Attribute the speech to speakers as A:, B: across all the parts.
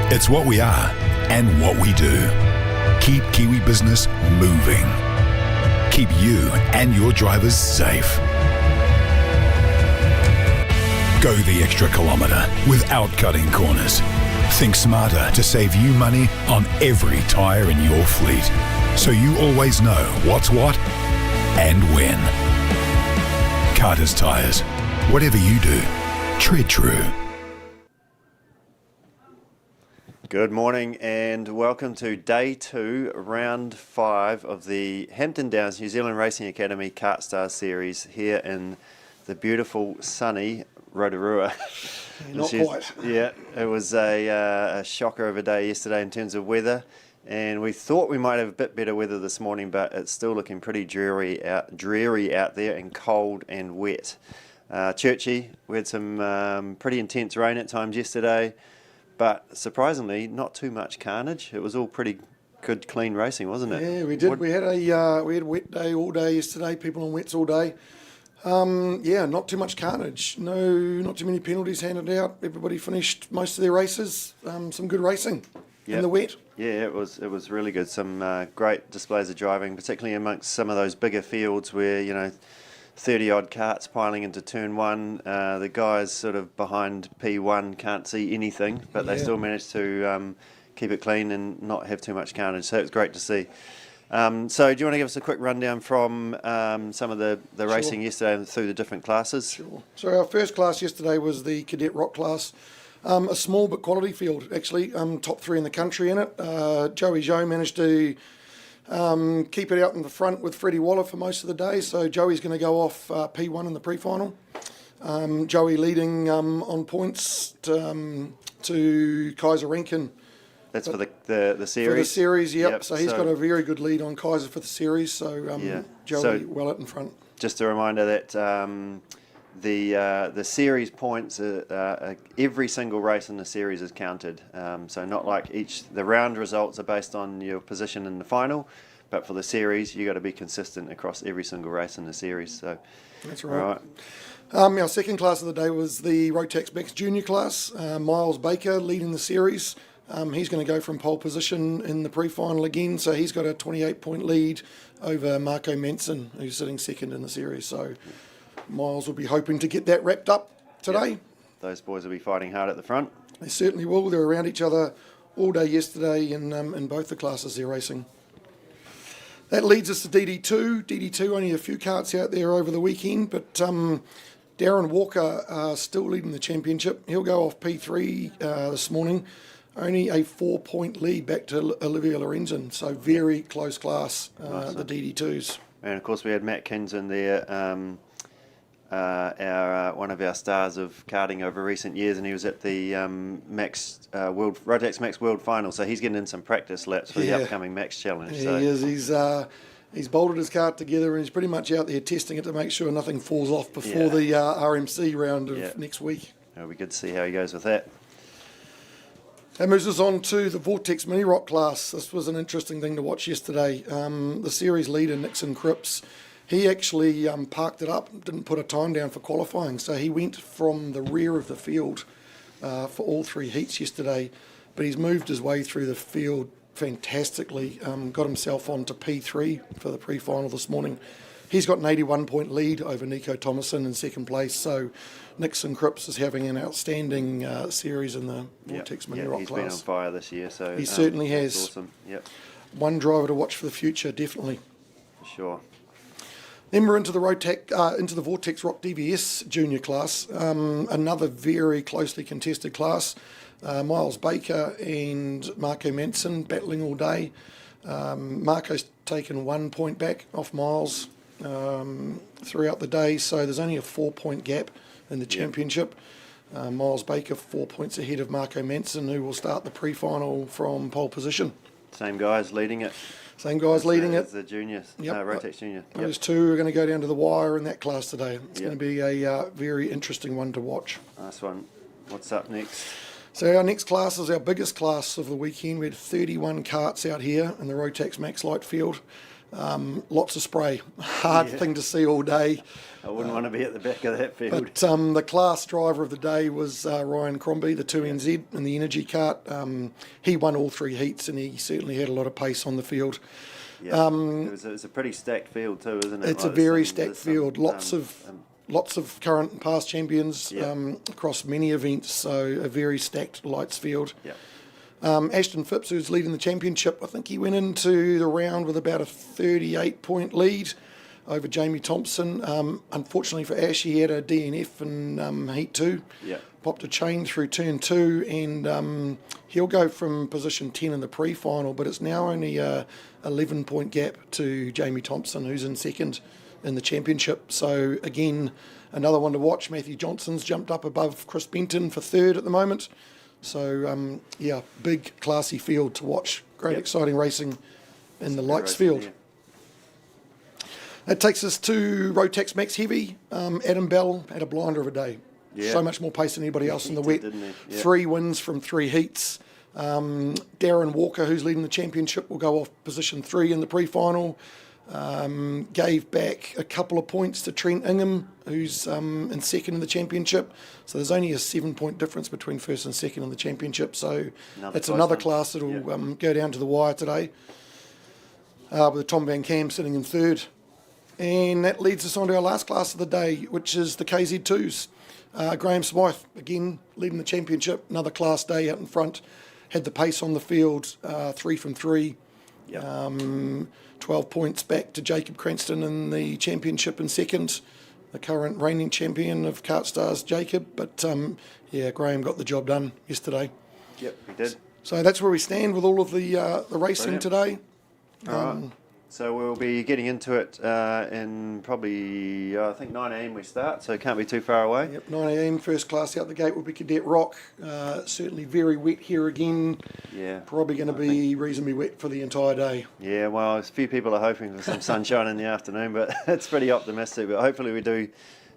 A: It's what we are and what we do. Keep Kiwi business moving. Keep you and your drivers safe. Go the extra kilometre without cutting corners. Think smarter to save you money on every tyre in your fleet, so you always know what's what and when. KartStars tyres. Whatever you do, tread true.
B: Good morning and welcome to day 2, round 5 of the Hampton Downs New Zealand Racing Academy KartStars series here in the beautiful sunny Rotorua.
C: Not quite.
B: Yeah, it was a shocker of a day yesterday in terms of weather, and we thought we might have a bit better weather this morning, but it's still looking pretty dreary out there and cold and wet. Churchy, we had some pretty intense rain at times yesterday, but surprisingly not too much carnage. It was all pretty good, clean racing, wasn't it?
C: Yeah, we did. We had a wet day all day yesterday. People on wets all day. Yeah, not too much carnage. No, not too many penalties handed out. Everybody finished most of their races. Some good racing in the wet.
B: Yeah, it was really good. Some great displays of driving, particularly amongst some of those bigger fields where 30-odd carts piling into turn 1. The guys sort of behind P1 can't see anything, but they still managed to keep it clean and not have too much carnage. So it was great to see. So do you want to give us a quick rundown from some of the racing yesterday through the different classes?
C: Sure. So our first class yesterday was the Cadet Rock class. A small but quality field, actually. Top 3 in the country in it. Joey Zhou managed to keep it out in the front with Freddie Waller for most of the day. So Joey's going to go off P1 in the pre-final. Joey leading on points to Kaiser Rankin.
B: That's for the series?
C: For the series, yep. So he's got a very good lead on Kaiser for the series. So Joey well out in front. Just
B: a reminder that the series points, every single race in the series is counted. So not like the round results are based on your position in the final, but for the series, you got to be consistent across every single race in the series. So
C: that's right. Our second class of the day was the Rotax Max Junior class. Miles Baker leading the series. He's going to go from pole position in the pre-final again, so he's got a 28-point lead over Marco Manson, who's sitting second in the series. So Miles will be hoping to get that wrapped up today.
B: Yep. Those boys will be fighting hard at the front.
C: They certainly will. They're around each other all day yesterday in both the classes they're racing. That leads us to DD2. DD2, only a few karts out there over the weekend, but Darren Walker still leading the championship. He'll go off P3 this morning. Only a 4-point lead back to Olivia Lorenzen, so very close class, the DD2s. And
B: of course we had Matt Kinson there, one of our stars of karting over recent years, and he was at the Rotax Max World Final, so he's getting in some practice laps for the upcoming Max Challenge.
C: Yeah, he is. He's bolted his kart together and he's pretty much out there testing it to make sure nothing falls off before the RMC round of next week.
B: It'll be good to see how he goes with that.
C: That moves us on to the Vortex Mini Rock class. This was an interesting thing to watch yesterday. The series leader, Nixon Cripps, he actually parked it up, didn't put a time down for qualifying, so he went from the rear of the field for all 3 heats yesterday, but he's moved his way through the field fantastically, got himself onto P3 for the pre-final this morning. He's got an 81-point lead over Nico Thomason in second place, so Nixon Cripps is having an outstanding series in the Vortex Mini Rock class.
B: He's been on fire this year, so
C: he certainly has.
B: Awesome. Yep.
C: One driver to watch for the future, definitely.
B: For sure.
C: Then we're into the Vortex Rock DVS Junior class, another very closely contested class. Miles Baker and Marco Manson battling all day. Marco's taken 1 point back off Miles throughout the day, so there's only a 4-point gap in the championship. Miles Baker 4 points ahead of Marco Manson, who will start the pre-final from pole position.
B: Same guys leading it.
C: Same guys leading it.
B: The juniors,
C: yep.
B: Rotax Junior.
C: Those two are going to go down to the wire in that class today. It's going to be a very interesting one to watch.
B: Nice one. What's up next?
C: So our next class is our biggest class of the weekend. We had 31 karts out here in the Rotax Max Light field. Lots of spray. Hard thing to see all day.
B: I wouldn't want to be at the back of that field.
C: But the class driver of the day was Ryan Crombie, the 2NZ in the energy kart. He won all 3 heats, and he certainly had a lot of pace on the field.
B: Yeah. It was a pretty stacked field too, isn't it?
C: It's a very stacked field. Lots of current and past champions across many events, so a very stacked lights field.
B: Yeah.
C: Ashton Phipps, who's leading the championship, I think he went into the round with about a 38-point lead over Jamie Thompson. Unfortunately for Ash, he had a DNF in Heat 2.
B: Yeah.
C: Popped a chain through turn 2, and he'll go from position 10 in the pre-final, but it's now only a 11-point gap to Jamie Thompson, who's in second in the championship. So again, another one to watch. Matthew Johnson's jumped up above Chris Benton for third at the moment. So big classy field to watch. Great exciting racing in the lights field.
B: Yeah.
C: That takes us to Rotax Max Heavy. Adam Bell had a blinder of a day.
B: Yeah.
C: So much more pace than anybody else in the wet.
B: Didn't he? Yeah.
C: 3 wins from 3 heats. Darren Walker, who's leading the championship, will go off position 3 in the pre-final. Gave back a couple of points to Trent Ingham, who's in second in the championship. So there's only a 7-point difference between first and second in the championship. So that's another class that'll go down to the wire today, with Tom Van Cam sitting in third. And that leads us on to our last class of the day, which is the KZ2s. Graham Smythe, again, leading the championship. Another class day out in front. Had the pace on the field, 3 from 3.
B: Yep.
C: 12 points back to Jacob Cranston in the championship in second. The current reigning champion of KartStars, Jacob. But, Graham got the job done yesterday.
B: Yep, we did.
C: So that's where we stand with all of the racing today.
B: All right. So we'll be getting into it in probably, I think 9 a.m. we start, so it can't be too far away.
C: Yep, 9 a.m. First class out the gate will be Cadet Rock. Certainly very wet here again.
B: Yeah.
C: Probably going to be reasonably wet for the entire day.
B: Yeah, well, a few people are hoping for some sunshine in the afternoon, but it's pretty optimistic. But hopefully we do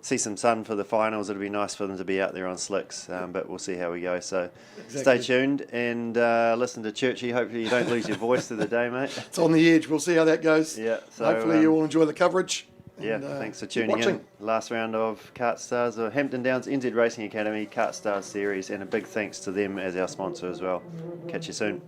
B: see some sun for the finals. It'll be nice for them to be out there on slicks, but we'll see how we go. So Stay tuned and listen to Churchy. Hopefully you don't lose your voice through the day, mate.
C: It's on the edge. We'll see how that goes.
B: Yeah. So,
C: hopefully you all enjoy the coverage.
B: Yeah, thanks for tuning in. Last round of KartStars, or Hampton Downs NZ Racing Academy KartStars Series, and a big thanks to them as our sponsor as well. Catch you soon.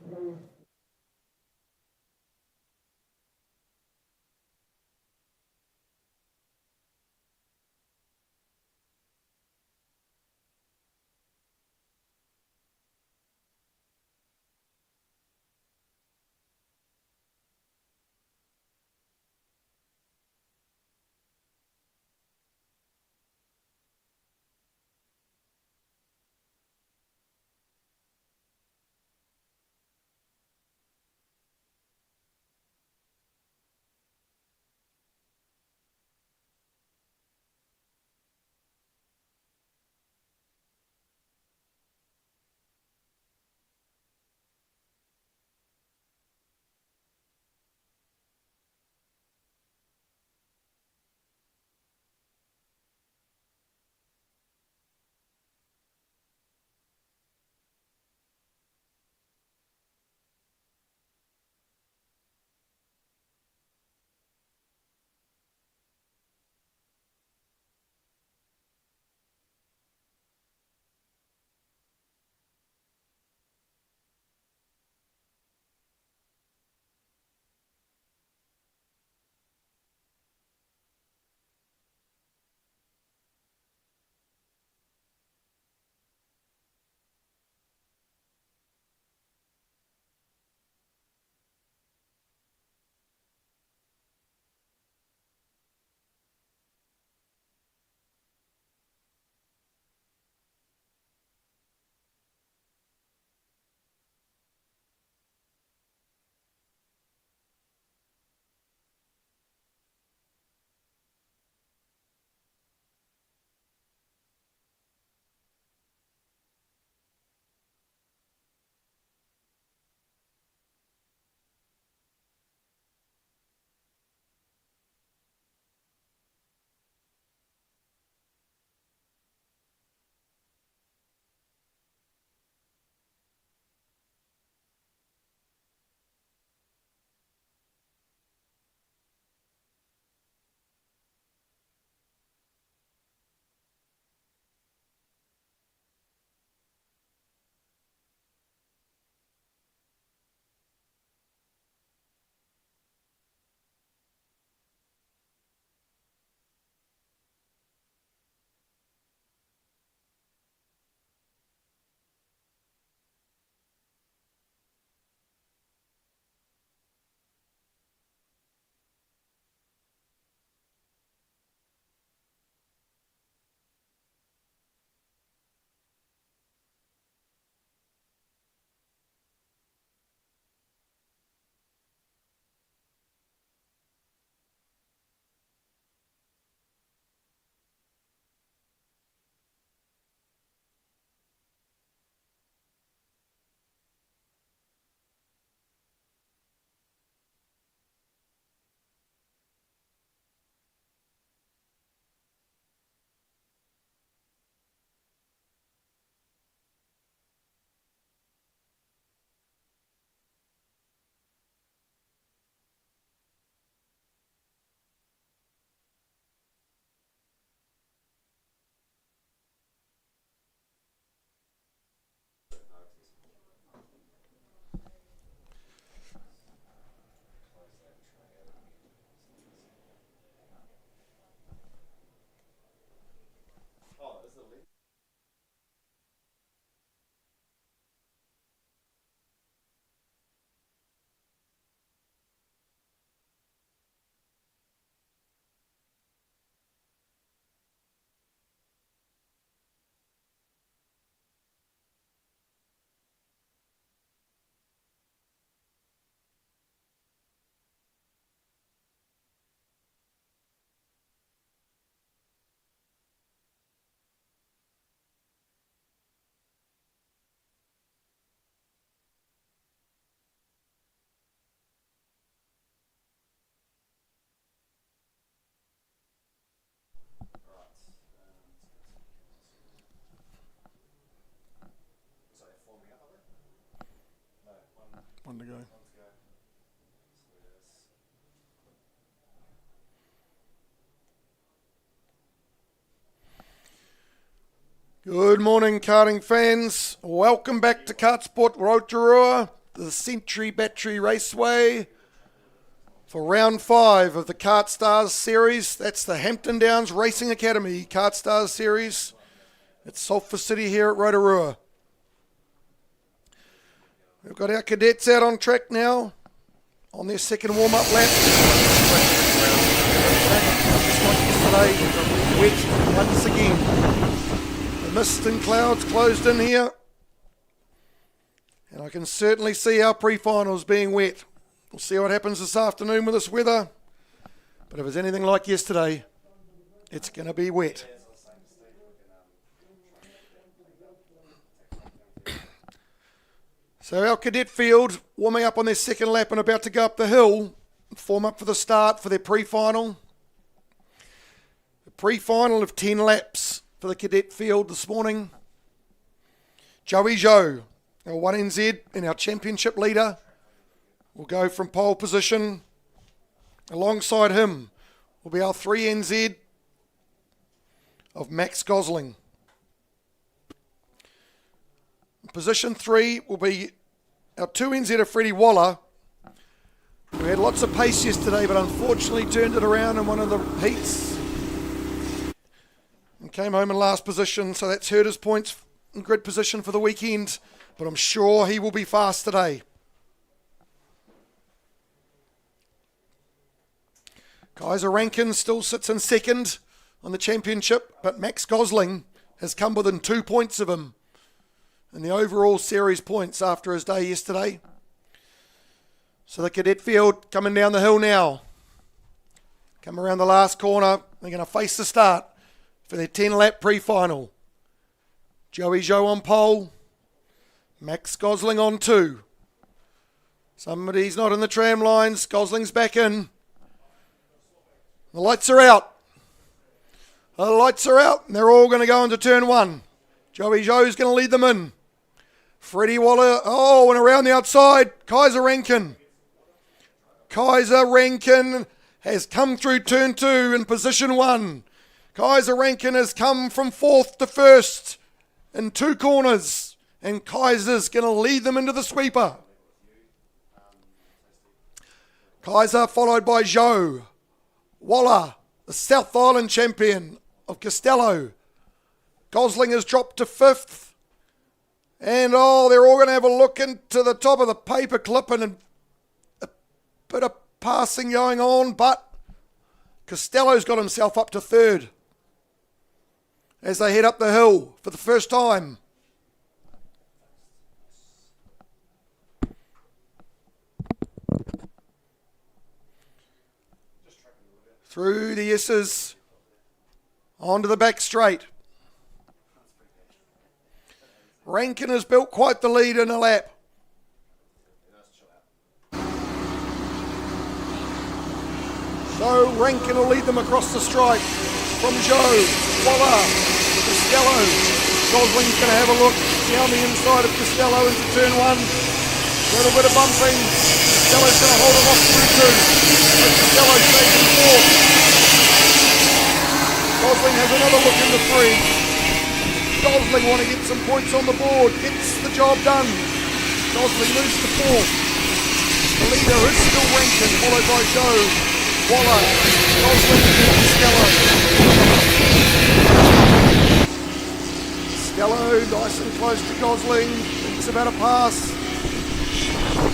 C: one to go. Good morning, karting fans. Welcome back to KartSport Rotorua, the Century Battery Raceway, for round 5 of the KartStars series. That's the Hampton Downs Racing Academy KartStars series. It's Sulfur City here at Rotorua. We've got our cadets out on track now on their second warm-up lap. Just like yesterday, wet once again. The mist and clouds closed in here, and I can certainly see our pre-finals being wet. We'll see what happens this afternoon with this weather, but if it's anything like yesterday, it's going to be wet. So our cadet field warming up on their second lap and about to go up the hill, form up for the start for their pre-final. The pre-final of 10 laps for the cadet field this morning. Joey Zhou, our 1NZ and our championship leader, will go from pole position. Alongside him will be our 3NZ of Max Gosling. Position 3 will be our 2NZ of Freddie Waller, who had lots of pace yesterday but unfortunately turned it around in one of the heats and came home in last position, so that's hurt his points in grid position for the weekend, but I'm sure he will be fast today. Kaiser Rankin still sits in second on the championship, but Max Gosling has come within 2 points of him in the overall series points after his day yesterday. So the cadet field coming down the hill now. Come around the last corner. They're going to face the start for their 10-lap pre-final. Joey Zhou on pole. Max Gosling on 2. Somebody's not in the tram lines. Gosling's back in. The lights are out. The lights are out, and they're all going to go into turn 1. Joey Zhou's going to lead them in. Freddie Waller, and around the outside, Kaiser Rankin. Kaiser Rankin has come through turn 2 in position 1. Kaiser Rankin has come from 4th to 1st in 2 corners, and Kaiser's going to lead them into the sweeper. Kaiser followed by Zhou. Waller, the South Island champion of Costello. Gosling has dropped to 5th. And they're all going to have a look into the top of the paper clip and a bit of passing going on, but Costello's got himself up to 3rd as they head up the hill for the first time. Through the S's, onto the back straight. Rankin has built quite the lead in a lap. So Rankin will lead them across the stripe from Zhou, Waller, Costello. Gosling's going to have a look down the inside of Costello into turn 1. A little bit of bumping. Costello's going to hold him off through 2. But Costello stays in 4th. Gosling has another look into 3. Gosling want to get some points on the board, gets the job done. Gosling moves to 4th. The leader is still Rankin, followed by Zhou, Waller, Gosling and Costello. Costello nice and close to Gosling, thinks about a pass,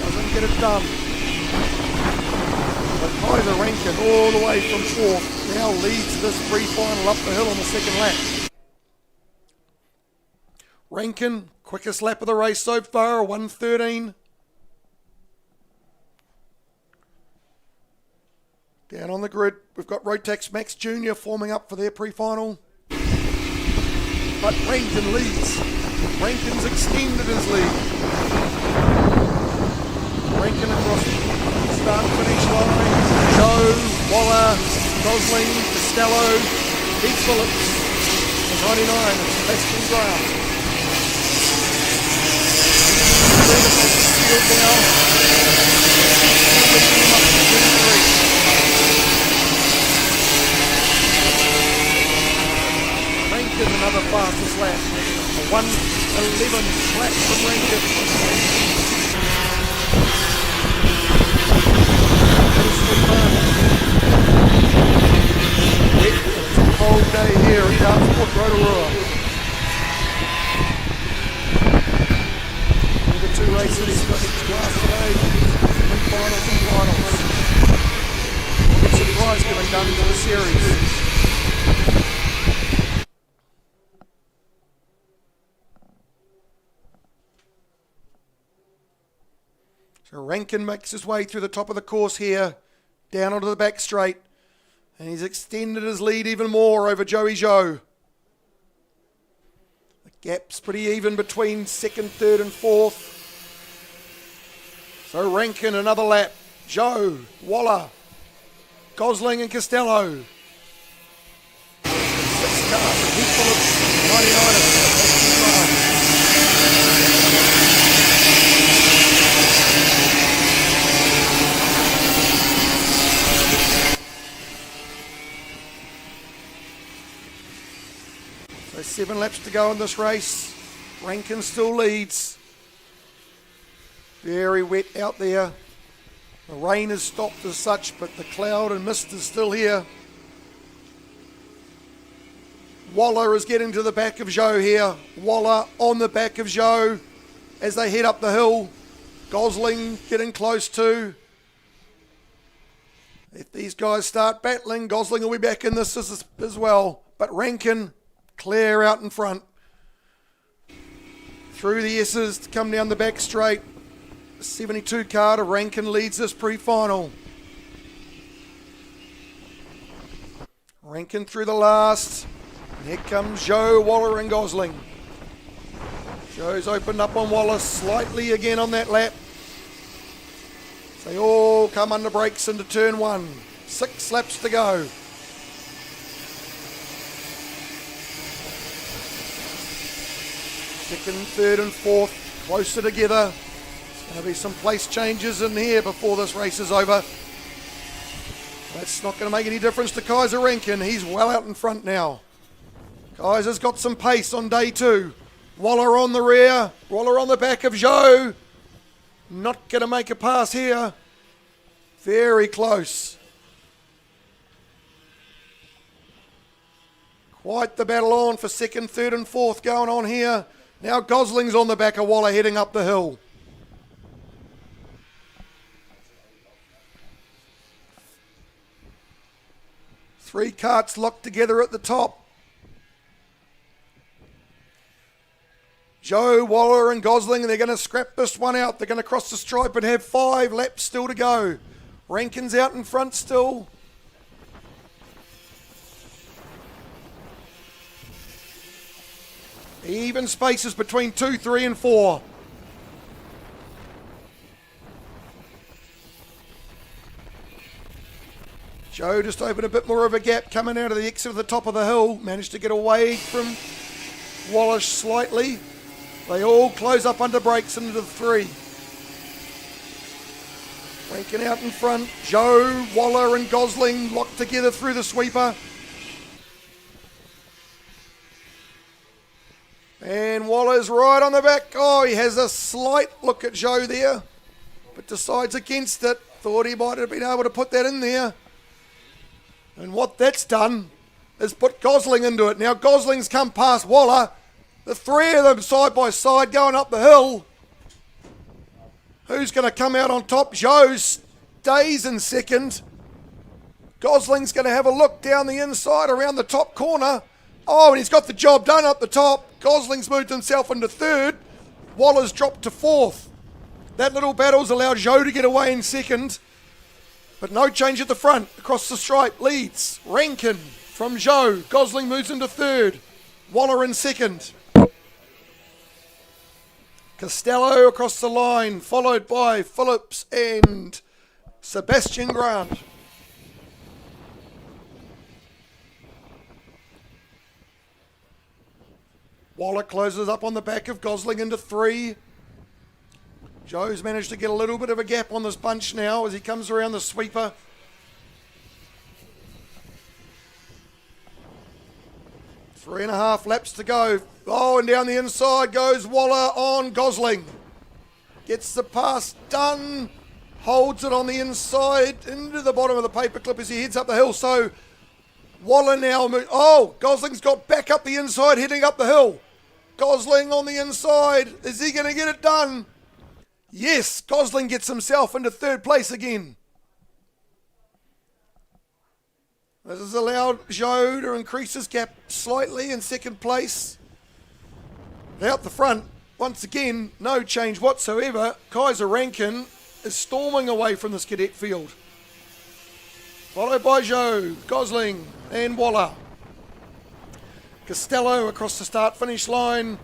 C: doesn't get it done. But Kaiser Rankin all the way from 4th now leads this pre-final up the hill on the second lap. Rankin, quickest lap of the race so far, 1:13. Down on the grid, we've got Rotax Max Junior forming up for their pre-final. But Rankin leads. Rankin's extended his lead. Rankin across the start and finish line. Zhou, Waller, Gosling, Costello, Pete Phillips, and 99, and Sebastian Graham. Now, Rankin, another fastest lap. A 1:11 flat from Rankin. It's a cold day here at KartSport Rotorua. The two races got each class today, finals and finals. What a surprise giving done to the series. So Rankin makes his way through the top of the course here, down onto the back straight, and he's extended his lead even more over Joey Zhou. The gap's pretty even between second, third and fourth. So Rankin, another lap. Zhou, Waller, Gosling and Costello. 6 cars, a heap full of 99ers. So 7 laps to go in this race. Rankin still leads. Very wet out there. The rain has stopped as such, but the cloud and mist is still here. Waller is getting to the back of Zhou here. Waller on the back of Zhou as they head up the hill. Gosling getting close too. If these guys start battling, Gosling will be back in this as well. But Rankin clear out in front. Through the S's to come down the back straight. 72 car to Rankin leads this pre-final. Rankin through the last. And here comes Zhou, Waller and Gosling. Zhou's opened up on Waller slightly again on that lap. They all come under brakes into turn 1. 6 laps to go. Second, third and fourth closer together. There's going to be some place changes in here before this race is over. That's not going to make any difference to Kaiser Rankin. He's well out in front now. Kaiser's got some pace on day 2. Waller on the rear. Waller on the back of Zhou. Not going to make a pass here. Very close. Quite the battle on for second, third and fourth going on here. Now Gosling's on the back of Waller heading up the hill. Three karts locked together at the top. Zhou, Waller and Gosling, and they're going to scrap this one out. They're going to cross the stripe and have 5 laps still to go. Rankin's out in front still. Even spaces between 2, 3 and 4. Zhou just opened a bit more of a gap coming out of the exit of the top of the hill. Managed to get away from Waller slightly. They all close up under brakes into the 3. Rankin out in front. Zhou, Waller and Gosling locked together through the sweeper. And Waller's right on the back. Oh, he has a slight look at Zhou there, but decides against it. Thought he might have been able to put that in there. And what that's done is put Gosling into it. Now Gosling's come past Waller. The 3 of them side by side going up the hill. Who's going to come out on top? Zhou stays in second. Gosling's going to have a look down the inside around the top corner. Oh, and he's got the job done up the top. Gosling's moved himself into third. Waller's dropped to fourth. That little battle's allowed Zhou to get away in second. But no change at the front. Across the stripe leads Rankin from Zhou. Gosling moves into third. Waller in second. Costello across the line, followed by Phillips and Sebastian Grant. Waller closes up on the back of Gosling into 3. Joe's managed to get a little bit of a gap on this bunch now as he comes around the sweeper. Three and a half laps to go. Oh, and down the inside goes Waller on Gosling. Gets the pass done. Holds it on the inside into the bottom of the paperclip as he heads up the hill. So Waller now... Gosling's got back up the inside, heading up the hill. Gosling on the inside. Is he going to get it done? Yes, Gosling gets himself into third place again. This has allowed Joe to increase his gap slightly in second place. Out the front, once again, no change whatsoever. Kaiser Rankin is storming away from this cadet field. Followed by Joe, Gosling and Waller. Costello across the start-finish line.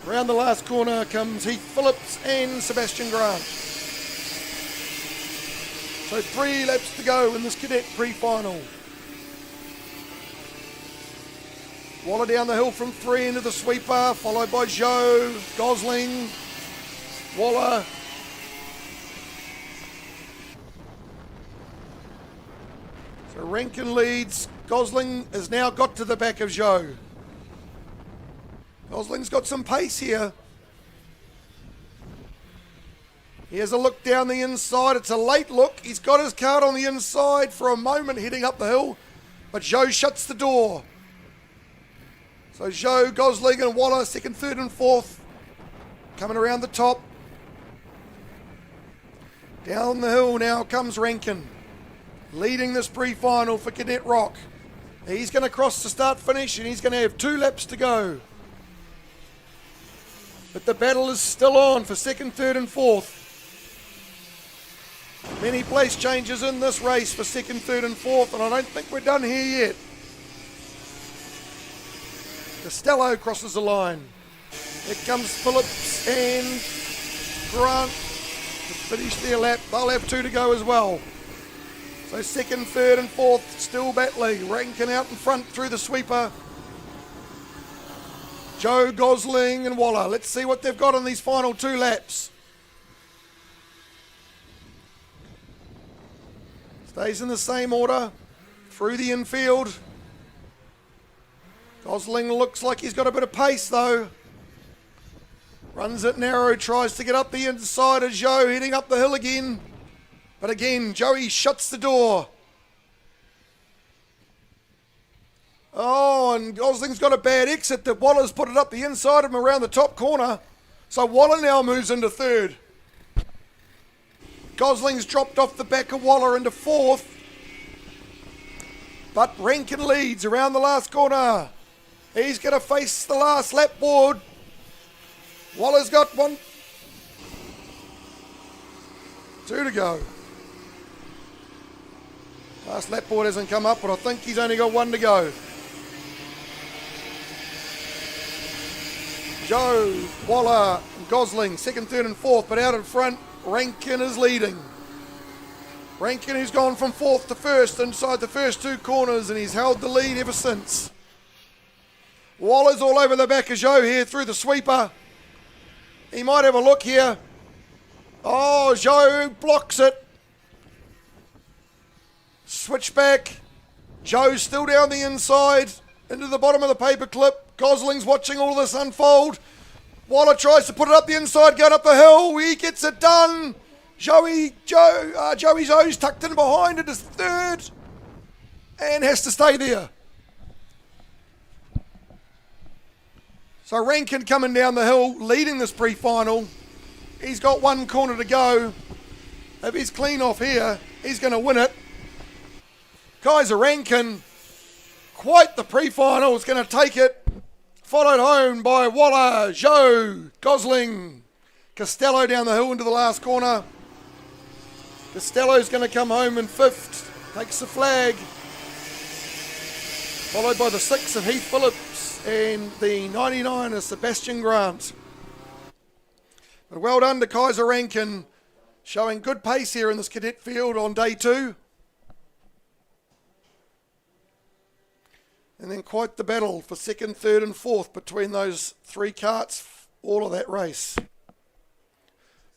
C: Around the last corner comes Heath Phillips and Sebastian Grant. So 3 laps to go in this cadet pre-final. Waller down the hill from 3 into the sweeper, followed by Joe, Gosling, Waller. So Rankin leads. Gosling has now got to the back of Joe. Gosling's got some pace here. He has a look down the inside. It's a late look. He's got his card on the inside for a moment heading up the hill. But Joe shuts the door. So Joe, Gosling and Waller, second, third and fourth. Coming around the top. Down the hill now comes Rankin. Leading this pre-final for Cadet Rock. He's going to cross the start-finish and he's going to have 2 laps to go. But the battle is still on for second, third and fourth. Many place changes in this race for second, third and fourth, and I don't think we're done here yet. Costello crosses the line. Here comes Phillips and Grant to finish their lap. They'll have 2 to go as well. So second, third and fourth still battling. Rankin out in front through the sweeper. Joe, Gosling and Waller. Let's see what they've got on these final 2 laps. Stays in the same order. Through the infield. Gosling looks like he's got a bit of pace though. Runs it narrow, tries to get up the inside of Joe, heading up the hill again. But again, Joey shuts the door. Oh, and Gosling's got a bad exit that Waller's put it up the inside of him around the top corner. So Waller now moves into third. Gosling's dropped off the back of Waller into fourth. But Rankin leads around the last corner. He's going to face the last lap board. Waller's got 1, 2 to go. Last lap board hasn't come up, but I think he's only got 1 to go. Joe, Waller, and Gosling, second, third and fourth, but out in front, Rankin is leading. Rankin, who's gone from fourth to first inside the first 2 corners, and he's held the lead ever since. Waller's all over the back of Joe here through the sweeper. He might have a look here. Oh, Joe blocks it. Switchback. Joe's still down the inside into the bottom of the paperclip. Gosling's watching all this unfold. Waller tries to put it up the inside, going up the hill. He gets it done. Joey's O's tucked in behind it is third and has to stay there. So Rankin coming down the hill, leading this pre-final. He's got 1 corner to go. If he's clean off here, he's going to win it. Kaiser Rankin, quite the pre-final, is going to take it. Followed home by Waller, Joe, Gosling, Costello down the hill into the last corner. Costello's going to come home in 5th, takes the flag. Followed by the 6 of Heath Phillips and the 99 of Sebastian Grant. But well done to Kaiser Rankin, showing good pace here in this cadet field on day 2. And then quite the battle for second, third and fourth between those 3 karts, all of that race.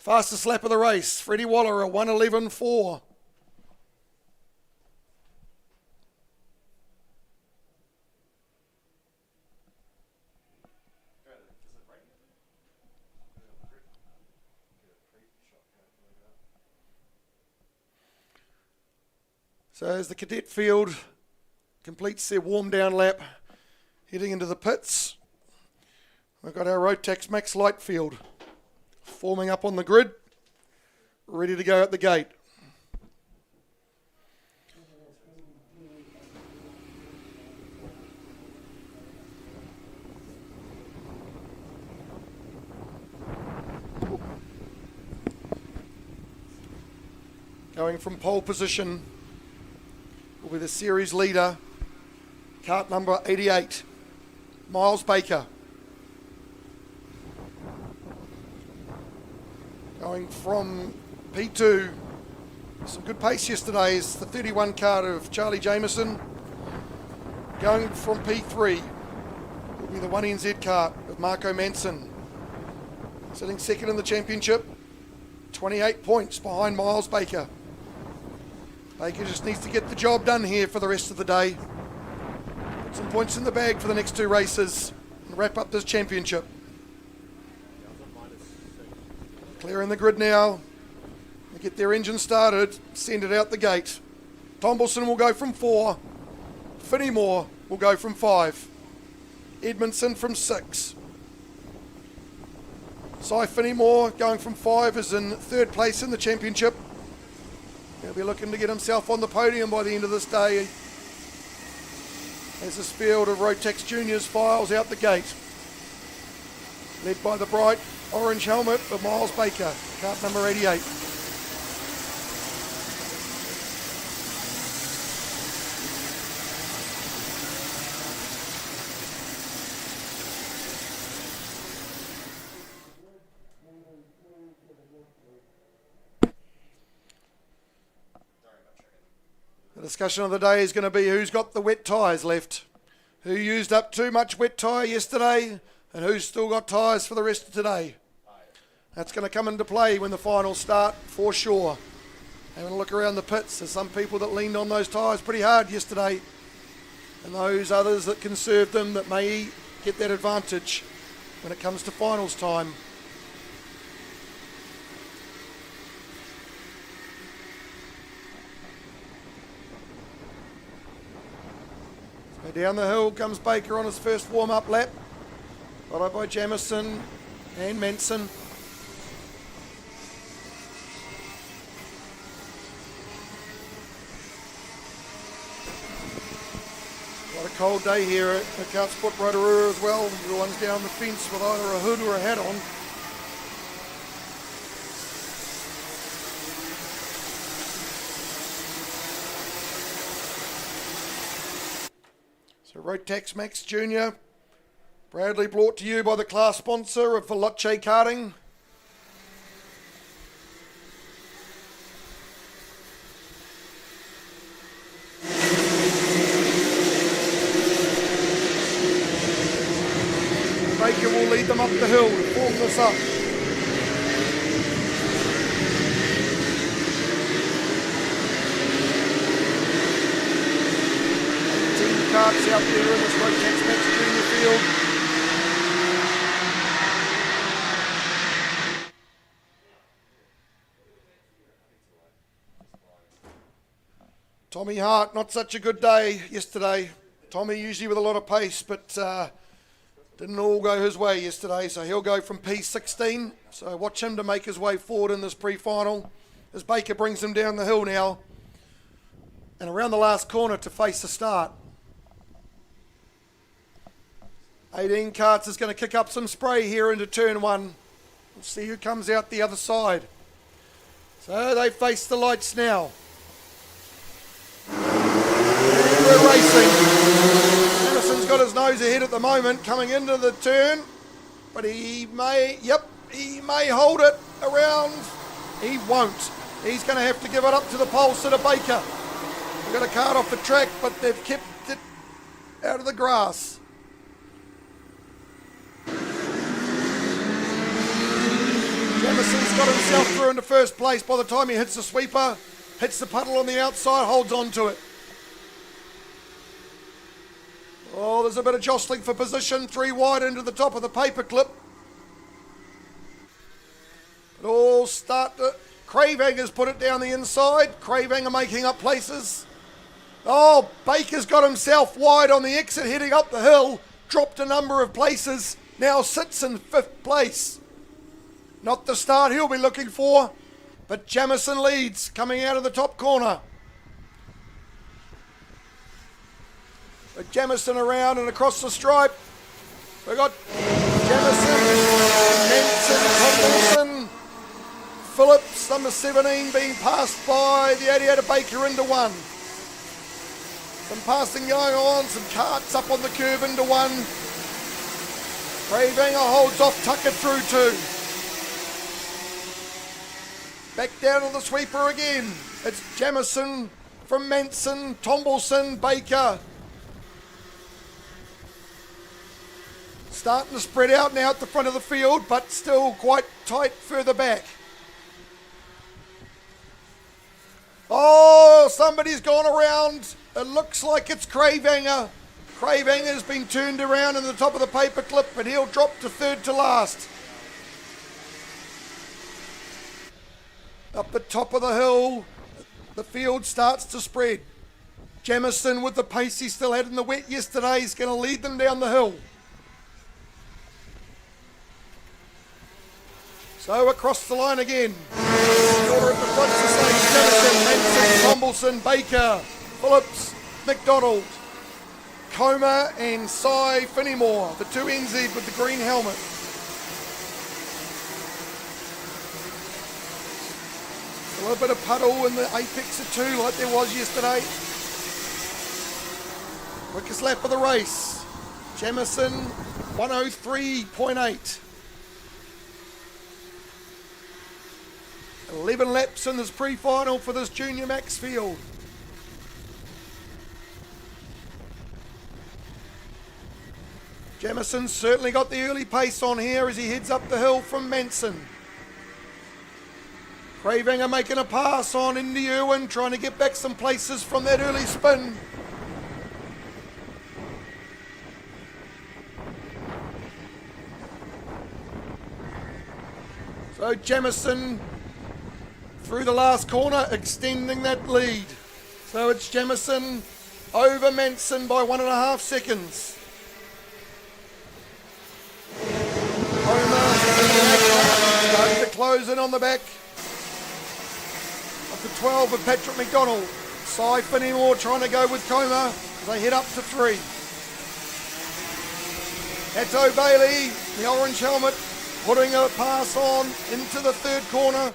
C: Fastest lap of the race, Freddie Waller, a 1:11.4. So as the cadet field completes their warm down lap, heading into the pits, we've got our Rotax Max Light field forming up on the grid, ready to go at the gate. Going from pole position will be the series leader, kart number 88, Miles Baker. Going from P2, some good pace yesterday is the 31 kart of Charlie Jameson. Going from P3 will be the 1NZ kart of Marco Manson. Sitting second in the championship, 28 points behind Miles Baker. Baker just needs to get the job done here for the rest of the day. Put some points in the bag for the next two races and wrap up this championship. Clearing the grid now. They get their engine started, send it out the gate. Tombleson will go from 4. Finney-Moore will go from 5. Edmondson from 6. Cy Finney-Moore going from 5 is in third place in the championship. He'll be looking to get himself on the podium by the end of this day as this field of Rotax Juniors files out the gate. Led by the bright orange helmet of Miles Baker, kart number 88. The discussion of the day is going to be who's got the wet tyres left, who used up too much wet tyre yesterday, and who's still got tyres for the rest of today. That's going to come into play when the finals start, for sure. Having a look around the pits, there's some people that leaned on those tyres pretty hard yesterday, and those others that conserved them that may get that advantage when it comes to finals time. So down the hill comes Baker on his first warm-up lap, followed by Jamison and Manson. Quite a cold day here at KartSport Rotorua as well. Everyone's down the fence with either a hood or a hat on. So Rotax Max Junior, proudly brought to you by the class sponsor of Veloce Karting. Baker will lead them up the hill to form this up. Karts out there in this Rotax Max Junior field. Tommy Hart, not such a good day yesterday. Tommy usually with a lot of pace, but didn't all go his way yesterday, so he'll go from P16. So watch him to make his way forward in this pre-final as Baker brings him down the hill now and around the last corner to face the start. 18 Karts is going to kick up some spray here into turn 1. We'll see who comes out the other side. So they face the lights now. And we're racing. Emerson's got his nose ahead at the moment coming into the turn, but he may hold it around. He won't. He's going to have to give it up to the pole sitter Baker. We've got a kart off the track, but they've kept it out of the grass. Jamison's got himself through into first place by the time he hits the sweeper, hits the puddle on the outside, holds on to it. Oh, there's a bit of jostling for position, 3 wide into the top of the paperclip. It all start to... Cravanger's put it down the inside. Cravanger making up places. Oh, Baker's got himself wide on the exit, heading up the hill. Dropped a number of places. Now sits in 5th place. Not the start he'll be looking for, but Jamison leads, coming out of the top corner. But Jamison around and across the stripe. We've got Jamison, Manson, Tomlinson, Phillips, number 17, being passed by the 88 Baker into 1. Some passing going on, some carts up on the curve into 1. Cravanger holds off Tucker through 2. Back down to the sweeper again. It's Jamison from Manson, Tomlinson, Baker. Starting to spread out now at the front of the field, but still quite tight further back. Oh, somebody's gone around. It looks like it's Cravanger. Cravanger's been turned around in the top of the paperclip, but he'll drop to 3rd to last. Up the top of the hill, the field starts to spread. Jamison, with the pace he still had in the wet yesterday, is going to lead them down the hill. So across the line again. The order at the front is the same. Jamison, Manson, Tomlinson, Baker, Phillips, McDonald, Comer and Cy Finnimore, the 2 NZ with the green helmet. A little bit of puddle in the apex of 2 like there was yesterday. Quickest lap of the race. Jamison, 103.8. 11 laps in this pre-final for this Junior Max field. Jamison's certainly got the early pace on here as he heads up the hill from Manson. Cravanger making a pass on into Irwin, trying to get back some places from that early spin. So Jamison through the last corner, extending that lead. So it's Jamison over Manson by 1.5 seconds. Homer starting to close in on the back. Up to 12 with Patrick McDonald. Cy Finnimore trying to go with Comer as they head up to 3. Atto Bailey, the orange helmet, putting a pass on into the 3rd corner.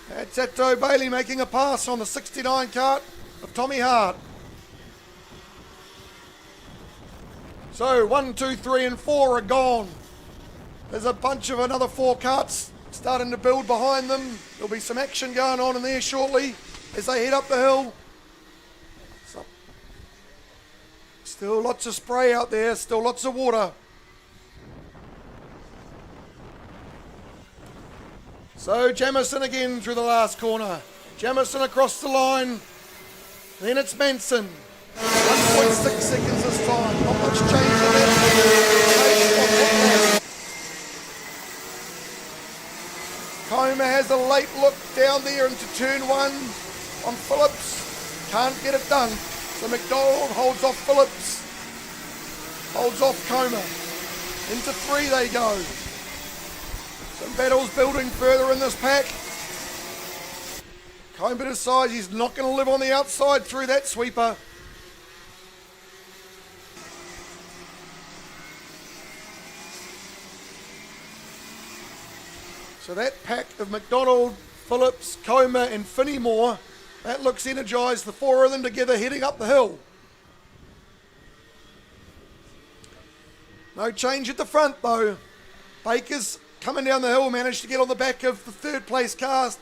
C: That's Atto Bailey making a pass on the 69 kart of Tommy Hart. So 1, 2, 3 and 4 are gone. There's a bunch of another 4 karts starting to build behind them. There'll be some action going on in there shortly as they head up the hill. Still lots of spray out there, still lots of water. So Jamison again through the last corner. Jamison across the line. Then it's Manson. 1.6 seconds this time. Not much change in that. Comer has a late look down there into turn 1 on Phillips. Can't get it done. So McDonald holds off Phillips. Holds off Comer. Into 3 they go. Some battles building further in this pack. Comer decides he's not going to live on the outside through that sweeper. So that pack of McDonald, Phillips, Comer and Finnimore, that looks energised, the 4 of them together heading up the hill. No change at the front though. Baker's coming down the hill, managed to get on the back of the 3rd place cart,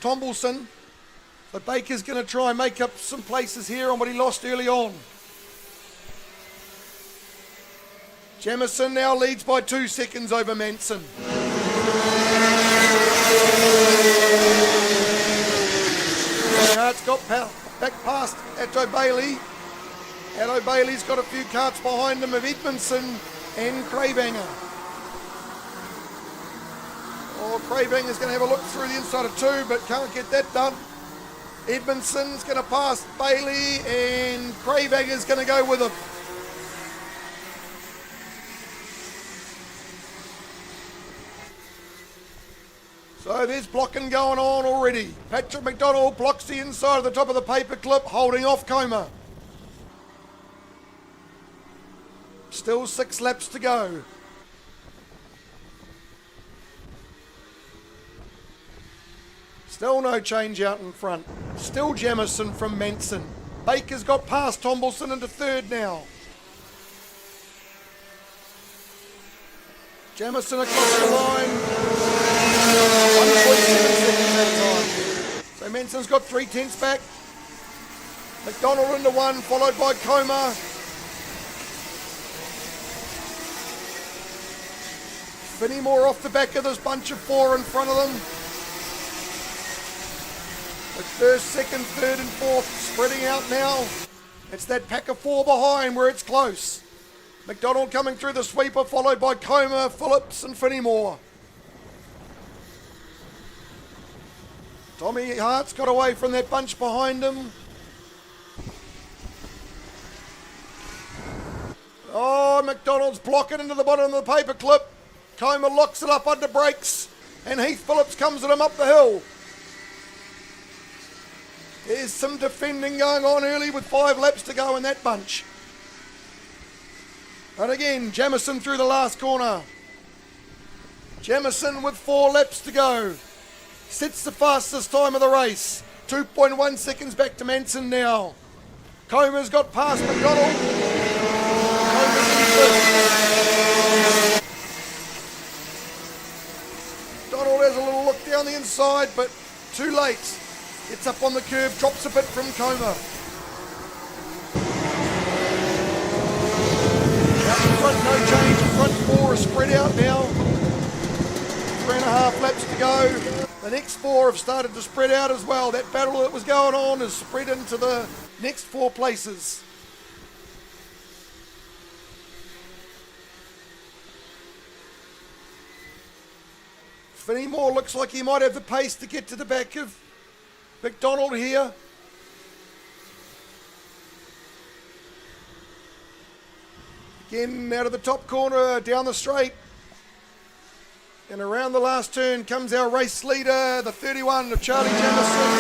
C: Tomlinson. But Baker's going to try and make up some places here on what he lost early on. Jamison now leads by 2 seconds over Manson. Hart's got back past Atto Bailey. Atto Bailey's got a few karts behind him of Edmondson and Crabanger. Oh, Crabanger's going to have a look through the inside of 2, but can't get that done. Edmondson's going to pass Bailey, and Crabanger's going to go with him. So there's blocking going on already. Patrick McDonald blocks the inside of the top of the paperclip, holding off Coma. Still 6 laps to go. Still no change out in front. Still Jamison from Manson. Baker's got past Tombleson into 3rd now. Jamison across the line. 1.7 seconds that time. So Manson's got 3/10 back. McDonald into 1, followed by Coma. Finney-Moore off the back of this bunch of 4 in front of them. With 1st, 2nd, 3rd and 4th spreading out now. It's that pack of 4 behind where it's close. McDonald coming through the sweeper, followed by Coma, Phillips and Finney-Moore. Tommy Hart's got away from that bunch behind him. Oh, McDonald's blocking into the bottom of the paperclip. Coma locks it up under brakes, and Heath Phillips comes at him up the hill. There's some defending going on early with 5 laps to go in that bunch. And again, Jamison through the last corner. Jamison with 4 laps to go. Sets the fastest time of the race. 2.1 seconds back to Manson now. Coma's got past McDonald. Coma's in 5th. McDonald has a little look down the inside, but too late. Gets up on the curb, drops a bit from Coma. Out in front, no change. In front 4 are spread out now. 3.5 laps to go. The next 4 have started to spread out as well. That battle that was going on has spread into the next 4 places. Finney-Moore looks like he might have the pace to get to the back of McDonald here. Again, out of the top corner, down the straight. And around the last turn comes our race leader, the 31 of Charlie Jamison.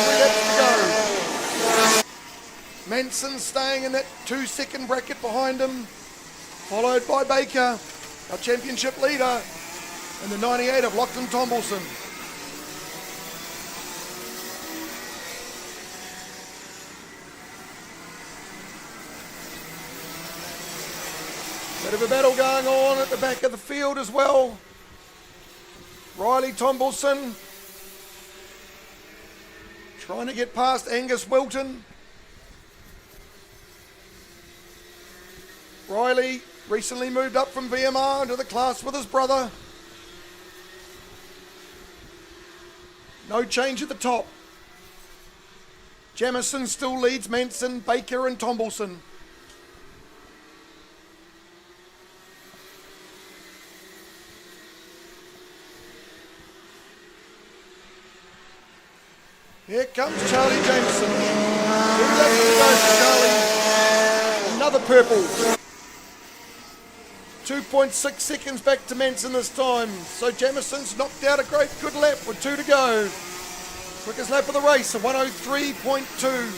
C: 3 laps to go. Manson staying in that 2-second bracket behind him, followed by Baker, our championship leader, and the 98 of Lachlan Tombleson. Bit of a battle going on at the back of the field as well. Riley Tombleson trying to get past Angus Wilton. Riley recently moved up from VMR into the class with his brother. No change at the top. Jamison still leads Manson, Baker and Tombleson. Here comes Charlie Jameson. 2 laps to go for Charlie. Another purple. 2.6 seconds back to Manson this time. So Jamison's knocked out a good lap with 2 to go. Quickest lap of the race, a 103.2.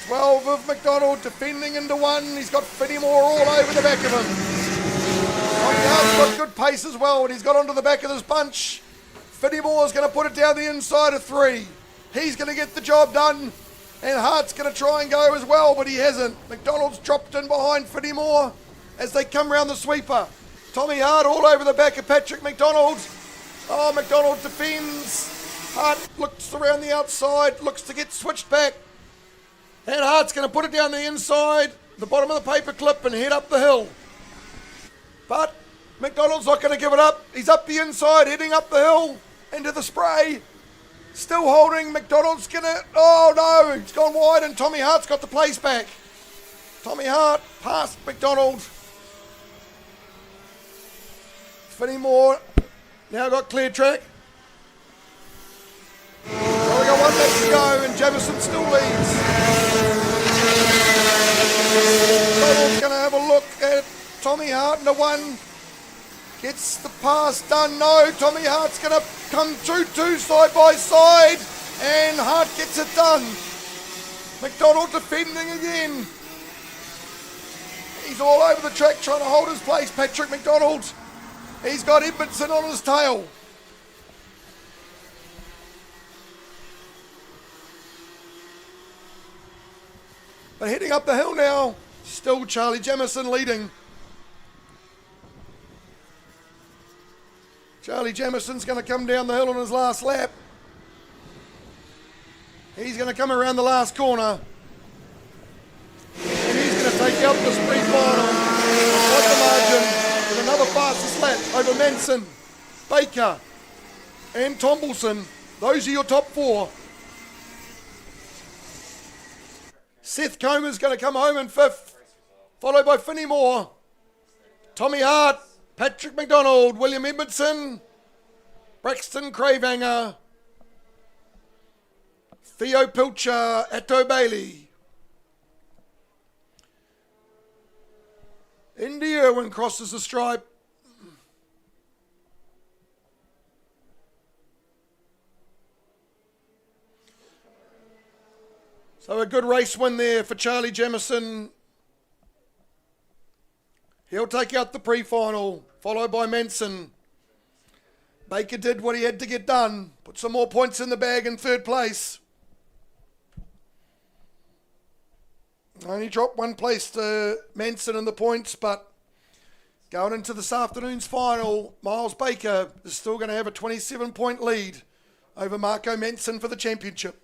C: 12 of McDonald defending into 1. He's got Finney-Moore all over the back of him. Tommy Hart's got good pace as well, and he's got onto the back of this bunch. Finney-Moore's going to put it down the inside of 3. He's going to get the job done. And Hart's going to try and go as well, but he hasn't. McDonald's dropped in behind Finney-Moore as they come round the sweeper. Tommy Hart all over the back of Patrick McDonald. Oh, McDonald defends. Hart looks around the outside, looks to get switched back. And Hart's going to put it down the inside, the bottom of the paper clip, and head up the hill. But McDonald's not going to give it up. He's up the inside, heading up the hill into the spray. Still holding. McDonald's going to... Oh, no. He's gone wide, and Tommy Hart's got the place back. Tommy Hart past McDonald. Finney Moore now got clear track. So we got 1 lap to go, and Jamison still leads. McDonald's going to have a look at Tommy Hart into 1. Gets the pass done. No, Tommy Hart's going to come 2-2 side by side, and Hart gets it done. McDonald defending again. He's all over the track trying to hold his place, Patrick McDonald. He's got Edmondson on his tail. But heading up the hill now, still Charlie Jamison leading. Charlie Jamison's going to come down the hill on his last lap. He's going to come around the last corner. And he's going to take out the sprint final. Quite the margin with another fastest lap over Manson, Baker and Tombleson. Those are your top 4. Seth Comer's going to come home in 5th, followed by Finney Moore, Tommy Hart, Patrick McDonald, William Edmondson, Braxton Cravehanger, Theo Pilcher, Atto Bailey. Indy Irwin crosses the stripe. So a good race win there for Charlie Jamison. He'll take out the pre-final, followed by Manson. Baker did what he had to get done. Put some more points in the bag in 3rd place. Only dropped 1 place to Manson in the points, but going into this afternoon's final, Miles Baker is still going to have a 27-point lead over Marco Manson for the championship.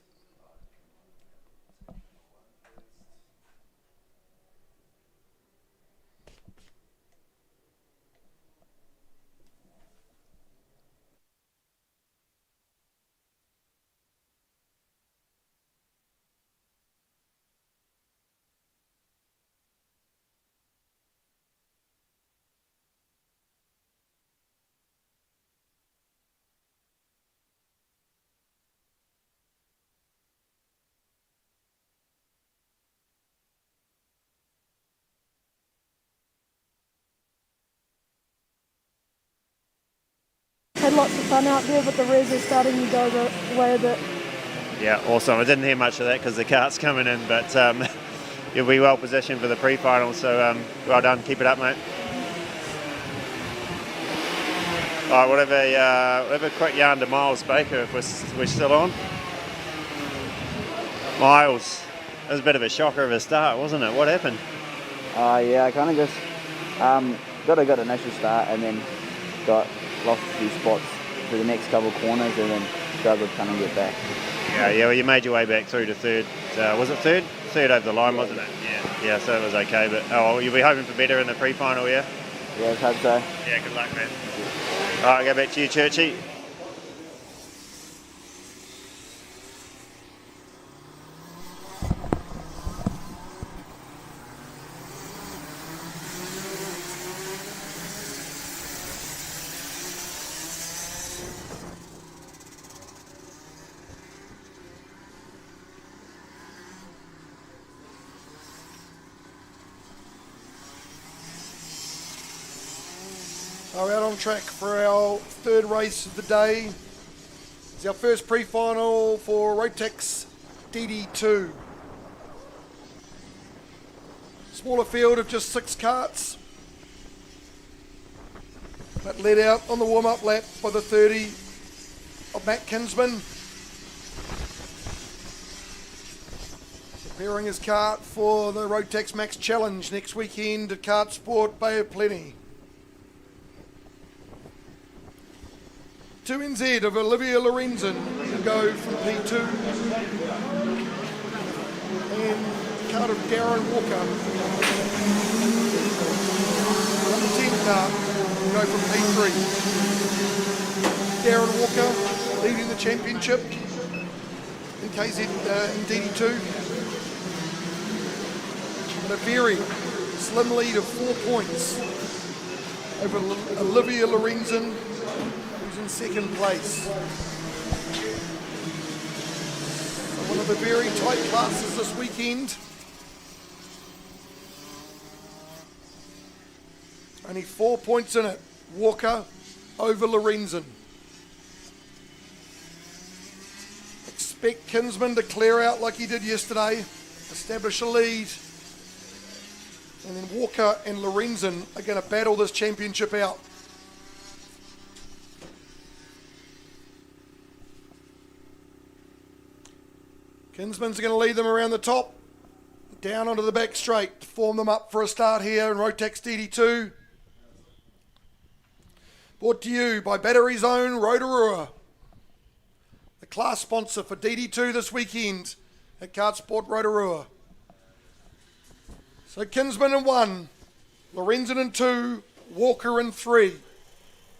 D: Had lots of fun out there, but the res is starting to go the way a bit.
B: Yeah, awesome. I didn't hear much of that because the kart's coming in, but you'll be well positioned for the pre-final, so well done. Keep it up, mate. All right, we'll have a quick yarn to Miles Baker if we're still on. Miles, it was a bit of a shocker of a start, wasn't it? What happened?
E: Yeah, I kind of just got a good initial start and then lost a few spots for the next couple of corners and then struggled to kind of get back.
B: Yeah, well, you made your way back through to 3rd. Was it 3rd? 3rd over the line, wasn't it? Yeah, so it was okay. But you'll be hoping for better in the pre-final, yeah?
E: Yeah, I hope so.
B: Yeah, good luck, man. All right, go back to you, Churchy.
C: We're out on track for our 3rd race of the day. It's our first pre-final for Rotax DD2. Smaller field of just 6 karts. That led out on the warm-up lap by the 30 of Matt Kinsman. Preparing his kart for the Rotax Max Challenge next weekend at KartSport Bay of Plenty. 2NZ of Olivia Lorenzen will go from P2. and card of Darren Walker. Number 10 car will go from P3. Darren Walker leading the championship in KZ in DD2. And a very slim lead of 4 points over Olivia Lorenzen, who's in second place. One of the very tight classes this weekend. Only 4 points in it. Walker over Lorenzen. Expect Kinsman to clear out like he did yesterday, establish a lead. And then Walker and Lorenzen are going to battle this championship out. Kinsman's going to lead them around the top, down onto the back straight to form them up for a start here in Rotax DD2. Brought to you by Battery Zone Rotorua, the class sponsor for DD2 this weekend at KartSport Rotorua. So Kinsman in 1, Lorenzen in 2, Walker in 3.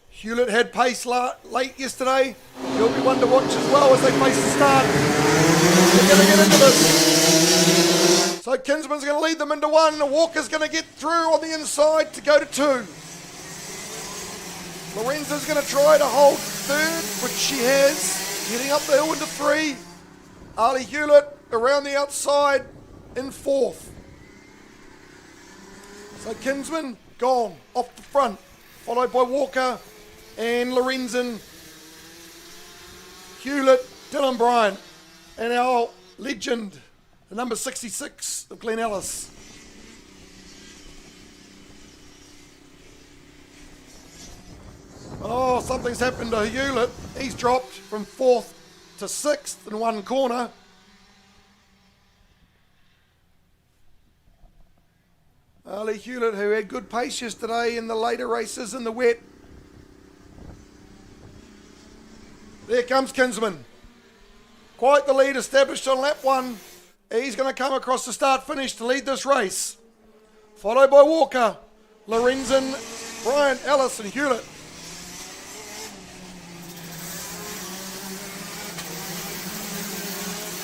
C: Hewlett had pace late yesterday. He'll be one to watch as well as they face the start. They're going to get into this. So Kinsman's going to lead them into 1. Walker's going to get through on the inside to go to 2. Lorenzen's going to try to hold 3rd, which she has. Getting up the hill into 3. Ali Hewlett around the outside in 4th. So Kinsman gone off the front, followed by Walker and Lorenzen, Hewlett, Dylan Bryant, and our legend, the number 66 of Glenn Ellis. Oh, something's happened to Hewlett. He's dropped from 4th to 6th in 1 corner. Ali Hewlett, who had good pace yesterday in the later races in the wet. There comes Kinsman. Quite the lead established on lap 1. He's going to come across the start-finish to lead this race. Followed by Walker, Lorenzen, Bryant, Ellis and Hewlett.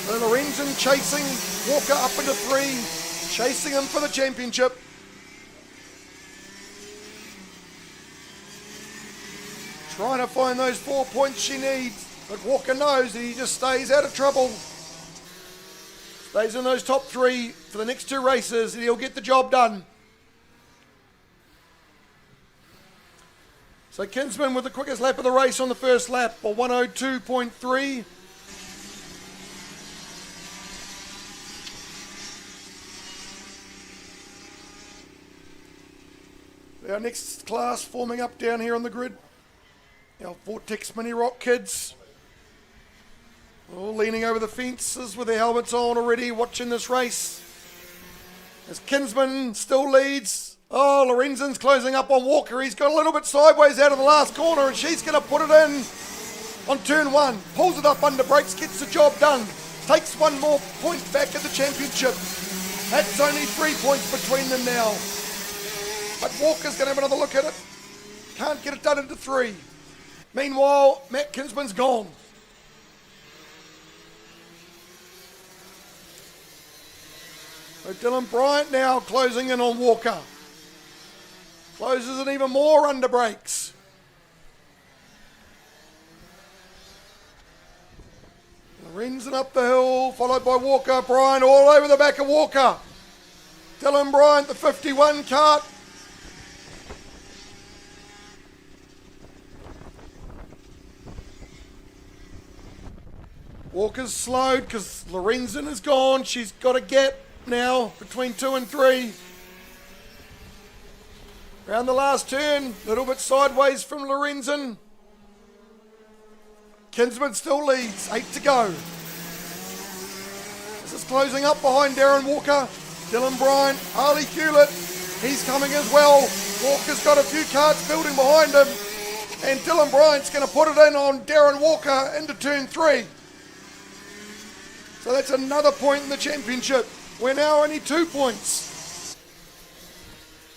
C: So Lorenzen chasing Walker up into 3, chasing him for the championship. Trying to find those 4 points she needs, but Walker knows that he just stays out of trouble. Stays in those top 3 for the next 2 races and he'll get the job done. So Kinsman with the quickest lap of the race on the first lap, a 102.3. Our next class forming up down here on the grid. Our Vortex Mini Rock kids. All leaning over the fences with their helmets on already, watching this race. As Kinsman still leads. Oh, Lorenzen's closing up on Walker. He's got a little bit sideways out of the last corner and she's going to put it in on turn 1. Pulls it up under brakes, gets the job done. Takes 1 more point back at the championship. That's only 3 points between them now. But Walker's going to have another look at it. Can't get it done into 3. Meanwhile, Matt Kinsman's gone. So Dylan Bryant now closing in on Walker. Closes it even more under brakes. Lorenzen up the hill, followed by Walker. Bryant all over the back of Walker. Dylan Bryant, the 51 kart. Walker's slowed because Lorenzen is gone. She's got a gap now between 2 and 3. Around the last turn, a little bit sideways from Lorenzen. Kinsman still leads, 8 to go. This is closing up behind Darren Walker. Dylan Bryant, Ali Hewlett, he's coming as well. Walker's got a few karts building behind him. And Dylan Bryant's going to put it in on Darren Walker into turn 3. So that's another point in the championship. We're now only 2 points.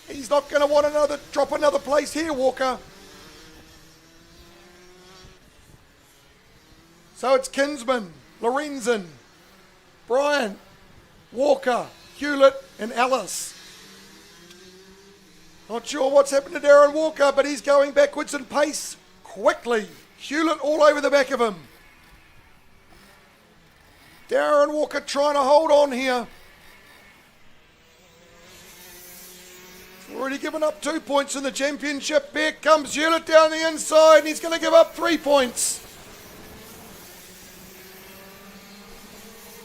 C: He's not going to want drop another place here, Walker. So it's Kinsman, Lorenzen, Bryant, Walker, Hewlett and Ellis. Not sure what's happened to Darren Walker, but he's going backwards in pace quickly. Hewlett all over the back of him. Darren Walker trying to hold on here. He's already given up 2 points in the championship. Here comes Hewlett down the inside, and he's going to give up 3 points.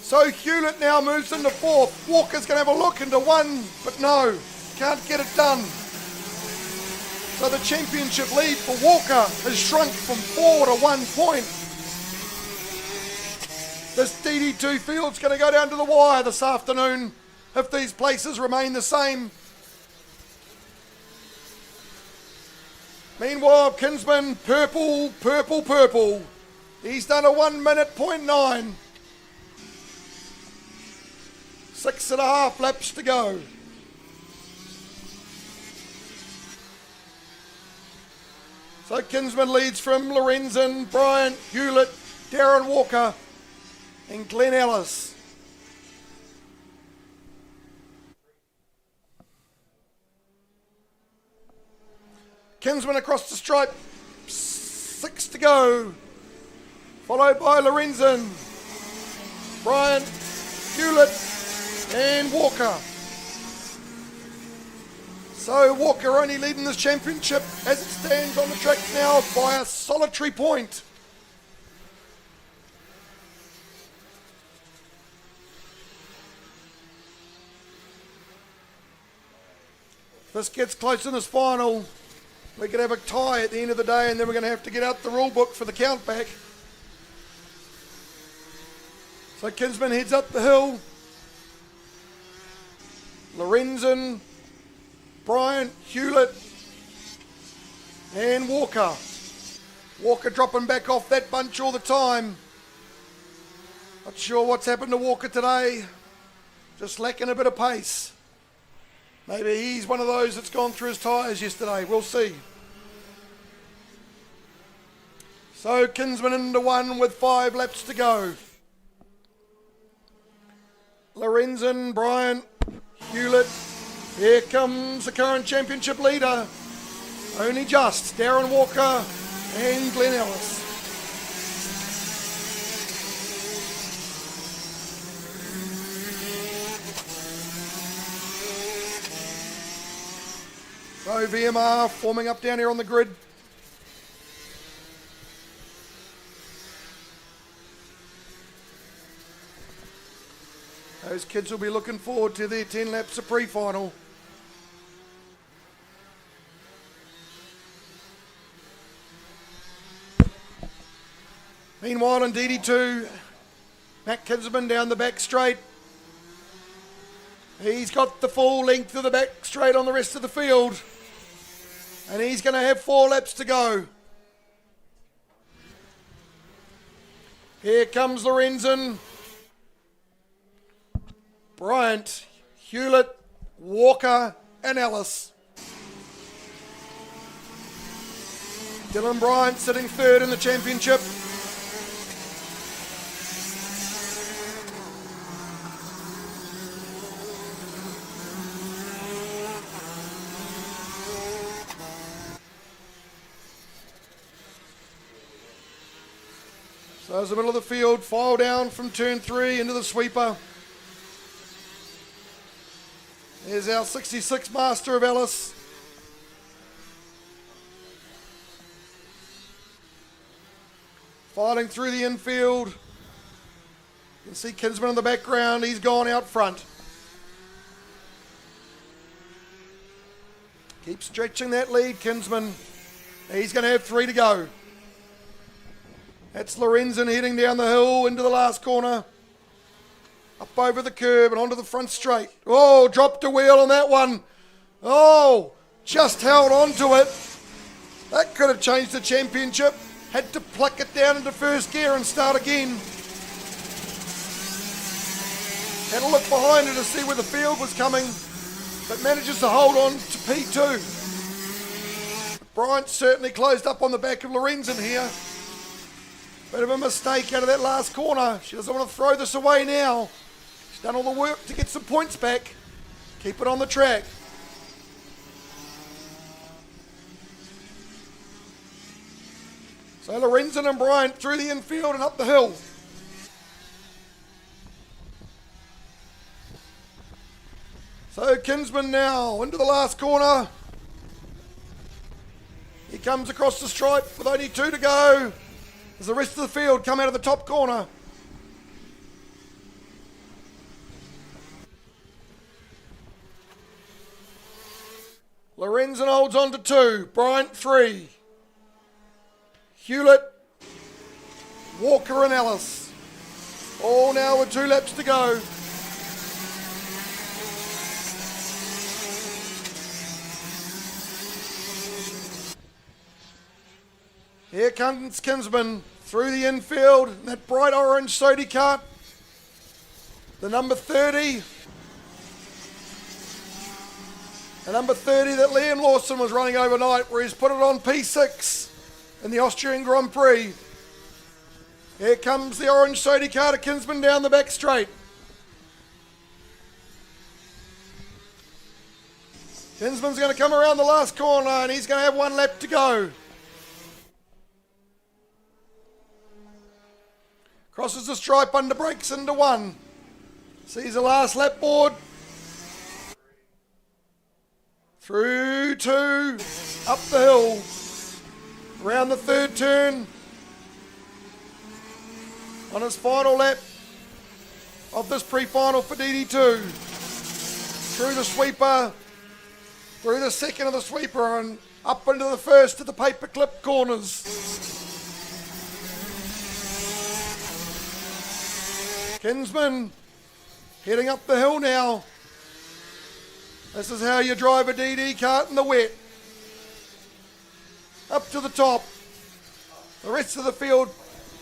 C: So Hewlett now moves into 4th. Walker's going to have a look into 1, but no, can't get it done. So the championship lead for Walker has shrunk from 4 to 1 point. This DD2 field's going to go down to the wire this afternoon if these places remain the same. Meanwhile, Kinsman, purple, purple, purple. He's done a 1 minute, 0.9. 6.5 laps to go. So Kinsman leads from Lorenzen, Bryant, Hewlett, Darren Walker and Glenn Ellis. Kinsman across the stripe, 6 to go. Followed by Lorenzen, Bryant, Hewlett and Walker. So Walker only leading this championship as it stands on the track now by a solitary point. If this gets close in this final, we could have a tie at the end of the day, and then we're going to have to get out the rule book for the count back. So Kinsman heads up the hill. Lorenzen, Bryant, Hewlett and Walker. Walker dropping back off that bunch all the time. Not sure what's happened to Walker today. Just lacking a bit of pace. Maybe he's one of those that's gone through his tyres yesterday. We'll see. So Kinsman into 1 with 5 laps to go. Lorenzen, Bryant, Hewlett. Here comes the current championship leader. Only just Darren Walker and Glenn Ellis. So VMR forming up down here on the grid. Those kids will be looking forward to their 10 laps of pre-final. Meanwhile in DD2, Matt Kinsman down the back straight. He's got the full length of the back straight on the rest of the field. And he's going to have 4 laps to go. Here comes Lorenzen, Bryant, Hewlett, Walker and Ellis. Dylan Bryant sitting 3rd in the championship. So as the middle of the field, file down from turn 3 into the sweeper. There's our 66 master of Ellis. Filing through the infield. You can see Kinsman in the background. He's gone out front. Keep stretching that lead, Kinsman. He's going to have 3 to go. That's Lorenzen heading down the hill into the last corner. Up over the curb and onto the front straight. Oh, dropped a wheel on that one. Oh, just held on to it. That could have changed the championship. Had to pluck it down into first gear and start again. Had a look behind her to see where the field was coming, but manages to hold on to P2. Bryant certainly closed up on the back of Lorenzen here. Bit of a mistake out of that last corner. She doesn't want to throw this away now. She's done all the work to get some points back. Keep it on the track. So Lorenzen and Bryant through the infield and up the hill. So Kinsman now into the last corner. He comes across the stripe with only 2 to go as the rest of the field come out of the top corner. Lorenzen holds on to 2, Bryant 3. Hewlett, Walker and Ellis. All now with 2 laps to go. Here comes Kinsman through the infield, that bright orange Sodi kart. The number 30. The number 30 that Liam Lawson was running overnight, where he's put it on P6 in the Austrian Grand Prix. Here comes the orange Sodi kart of Kinsman down the back straight. Kinsman's going to come around the last corner and he's going to have 1 lap to go. Crosses the stripe, under brakes into 1. Sees the last lap board. Through 2, up the hill, around the 3rd turn. On his final lap of this pre-final for DD2. Through the sweeper, through the 2nd of the sweeper and up into the 1st of the paperclip corners. Kinsman heading up the hill now. This is how you drive a DD kart in the wet. Up to the top. The rest of the field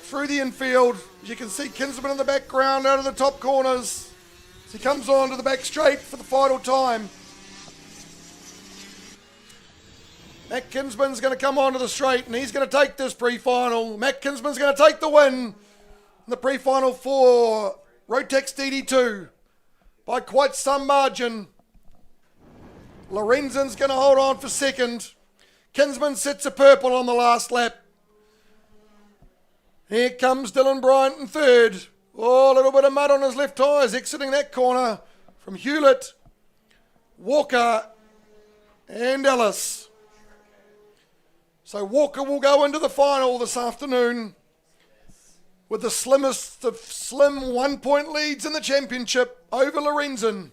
C: through the infield. As you can see Kinsman in the background out of the top corners. As he comes on to the back straight for the final time. Matt Kinsman's going to come onto the straight and he's going to take this pre-final. Matt Kinsman's going to take the win. The pre-final for Rotax DD2 by quite some margin. Lorenzen's going to hold on for 2nd. Kinsman sets a purple on the last lap. Here comes Dylan Bryant in 3rd. Oh, a little bit of mud on his left tyres exiting that corner from Hewlett, Walker and Ellis. So Walker will go into the final this afternoon with the slimmest of slim 1-point leads in the championship over Lorenzen.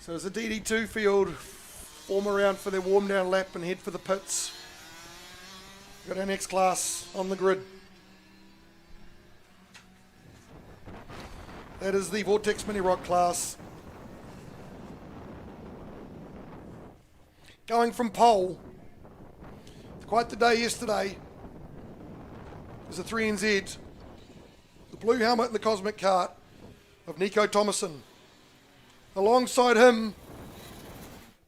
C: So as the DD2 field form around for their warm down lap and head for the pits. Got our next class on the grid. That is the Vortex Mini Rock class. Going from pole. Quite the day yesterday. There's a 3NZ. The blue helmet and the cosmic kart of Nico Thomason. Alongside him,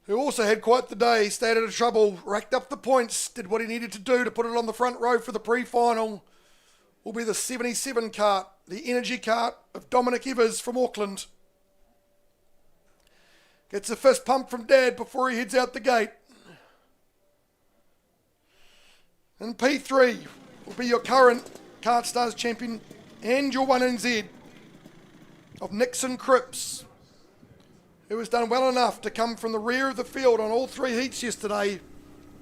C: who also had quite the day, stayed out of trouble, racked up the points, did what he needed to do to put it on the front row for the pre-final, will be the 77 kart, the energy kart of Dominic Evers from Auckland. Gets a fist pump from Dad before he heads out the gate. And P3 will be your current KartStars champion and your 1NZ of Nixon Cripps, who has done well enough to come from the rear of the field on all 3 heats yesterday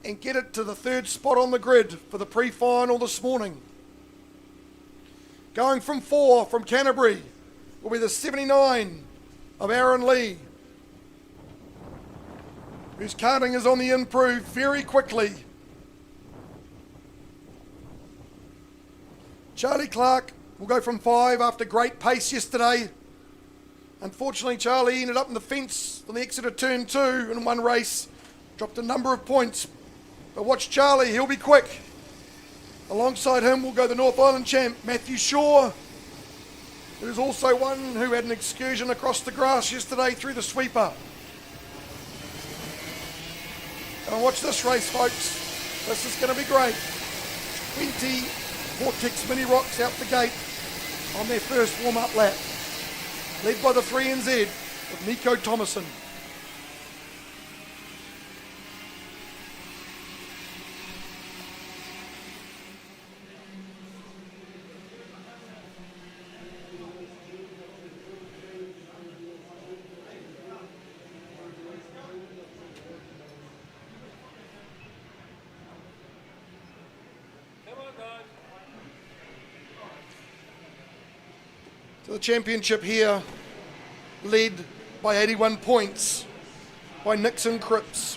C: and get it to the 3rd spot on the grid for the pre-final this morning. Going from 4 from Canterbury will be the 79 of Aaron Lee, whose karting is on the improve very quickly. Charlie Clark will go from 5 after great pace yesterday. Unfortunately, Charlie ended up in the fence on the exit of turn 2 in one race. Dropped a number of points. But watch Charlie, he'll be quick. Alongside him will go the North Island champ, Matthew Shaw. There's also one who had an excursion across the grass yesterday through the sweeper. And watch this race, folks. This is going to be great. 20 Vortex Mini Rocks out the gate on their first warm-up lap. Led by the 3NZ of Nico Thomason. So the championship here, led by 81 points by Nixon Cripps.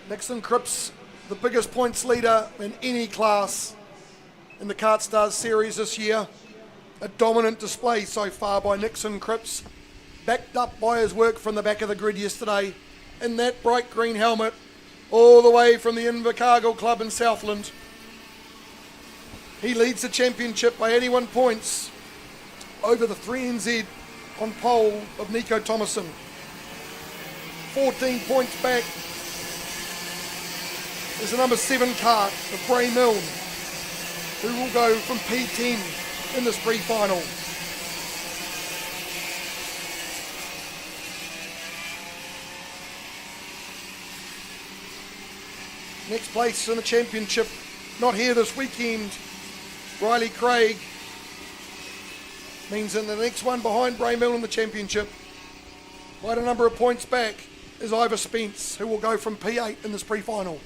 C: Nixon Cripps, the biggest points leader in any class in the KartStars series this year. A dominant display so far by Nixon Cripps, backed up by his work from the back of the grid yesterday in that bright green helmet, all the way from the Invercargill Club in Southland. He leads the championship by 81 points over the 3NZ on pole of Nico Thomason. 14 points back is the number 7 kart of Bray Milne, who will go from P10 in this pre-final. Next place in the championship, not here this weekend, Riley Craig, means in the next one behind Bray Milne in the championship, quite a number of points back, is Ivor Spence, who will go from P8 in this pre-final.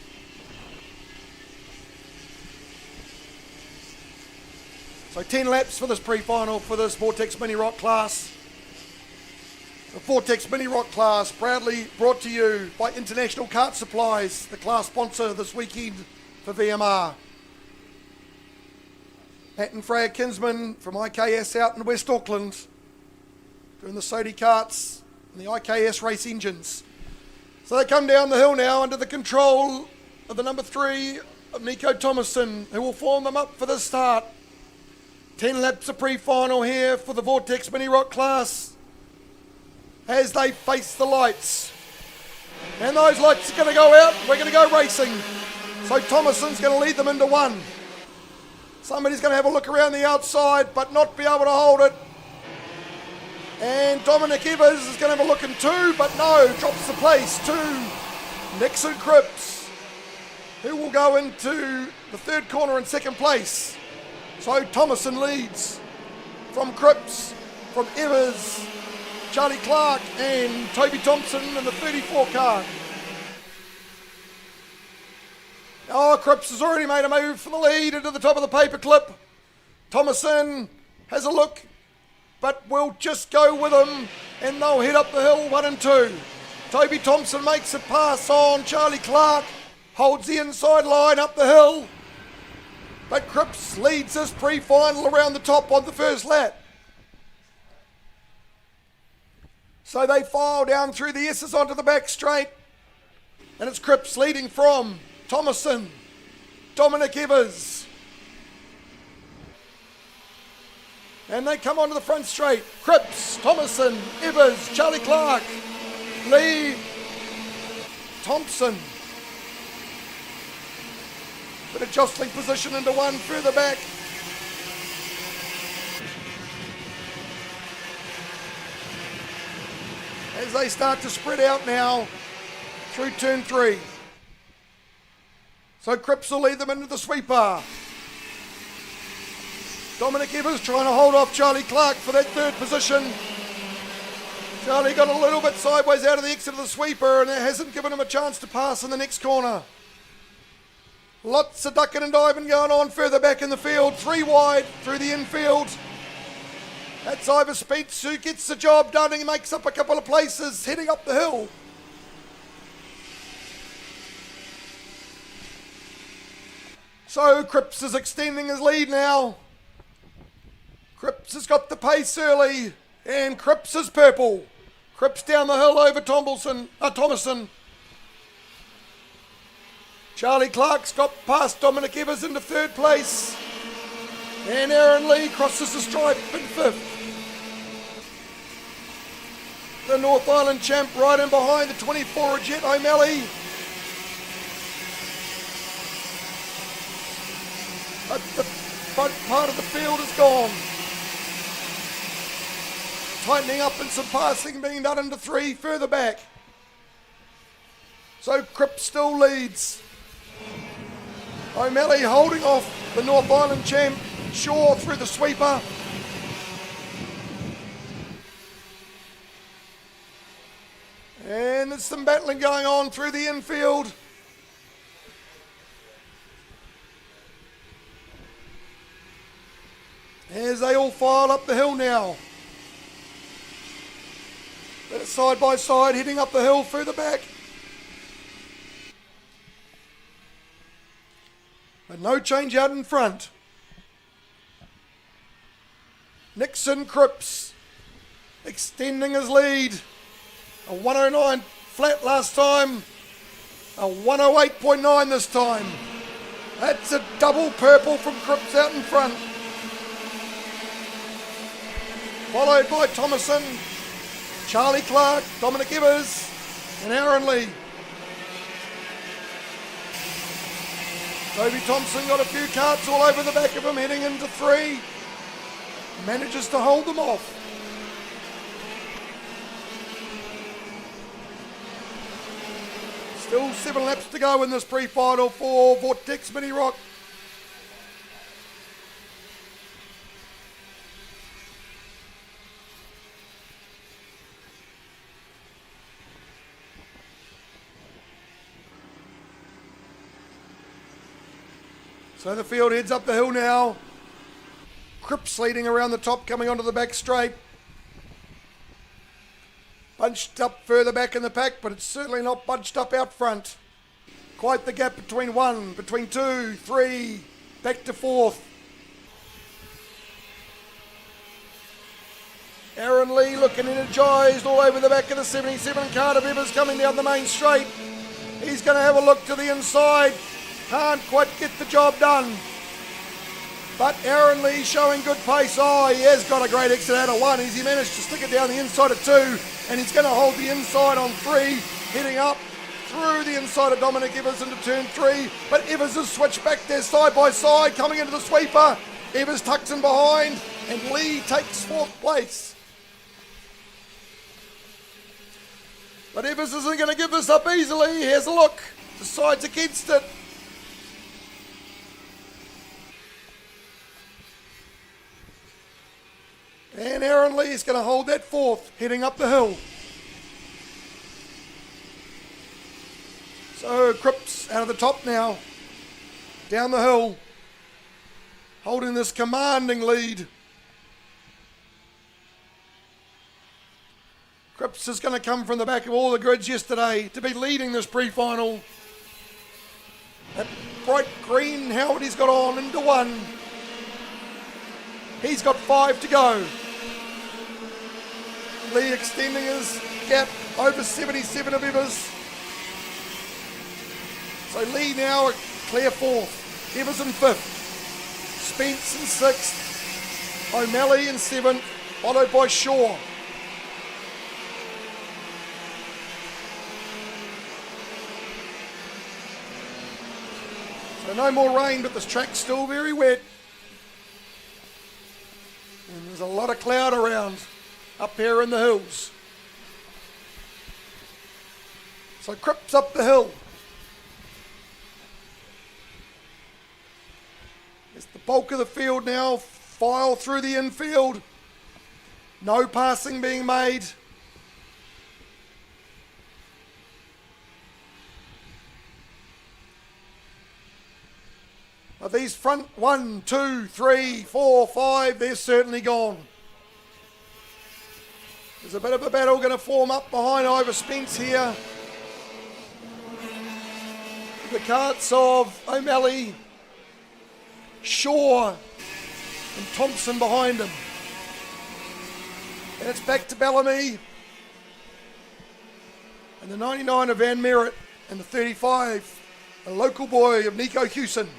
C: So 10 laps for this pre-final for this Vortex Mini Rock class. The Vortex Mini Rock class proudly brought to you by International Kart Supplies, the class sponsor this weekend for VMR. Pat and Freya Kinsman from IKS out in West Auckland, doing the Sodi karts and the IKS race engines. So they come down the hill now under the control of the number 3 of Nico Thomason, who will form them up for the start. 10 laps of pre-final here for the Vortex Mini Rock class as they face the lights. And those lights are going to go out, we're going to go racing. So Thomason's going to lead them into one. Somebody's going to have a look around the outside, but not be able to hold it. And Dominic Evers is going to have a look in 2, but no, drops the place to Nixon Cripps, who will go into the 3rd corner in 2nd place. So Thomason leads from Cripps, from Evers, Charlie Clark and Toby Thompson in the 34 car. Oh, Cripps has already made a move for the lead into the top of the paperclip. Thomason has a look, but will just go with him, and they'll head up the hill 1 and 2. Toby Thompson makes a pass on Charlie Clark, holds the inside line up the hill, but Cripps leads this pre-final around the top on the first lap. So they file down through the S's onto the back straight, and it's Cripps leading from Thomason, Dominic Evers. And they come onto the front straight. Cripps, Thomason, Evers, Charlie Clark, Lee, Thompson. Bit of jostling position into one further back. As they start to spread out now through turn 3. So Cripps will lead them into the sweeper. Dominic Evers trying to hold off Charlie Clark for that 3rd position. Charlie got a little bit sideways out of the exit of the sweeper, and it hasn't given him a chance to pass in the next corner. Lots of ducking and diving going on further back in the field. 3 wide through the infield. That's Ivor Spence who gets the job done, and he makes up a couple of places heading up the hill. So Cripps is extending his lead now. Cripps has got the pace early, and Cripps is purple. Cripps down the hill over Thomason. Charlie Clark's got past Dominic Evers into third place. And Aaron Lee crosses the stripe in fifth. The North Island champ right in behind the 24 Jet O'Malley. But the front part of the field is gone. Tightening up and some passing being done into three further back. So Cripps still leads. O'Malley holding off the North Island champ, Shaw through the sweeper. And there's some battling going on through the infield. As they all file up the hill now. They're side by side heading up the hill further back. But no change out in front. Nixon Cripps extending his lead. A 109 flat last time. A 108.9 this time. That's a double purple from Cripps out in front. Followed by Thomason, Charlie Clark, Dominic Evers, and Aaron Lee. Toby Thompson got a few carts all over the back of him heading into three. Manages to hold them off. Still 7 laps to go in this pre-final for Vortex Mini Rock. So the field heads up the hill now. Cripps leading around the top, coming onto the back straight. Bunched up further back in the pack, but it's certainly not bunched up out front. Quite the gap between 2, 3, back to fourth. Aaron Lee looking energised all over the back of the 77 car of Evers coming down the main straight. He's going to have a look to the inside. Can't quite get the job done. But Aaron Lee showing good pace. Oh, he has got a great exit out of 1. He managed to stick it down the inside of 2. And he's going to hold the inside on 3. Heading up through the inside of Dominic Evers into turn 3. But Evers has switched back there side by side. Coming into the sweeper. Evers tucks in behind. And Lee takes 4th place. But Evers isn't going to give this up easily. Here's a look. Decides against it. And Aaron Lee is going to hold that 4th, heading up the hill. So Cripps out of the top now, down the hill, holding this commanding lead. Cripps is going to come from the back of all the grids yesterday to be leading this pre-final. That bright green helmet he's got on into 1. He's got 5 to go. Lee extending his gap over 77 of Evers. So Lee now a clear 4th. Evers in 5th. Spence in 6th. O'Malley in 7th. Followed by Shaw. So no more rain, but this track's still very wet. And there's a lot of cloud around up here in the hills. So Cripps up the hill. It's the bulk of the field now. File through the infield. No passing being made. But these front 1, 2, 3, 4, 5, they're certainly gone. There's a bit of a battle going to form up behind Ivor Spence here. The carts of O'Malley, Shaw, and Thompson behind him. And it's back to Bellamy. And the 99 of Van Merritt, and the 35, a local boy of Nico Hewson.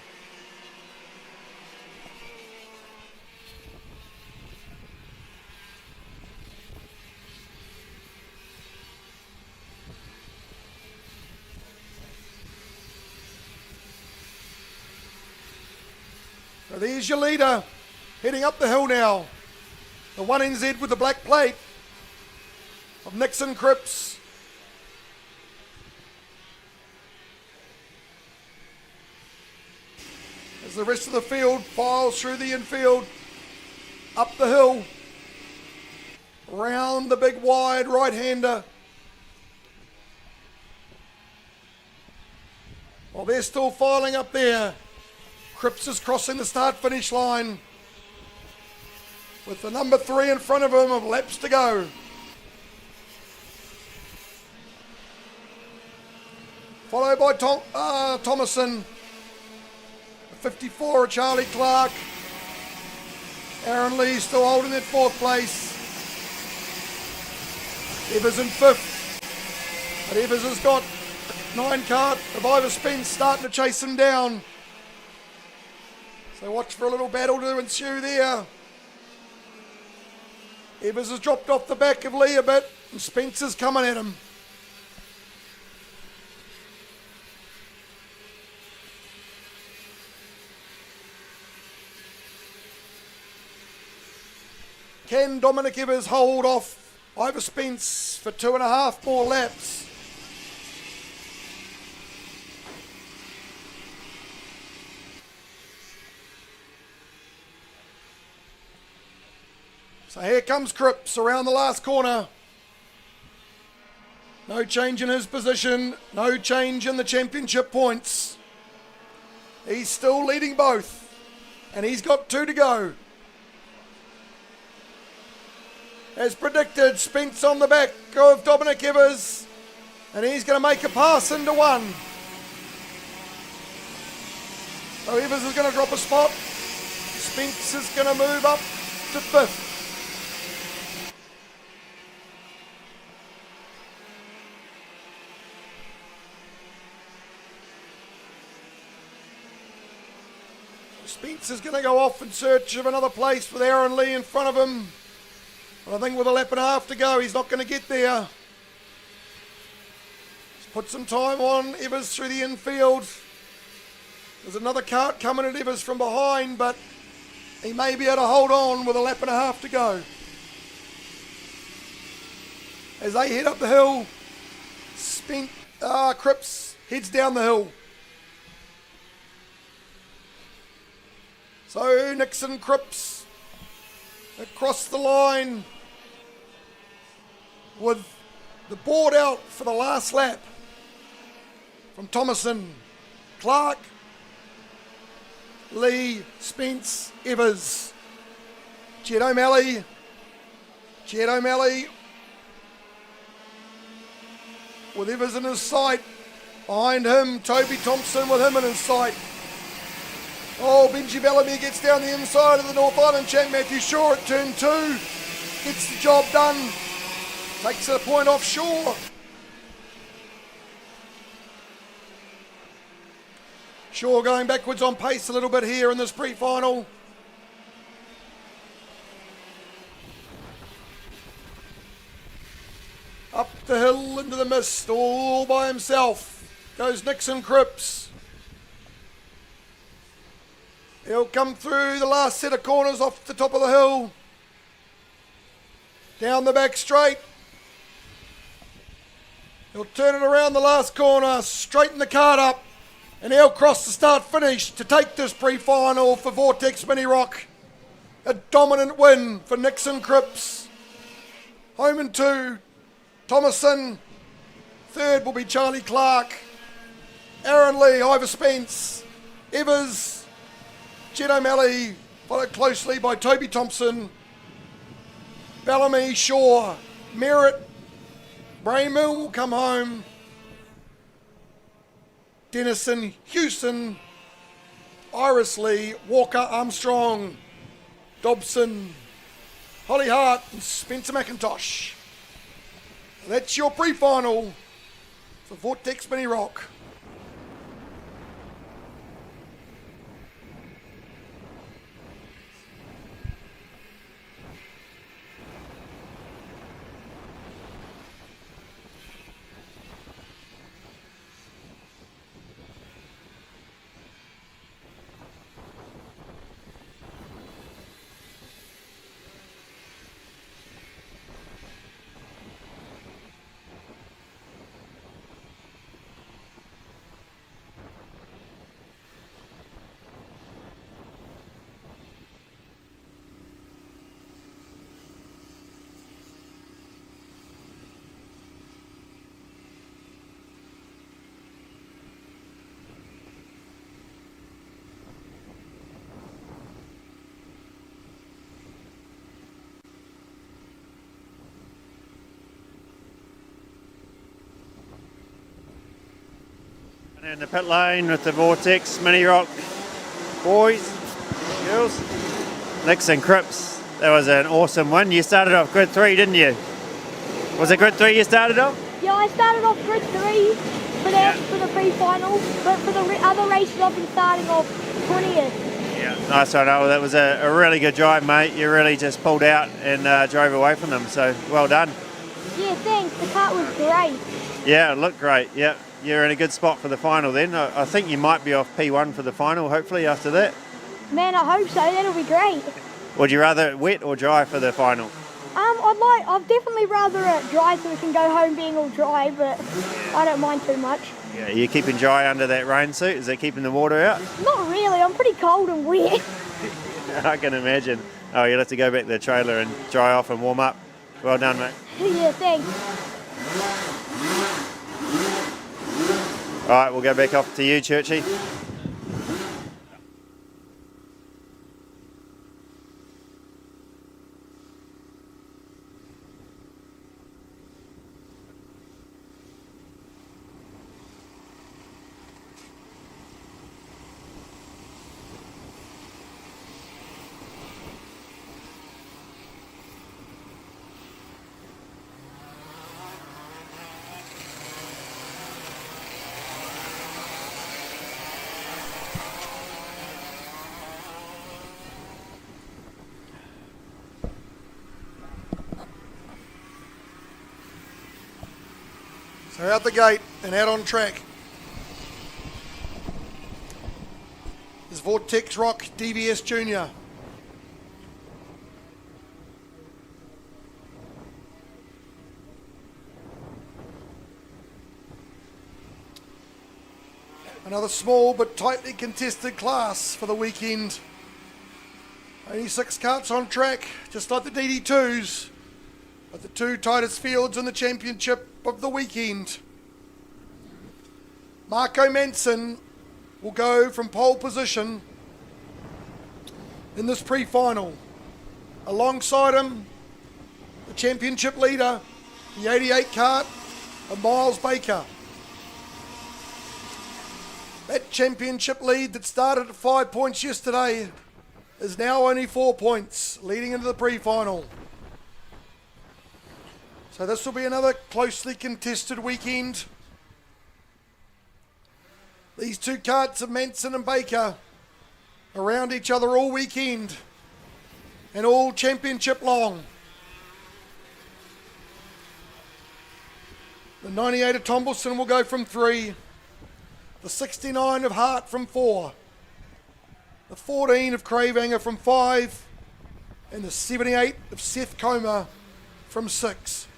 C: So there's your leader, heading up the hill now. The 1NZ with the black plate of Nixon Cripps. As the rest of the field files through the infield, up the hill, round the big wide right-hander. Well, they're still filing up there. Cripps is crossing the start-finish line with the number 3 in front of him of laps to go. Followed by Thomason, 54 of Charlie Clark. Aaron Lee still holding that 4th place. Evers in 5th, but Evers has got 9 kart of Ivor Spence starting to chase him down. So watch for a little battle to ensue there. Evers has dropped off the back of Lee a bit, and Spencer's coming at him. Can Dominic Evers hold off Ivor Spence for 2.5 more laps? So here comes Cripps around the last corner. No change in his position, no change in the championship points. He's still leading both, and he's got 2 to go. As predicted, Spence on the back of Dominic Evers, and he's going to make a pass into 1. So Evers is going to drop a spot. Spence is going to move up to 5th. Spence is going to go off in search of another place with Aaron Lee in front of him. But I think with a lap and a half to go, he's not going to get there. He's put some time on Evers through the infield. There's another kart coming at Evers from behind, but he may be able to hold on with a lap and a half to go. As they head up the hill, Cripps heads down the hill. So Nixon Cripps across the line with the board out for the last lap from Thomason, Clark, Lee, Spence, Evers, Jed O'Malley with Evers in his sight. Behind him, Toby Thompson with him in his sight. Oh, Benji Bellamy gets down the inside of the North Island champ, Matthew Shaw at turn 2. Gets the job done. Takes a point off Shaw. Shaw going backwards on pace a little bit here in this pre-final. Up the hill into the mist, all by himself, goes Nixon Cripps. He'll come through the last set of corners off the top of the hill. Down the back straight. He'll turn it around the last corner, straighten the kart up, and he'll cross the start-finish to take this pre-final for Vortex Mini Rock. A dominant win for Nixon Cripps. Home in 2, Thomason. 3rd will be Charlie Clark. Aaron Lee, Ivor Spence, Evers, Jed O'Malley, followed closely by Toby Thompson, Bellamy, Shaw, Merritt, Braymill will come home, Dennison, Hewson, Iris Lee, Walker Armstrong, Dobson, Holly Hart and Spencer McIntosh. That's your pre-final for Vortex Mini Rock.
B: In the pit lane with the Vortex Mini Rock boys, girls, Nix and Cripps. That was an awesome win. You started off grid 3, didn't you? Was it grid 3 you started off?
D: Yeah, I started off grid 3 for the pre-final, but for the other races I've been starting off 20th.
B: Yeah, nice one. Oh, that was a really good drive, mate. You really just pulled out and drove away from them, so well done.
D: Yeah, thanks. The kart was great.
B: Yeah, it looked great. Yeah, you're in a good spot for the final then. I think you might be off P1 for the final, hopefully, after that.
D: Man, I hope so. That'll be great.
B: Would you rather it wet or dry for the final?
D: I'd definitely rather it dry so we can go home being all dry, but I don't mind too much.
B: Yeah, you're keeping dry under that rain suit? Is that keeping the water out?
D: Not really. I'm pretty cold and wet.
B: I can imagine. Oh, you'll have to go back to the trailer and dry off and warm up. Well done, mate.
D: Yeah, thanks.
B: All right, we'll go back off to you, Churchy.
C: So out the gate and out on track is Vortex Rock DVS Junior. Another small but tightly contested class for the weekend. Only 6 karts on track, just like the DD2s, but the 2 tightest fields in the championship of the weekend. Marco Manson will go from pole position in this pre-final. Alongside him, the championship leader, the 88 kart of Miles Baker. That championship lead that started at 5 points yesterday is now only 4 points, leading into the pre-final. So this will be another closely contested weekend. These 2 karts of Manson and Baker around each other all weekend and all championship long. The 98 of Tombleson will go from 3. The 69 of Hart from 4. The 14 of Cravanger from 5. And the 78 of Seth Comer from 6.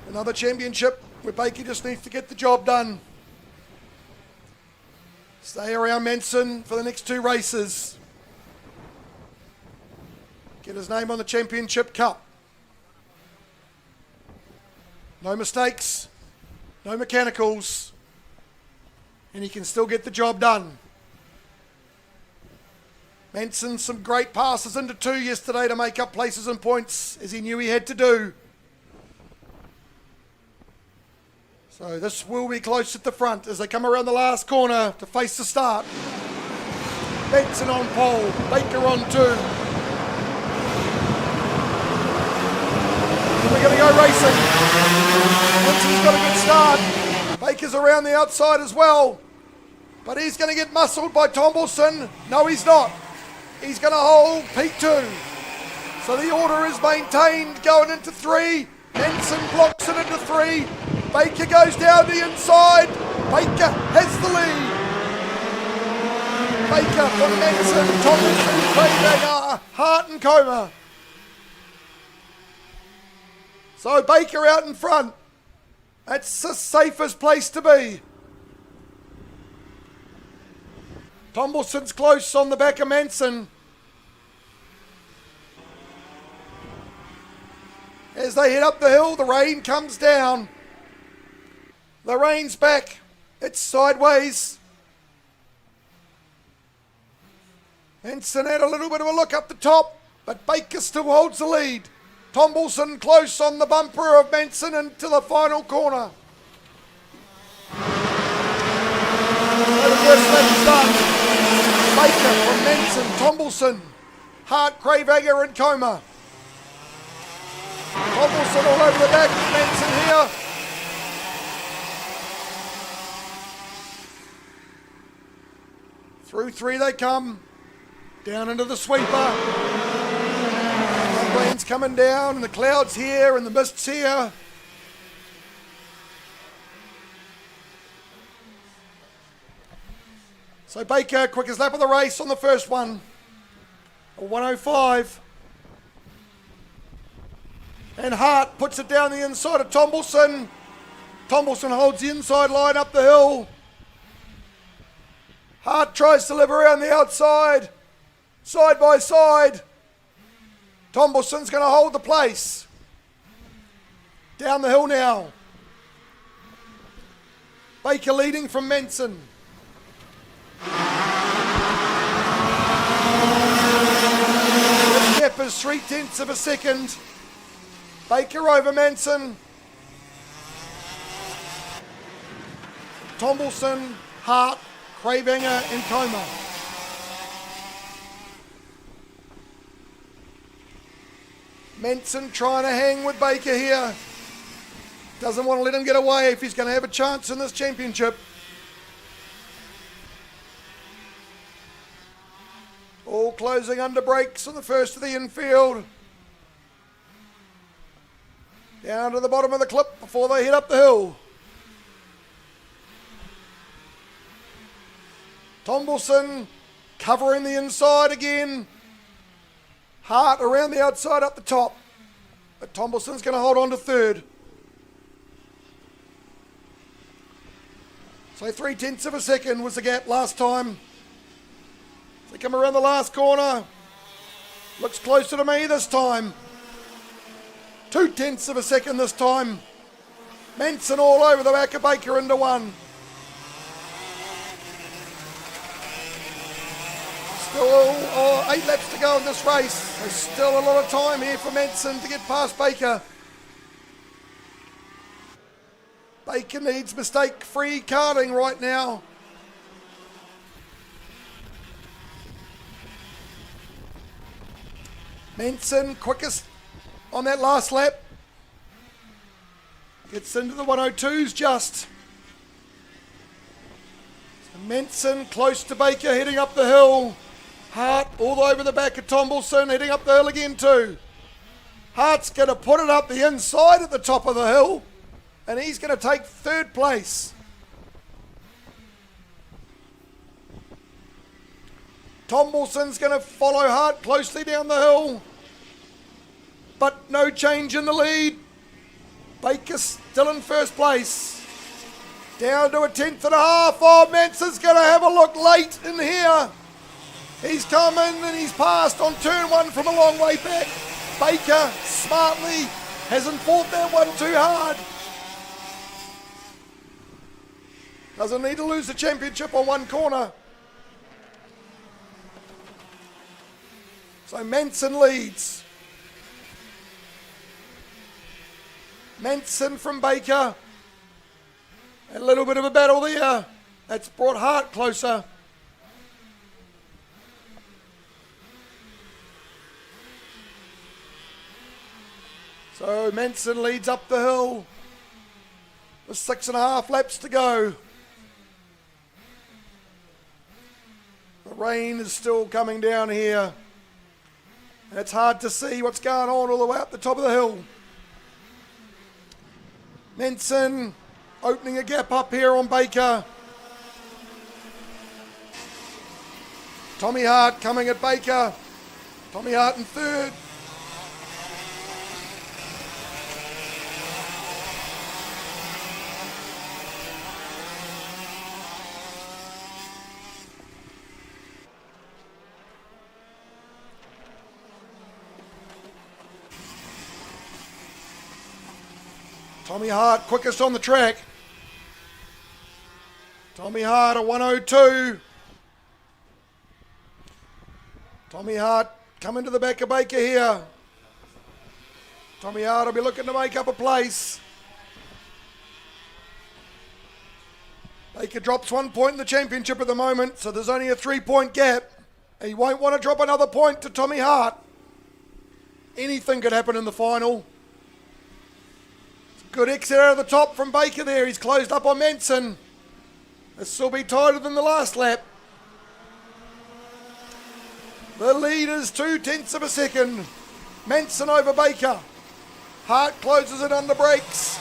C: Another championship where Baker just needs to get the job done. Stay around Manson for the next 2 races. Get his name on the championship cup. No mistakes, no mechanicals, and he can still get the job done. Manson some great passes into 2 yesterday to make up places and points, as he knew he had to do. So this will be close at the front as they come around the last corner to face the start. Benson on pole, Baker on 2. We're going to go racing. Benson's got a good start. Baker's around the outside as well. But he's going to get muscled by Tombleson. No, he's not. He's going to hold P2. So the order is maintained going into 3. Benson blocks it into 3. Baker goes down the inside. Baker has the lead. Baker from Benson, Tombleson, Craig, Hart and Coma. So Baker out in front. That's the safest place to be. Tombleson's close on the back of Manson. As they head up the hill, the rain comes down. The rain's back. It's sideways. Manson had a little bit of a look up the top, but Baker still holds the lead. Tombleson close on the bumper of Manson into the final corner. So the first lap is done. Baker from Manson, Tombleson, Hart, Cravehanger and Coma. Tombleson all over the back of Manson here. Through 3 they come. Down into the sweeper. The rain's coming down and the clouds here and the mist's here. So Baker, quickest lap of the race on the first one. A 1:05. And Hart puts it down the inside of Tombleson. Tombleson holds the inside line up the hill. Hart tries to live around the outside. Side by side. Tombleson's going to hold the place. Down the hill now. Baker leading from Manson. The gap is 0.3 of a second. Baker over Manson. Tombleson, Hart, Cravehanger and Coma. Manson trying to hang with Baker here. Doesn't want to let him get away if he's going to have a chance in this championship. All closing under brakes on the first of the infield. Down to the bottom of the clip before they head up the hill. Tombleson covering the inside again. Hart around the outside up the top. But Tombleson's going to hold on to third. So 0.3 of a second was the gap last time. They come around the last corner. Looks closer to me this time. 0.2 of a second this time. Manson all over the back of Baker into 1. Still 8 laps to go in this race. There's still a lot of time here for Manson to get past Baker. Baker needs mistake-free karting right now. Manson quickest on that last lap. Gets into the 102s just. Manson close to Baker heading up the hill. Hart all over the back of Tombleson heading up the hill again too. Hart's going to put it up the inside at the top of the hill and he's going to take third place. Tombleson's going to follow Hart closely down the hill, but no change in the lead. Baker still in first place. Down to a 1/10.5. Oh, Manson's going to have a look late in here. He's coming and he's passed on turn 1 from a long way back. Baker smartly hasn't fought that one too hard. Doesn't need to lose the championship on one corner. So Manson leads. Manson from Baker. A little bit of a battle there. That's brought Hart closer. So Manson leads up the hill with 6.5 laps to go. The rain is still coming down here. And it's hard to see what's going on all the way up the top of the hill. Manson opening a gap up here on Baker. Tommy Hart coming at Baker. Tommy Hart in third. Tommy Hart quickest on the track. Tommy Hart a 102. Tommy Hart coming to the back of Baker here. Tommy Hart will be looking to make up a place. Baker drops 1 point in the championship at the moment, so there's only a 3-point gap. He won't want to drop another point to Tommy Hart. Anything could happen in the final. Good exit out of the top from Baker there. He's closed up on Manson. This will be tighter than the last lap. The lead is 0.2 of a second. Manson over Baker. Hart closes it under brakes.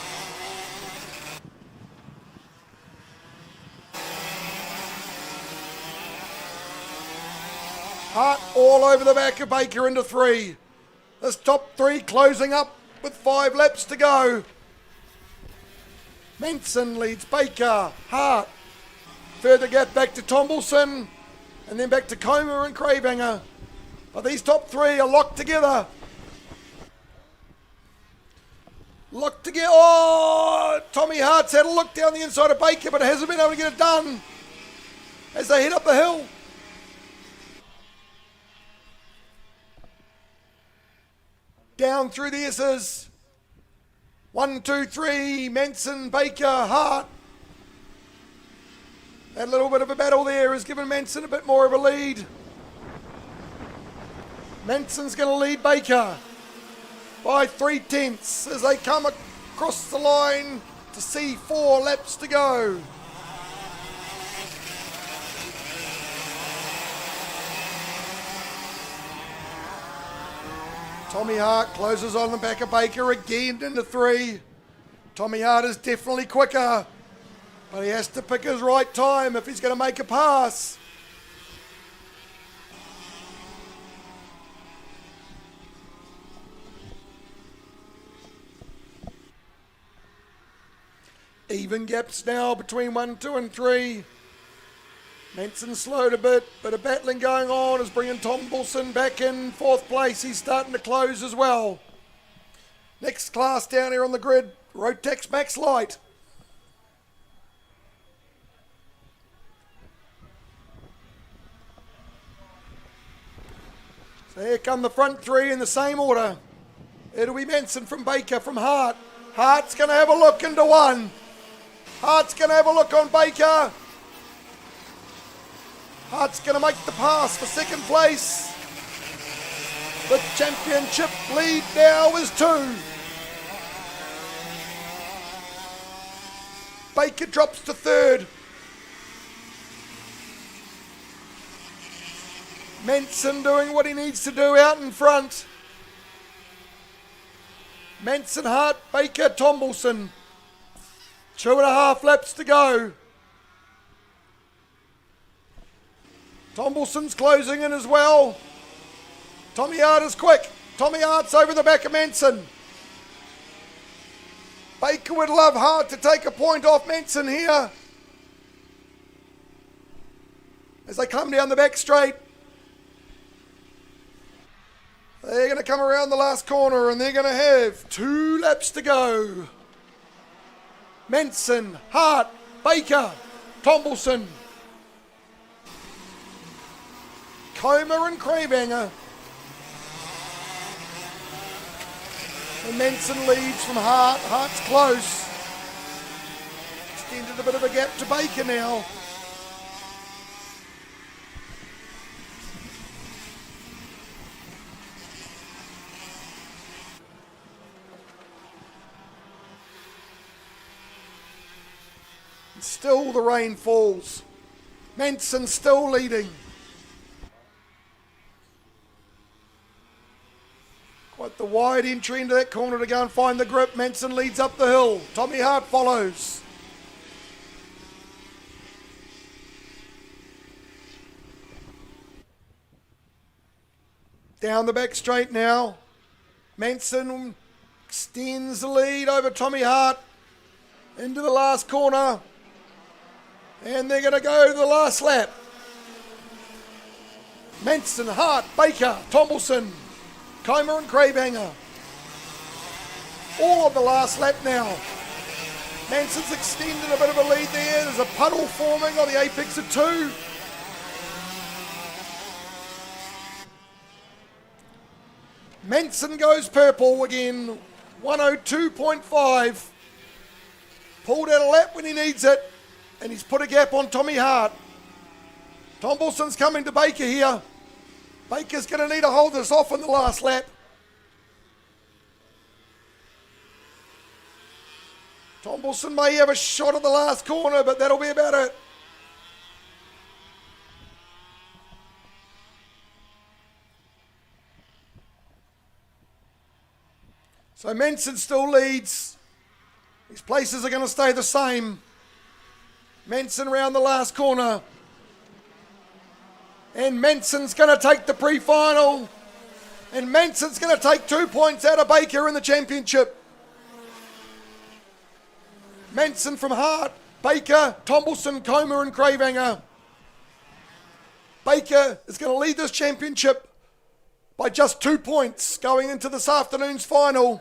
C: Hart all over the back of Baker into 3. This top 3 closing up with 5 laps to go. Manson leads Baker, Hart. Further gap back to Tombleson, and then back to Comer and Cravehanger. But these top 3 are locked together. Locked together. Oh, Tommy Hart's had a look down the inside of Baker, but hasn't been able to get it done as they head up the hill. Down through the S's. 1, 2, 3, Manson, Baker, Hart. That little bit of a battle there has given Manson a bit more of a lead. Manson's going to lead Baker by 0.3 as they come across the line to see 4 laps to go. Tommy Hart closes on the back of Baker again into 3. Tommy Hart is definitely quicker, but he has to pick his right time if he's going to make a pass. Even gaps now between 1, 2 and 3. Manson slowed a bit, but a battling going on is bringing Tombleson back in 4th place. He's starting to close as well. Next class down here on the grid, Rotax Max Light. So here come the front 3 in the same order. It'll be Manson from Baker, from Hart. Hart's going to have a look into 1. Hart's going to have a look on Baker. Hart's going to make the pass for 2nd place. The championship lead now is 2. Baker drops to 3rd. Manson doing what he needs to do out in front. Manson, Hart, Baker, Tombleson. 2.5 laps to go. Tombleson's closing in as well. Tommy Hart is quick. Tommy Hart's over the back of Manson. Baker would love Hart to take a point off Manson here as they come down the back straight. They're going to come around the last corner and they're going to have 2 laps to go. Manson, Hart, Baker, Tombleson, Comer and Cravehanger. And Manson leads from Hart. Hart's close. extended a bit of a gap to Baker now. Still the rain falls. Manson still leading. Quite the wide entry into that corner to go and find the grip. Manson leads up the hill. Tommy Hart follows. Down the back straight now. Manson extends the lead over Tommy Hart into the last corner. And they're going to go to the last lap. Manson, Hart, Baker, Tombleson, Comer and Cravehanger. All on the last lap now. Manson's extended a bit of a lead there. There's a puddle forming on the apex of 2. Manson goes purple again. 102.5. Pulled out a lap when he needs it. And he's put a gap on Tommy Hart. Tombleson's coming to Baker here. Baker's going to need to hold this off in the last lap. Tombleson may have a shot at the last corner, but that'll be about it. So Manson still leads. His places are going to stay the same. Manson round the last corner. And Manson's going to take the pre-final. And Manson's going to take 2 points out of Baker in the championship. Manson from Hart, Baker, Tombleson, Comer and Cravehanger. Baker is going to lead this championship by just 2 points going into this afternoon's final.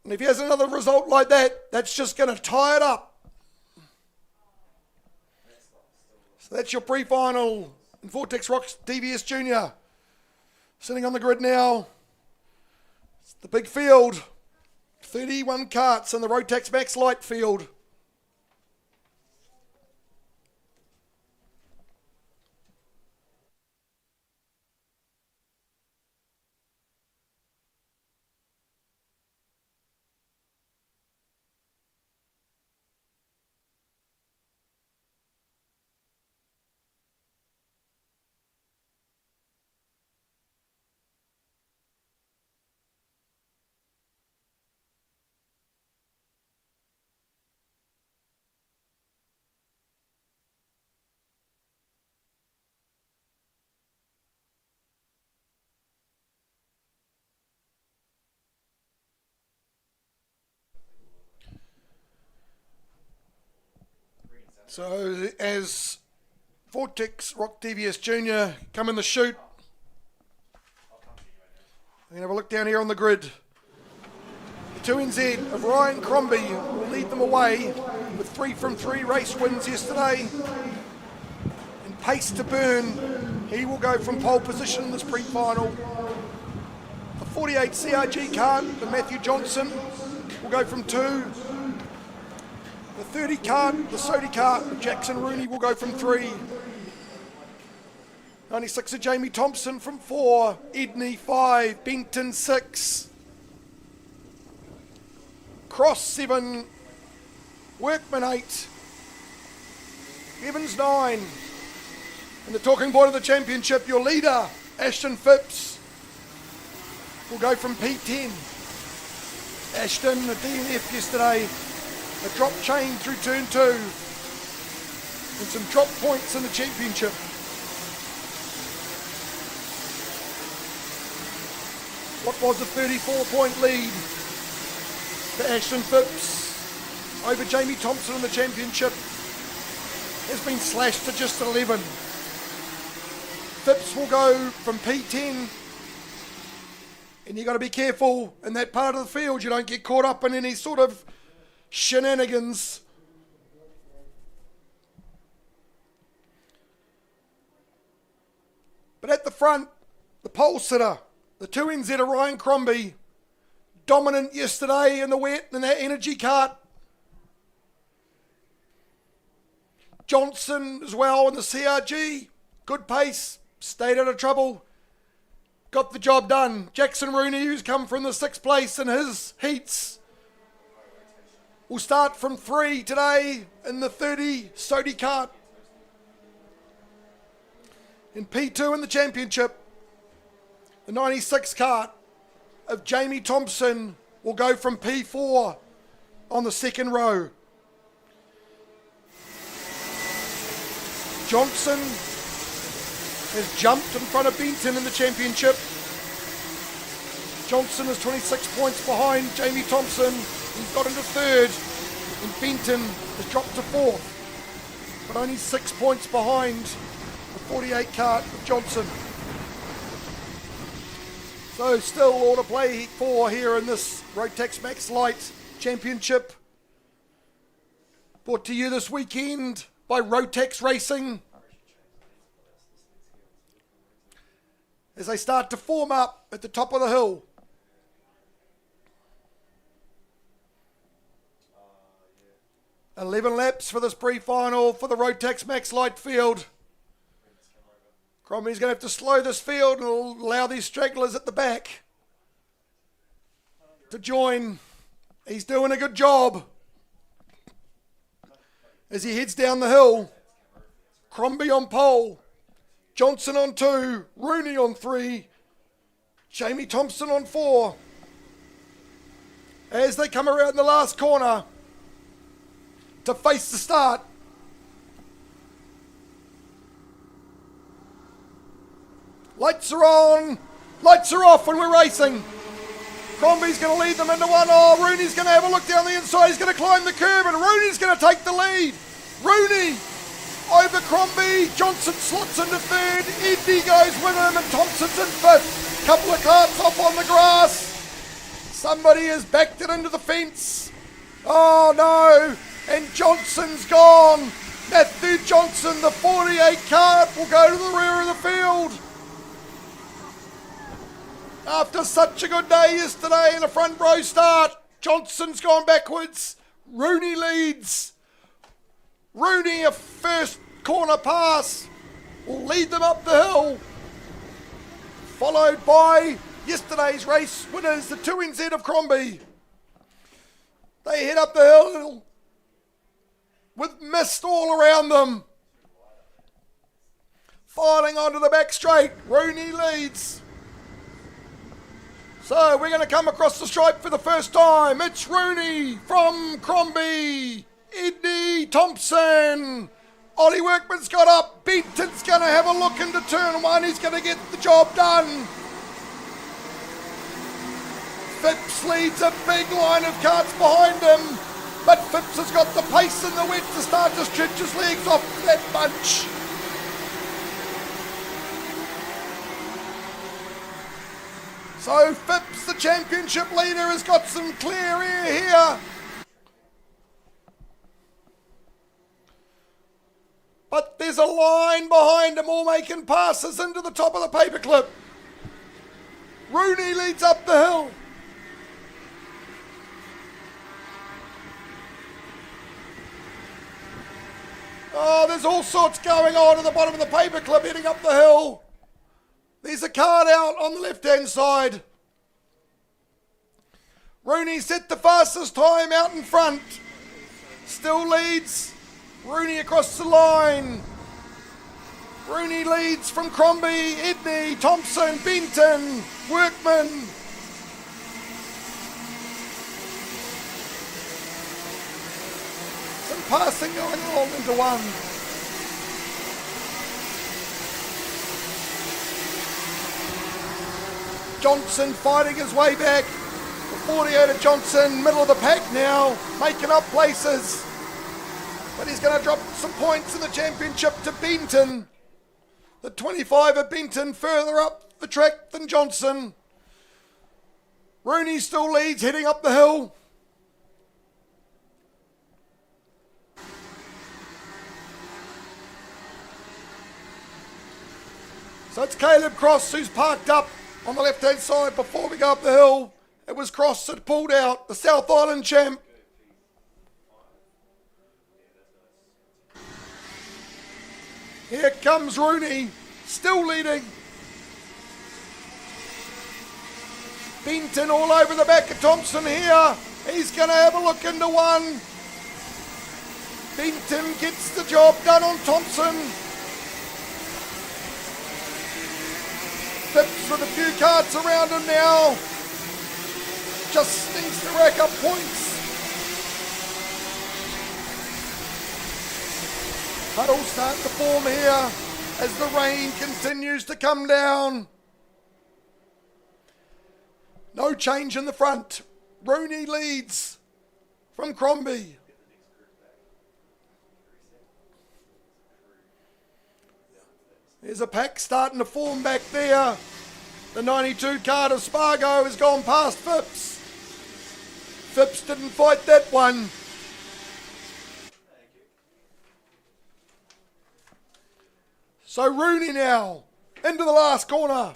C: And if he has another result like that, that's just going to tie it up. So that's your pre-final in Vortex Rock's DVS Junior. Sitting on the grid now, it's the big field. 31 karts in the Rotax Max Light field. So as Vortex Rock DVS Junior come in the chute, we're going to have a look down here on the grid. The 2NZ of Ryan Crombie will lead them away with 3 from 3 race wins yesterday. And pace to burn, he will go from pole position in this pre-final. The 48 CRG kart of Matthew Johnson will go from 2. The 30 kart, the Sody kart of Jackson Rooney will go from 3. 96 of Jamie Thompson from 4. Edney 5. Benton 6. Cross 7. Workman 8. Evans 9. And the talking point of the championship, your leader, Ashton Phipps, will go from P10. Ashton, a DNF yesterday. A drop chain through turn 2 and some drop points in the championship. What was a 34-point lead for Ashton Phipps over Jamie Thompson in the championship has been slashed to just 11. Phipps will go from P10, and you've got to be careful in that part of the field. You don't get caught up in any sort of shenanigans. But at the front, the pole sitter, the 2NZ of Ryan Crombie, dominant yesterday in the wet in that energy kart. Johnson as well in the CRG. Good pace. Stayed out of trouble. Got the job done. Jackson Rooney, who's come from the 6th place in his heats, will start from 3 today in the 30 Sodi kart. In P2 in the championship, the 96 kart of Jamie Thompson will go from P4 on the 2nd row. Johnson has jumped in front of Benton in the championship. Johnson is 26 points behind Jamie Thompson. He's got into 3rd, and Benton has dropped to 4th, but only 6 points behind the 48 kart of Johnson. So still all to play heat 4 here in this Rotax Max Light Championship. Brought to you this weekend by Rotax Racing. As they start to form up at the top of the hill. Yeah. 11 laps for this pre-final for the Rotax Max Light field. Crombie's going to have to slow this field and allow these stragglers at the back to join. He's doing a good job as he heads down the hill. Crombie on pole. Johnson on 2, Rooney on 3, Jamie Thompson on 4. As they come around the last corner to face the start. Lights are on, lights are off when we're racing. Crombie's going to lead them into 1. Oh, Rooney's going to have a look down the inside. He's going to climb the curb and Rooney's going to take the lead. Rooney over Crombie, Johnson slots into 3rd, Edney goes with him and Thompson's in 5th. Couple of karts off on the grass. Somebody has backed it into the fence. Oh no, and Johnson's gone. Matthew Johnson, the 48 kart, will go to the rear of the field. After such a good day yesterday in a front row start, Johnson's gone backwards. Rooney leads. Rooney, a first corner pass, will lead them up the hill. Followed by yesterday's race winners, the 2NZ of Crombie. They head up the hill with mist all around them. Filing onto the back straight, Rooney leads. So we're going to come across the stripe for the first time. It's Rooney from Crombie. Edney Thompson. Ollie Workman's got up. Benton's going to have a look into turn 1. He's going to get the job done. Phipps leads a big line of karts behind him. But Phipps has got the pace in the wet to start to stretch his legs off that bunch. So Phipps, the championship leader, has got some clear air here. But there's a line behind him all making passes into the top of the paperclip. Rooney leads up the hill. Oh, there's all sorts going on at the bottom of the paperclip heading up the hill. There's a card out on the left-hand side. Rooney set the fastest time out in front. Still leads. Rooney across the line. Rooney leads from Crombie, Edney, Thompson, Benton, Workman. Some passing going on into 1. Johnson fighting his way back. The 48 of Johnson, middle of the pack now, making up places. But he's going to drop some points in the championship to Benton. The 25 of Benton further up the track than Johnson. Rooney still leads, heading up the hill. So it's Caleb Cross who's parked up on the left-hand side before we go up the hill. It was Cross that pulled out, the South Island champ. Here comes Rooney, still leading. Benton all over the back of Thompson here. He's going to have a look into one. Benton gets the job done on Thompson. Phipps with a few carts around him now. Just needs to rack up points. Huddle starting to form here as the rain continues to come down. No change in the front. Rooney leads from Crombie. There's a pack starting to form back there. The 92 card of Spargo has gone past Phipps. Phipps didn't fight that one. So Rooney now into the last corner.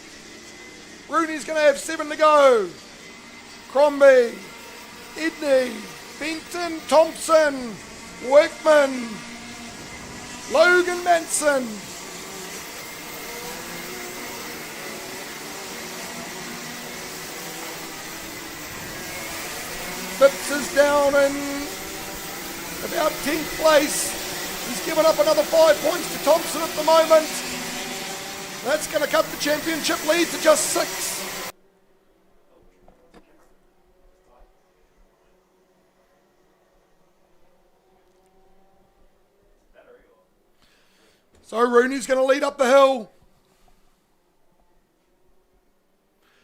C: Rooney's going to have 7 to go. Crombie, Edney, Benton, Thompson, Workman, Logan Manson. Phipps is down in about 10th place. He's given up another 5 points to Thompson at the moment. That's going to cut the championship lead to just 6. So Rooney's going to lead up the hill.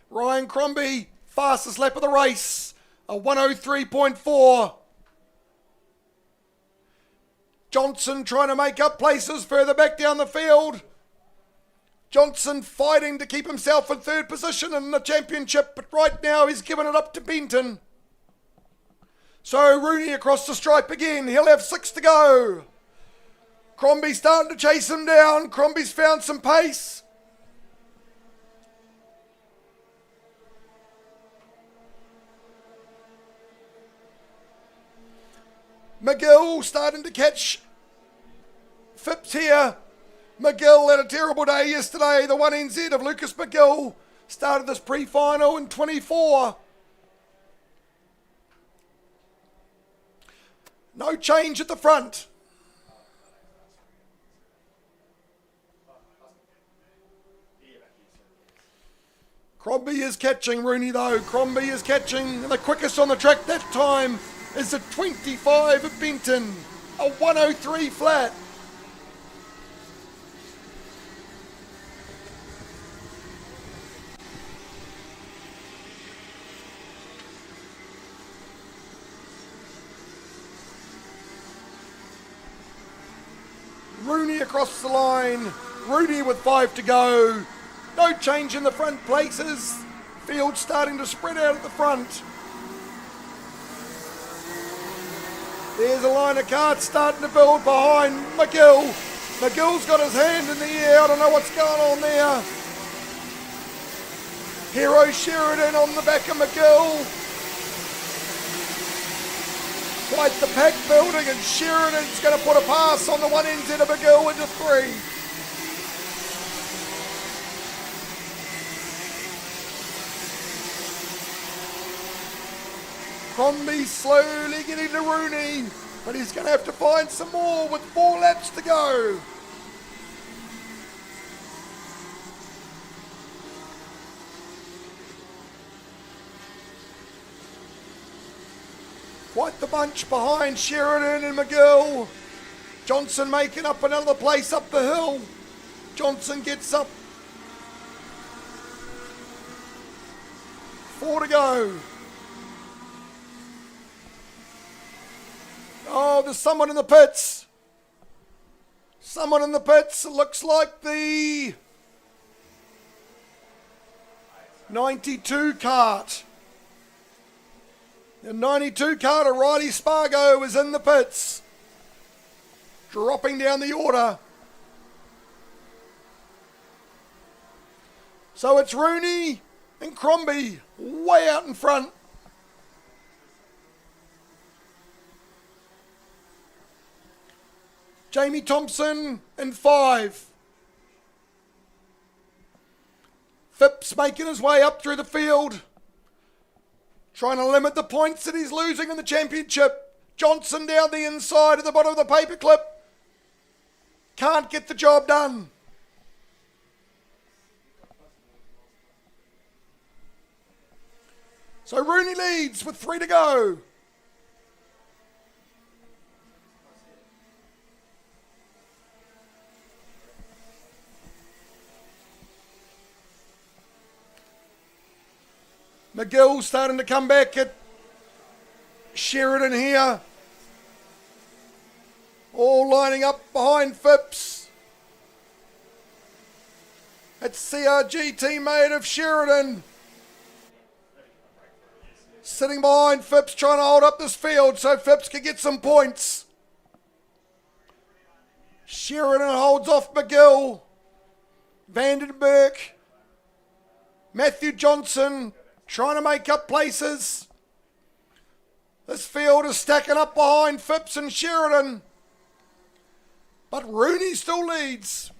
C: Ryan Crombie, fastest lap of the race, a 103.4. Johnson trying to make up places further back down the field. Johnson fighting to keep himself in 3rd position in the championship, but right now he's given it up to Benton. So Rooney across the stripe again. He'll have 6 to go. Crombie's starting to chase him down. Crombie's found some pace. McGill starting to catch Phipps here. McGill had a terrible day yesterday. The 1NZ of Lucas McGill started this pre-final in 24. No change at the front. Crombie is catching Rooney though. Crombie is catching. The quickest on the track that time is a 25 of Benton. A 103 flat. Rooney across the line. Rooney with 5 to go. No change in the front places. Field starting to spread out at the front. There's a line of carts starting to build behind McGill. McGill's got his hand in the air. I don't know what's going on there. Hero Sheridan on the back of McGill. Quite the pack building, and Sheridan's going to put a pass on the 1NZ of McGill into 3. Crombie slowly getting to Rooney, but he's going to have to find some more with 4 laps to go. Quite the bunch behind Sheridan and McGill. Johnson making up another place up the hill. Johnson gets up. 4 to go. Oh, there's someone in the pits. Someone in the pits. It looks like the 92 cart. The 92 cart of Riley Spargo is in the pits. Dropping down the order. So it's Rooney and Crombie way out in front. Jamie Thompson in 5. Phipps making his way up through the field, trying to limit the points that he's losing in the championship. Johnson down the inside at the bottom of the paperclip. Can't get the job done. So Rooney leads with 3 to go. McGill starting to come back at Sheridan here. All lining up behind Phipps. It's CRG teammate of Sheridan. Sitting behind Phipps trying to hold up this field so Phipps can get some points. Sheridan holds off McGill. Vandenberg. Matthew Johnson trying to make up places. This field is stacking up behind Phipps and Sheridan. But Rooney still leads.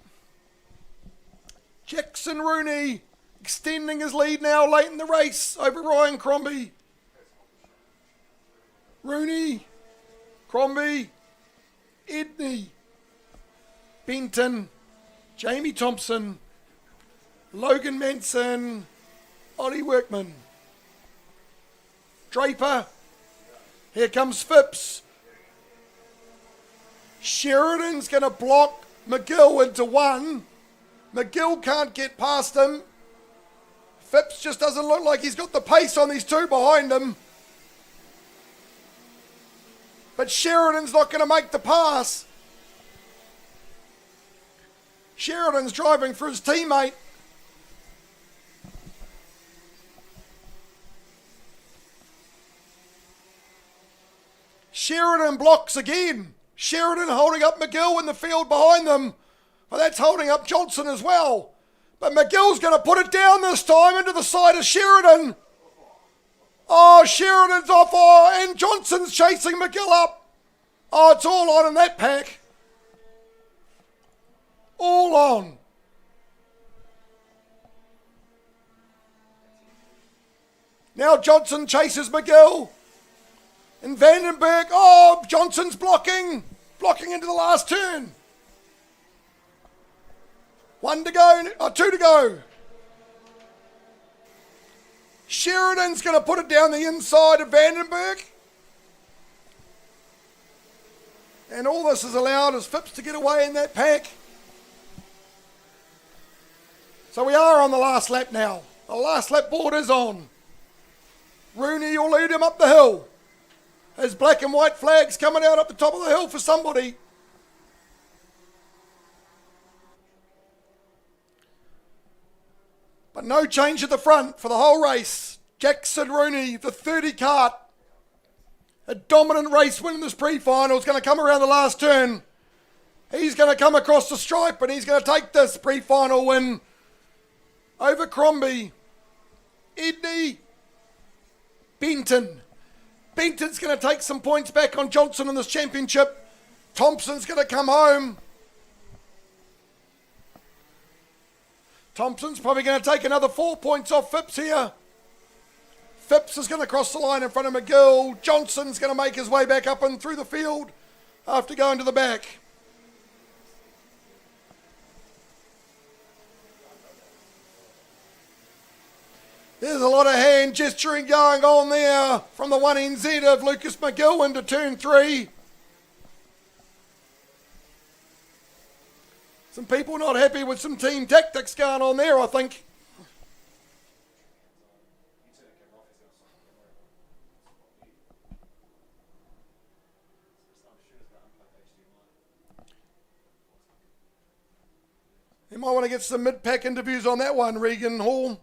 C: Jackson Rooney extending his lead now late in the race over Ryan Crombie. Rooney, Crombie, Edney, Benton, Jamie Thompson, Logan Manson, Ollie Workman, Draper. Here comes Phipps. Sheridan's going to block McGill into 1. McGill can't get past him. Phipps just doesn't look like he's got the pace on these 2 behind him. But Sheridan's not going to make the pass. Sheridan's driving for his teammate. Sheridan blocks again. Sheridan holding up McGill in the field behind them. Well, that's holding up Johnson as well. But McGill's going to put it down this time into the side of Sheridan. Oh, Sheridan's off. Oh, and Johnson's chasing McGill up. Oh, it's all on in that pack. All on. Now Johnson chases McGill. And Vandenberg, oh, Johnson's blocking into the last turn. 1 to go, 2 to go. Sheridan's going to put it down the inside of Vandenberg. And all this has allowed is Phipps to get away in that pack. So we are on the last lap now. The last lap board is on. Rooney will lead him up the hill. There's black and white flags coming out up the top of the hill for somebody. But no change at the front for the whole race. Jackson Rooney, the 30 kart. A dominant race win in this pre-final is going to come around the last turn. He's going to come across the stripe and he's going to take this pre-final win over Crombie. Edney, Benton. Benton's going to take some points back on Johnson in this championship. Thompson's going to come home. Thompson's probably going to take another 4 points off Phipps here. Phipps is going to cross the line in front of McGill. Johnson's going to make his way back up and through the field after going to the back. There's a lot of hand gesturing going on there from the 1NZ of Lucas McGill into turn 3. Some people not happy with some team tactics going on there, I think. You might want to get some mid-pack interviews on that one, Regan Hall.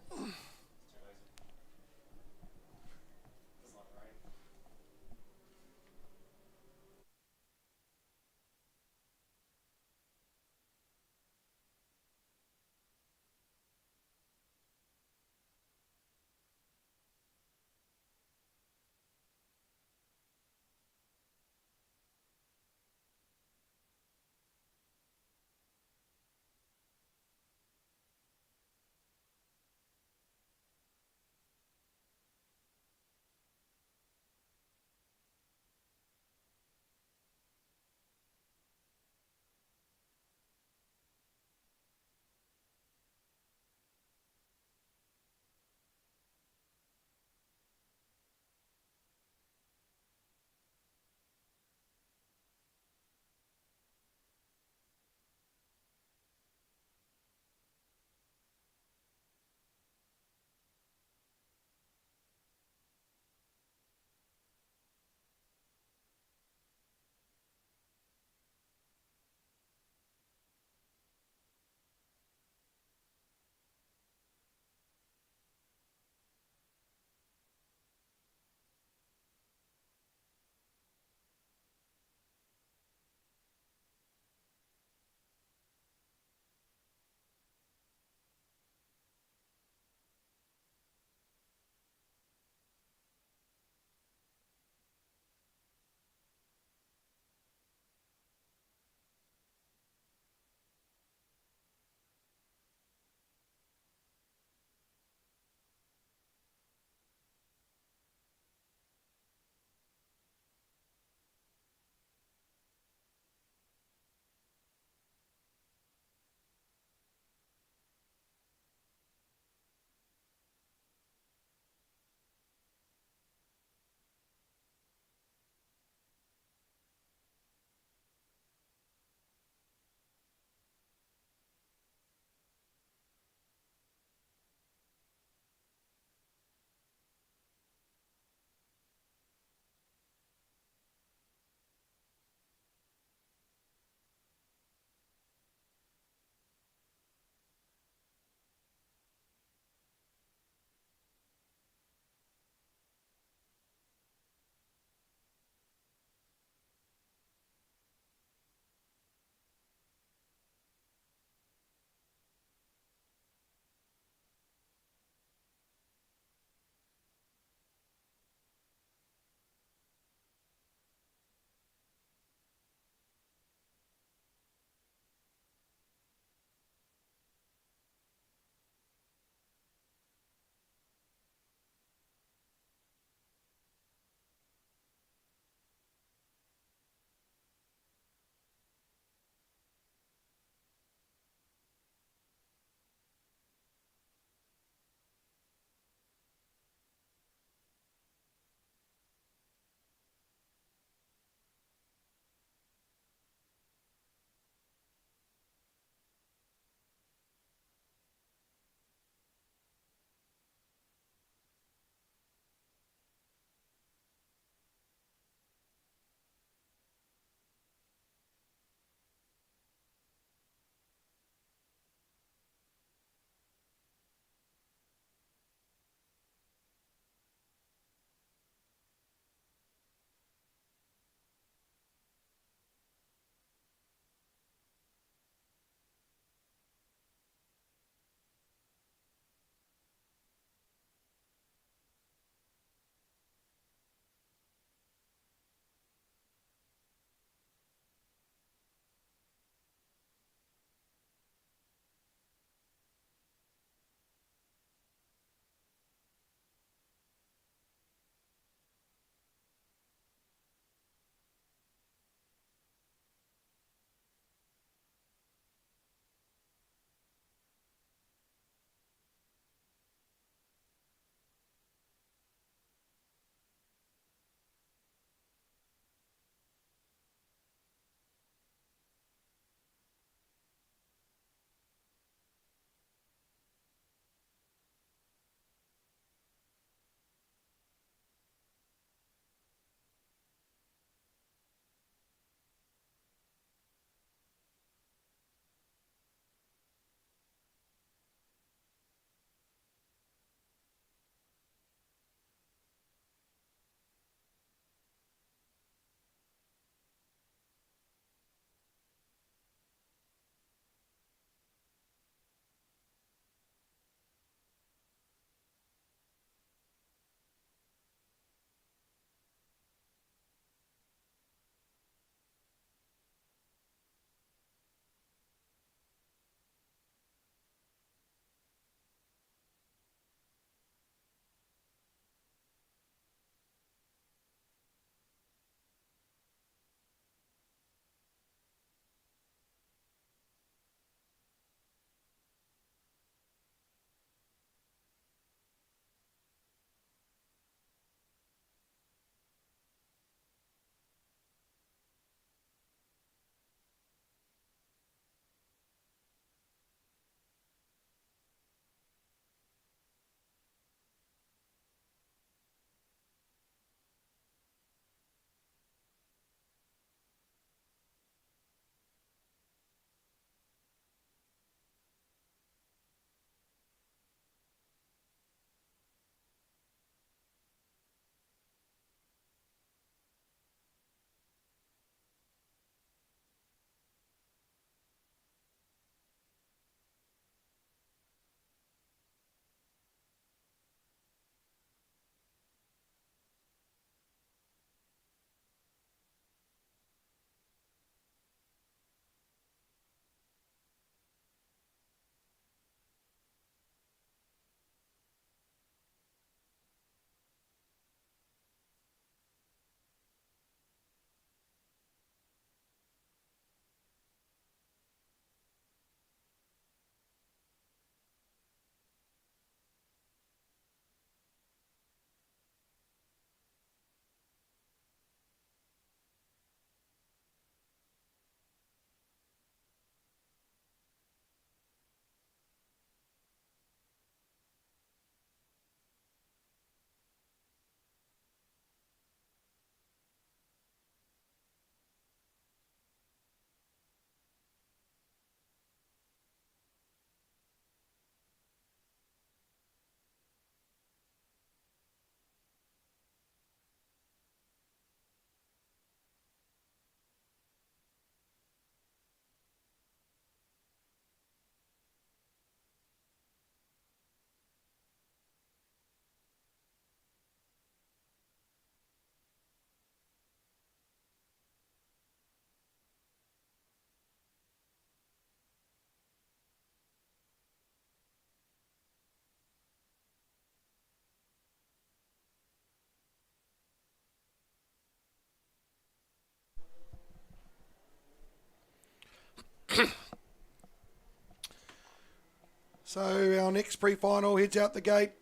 C: So our next pre-final heads out the gate.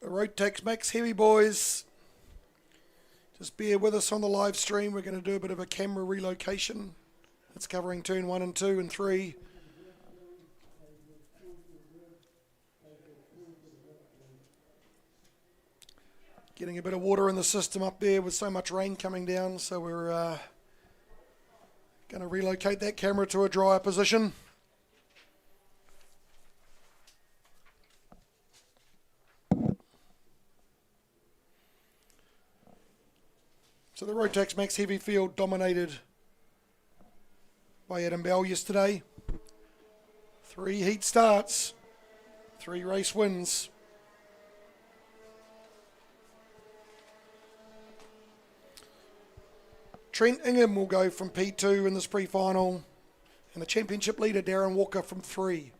C: The Rotax Max Heavy boys. Just bear with us on the live stream. We're going to do a bit of a camera relocation. It's covering turn 1 and 2 and 3. Getting a bit of water in the system up there with so much rain coming down, so we're going to relocate that camera to a drier position. So the Rotax Max Heavy field dominated by Adam Bell yesterday. 3 heat starts, 3 race wins. Trent Ingham will go from P2 in this pre-final, and the championship leader Darren Walker from 3.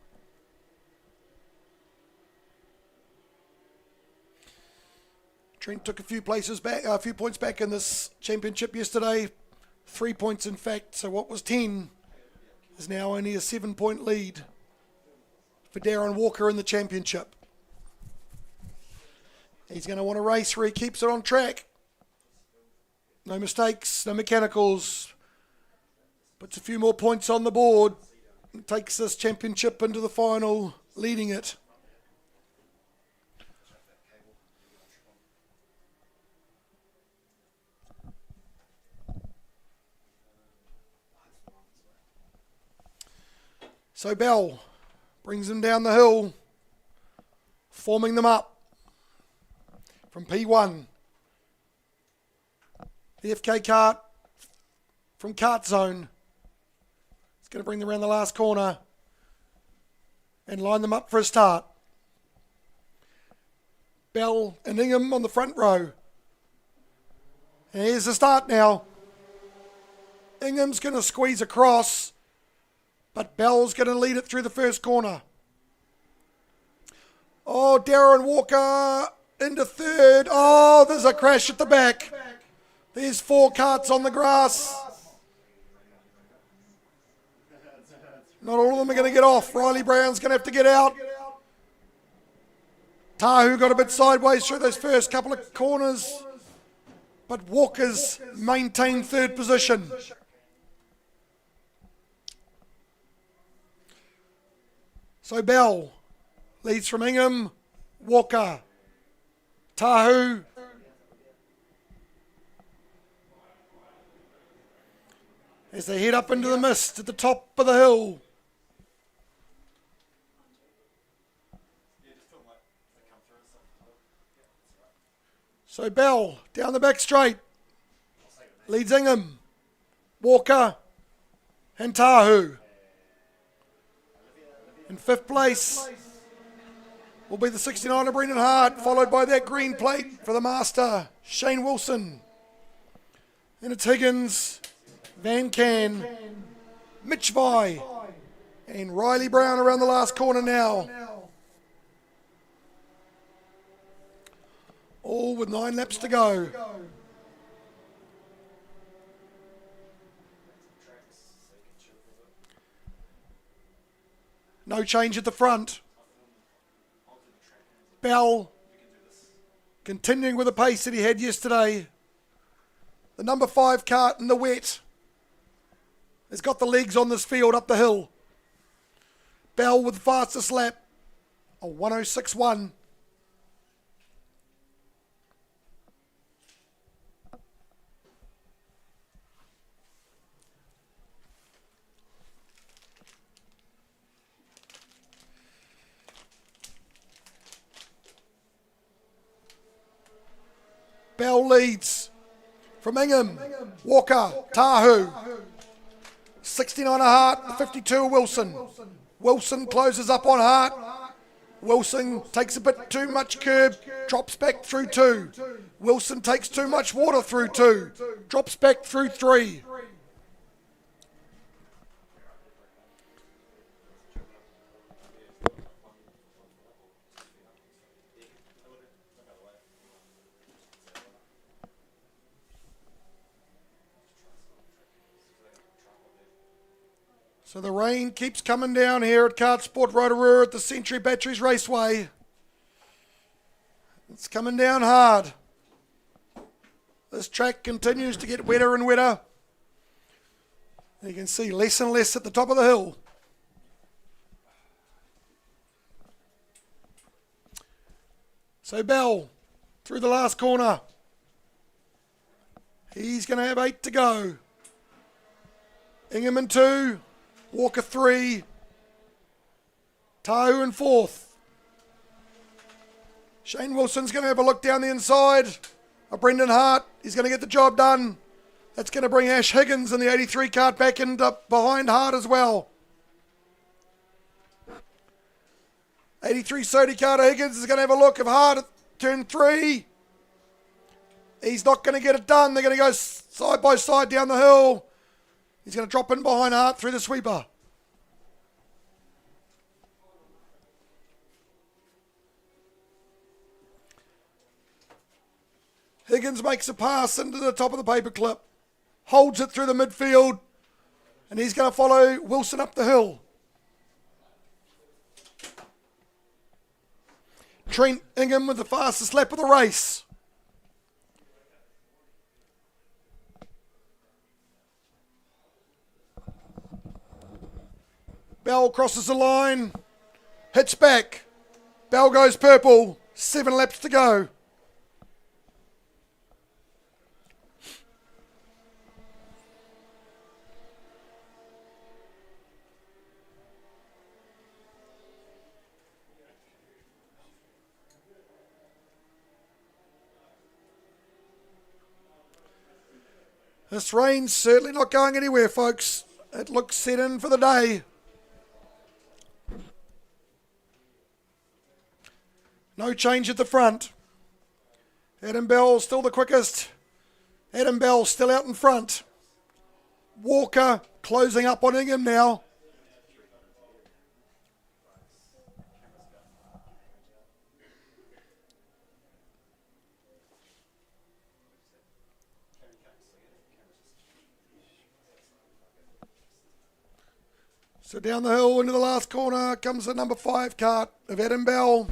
C: Trent took a few points back in this championship yesterday, 3 points in fact. So what was 10 is now only a 7-point lead for Darren Walker in the championship. He's going to want a race where he keeps it on track. No mistakes, no mechanicals. Puts a few more points on the board. And takes this championship into the final, leading it. So Bell brings them down the hill, forming them up from P1. The FK kart from Kart Zone. It's going to bring them around the last corner and line them up for a start. Bell and Ingham on the front row. And here's the start now. Ingham's going to squeeze across, but Bell's going to lead it through the first corner. Oh, Darren Walker into third. Oh, there's a crash at the back. There's 4 karts on the grass. Not all of them are going to get off. Riley Brown's going to have to get out. Tahu got a bit sideways through those first couple of corners, but Walker's maintained third position. So Bell leads from Ingham, Walker, Tahu, as they head up into the mist at the top of the hill. So Bell down the back straight, leads Ingham, Walker and Tahu. In 5th place will be the 69er Brendan Hart, followed by that green plate for the master, Shane Wilson. And it's Higgins, Van Can, Mitch Vi, and Riley Brown around the last corner now. All with 9 laps to go. No change at the front. Bell continuing with the pace that he had yesterday. The number 5 kart in the wet has got the legs on this field up the hill. Bell with the fastest lap, a 106.1. Bell leads from Ingham, Walker, Tahu, 69 Hart, 52 Wilson. Wilson closes up on Hart. Wilson takes a bit too much curb, drops back through 2. Wilson takes too much water through 2, drops back through 3. So the rain keeps coming down here at KartSport Rotorua at the Century Batteries Raceway. It's coming down hard. This track continues to get wetter and wetter. You can see less and less at the top of the hill. So Bell through the last corner. He's going to have 8 to go. Ingham in 2. Walker 3. Tahu in 4th. Shane Wilson's going to have a look down the inside of Brendan Hart. He's going to get the job done. That's going to bring Ash Higgins in the 83 kart back and up behind Hart as well. 83 Sody Carter Higgins is going to have a look of Hart at turn 3. He's not going to get it done. They're going to go side by side down the hill. He's going to drop in behind Hart through the sweeper. Higgins makes a pass into the top of the paperclip. Holds it through the midfield. And he's going to follow Wilson up the hill. Trent Ingham with the fastest lap of the race. Bell crosses the line. Hits back. Bell goes purple. 7 laps to go. This rain's certainly not going anywhere, folks. It looks set in for the day. No change at the front. Adam Bell still the quickest. Adam Bell still out in front. Walker closing up on Ingham now. So down the hill into the last corner comes the number 5 kart of Adam Bell.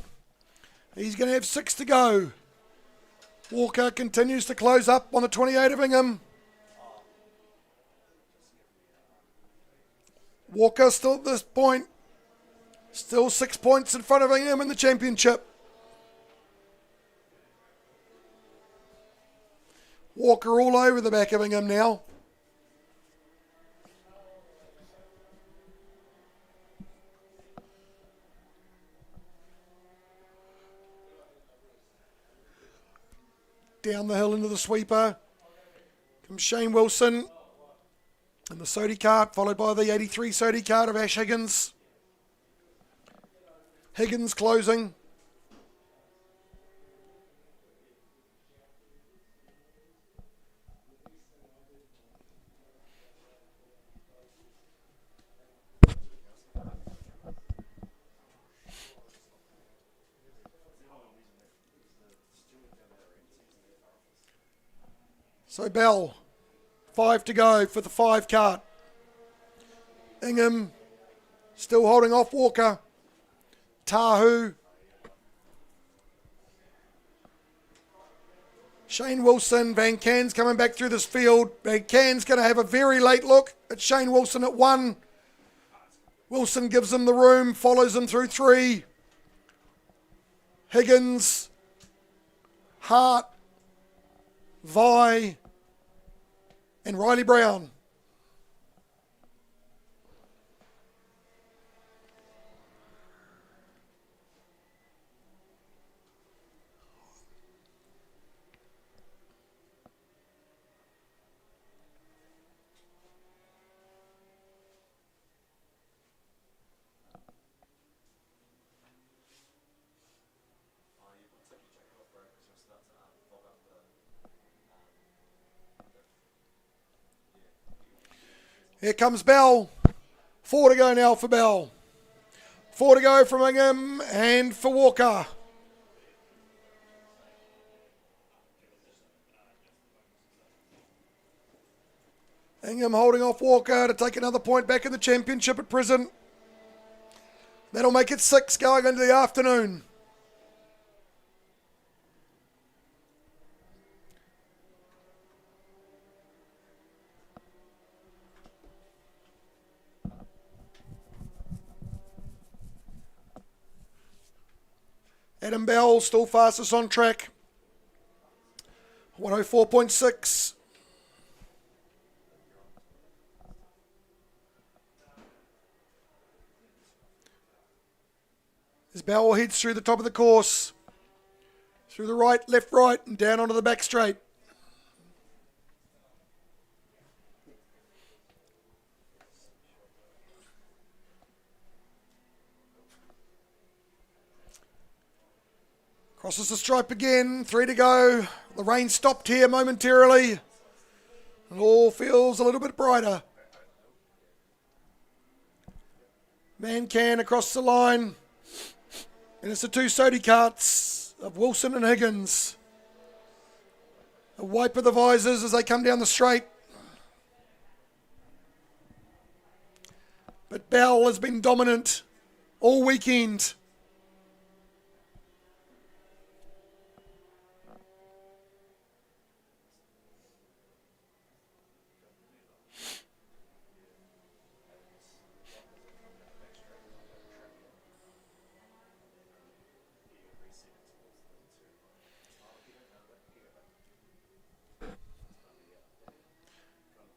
C: He's going to have 6 to go. Walker continues to close up on the 28 of Ingham. Walker still at this point, still 6 points in front of Ingham in the championship. Walker all over the back of Ingham now. Down the hill into the sweeper comes Shane Wilson and the Sody kart, followed by the 83 Sody kart of Ash Higgins. Higgins closing. So Bell, 5 to go for the 5 kart. Ingham still holding off Walker. Tahu. Shane Wilson, Van Can's coming back through this field. Van Can's going to have a very late look at Shane Wilson at 1. Wilson gives him the room, follows him through 3. Higgins, Hart, Vi, and Riley Brown. Here comes Bell. 4 to go now for Bell. 4 to go from Ingham and for Walker. Ingham holding off Walker to take another point back in the championship at present. That'll make it 6 going into the afternoon. Adam Bell still fastest on track. 104.6. As Bell heads through the top of the course. Through the right, left, right, and down onto the back straight. Crosses the stripe again, 3 to go. The rain stopped here momentarily. It all feels a little bit brighter. Man can across the line. And it's the 2 Sody karts of Wilson and Higgins. A wipe of the visors as they come down the straight. But Bell has been dominant all weekend.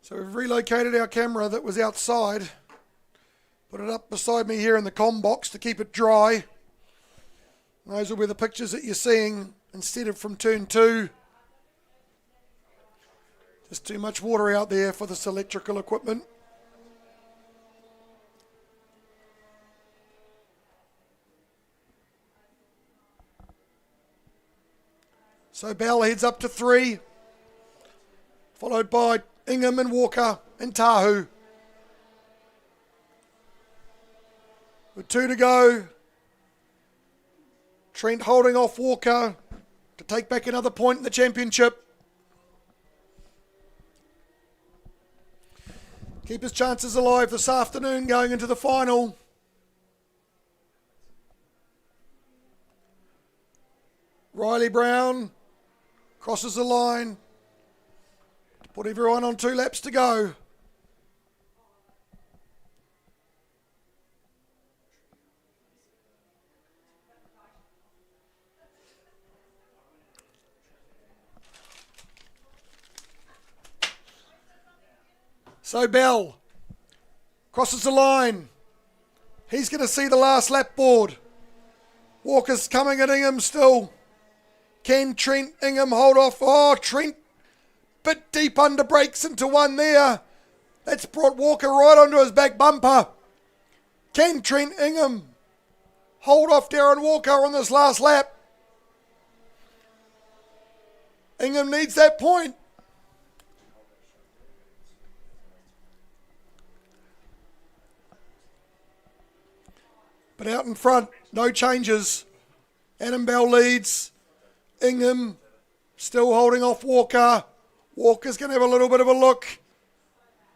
C: So we've relocated our camera that was outside, put it up beside me here in the comm box to keep it dry. Those will be the pictures that you're seeing instead of from turn 2. Just too much water out there for this electrical equipment. So Bell heads up to 3, followed by Ingham and Walker and Tahu. With 2 to go. Trent holding off Walker to take back another point in the championship. Keep his chances alive this afternoon going into the final. Riley Brown crosses the line. Put everyone on 2 laps to go. So Bell crosses the line. He's going to see the last lap board. Walker's coming at Ingham still. Can Trent Ingham hold off? Oh, Trent bit deep under brakes into 1 there. That's brought Walker right onto his back bumper. Can Trent Ingham hold off Darren Walker on this last lap? Ingham needs that point. But out in front, no changes. Adam Bell leads. Ingham still holding off Walker. Walker's going to have a little bit of a look,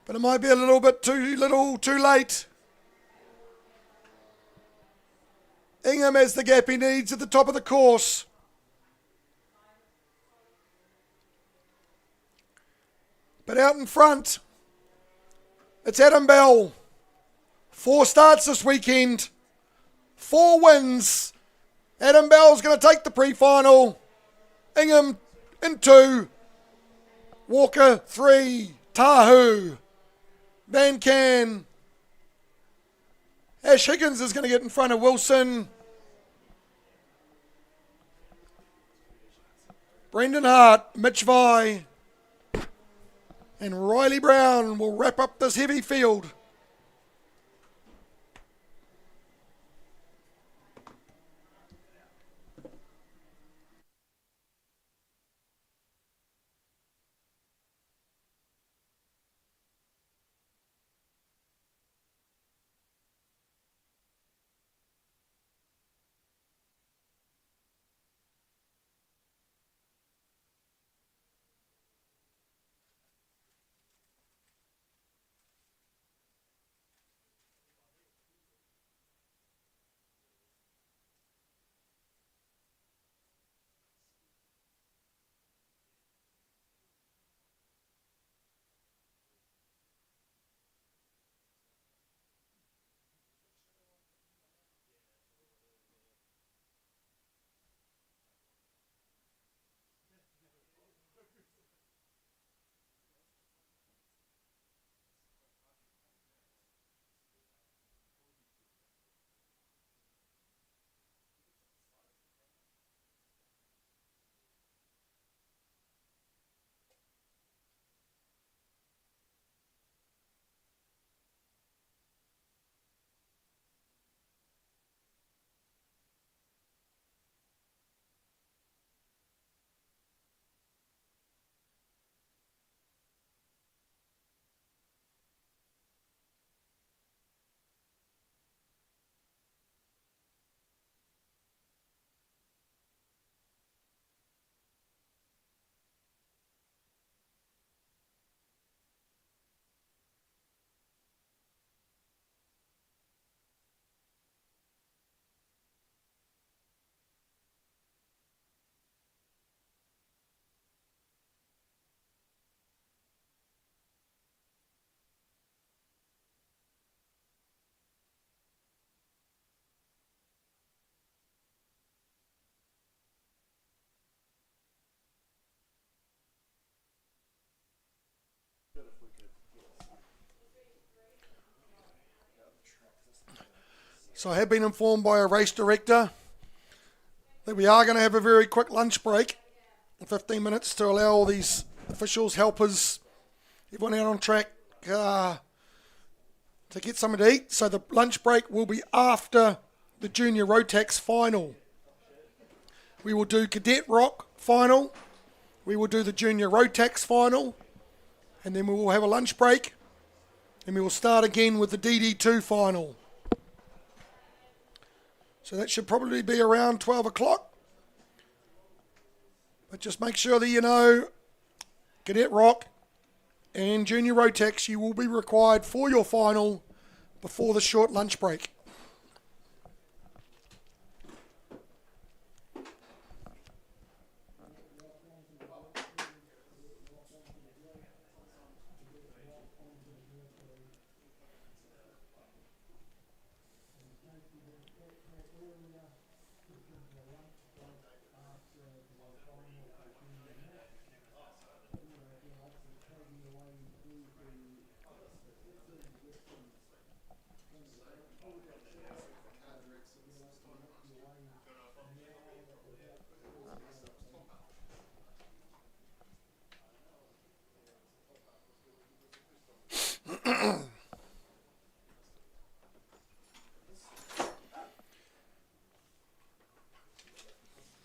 C: but it might be a little bit too late. Ingham has the gap he needs at the top of the course. But out in front, it's Adam Bell. 4 starts this weekend, 4 wins. Adam Bell's going to take the pre-final. Ingham in 2. Walker 3, Tahu, Van Can. Ash Higgins is going to get in front of Wilson. Brendan Hart, Mitch Vai, and Riley Brown will wrap up this heavy field. So I have been informed by a race director that we are going to have a very quick lunch break, 15 minutes, to allow all these officials, helpers, everyone out on track to get something to eat. So the lunch break will be after the Junior Rotax final. We will do Cadet Rock final. We will do the Junior Rotax final. And then we will have a lunch break. And we will start again with the DD2 final. So that should probably be around 12 o'clock. But just make sure that you know, Cadet Rock and Junior Rotax, you will be required for your final before the short lunch break.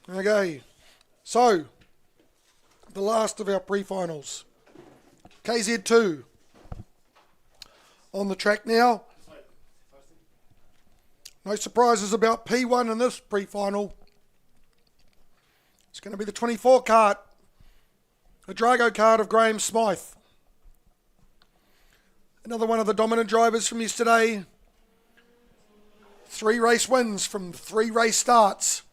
C: Okay, so the last of our pre-finals. KZ2 on the track now. No surprises about P1 in this pre-final. It's going to be the 24 kart, a Drago kart of Graham Smythe. Another one of the dominant drivers from yesterday. 3 race wins from 3 race starts.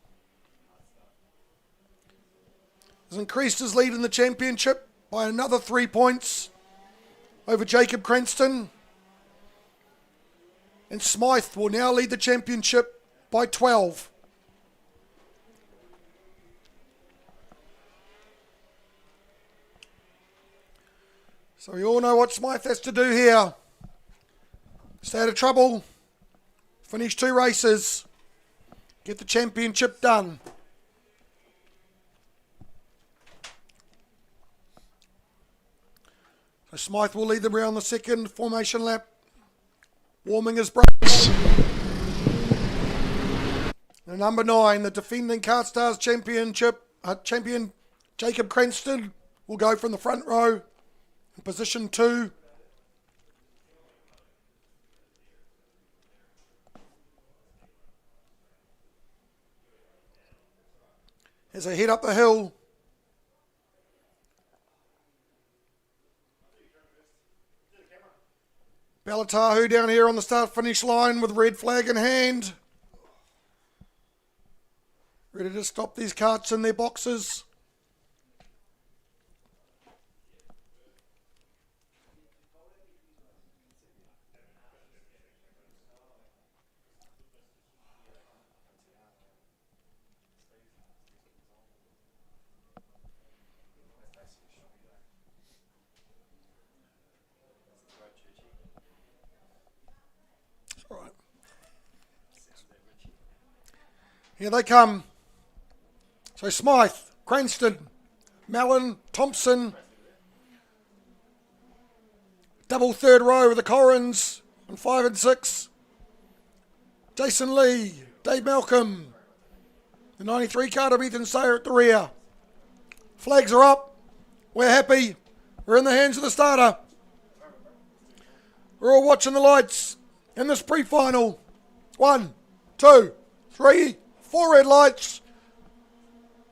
C: Has increased his lead in the championship by another 3 points over Jacob Cranston. And Smythe will now lead the championship by 12. So we all know what Smythe has to do here. Stay out of trouble. Finish 2 races. Get the championship done. So Smythe will lead them around the second formation lap, warming his brakes. And number 9, the defending KartStars champion Jacob Cranston will go from the front row in position 2. As they head up the hill, Balatahu down here on the start-finish line with red flag in hand. Ready to stop these karts in their boxes. Here they come. So Smythe, Cranston, Mallon, Thompson. Double third row with the Corrins on 5 and 6. Jason Lee, Dave Malcolm. The 93 car of Ethan Sayer at the rear. Flags are up. We're happy. We're in the hands of the starter. We're all watching the lights in this pre-final. 1, 2, 3, 4 red lights.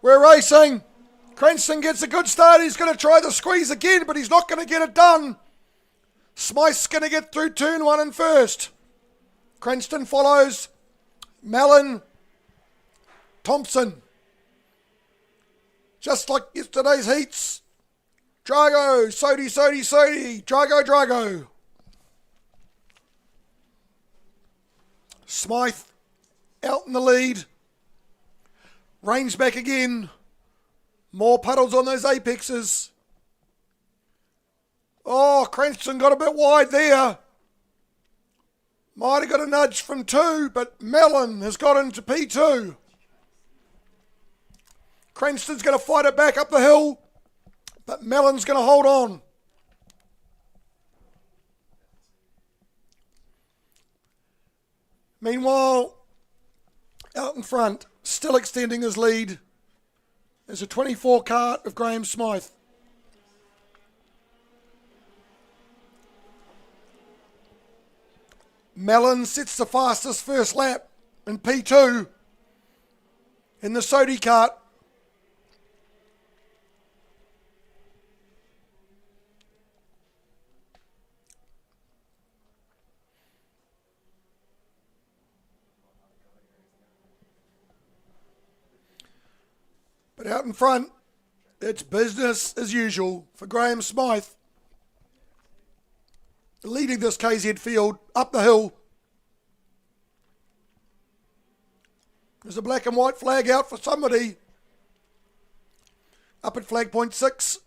C: We're racing. Cranston gets a good start. He's going to try the squeeze again, but he's not going to get it done. Smythe's going to get through turn 1 in first. Cranston follows. Mallon. Thompson. Just like yesterday's heats. Drago. Sodi. Drago. Smythe out in the lead. Rain's back again. More puddles on those apexes. Oh, Cranston got a bit wide there. Might have got a nudge from 2, but Mellon has got into P2. Cranston's going to fight it back up the hill, but Mellon's going to hold on. Meanwhile, out in front, still extending his lead, is a 24 kart of Graham Smythe. Mellon sets the fastest first lap in P2 in the Sodi kart. But out in front, it's business as usual for Graham Smythe, leading this KZ field up the hill. There's a black and white flag out for somebody up at flag point 6.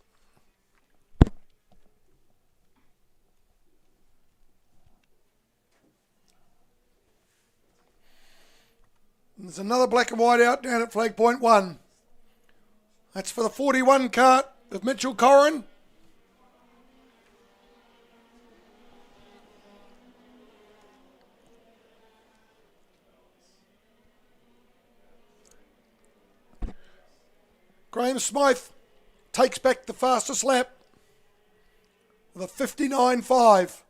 C: And there's another black and white out down at flag point 1. That's for the 41 kart of Mitchell Corrin. Graham Smythe takes back the fastest lap with a 59.5.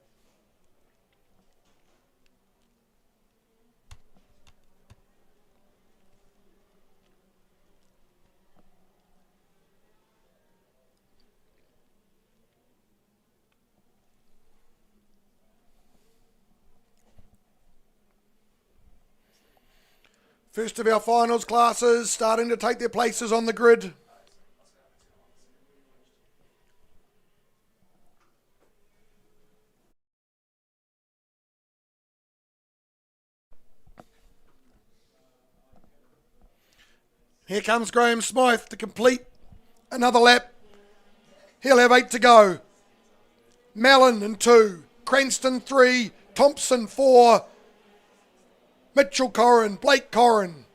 C: First of our finals classes starting to take their places on the grid. Here comes Graham Smythe to complete another lap. He'll have 8 to go. Mellon in 2, Cranston 3, Thompson 4, Mitchell Corrin, Blake Corrin,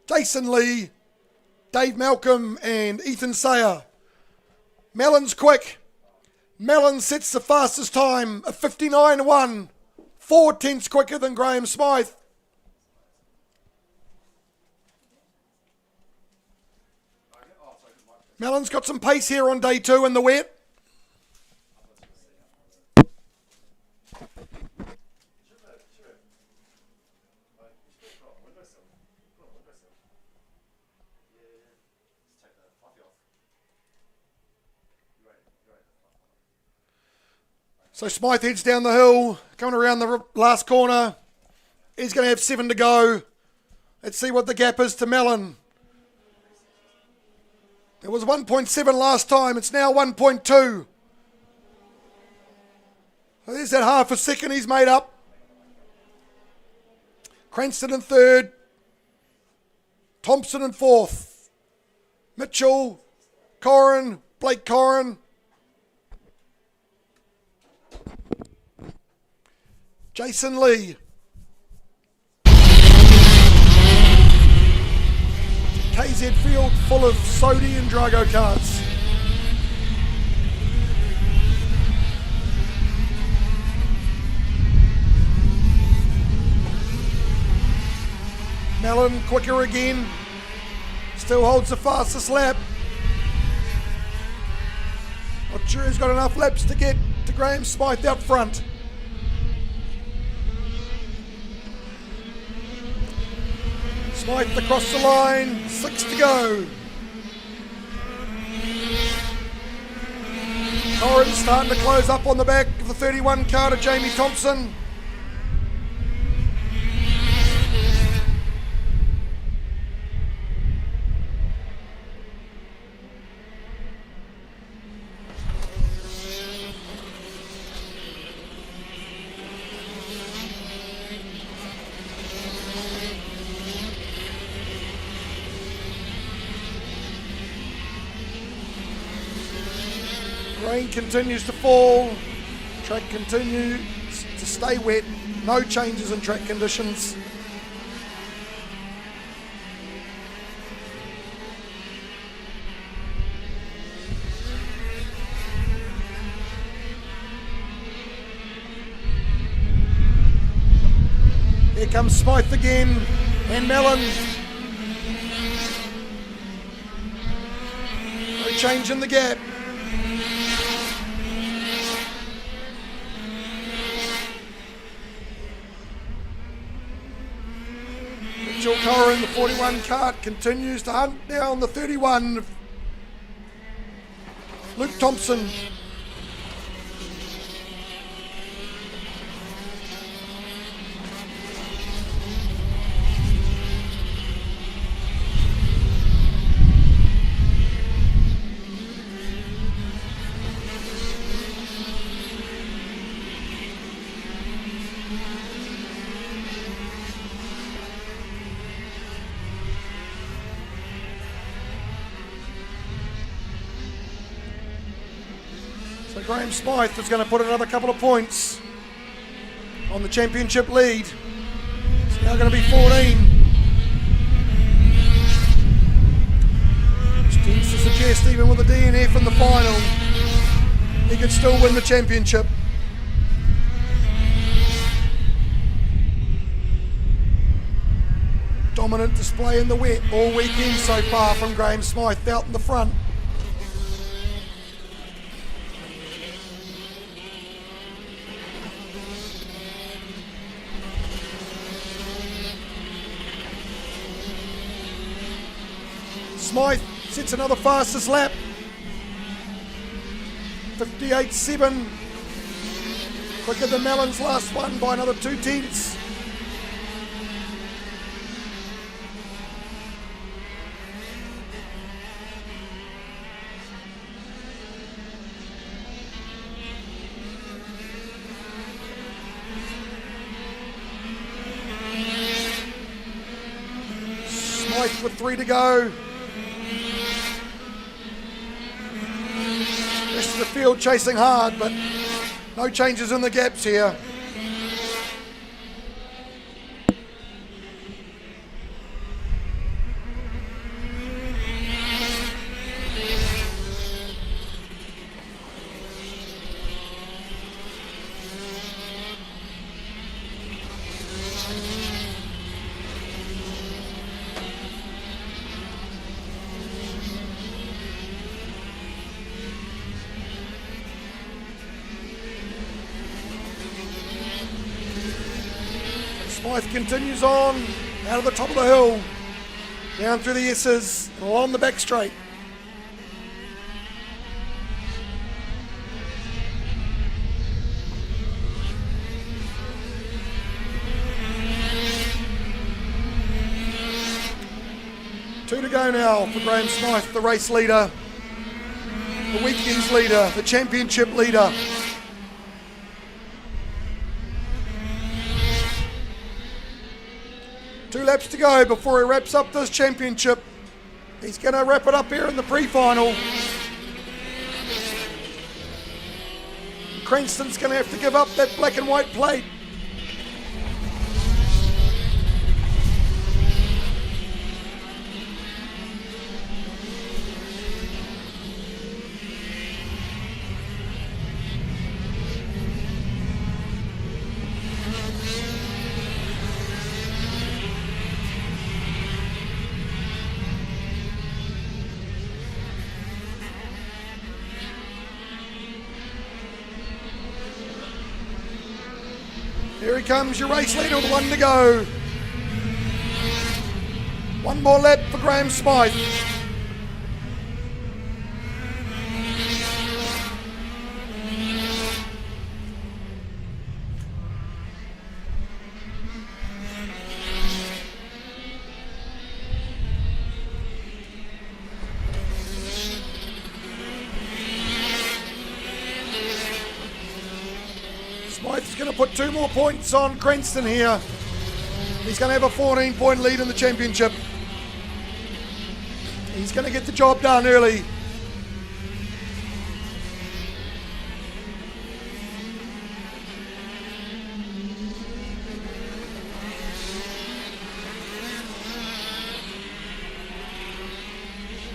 C: Jason Lee, Dave Malcolm and Ethan Sayer. Mellon's quick. Mellon sets the fastest time of 59.1, 4 tenths quicker than Graham Smythe. Mellon's got some pace here on day 2 in the wet. So Smythe heads down the hill, coming around the last corner. He's going to have 7 to go. Let's see what the gap is to Mellon. It was 1.7 last time. It's now 1.2. So there's that half a second he's made up. Cranston in 3rd. Thompson in 4th. Mitchell, Corrin, Blake Corrin. Jason Lee. KZ field full of Sodi and Drago karts. Mellon quicker again. Still holds the fastest lap. Not sure he's got enough laps to get to Graham Smythe out front. Smythe across the line, 6 to go. Corrin's starting to close up on the back of the 31 car to Jamie Thompson. Rain continues to fall. Track continues to stay wet, no changes in track conditions. Here comes Smythe again, and Mellon. No change in the gap. Mitchell Curran, the 41 kart, continues to hunt down the 31. Luke Thompson. So Graham Smythe is going to put another couple of points on the championship lead. It's now going to be 14. Which tends to suggest even with a DNF in the final, he could still win the championship. Dominant display in the wet all weekend so far from Graham Smythe out in the front. Smythe sets another fastest lap. 58.7. Quicker than Mellon's last one by another 2 tenths. Smythe with 3 to go. Rest of the field chasing hard, but no changes in the gaps here. Smythe continues on, out of the top of the hill, down through the S's, and along the back straight. Two to go now for Graham Smythe, the race leader, the weekend's leader, the championship leader. Two laps to go before he wraps up this championship. He's going to wrap it up here in the pre-final. Cranston's going to have to give up that black and white plate. Here he comes, your race leader with 1 to go. One more lap for Graham Smythe. Smythe's going to put 2 more points on Cranston here. He's going to have a 14-point lead in the championship. He's going to get the job done early.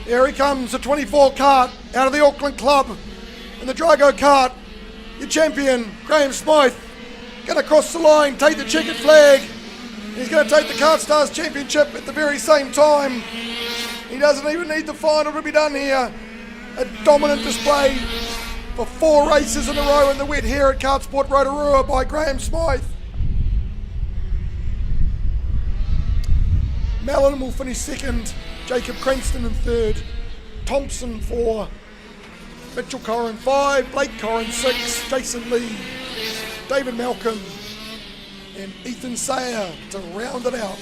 C: Here he comes, the 24 kart out of the Auckland Club. And the Drago kart, your champion, Graham Smythe, going to cross the line, take the checkered flag. He's going to take the KartStars Championship at the very same time. He doesn't even need the final to be done here. A dominant display for 4 races in a row in the wet here at KartSport Rotorua by Graham Smythe. Mellon will finish second, Jacob Cranston in third, Thompson 4, Mitchell Corrin 5, Blake Corrin 6, Jason Lee, David Malcolm and Ethan Sayer to round it out.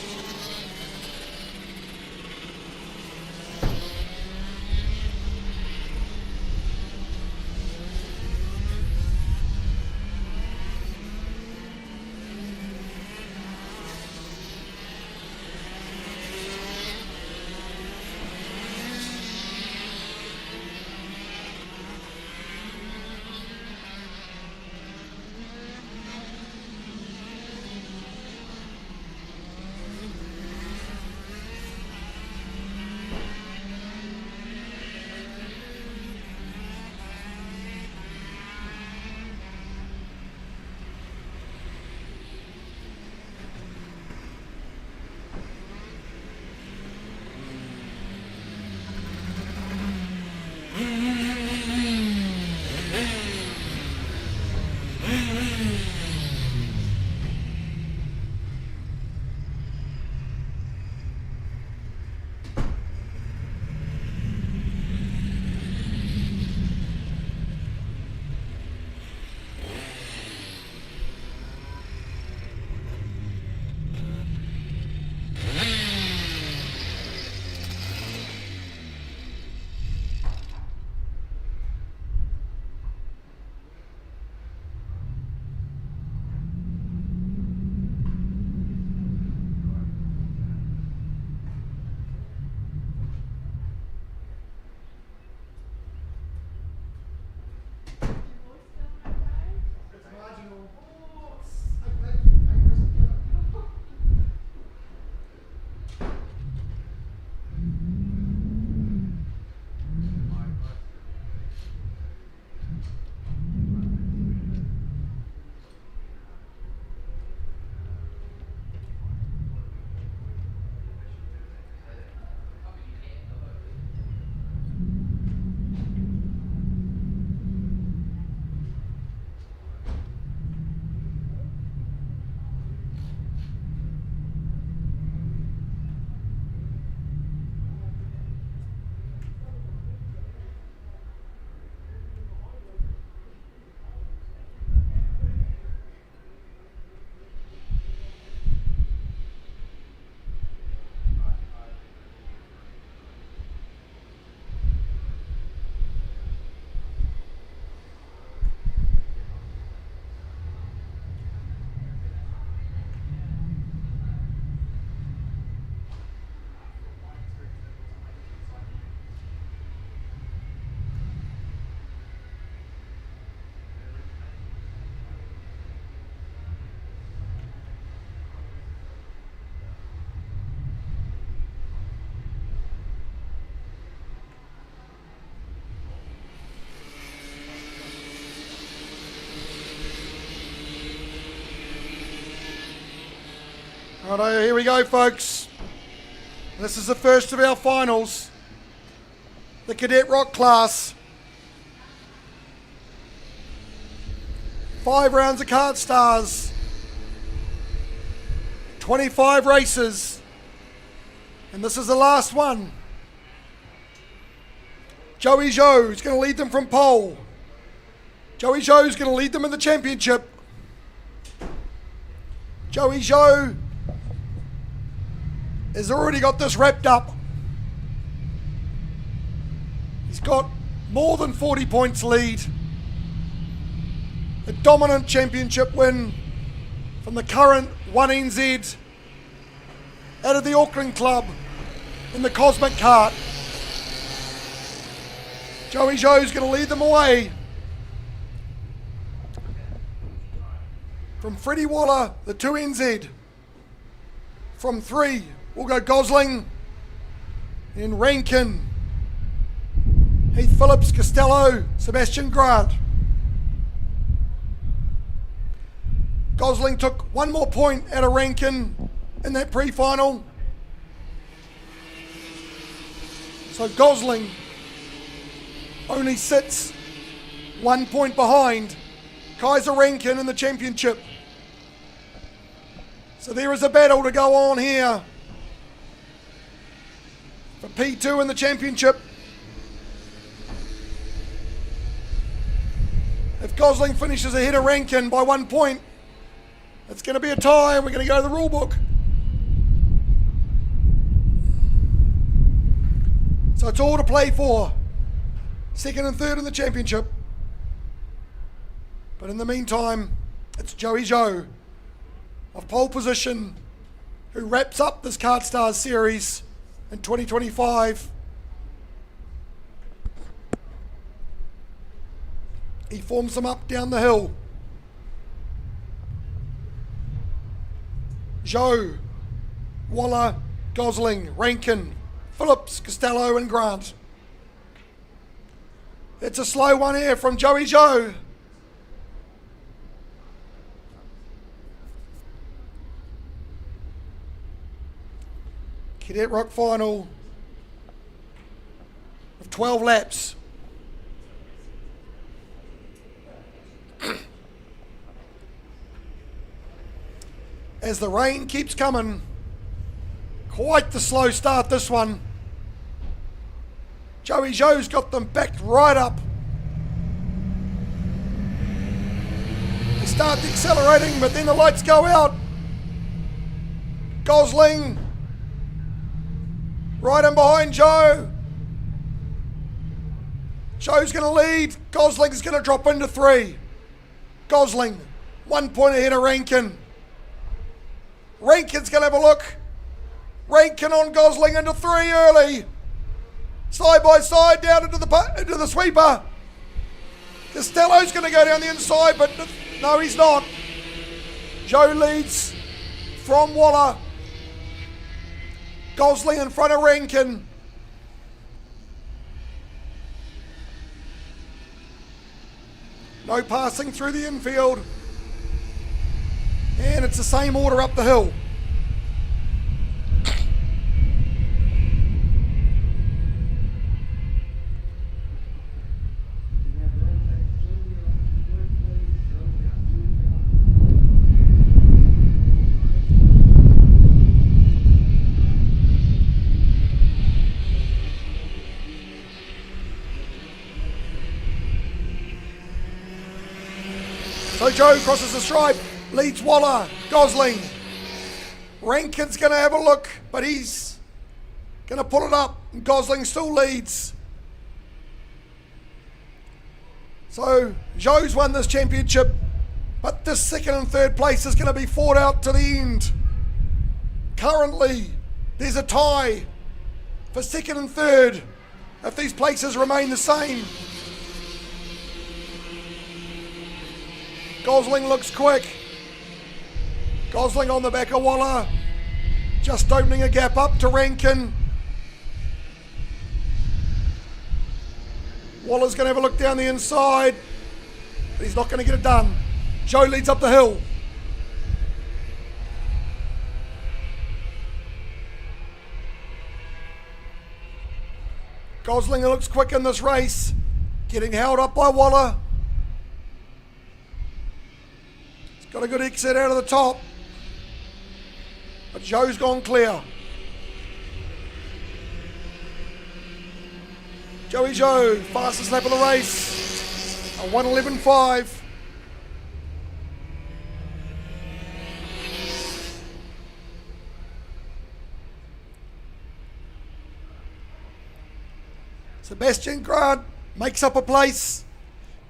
C: Righto, here we go, folks. This is the first of our finals. The Cadet Rock class. 5 rounds of KartStars. 25 races. And this is the last one. Joey Zhou is going to lead them from pole. Joey Zhou is going to lead them in the championship. Joey Zhou has already got this wrapped up. He's got more than 40 points lead. A dominant championship win from the current 1NZ out of the Auckland Club in the Cosmic Kart. Joey Zhou's going to lead them away. From Freddie Waller, the 2NZ. From 3, we'll go Gosling, then Rankin, Heath Phillips, Costello, Sebastian Grant. Gosling took one more point out of Rankin in that pre-final. So Gosling only sits 1 point behind Kaiser Rankin in the championship. So there is a battle to go on here for P2 in the championship. If Gosling finishes ahead of Rankin by 1 point, it's going to be a tie and we're going to go to the rule book. So it's all to play for. Second and third in the championship. But in the meantime, it's Joey Joe of pole position who wraps up this KartStars series in 2025. He forms them up down the hill. Joe, Waller, Gosling, Rankin, Phillips, Costello and Grant. It's a slow one here from Joey Joe. Cadet Rock final of 12 laps. As the rain keeps coming, quite the slow start this one. Joey Joe's got them backed right up. They start accelerating, but then the lights go out. Gosling right in behind Joe. Joe's going to lead. Gosling's going to drop into 3. Gosling 1 point ahead of Rankin. Rankin's going to have a look. Rankin on Gosling into 3 early. Side by side down into the sweeper. Costello's going to go down the inside, but no, he's not. Joe leads from Waller. Gosling in front of Rankin. No passing through the infield. And it's the same order up the hill. So Joe crosses the stripe, leads Waller, Gosling. Rankin's going to have a look, but he's going to pull it up, and Gosling still leads. So Joe's won this championship, but this second and third place is going to be fought out to the end. Currently, there's a tie for second and third if these places remain the same. Gosling looks quick. Gosling on the back of Waller. Just opening a gap up to Rankin. Waller's going to have a look down the inside, but he's not going to get it done. Joe leads up the hill. Gosling looks quick in this race. Getting held up by Waller. Got a good exit out of the top, but Joe's gone clear. Joey Joe, fastest lap of the race, a 1:11.5. Sebastian Grant makes up a place,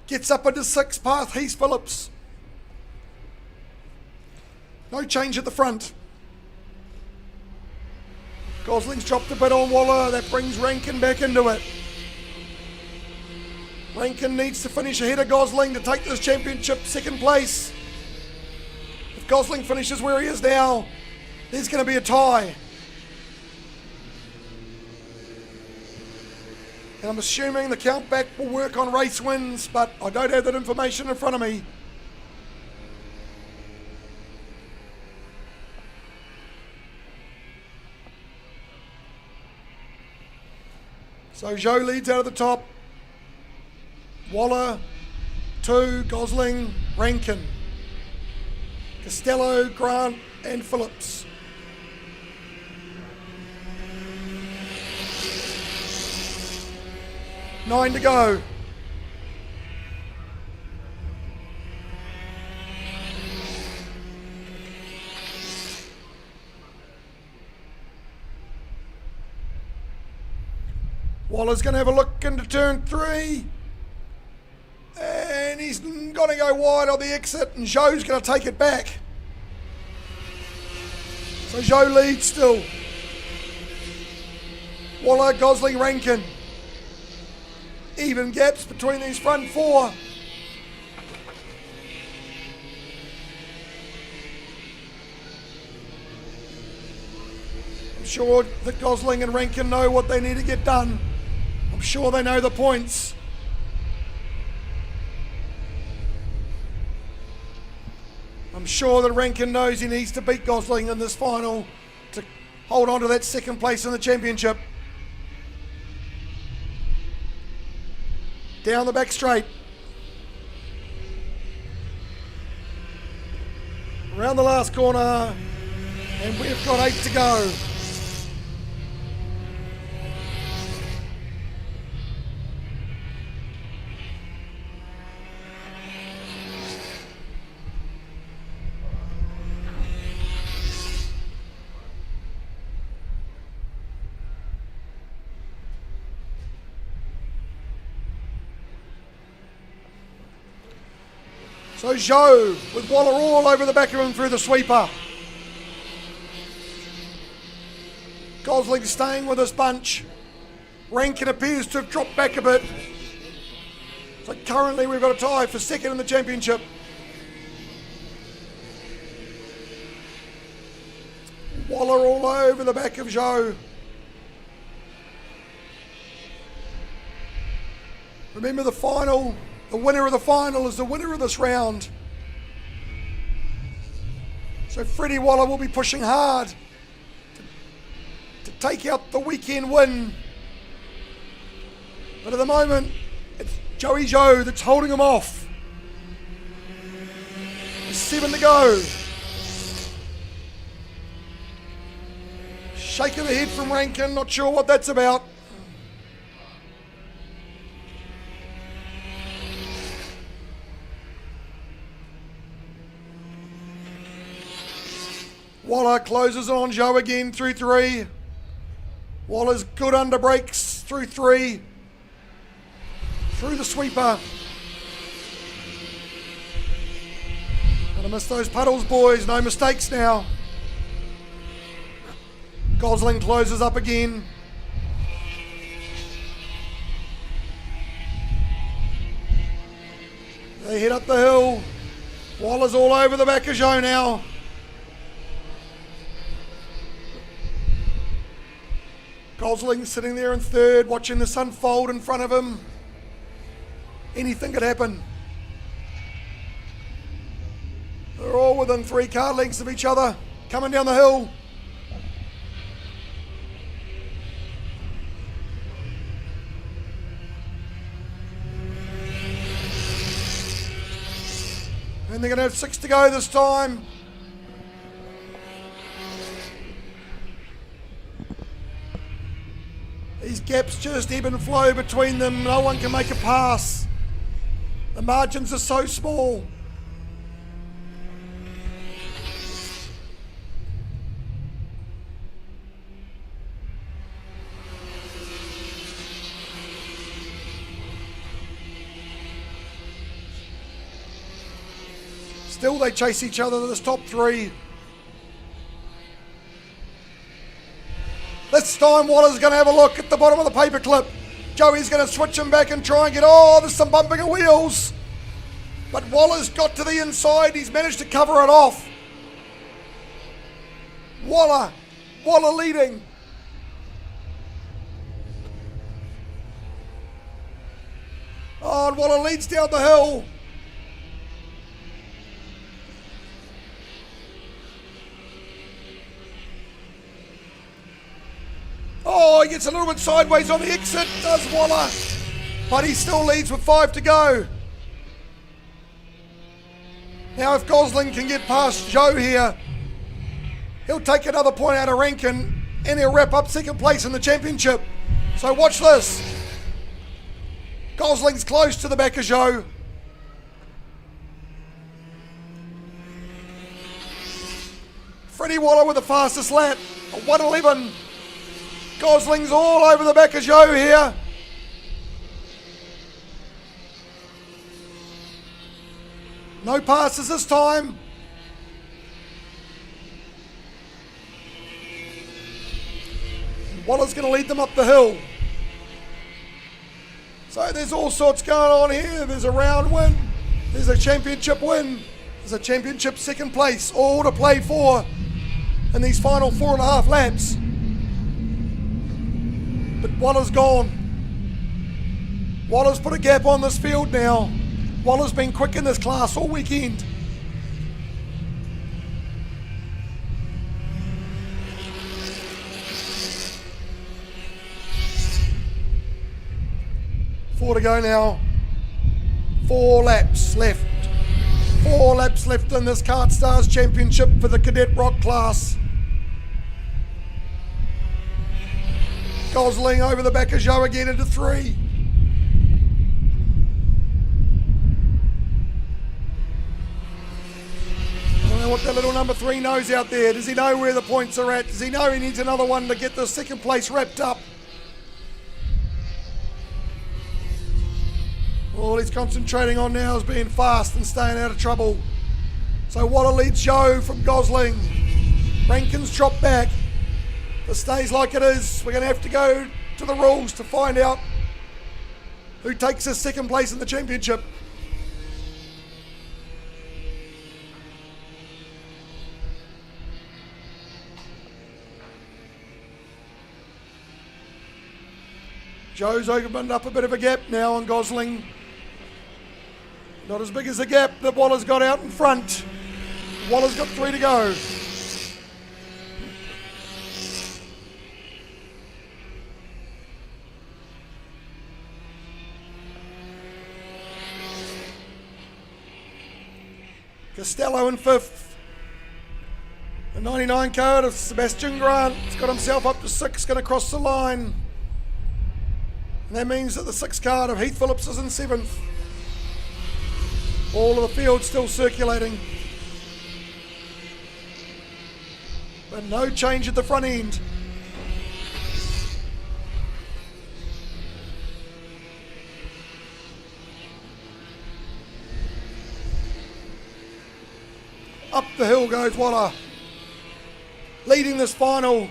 C: gets up into 6th past Heath Phillips. No change at the front. Gosling's dropped a bit on Waller. That brings Rankin back into it. Rankin needs to finish ahead of Gosling to take this championship second place. If Gosling finishes where he is now, there's going to be a tie. And I'm assuming the count back will work on race wins, but I don't have that information in front of me. So Joe leads out of the top. Waller, 2, Gosling, Rankin, Costello, Grant and Phillips. Nine to go. Waller's going to have a look into turn 3. And he's going to go wide on the exit, and Joe's going to take it back. So Joe leads still. Waller, Gosling, Rankin. Even gaps between these front 4. I'm sure that Gosling and Rankin know what they need to get done. I'm sure they know the points. I'm sure that Rankin knows he needs to beat Gosling in this final to hold on to that second place in the championship. Down the back straight. Around the last corner, and we've got 8 to go. So Joe with Waller all over the back of him through the sweeper. Gosling staying with this bunch. Rankin appears to have dropped back a bit. So currently we've got a tie for second in the championship. Waller all over the back of Joe. Remember the final. The winner of the final is the winner of this round. So Freddie Waller will be pushing hard to take out the weekend win. But at the moment, it's Joey Joe that's holding him off. 7 to go. Shake of the head from Rankin, not sure what that's about. Waller closes on Joe again through 3. Waller's good under brakes through 3. Through the sweeper. Gonna miss those puddles, boys. No mistakes now. Gosling closes up again. They head up the hill. Waller's all over the back of Joe now. Gosling sitting there in 3rd, watching this unfold in front of him. Anything could happen. They're all within 3 car lengths of each other, coming down the hill. And they're going to have 6 to go this time. These gaps just ebb and flow between them. No one can make a pass. The margins are so small. Still they chase each other to this top 3. This time Waller's going to have a look at the bottom of the paperclip. Joey's going to switch him back and try and get... Oh, there's some bumping of wheels. But Waller's got to the inside. He's managed to cover it off. Waller leading. on, Waller leads down the hill. Oh, he gets a little bit sideways on the exit, does Waller. But he still leads with 5 to go. Now if Gosling can get past Joe here, he'll take another point out of Rankin and he'll wrap up second place in the championship. So watch this. Gosling's close to the back of Joe. Freddie Waller with the fastest lap, a 1:11. Gosling's all over the back of Joe here. No passes this time. Waller's going to lead them up the hill. So there's all sorts going on here. There's a round win. There's a championship win. There's a championship second place. All to play for in these final 4.5 laps. But Waller's gone. Waller's put a gap on this field now. Waller's been quick in this class all weekend. Four to go now. 4 laps left. 4 laps left in this KartStars Championship for the Cadet Rock class. Gosling over the back of Joe again into 3. I don't know what that little number 3 knows out there. Does he know where the points are at? Does he know he needs another one to get the second place wrapped up? All he's concentrating on now is being fast and staying out of trouble. So Waller leads Joe from Gosling. Rankin's dropped back. If it stays like it is, we're going to have to go to the rules to find out who takes his second place in the championship. Joe's opened up a bit of a gap now on Gosling. Not as big as the gap that Waller's got out in front. Waller's got 3 to go. Costello in 5th. The 99 code of Sebastian Grant has got himself up to 6, going to cross the line. And that means that the 6 card of Heath Phillips is in 7th. All of the field still circulating. But no change at the front end. Up the hill goes Waller, leading this final.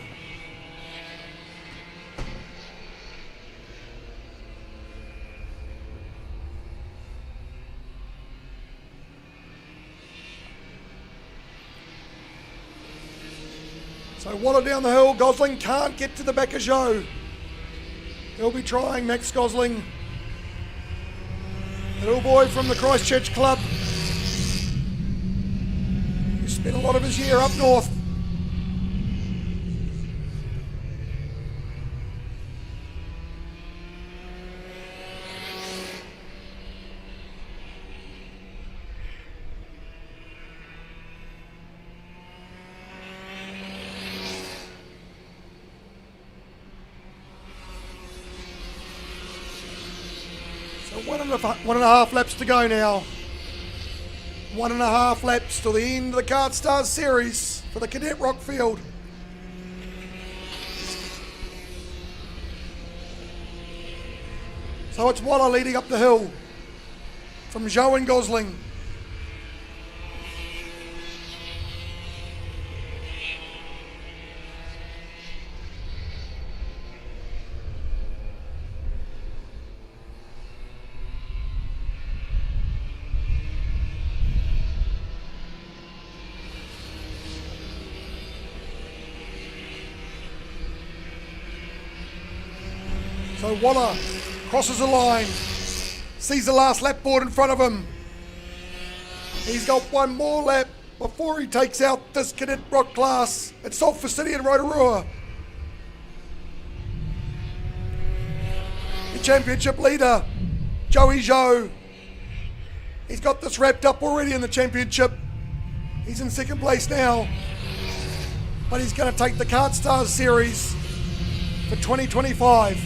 C: So Waller down the hill. Gosling can't get to the back of Joe. He'll be trying, Max Gosling. The little boy from the Christchurch club. He spent a lot of his year up north. So 1.5 laps to go now. 1.5 laps till the end of the KartStars series for the Cadet Rock field. So it's Waller leading up the hill from Joe and Gosling. So Waller crosses the line. sees the last lap board in front of him. He's got one more lap before he takes out this Cadet Rock class at Sulfur City in Rotorua. The championship leader, Joey Zhou. He's got this wrapped up already in the championship. He's in second place now. But he's going to take the KartStars series for 2025.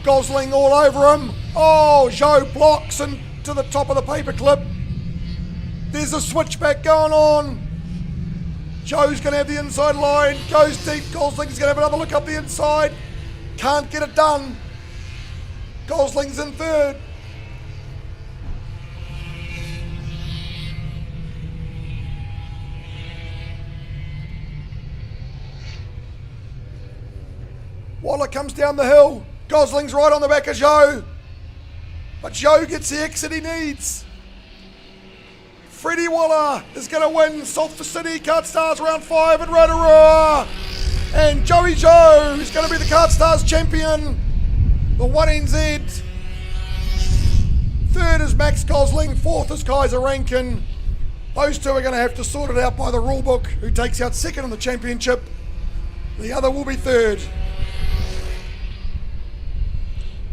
C: Gosling all over him. Oh, Zhou blocks into the top of the paperclip. There's a switchback going on. Zhou's going to have the inside line. Goes deep. Gosling's going to have another look up the inside. Can't get it done. Gosling's in third. Waller comes down the hill. Gosling's right on the back of Zhou. But Zhou gets the exit he needs. Freddie Waller is going to win Sulfur City KartStars round 5 at Rotorua. And Joey Zhou is going to be the KartStars champion. The 1NZ. Third is Max Gosling. Fourth is Kaiser Rankin. Those two are going to have to sort it out by the rulebook. Who takes out second in the championship. The other will be third.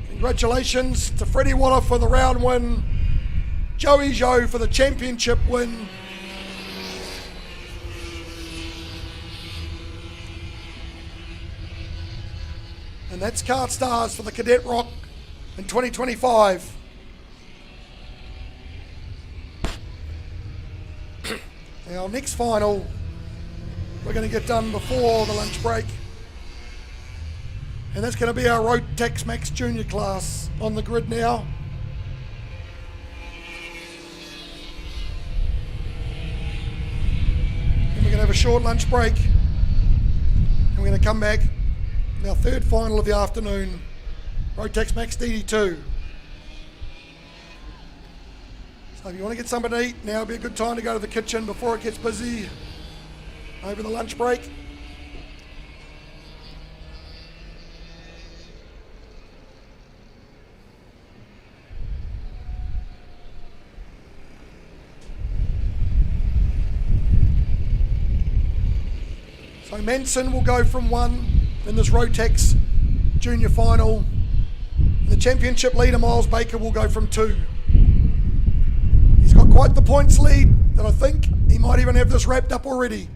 C: Congratulations to Freddie Waller for the round win. Joey Zhou for the championship win. And that's KartStars for the Cadet Rock in 2025. Our next final, we're going to get done before the lunch break. And that's going to be our Rotax Max Junior class on the grid now. And we're going to have a short lunch break. And we're going to come back. Our third final of the afternoon, Rotax Max DD2. So if you want to get something to eat, now would be a good time to go to the kitchen before it gets busy over the lunch break. So Manson will go from 1 in this Rotax Junior final. And the championship leader, Miles Baker, will go from 2. He's got quite the points lead that I think he might even have this wrapped up already.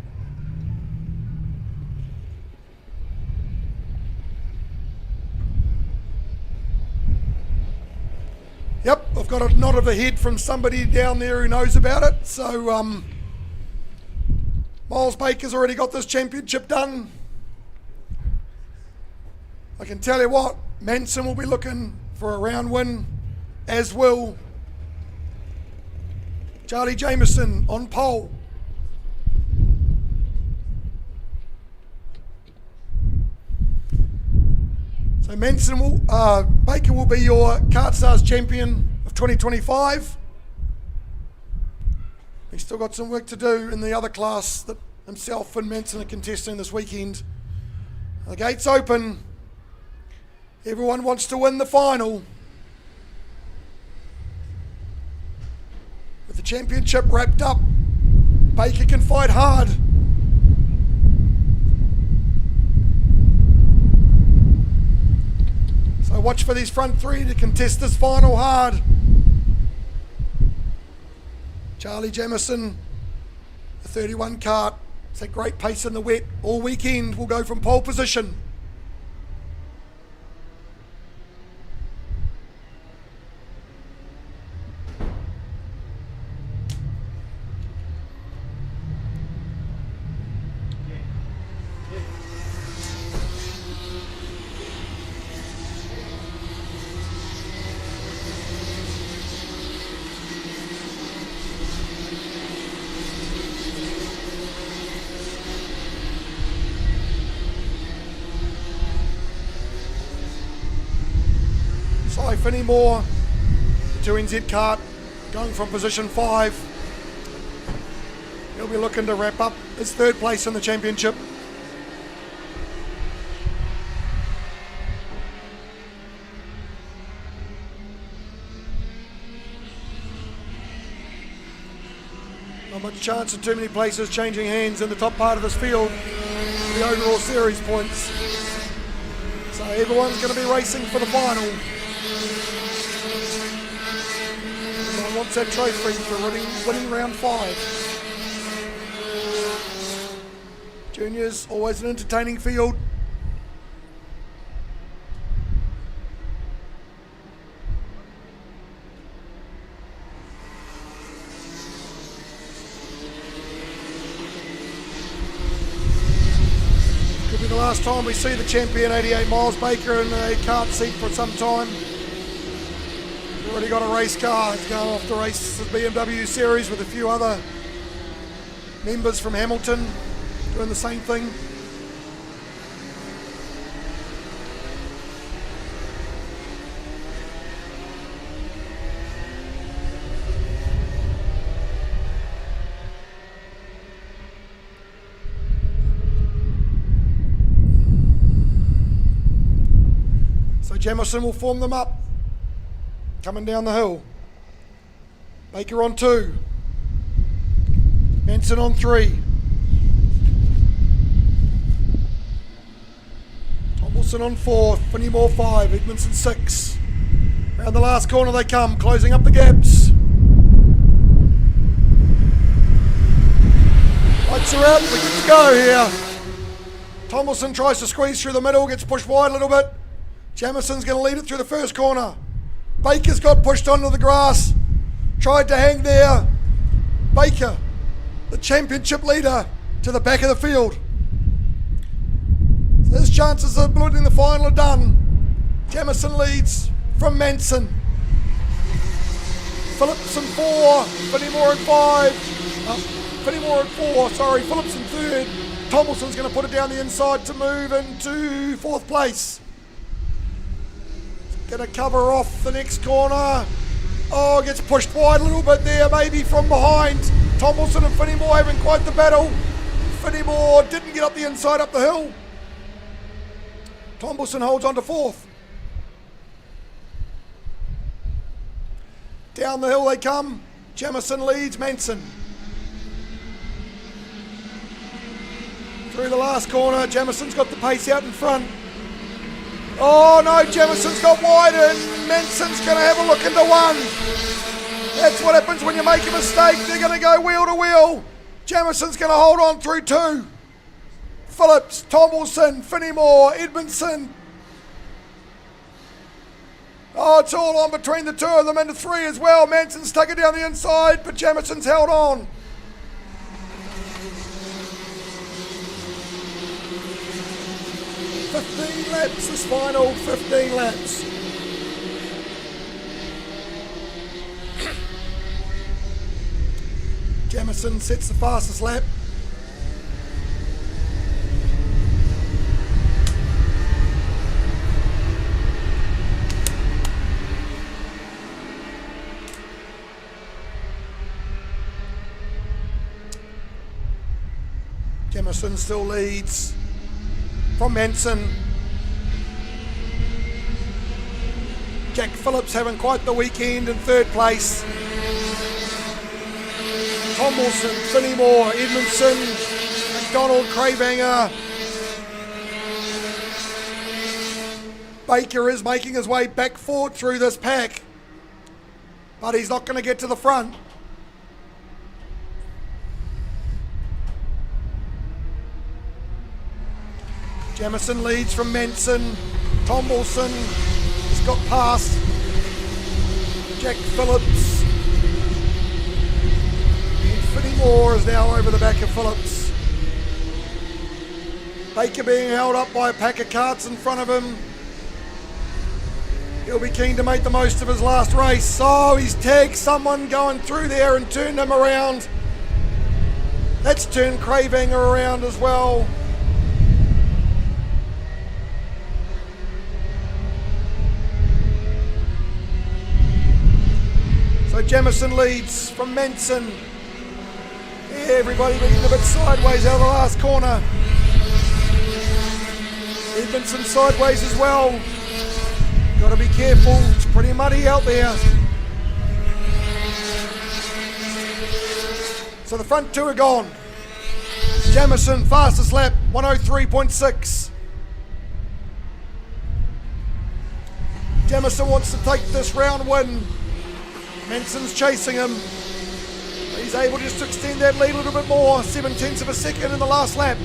C: Yep, I've got a nod of the head from somebody down there who knows about it. So Miles Baker's already got this championship done. I can tell you what, Manson will be looking for a round win, as will Charlie Jameson on pole. So Baker will be your KartStars champion of 2025. He's still got some work to do in the other class that himself and Manson are contesting this weekend. The gate's open. Everyone wants to win the final. With the championship wrapped up, Baker can fight hard. So watch for these front 3 to contest this final hard. Charlie Jamison, the 31 kart. It's a great pace in the wet all weekend. Will go from pole position. Finney Moore, the 2NZ kart, going from position 5. He'll be looking to wrap up his 3rd place in the championship. Not much chance of too many places changing hands in the top part of this field. The overall series points. So everyone's going to be racing for the final. Everyone wants that trophy for winning round 5. Juniors, always an entertaining field. Could be the last time we see the champion 88 Miles Baker in a kart seat for some time. We've already got a race car. It's going off to race the BMW series with a few other members from Hamilton doing the same thing. So Jamison will form them up, coming down the hill. Baker on 2, Manson on 3, Wilson on 4, Finney-Moore 5, Edmondson 6. Around the last corner they come, closing up the gaps. Lights are out, we get to go here. Tomlinson tries to squeeze through the middle, gets pushed wide a little bit. Jamison's going to lead it through the first corner. Baker's got pushed onto the grass, tried to hang there. Baker, the championship leader, to the back of the field. His chances of winning the final are done. Jamison leads from Manson. Phillips in 4, Finney-Moore in 5. Finney-Moore in 4, sorry, Phillips in 3rd. Tomlinson's going to put it down the inside to move into 4th place. Going to cover off the next corner. Oh, gets pushed wide a little bit there, maybe from behind. Tomlinson and Finney-Moore having quite the battle. Finney-Moore didn't get up the inside up the hill. Tomlinson holds on to 4th. Down the hill they come. Jamison leads Manson. Through the last corner, Jamison's got the pace out in front. Oh no, Jamison's got wide and Manson's going to have a look into 1. That's what happens when you make a mistake. They're going to go wheel to wheel. Jamison's going to hold on through 2. Phillips, Tomlinson, Finney-Moore, Edmondson. Oh, it's all on between the 2 of them into 3 as well. Manson's taken down the inside, but Jamison's held on. Laps this final, 15 laps. Jamison sets the fastest lap. Jamison still leads from Manson. Jack Phillips having quite the weekend in 3rd place. Tomlinson, Finney-Moore, Edmondson, McDonald, Cravanger. Baker is making his way back forward through this pack, but he's not going to get to the front. Jamison leads from Manson. Tomlinson has got past Jack Phillips. And Finney-Moore is now over the back of Phillips. Baker being held up by a pack of carts in front of him. He'll be keen to make the most of his last race. Oh, he's tagged someone going through there and turned him around. That's turned Cravanger around as well. So Jamison leads from Manson. Everybody being a bit sideways out of the last corner. Edmondson sideways as well. Got to be careful, it's pretty muddy out there. So the front two are gone. Jamison, fastest lap, 103.6. Jamison wants to take this round win. Manson's chasing him. He's able just to extend that lead a little bit more. 7/10 of a second in the last lap.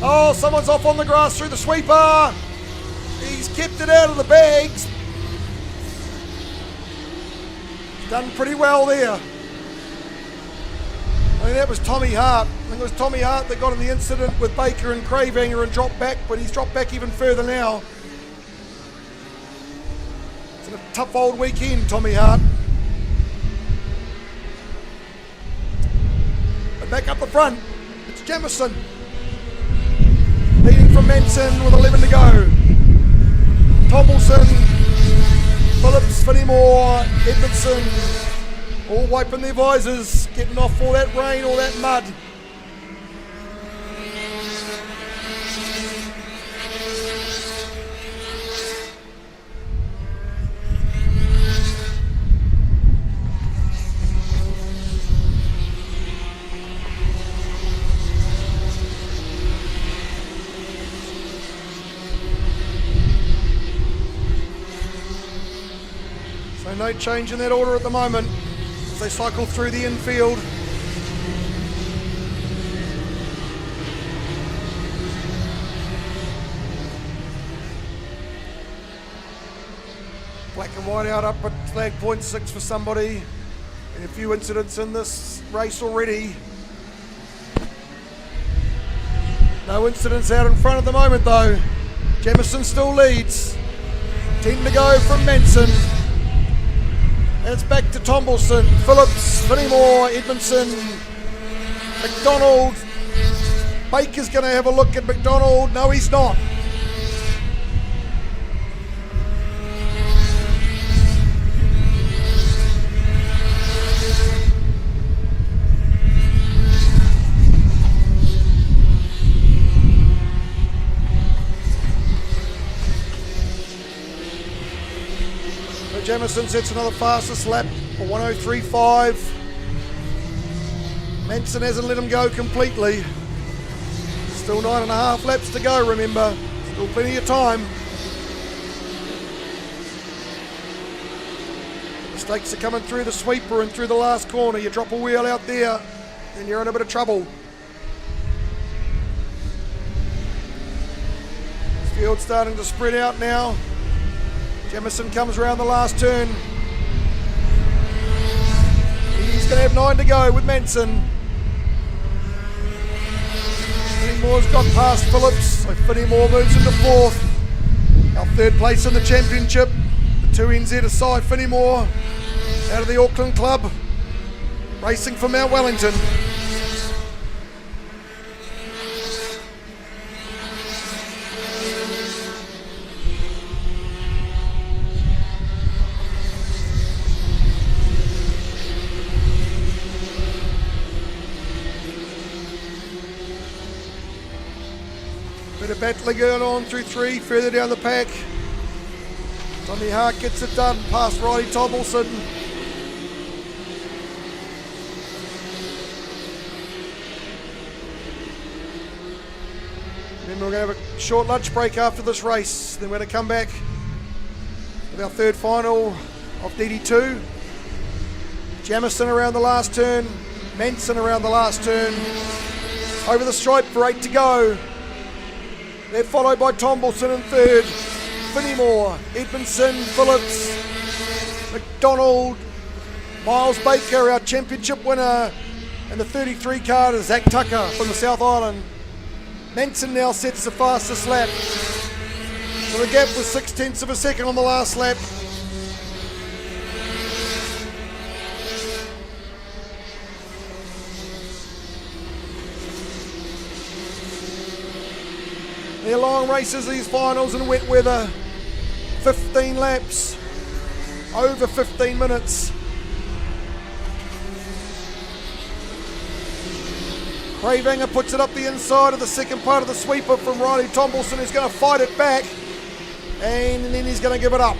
C: Oh, someone's off on the grass through the sweeper. He's kept it out of the bags. Done pretty well there. I think that was Tommy Hart. I think it was Tommy Hart that got in the incident with Baker and Cravanger and dropped back, but he's dropped back even further now. It's a tough old weekend, Tommy Hart. But back up the front, it's Jamison. Leading from Manson with 11 to go. Tomlinson, Phillips, Finney-Moore, Edmondson, all wiping their visors, getting off all that rain, all that mud. So no change in that order at the moment as they cycle through the infield. Black and white out up at flag point 6 for somebody. And a few incidents in this race already. No incidents out in front at the moment though. Jamison still leads. 10 to go from Manson. And it's back to Tomlinson, Phillips, Finney-Moore, Edmondson, McDonald. Baker's going to have a look at McDonald. No, he's not. Jamison sets another fastest lap for 103.5. Manson hasn't let him go completely. Still 9.5 laps to go, remember. Still plenty of time. Mistakes are coming through the sweeper and through the last corner. You drop a wheel out there, then you're in a bit of trouble. This field's starting to spread out now. Jamison comes around the last turn. He's going to have 9 to go with Manson. Finney-Moore's got past Phillips, so Finney-Moore moves into 4th. Our 3rd place in the championship. The 2 NZ aside, Finney-Moore out of the Auckland club, racing for Mount Wellington. Bit of battling going on through 3, further down the pack. Tommy Hart gets it done past Riley Tomlinson. Then we're going to have a short lunch break after this race. Then we're going to come back with our 3rd final of DD2. Jamison around the last turn. Manson around the last turn. Over the stripe for 8 to go. They're followed by Tomlinson in 3rd, Finney-Moore, Edmondson, Phillips, McDonald, Miles Baker, our championship winner, and the 33 car is Zach Tucker from the South Island. Manson now sets the fastest lap. So the gap was 0.6 of a second on the last lap. They're long races, these finals in wet weather. 15 laps, over 15 minutes. Cravanger puts it up the inside of the second part of the sweeper from Riley Tomlinson, who's going to fight it back, and then he's going to give it up.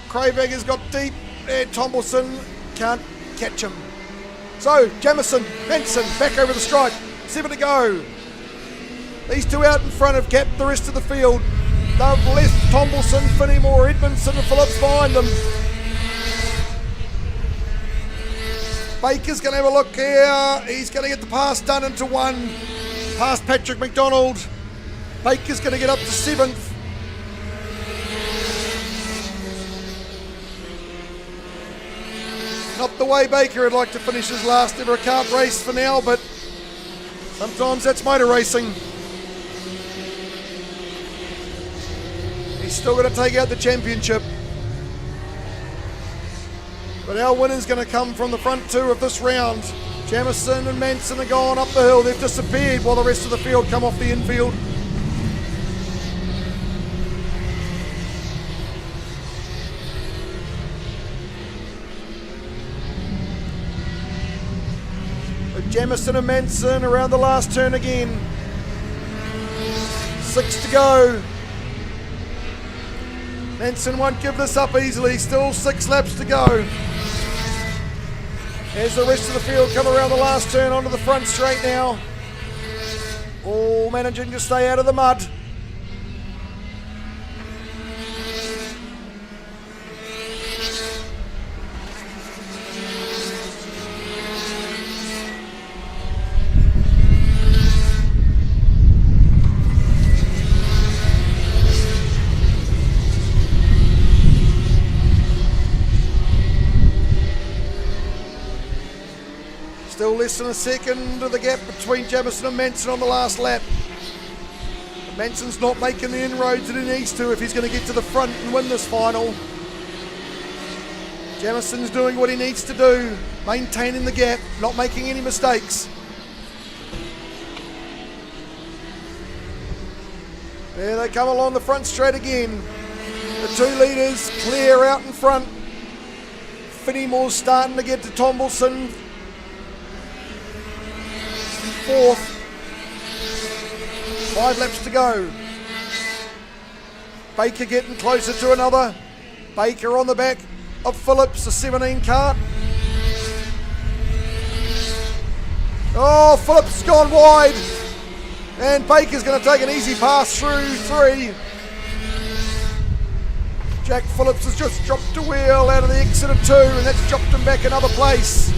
C: Craybanger's got deep, and Tomlinson can't catch him. So, Jamison, Benson, back over the stripe. 7 to go. These two out in front have capped the rest of the field. They've left Tomlinson, Finney-Moore, Edmondson and Phillips behind them. Baker's going to have a look here. He's going to get the pass done into 1. Past Patrick McDonald. Baker's going to get up to 7th. Not the way Baker would like to finish his last ever kart race for now, but sometimes that's motor racing. He's still going to take out the championship. But our winner's going to come from the front two of this round. Jamison and Manson are going up the hill. They've disappeared while the rest of the field come off the infield. Jamison and Manson around the last turn again. 6 to go. Manson won't give this up easily. Still 6 laps to go. As the rest of the field come around the last turn onto the front straight now. All managing to stay out of the mud. Still less than a second of the gap between Jamison and Manson on the last lap. But Manson's not making the inroads that he needs to if he's going to get to the front and win this final. Jamison's doing what he needs to do, maintaining the gap, not making any mistakes. There they come along the front straight again. The two leaders clear out in front. Finney-Moore's starting to get to Tomlinson. 4th. 5 laps to go. Baker getting closer to another. Baker on the back of Phillips, the 17 kart. Oh, Phillips has gone wide. And Baker's going to take an easy pass through 3. Jack Phillips has just dropped a wheel out of the exit of 2, and that's dropped him back another place.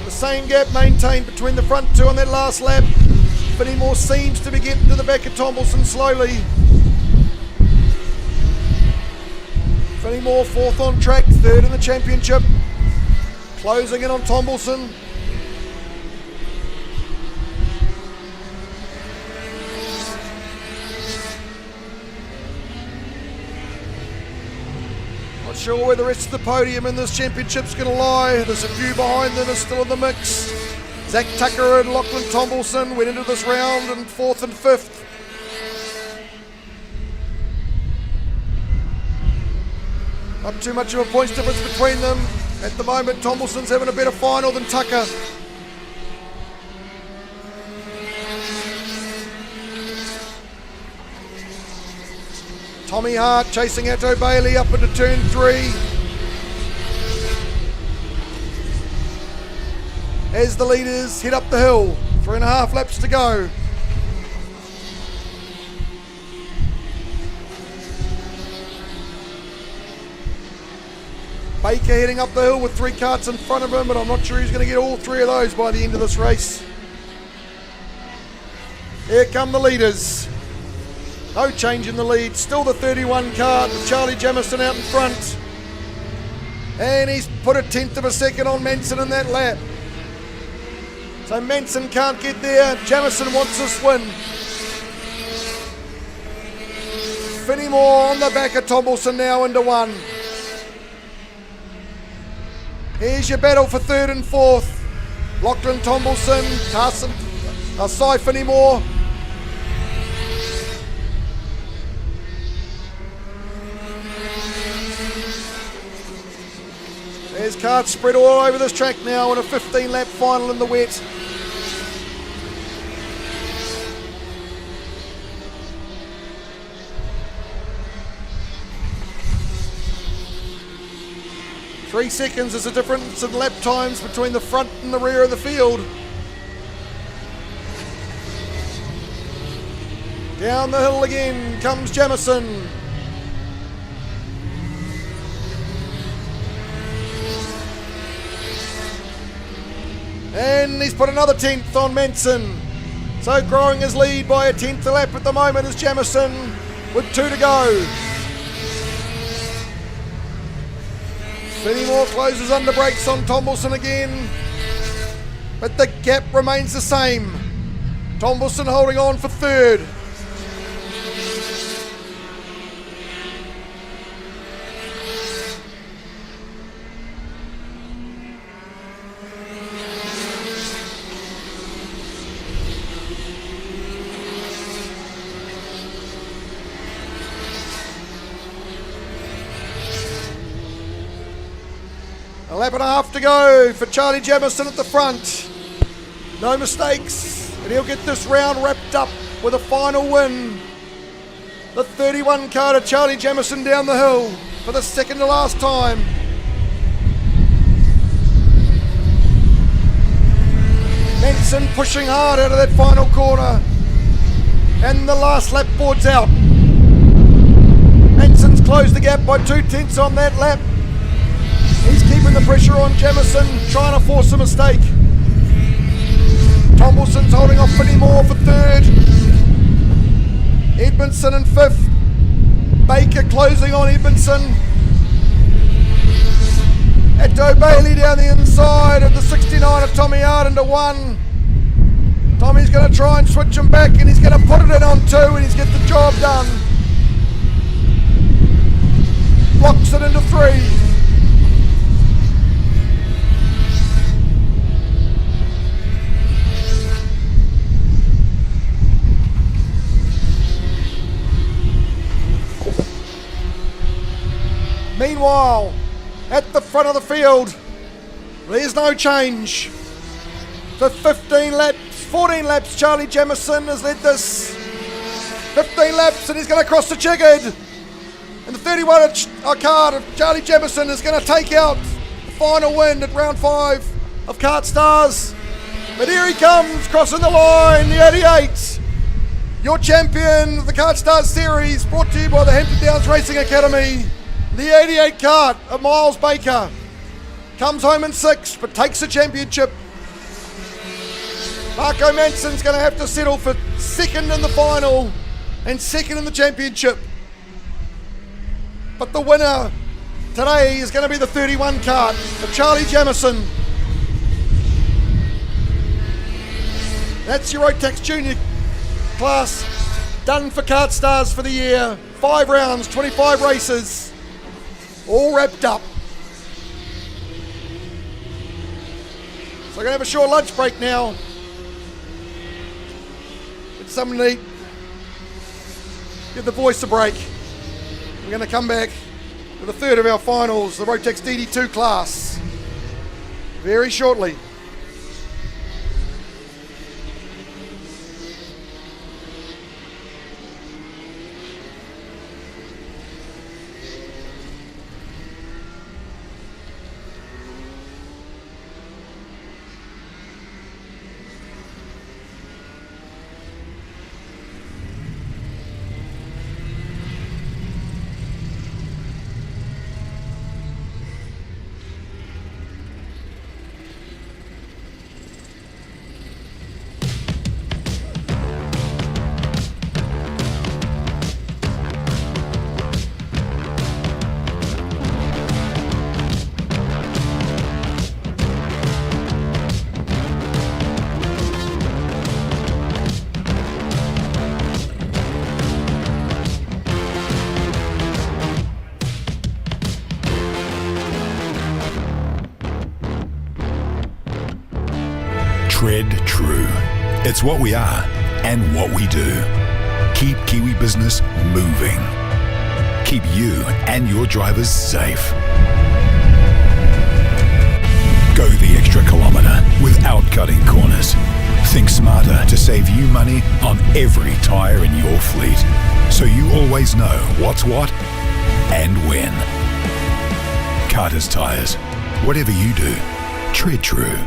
C: Same gap maintained between the front two on that last lap. Finney-Moore seems to be getting to the back of Tomlinson slowly. Finney-Moore 4th on track, 3rd in the championship. Closing in on Tomlinson. Not sure where the rest of the podium in this championship's going to lie. There's a few behind them are still in the mix. Zach Tucker and Lachlan Tomlinson went into this round in 4th and 5th. Not too much of a points difference between them. At the moment, Tomlinson's having a better final than Tucker. Tommy Hart chasing Atto Bailey up into turn 3. As the leaders head up the hill, 3.5 laps to go. Baker heading up the hill with 3 karts in front of him, but I'm not sure he's going to get all 3 of those by the end of this race. Here come the leaders. No change in the lead, still the 31 kart with Charlie Jamison out in front. And he's put a 1/10 of a second on Manson in that lap. So Manson can't get there, Jamison wants this win. Finney-Moore on the back of Tomlinson now into 1. Here's your battle for 3rd and 4th. Lachlan Tomlinson, Cy Finney-Moore. There's karts spread all over this track now in a 15-lap final in the wet. 3 seconds is the difference in lap times between the front and the rear of the field. Down the hill again comes Jamison. And he's put another 10th on Manson. So growing his lead by a 10th a lap at the moment is Jamison with 2 to go. Fenimore closes under brakes on Tomlinson again. But the gap remains the same. Tomlinson holding on for 3rd. A lap and a half to go for Charlie Jamison at the front. No mistakes, and he'll get this round wrapped up with a final win. The 31 car to Charlie Jamison down the hill for the second to last time. Manson pushing hard out of that final corner. And the last lap board's out. Manson's closed the gap by 2/10 on that lap. He's keeping the pressure on Jamison, trying to force a mistake. Tomlinson's holding off Fenimore for 3rd. Edmondson in 5th. Baker closing on Edmondson. Eto Bailey down the inside of the 69 of Tommy Arden to 1. Tommy's going to try and switch him back, and he's going to put it in on 2, and he's get the job done. Blocks it into 3. Meanwhile, at the front of the field, there's no change. For 15 laps, 14 laps, Charlie Jamison has led this. 15 laps, and he's going to cross the checkered. And the 31 car of Charlie Jamison is going to take out the final win at round 5 of KartStars. But here he comes, crossing the line, the 88. Your champion of the KartStars series, brought to you by the Hampton Downs Racing Academy. The 88 kart of Miles Baker comes home in 6th, but takes the championship. Marco Manson's going to have to settle for 2nd in the final and 2nd in the championship. But the winner today is going to be the 31 kart of Charlie Jamison. That's your Rotax Junior class done for KartStars for the year. 5 rounds, 25 races. All wrapped up. So we're going to have a short lunch break now. Get something to eat. Give the voice a break. We're going to come back with the 3rd of our finals, the Rotax DD2 class, very shortly.
A: Tread true. It's what we are and what we do. Keep Kiwi business moving. Keep you and your drivers safe. Go the extra kilometre without cutting corners. Think smarter to save you money on every tyre in your fleet, so you always know what's what and when. Carter's Tyres. Whatever you do, tread true.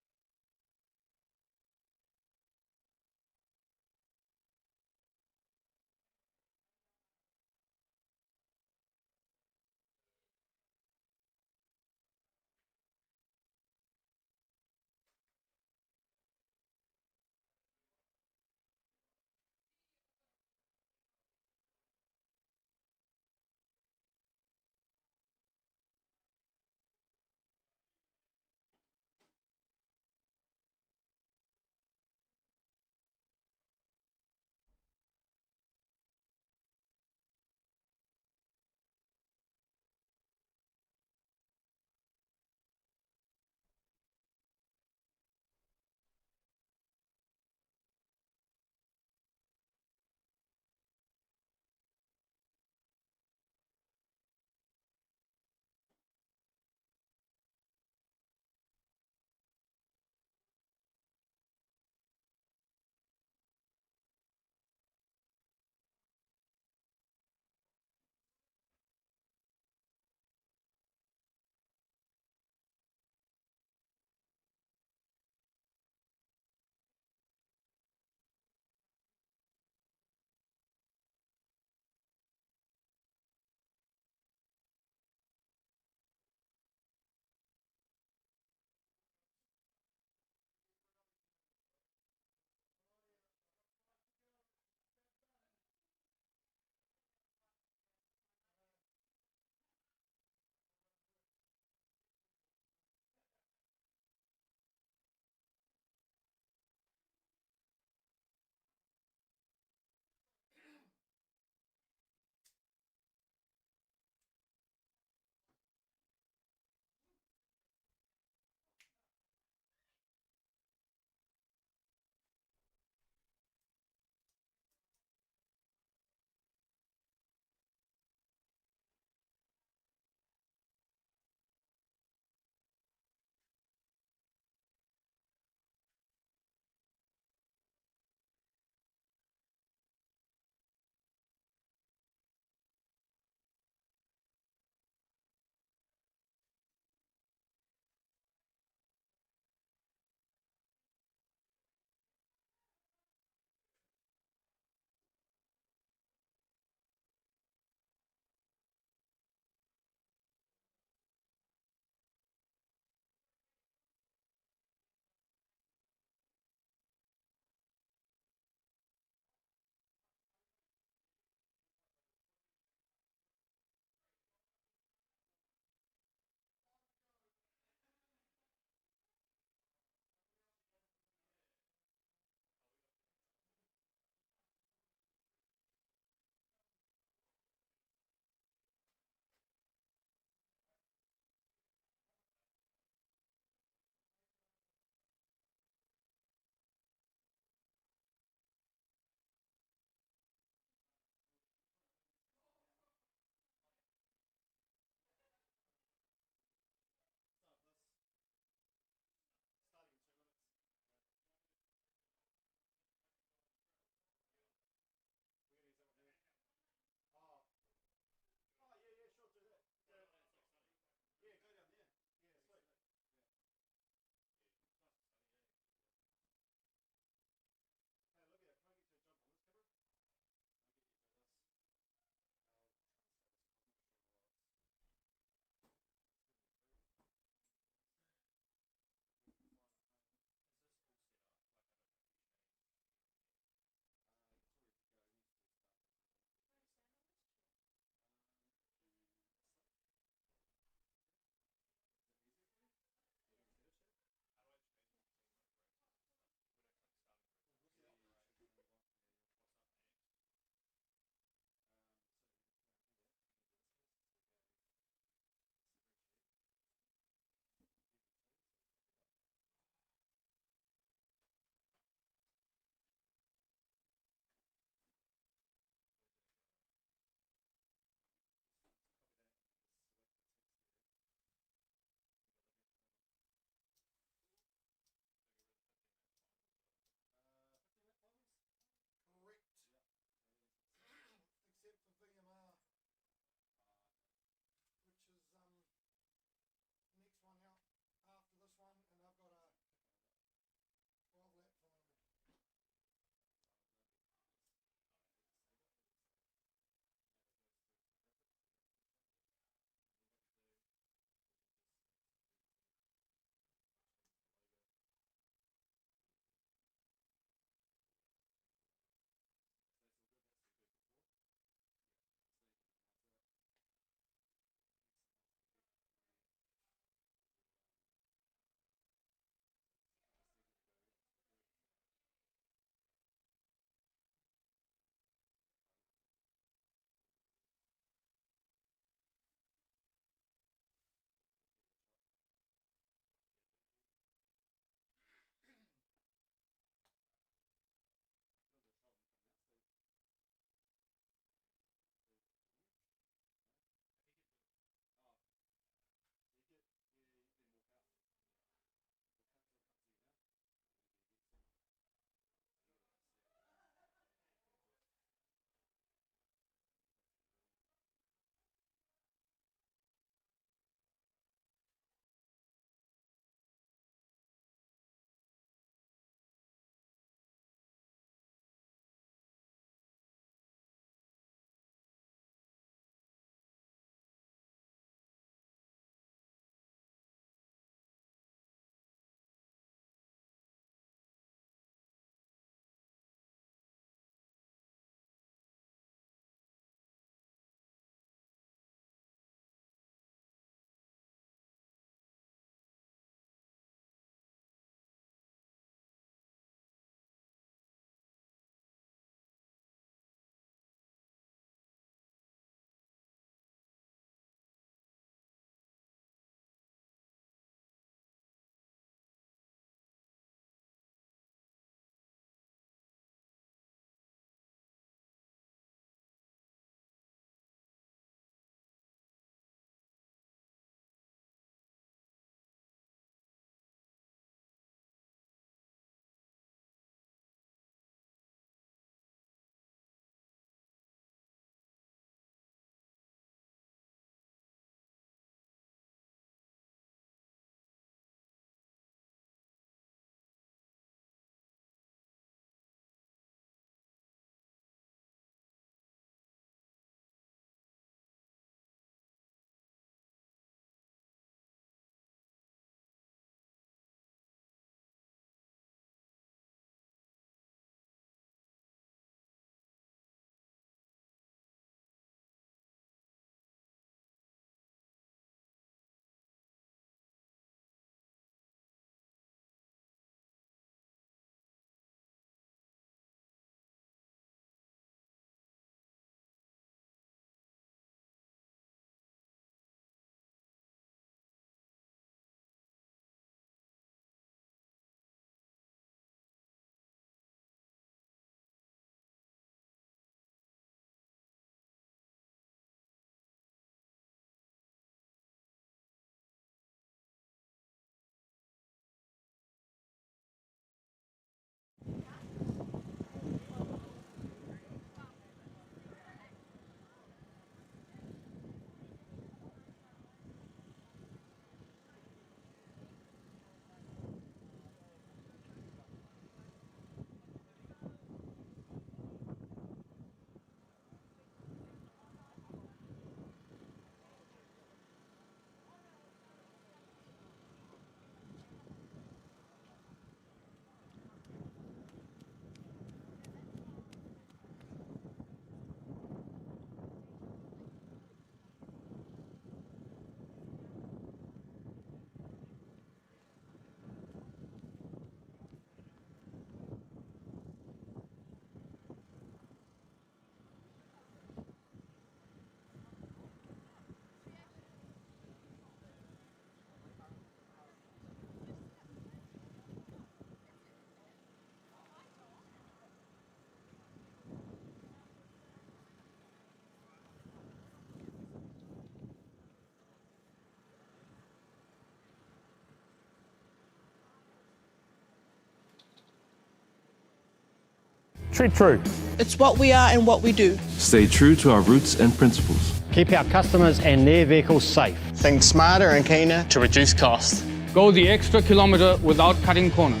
F: Treat true.
G: It's what we are and what we do.
H: Stay true to our roots and principles.
F: Keep our customers and their vehicles safe.
I: Think smarter and keener to reduce costs.
J: Go the extra kilometre without cutting corners.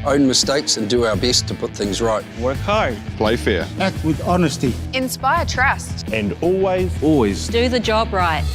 K: Own mistakes and do our best to put things right.
I: Work hard.
L: Play fair.
M: Act with honesty.
N: Inspire trust.
F: And always
N: do the job right.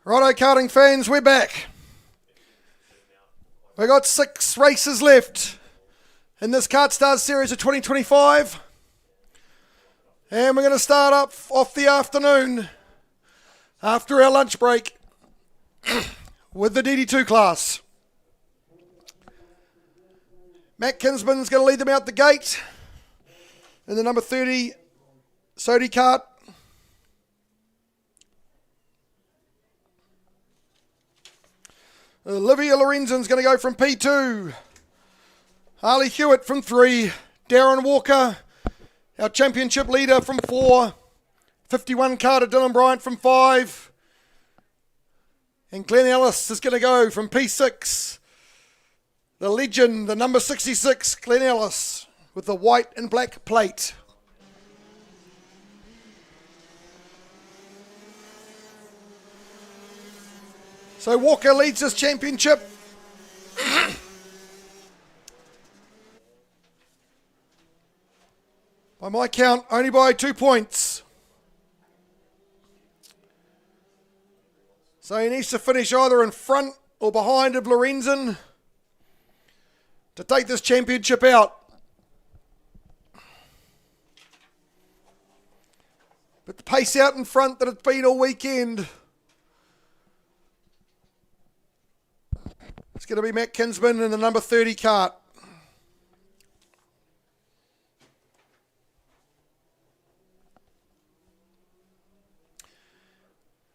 C: Righto, karting fans, we're back. We've got 6 races left in this KartStars series of 2025. And we're going to start up off the afternoon after our lunch break with the DD2 class. Matt Kinsman's going to lead them out the gate in the number 30 Sodi kart. Olivia Lorenzen's going to go from P2. Harley Hewitt from 3. Darren Walker, our championship leader, from 4. 51 karter Dylan Bryant from 5. And Glenn Ellis is going to go from P6. The legend, the number 66, Glenn Ellis, with the white and black plate. So Walker leads this championship. By my count, only by 2 points. So he needs to finish either in front or behind of Lorenzen to take this championship out. But the pace out in front that it's been all weekend, it's going to be Matt Kinsman in the number 30 kart.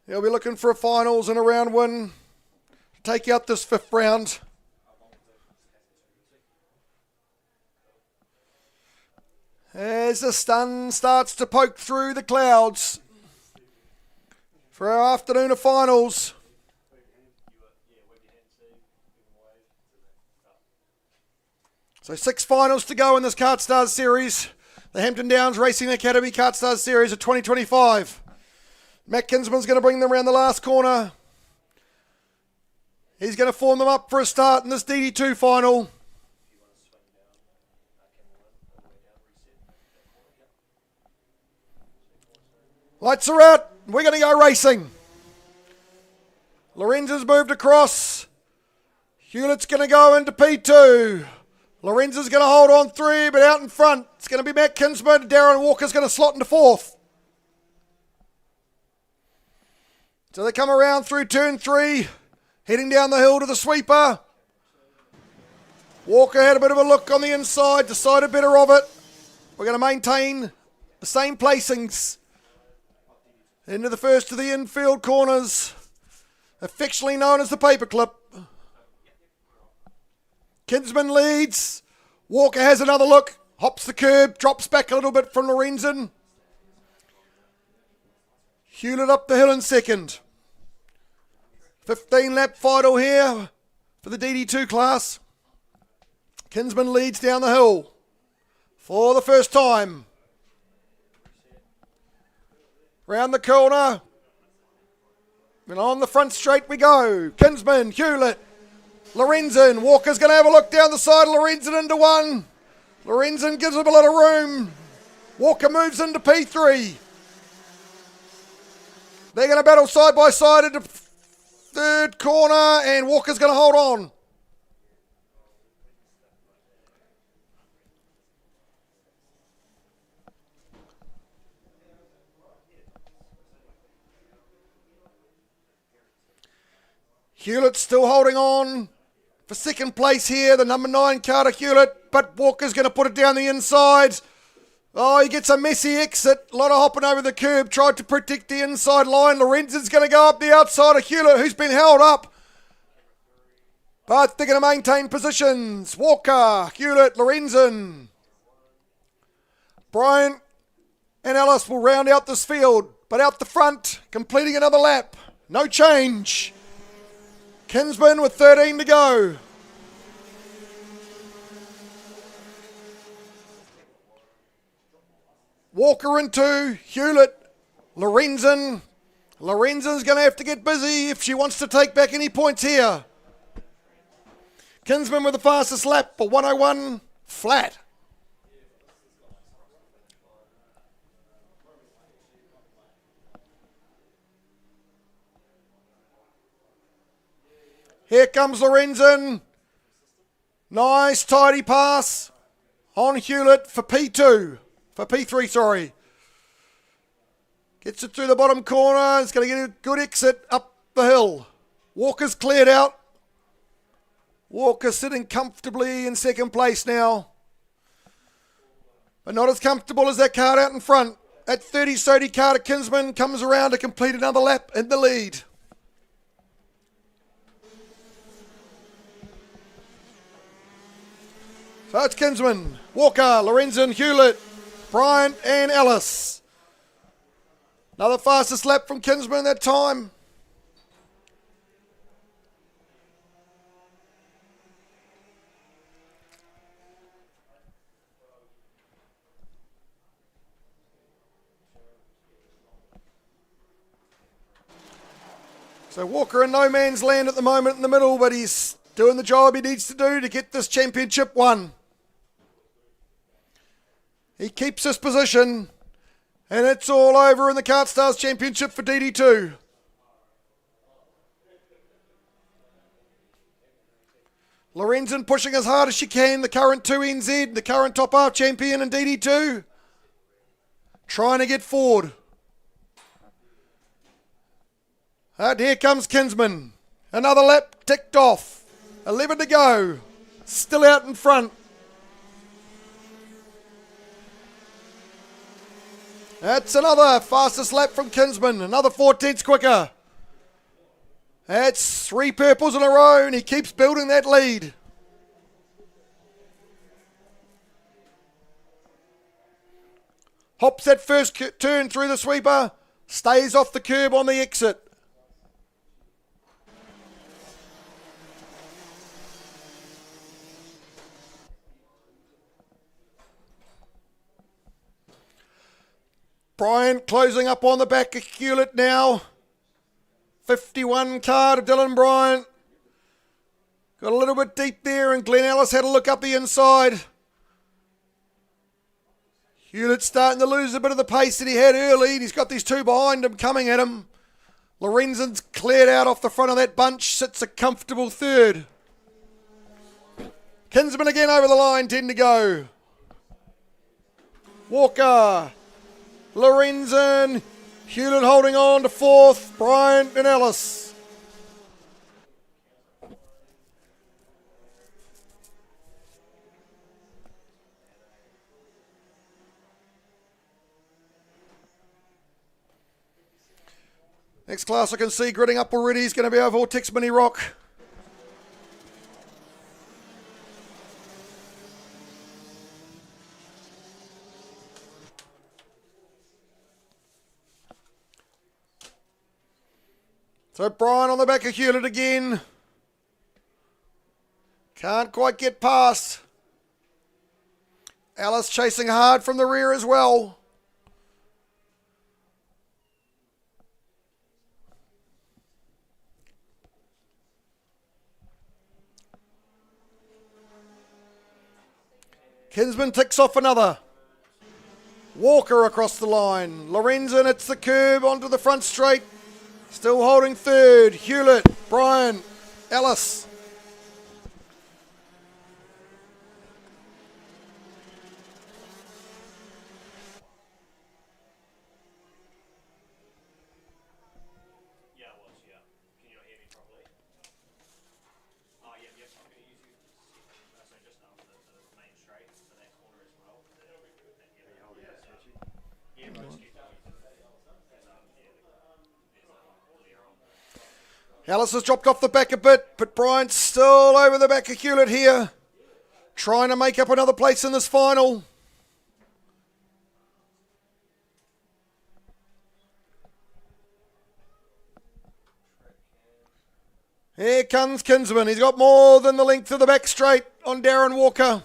C: He'll be looking for a finals and a round win to take out this 5th round. As the sun starts to poke through the clouds for our afternoon of finals. So 6 finals to go in this KartStars series. The Hampton Downs Racing Academy KartStars series of 2025. Matt Kinsman's going to bring them around the last corner. He's going to form them up for a start in this DD2 final. Lights are out. We're going to go racing. Lorenzen's moved across. Hewlett's going to go into P2. Lorenzen's going to hold on 3, but out in front, it's going to be Matt Kinsman. Darren Walker's going to slot into 4th. So they come around through turn 3, heading down the hill to the sweeper. Walker had a bit of a look on the inside, decided better of it. We're going to maintain the same placings into the first of the infield corners, affectionately known as the paperclip. Kinsman leads. Walker has another look, hops the curb, drops back a little bit from Lorenzen. Hewlett up the hill in second. 15 lap final here for the DD2 class. Kinsman leads down the hill for the first time. Round the corner. And on the front straight we go. Kinsman, Hewlett, Lorenzen. Walker's going to have a look down the side of Lorenzen into 1. Lorenzen gives him a lot of room. Walker moves into P3. They're going to battle side by side into 3rd corner, and Walker's going to hold on. Hewlett's still holding on for 2nd place here, the number 9 Carter Hewlett, but Walker's going to put it down the inside. Oh, he gets a messy exit. A lot of hopping over the curb. Tried to protect the inside line. Lorenzen's going to go up the outside of Hewlett, who's been held up. But they're going to maintain positions. Walker, Hewlett, Lorenzen. Bryant and Ellis will round out this field. But out the front, completing another lap. No change. Kinsman with 13 to go. Walker in 2, Hewlett, Lorenzen. Lorenzen's going to have to get busy if she wants to take back any points here. Kinsman with the fastest lap for 101 flat. Here comes Lorenzen. Nice, tidy pass on Hewlett for P2. For P3, sorry. Gets it through the bottom corner. It's going to get a good exit up the hill. Walker's cleared out. Walker sitting comfortably in second place now. But not as comfortable as that card out in front. At 30, Sody Carter Kinsman comes around to complete another lap in the lead. So it's Kinsman, Walker, Lorenzen, Hewlett, Bryant and Ellis. Another fastest lap from Kinsman that time. So Walker in no man's land at the moment in the middle, but he's doing the job he needs to do to get this championship won. He keeps his position, and it's all over in the KartStars Championship for DD2. Lorenzen pushing as hard as she can, the current 2NZ, the current top half champion in DD2, trying to get forward. And here comes Kinsman. Another lap ticked off. 11 to go. Still out in front. That's another fastest lap from Kinsman. Another 4/10 quicker. That's 3 purples in a row, and he keeps building that lead. Hops that first turn through the sweeper. Stays off the curb on the exit. Bryant closing up on the back of Hewlett now. 51 car to Dylan Bryant. Got a little bit deep there, and Glenn Ellis had a look up the inside. Hewlett's starting to lose a bit of the pace that he had early. He's got these 2 behind him coming at him. Lorenzen's cleared out off the front of that bunch, sits a comfortable 3rd. Kinsman again over the line, 10 to go. Walker. Lorenzen, Hewlett holding on to 4th, Bryant and Ellis. Next class I can see gridding up already is going to be our Vortex Mini Rock. So Brian on the back of Hewlett again. Can't quite get past. Alice chasing hard from the rear as well. Kinsman ticks off another. Walker across the line. Lorenzen hits the curb onto the front straight. Still holding 3rd. Hewlett, Brian, Ellis. Ellis has dropped off the back a bit, but Bryant's still over the back of Hewlett here, trying to make up another place in this final. Here comes Kinsman. He's got more than the length of the back straight on Darren Walker.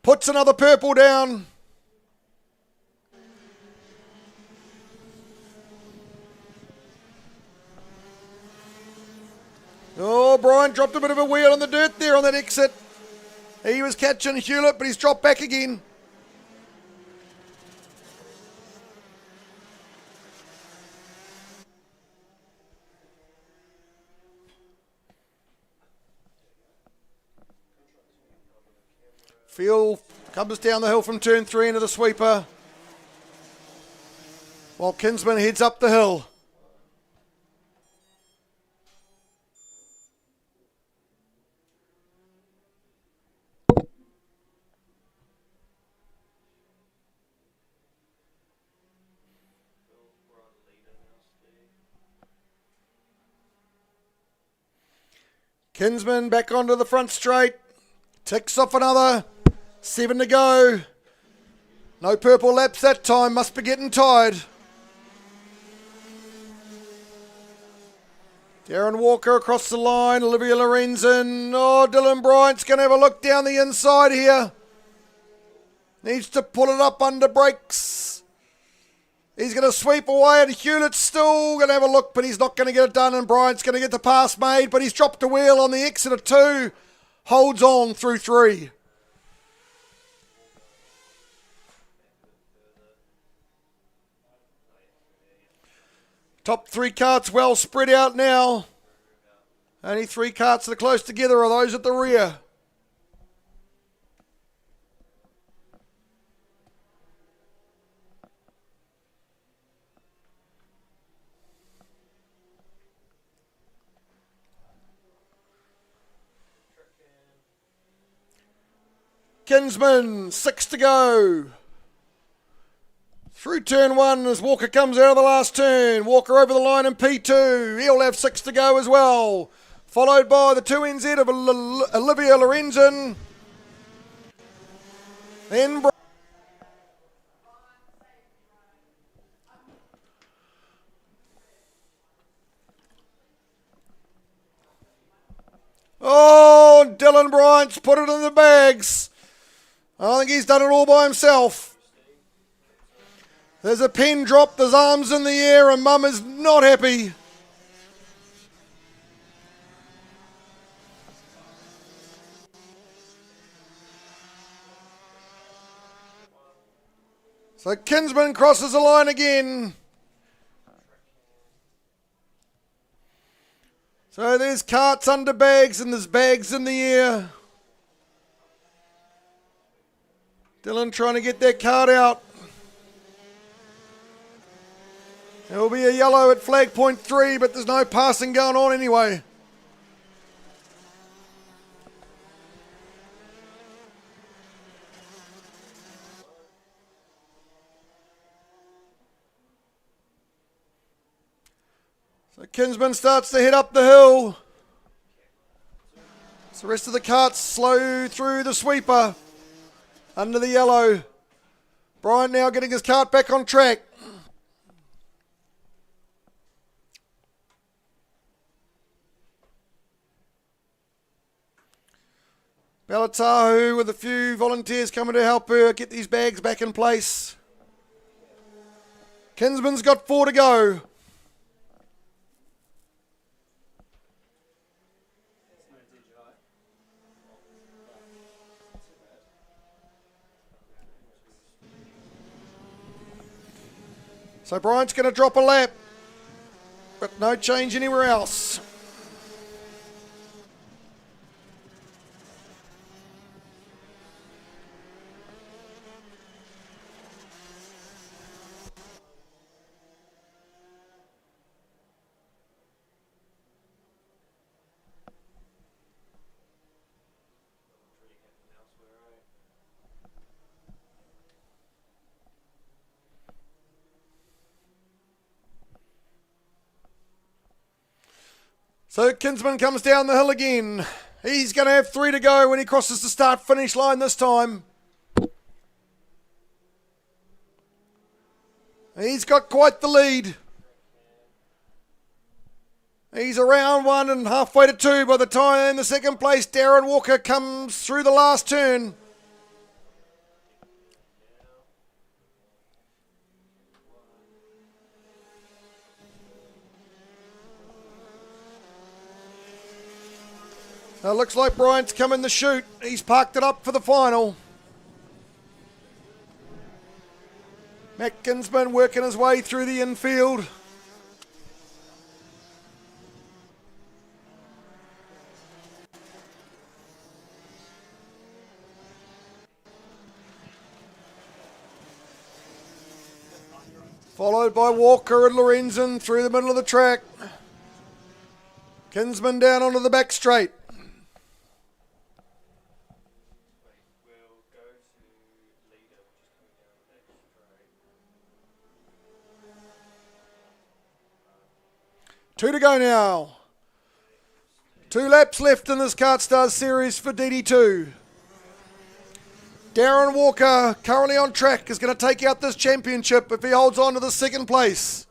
C: Puts another purple down. Oh, Brian dropped a bit of a wheel in the dirt there on that exit. He was catching Hewlett, but he's dropped back again. Field comes down the hill from turn 3 into the sweeper, while Kinsman heads up the hill. Kinsman back onto the front straight. Ticks off another. 7 to go. No purple laps that time. Must be getting tired. Darren Walker across the line. Olivia Lorenzen. Oh, Dylan Bryant's going to have a look down the inside here. Needs to pull it up under brakes. He's going to sweep away, and Hewlett's still going to have a look, but he's not going to get it done, and Bryant's going to get the pass made, but he's dropped a wheel on the exit of 2. Holds on through 3. Top 3 karts well spread out now. Only 3 karts that are close together are those at the rear. Kinsman, 6 to go. Through turn 1 as Walker comes out of the last turn. Walker over the line in P2. He'll have 6 to go as well. Followed by the 2NZ of Olivia Lorenzen. Then oh, Dylan Bryant's put it in the bags. I think he's done it all by himself. There's a pin drop, there's arms in the air, and Mum is not happy. So Kinsman crosses the line again. So there's karts under bags and there's bags in the air. Dylan trying to get that cart out. There will be a yellow at flag point 3, but there's no passing going on anyway. So Kinsman starts to head up the hill. So the rest of the karts slow through the sweeper. Under the yellow. Bryant now getting his kart back on track. Balatahu with a few volunteers coming to help her get these bags back in place. Kinsman's got 4 to go. So Bryant's going to drop a lap, but no change anywhere else. So Kinsman comes down the hill again. He's going to have 3 to go when he crosses the start-finish line this time. He's got quite the lead. He's around 1 and halfway to 2 by the time the second place Darren Walker comes through the last turn. Now looks like Bryant's coming to shoot. He's parked it up for the final. Matt Kinsman working his way through the infield. Followed by Walker and Lorenzen through the middle of the track. Kinsman down onto the back straight. Two to go now. 2 laps left in this KartStars series for DD2. Darren Walker, currently on track, is going to take out this championship if he holds on to the second place.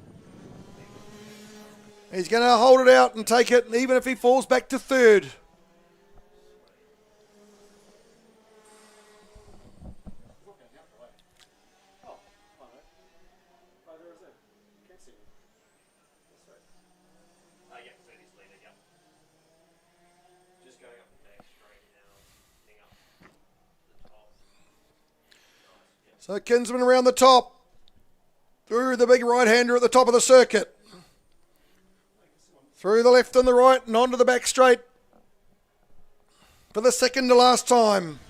C: He's going to hold it out and take it, even if he falls back to third. So Kinsman around the top, through the big right-hander at the top of the circuit. Through the left and the right and onto the back straight for the second to last time.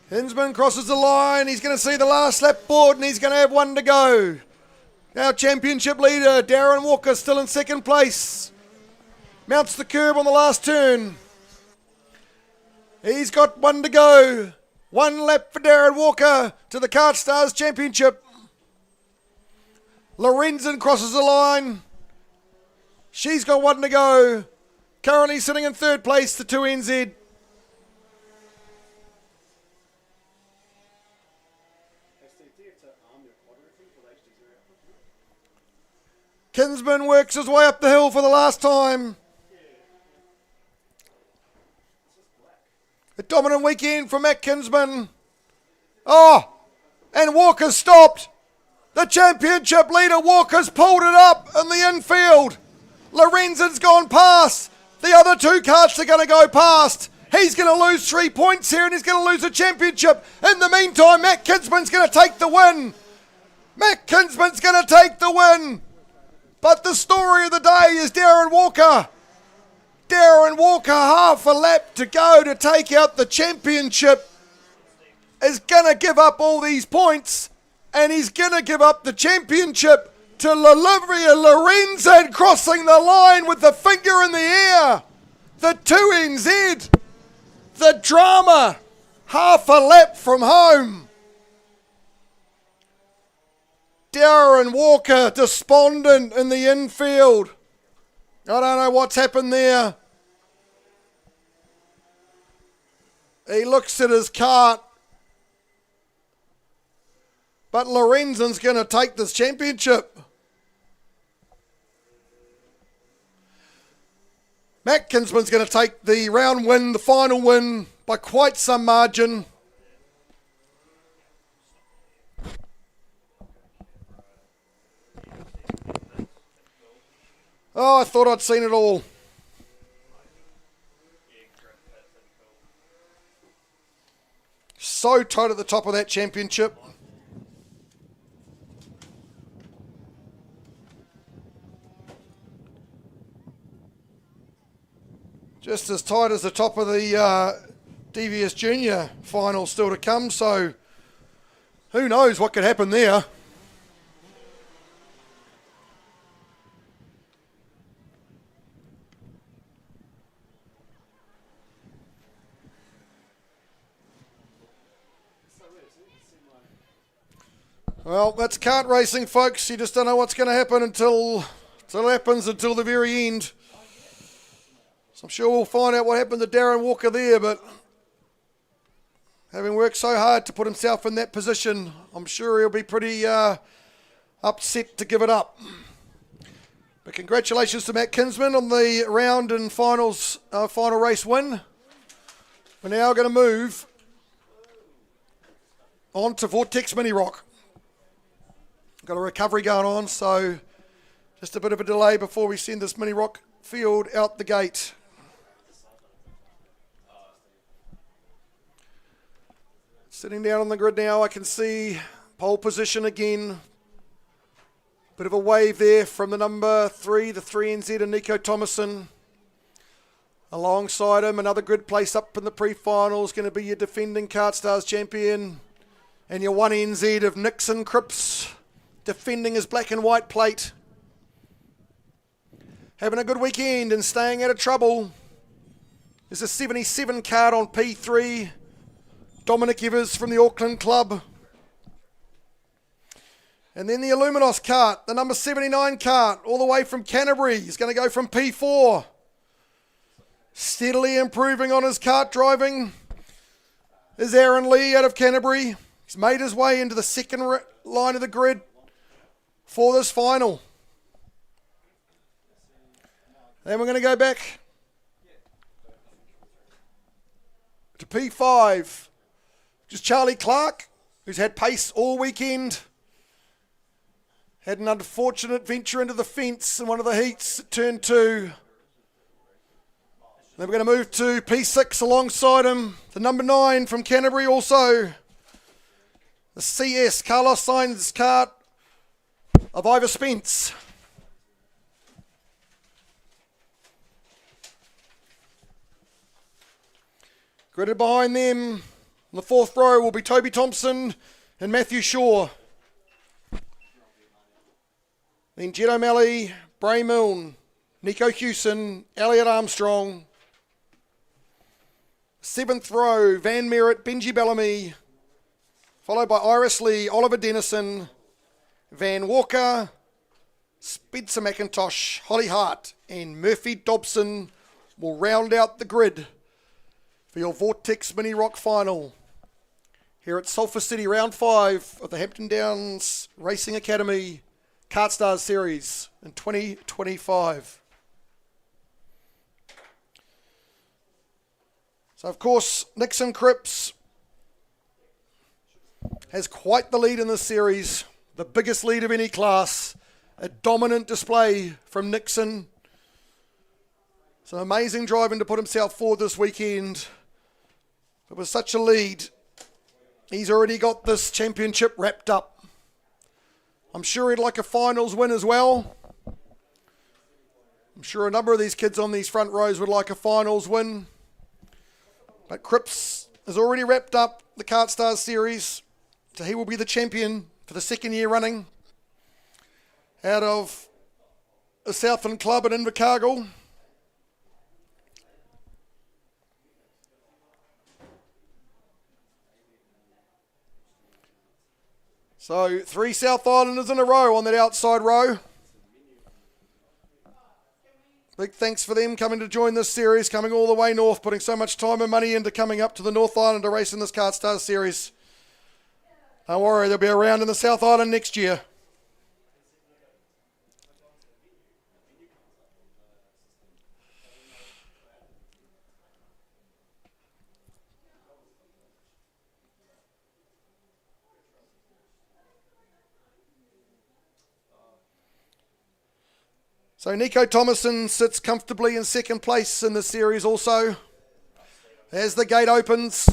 C: Kinsman crosses the line. He's going to see the last lap board and he's going to have one to go. Now championship leader Darren Walker still in second place. Mounts the curb on the last turn. He's got one to go. 1 lap for Darren Walker to the KartStars Championship. Lorenzen crosses the line. She's got one to go. Currently sitting in third place, the 2NZ. Kinsman works his way up the hill for the last time. A dominant weekend from Matt Kinsman. Oh, and Walker's stopped. The championship leader Walker's pulled it up in the infield. Lorenzen's gone past. The other 2 karts are going to go past. He's going to lose 3 points here and he's going to lose the championship. In the meantime, Matt Kinsman's going to take the win. Matt Kinsman's going to take the win. But the story of the day is Darren Walker. Darren Walker, half a lap to go to take out the championship, is going to give up all these points and he's going to give up the championship to Olivia Lorenzen, crossing the line with the finger in the air. The 2NZ, the drama, half a lap from home. Darren Walker despondent in the infield. I don't know what's happened there. He looks at his kart. But Lorenzen's going to take this championship. Matt Kinsman's going to take the round win, the final win, by quite some margin. Oh, I thought I'd seen it all. So tight at the top of that championship. Just as tight as the top of the DVS Junior final still to come, so who knows what could happen there. Well, that's kart racing, folks. You just don't know what's going to happen until the very end. So I'm sure we'll find out what happened to Darren Walker there, but having worked so hard to put himself in that position, I'm sure he'll be pretty upset to give it up. But congratulations to Matt Kinsman on the round and final race win. We're now going to move on to Vortex Mini Rock. Got a recovery going on, so just a bit of a delay before we send this Mini Rock field out the gate. Sitting down on the grid now, I can see pole position again. Bit of a wave there from the number 3, the 3NZ and Nico Thomason. Alongside him, another grid place up in the pre-finals, going to be your defending KartStars champion, And your 1NZ of Nixon Cripps defending his black and white plate. Having a good weekend and staying out of trouble. There's a 77 card on P3. Dominic Evers from the Auckland Club. And then the Illuminos cart, the number 79 cart, all the way from Canterbury. He's going to go from P4. Steadily improving on his kart driving is Aaron Lee out of Canterbury. He's made his way into the second line of the grid for this final. Then we're going to go back to P5. Just Charlie Clark, who's had pace all weekend. Had an unfortunate venture into the fence in one of the heats at turn 2. Then we're going to move to P6 alongside him. The number 9 from Canterbury also. The CS, Carlos Sainz kart of Ivor Spence. Gridded behind them, on the 4th row will be Toby Thompson and Matthew Shaw. Then Jed O'Malley, Bray Milne, Nico Hewson, Elliot Armstrong. 7th row, Van Merritt, Benji Bellamy, followed by Iris Lee, Oliver Dennison, Van Walker, Spencer McIntosh, Holly Hart, and Murphy Dobson will round out the grid for your Vortex Mini Rock final here at Sulfur City, round 5 of the Hampton Downs Racing Academy KartStars Series in 2025. So, of course, Nixon Cripps has quite the lead in this series, the biggest lead of any class, a dominant display from Nixon. Some amazing driving to put himself forward this weekend. But with such a lead, he's already got this championship wrapped up. I'm sure he'd like a finals win as well. I'm sure a number of these kids on these front rows would like a finals win. But Cripps has already wrapped up the KartStars series, so he will be the champion for the 2nd year running out of the Southland Club at Invercargill. So 3 South Islanders in a row on that outside row. Big thanks for them coming to join this series, coming all the way north, putting so much time and money into coming up to the North Island to race in this KartStars series. Don't worry, they'll be around in the South Island next year. So Nico Thomason sits comfortably in 2nd place in this series also, as the gate opens.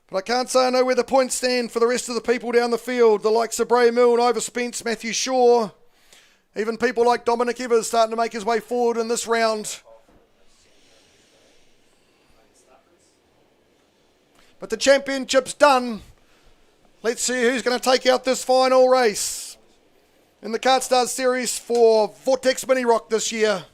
C: But I can't say I know where the points stand for the rest of the people down the field, the likes of Bray Milne, Ivor Spence, Matthew Shaw, even people like Dominic Evers starting to make his way forward in this round. But the championship's done. Let's see who's going to take out this final race in the KartStars series for Vortex Mini Rock this year.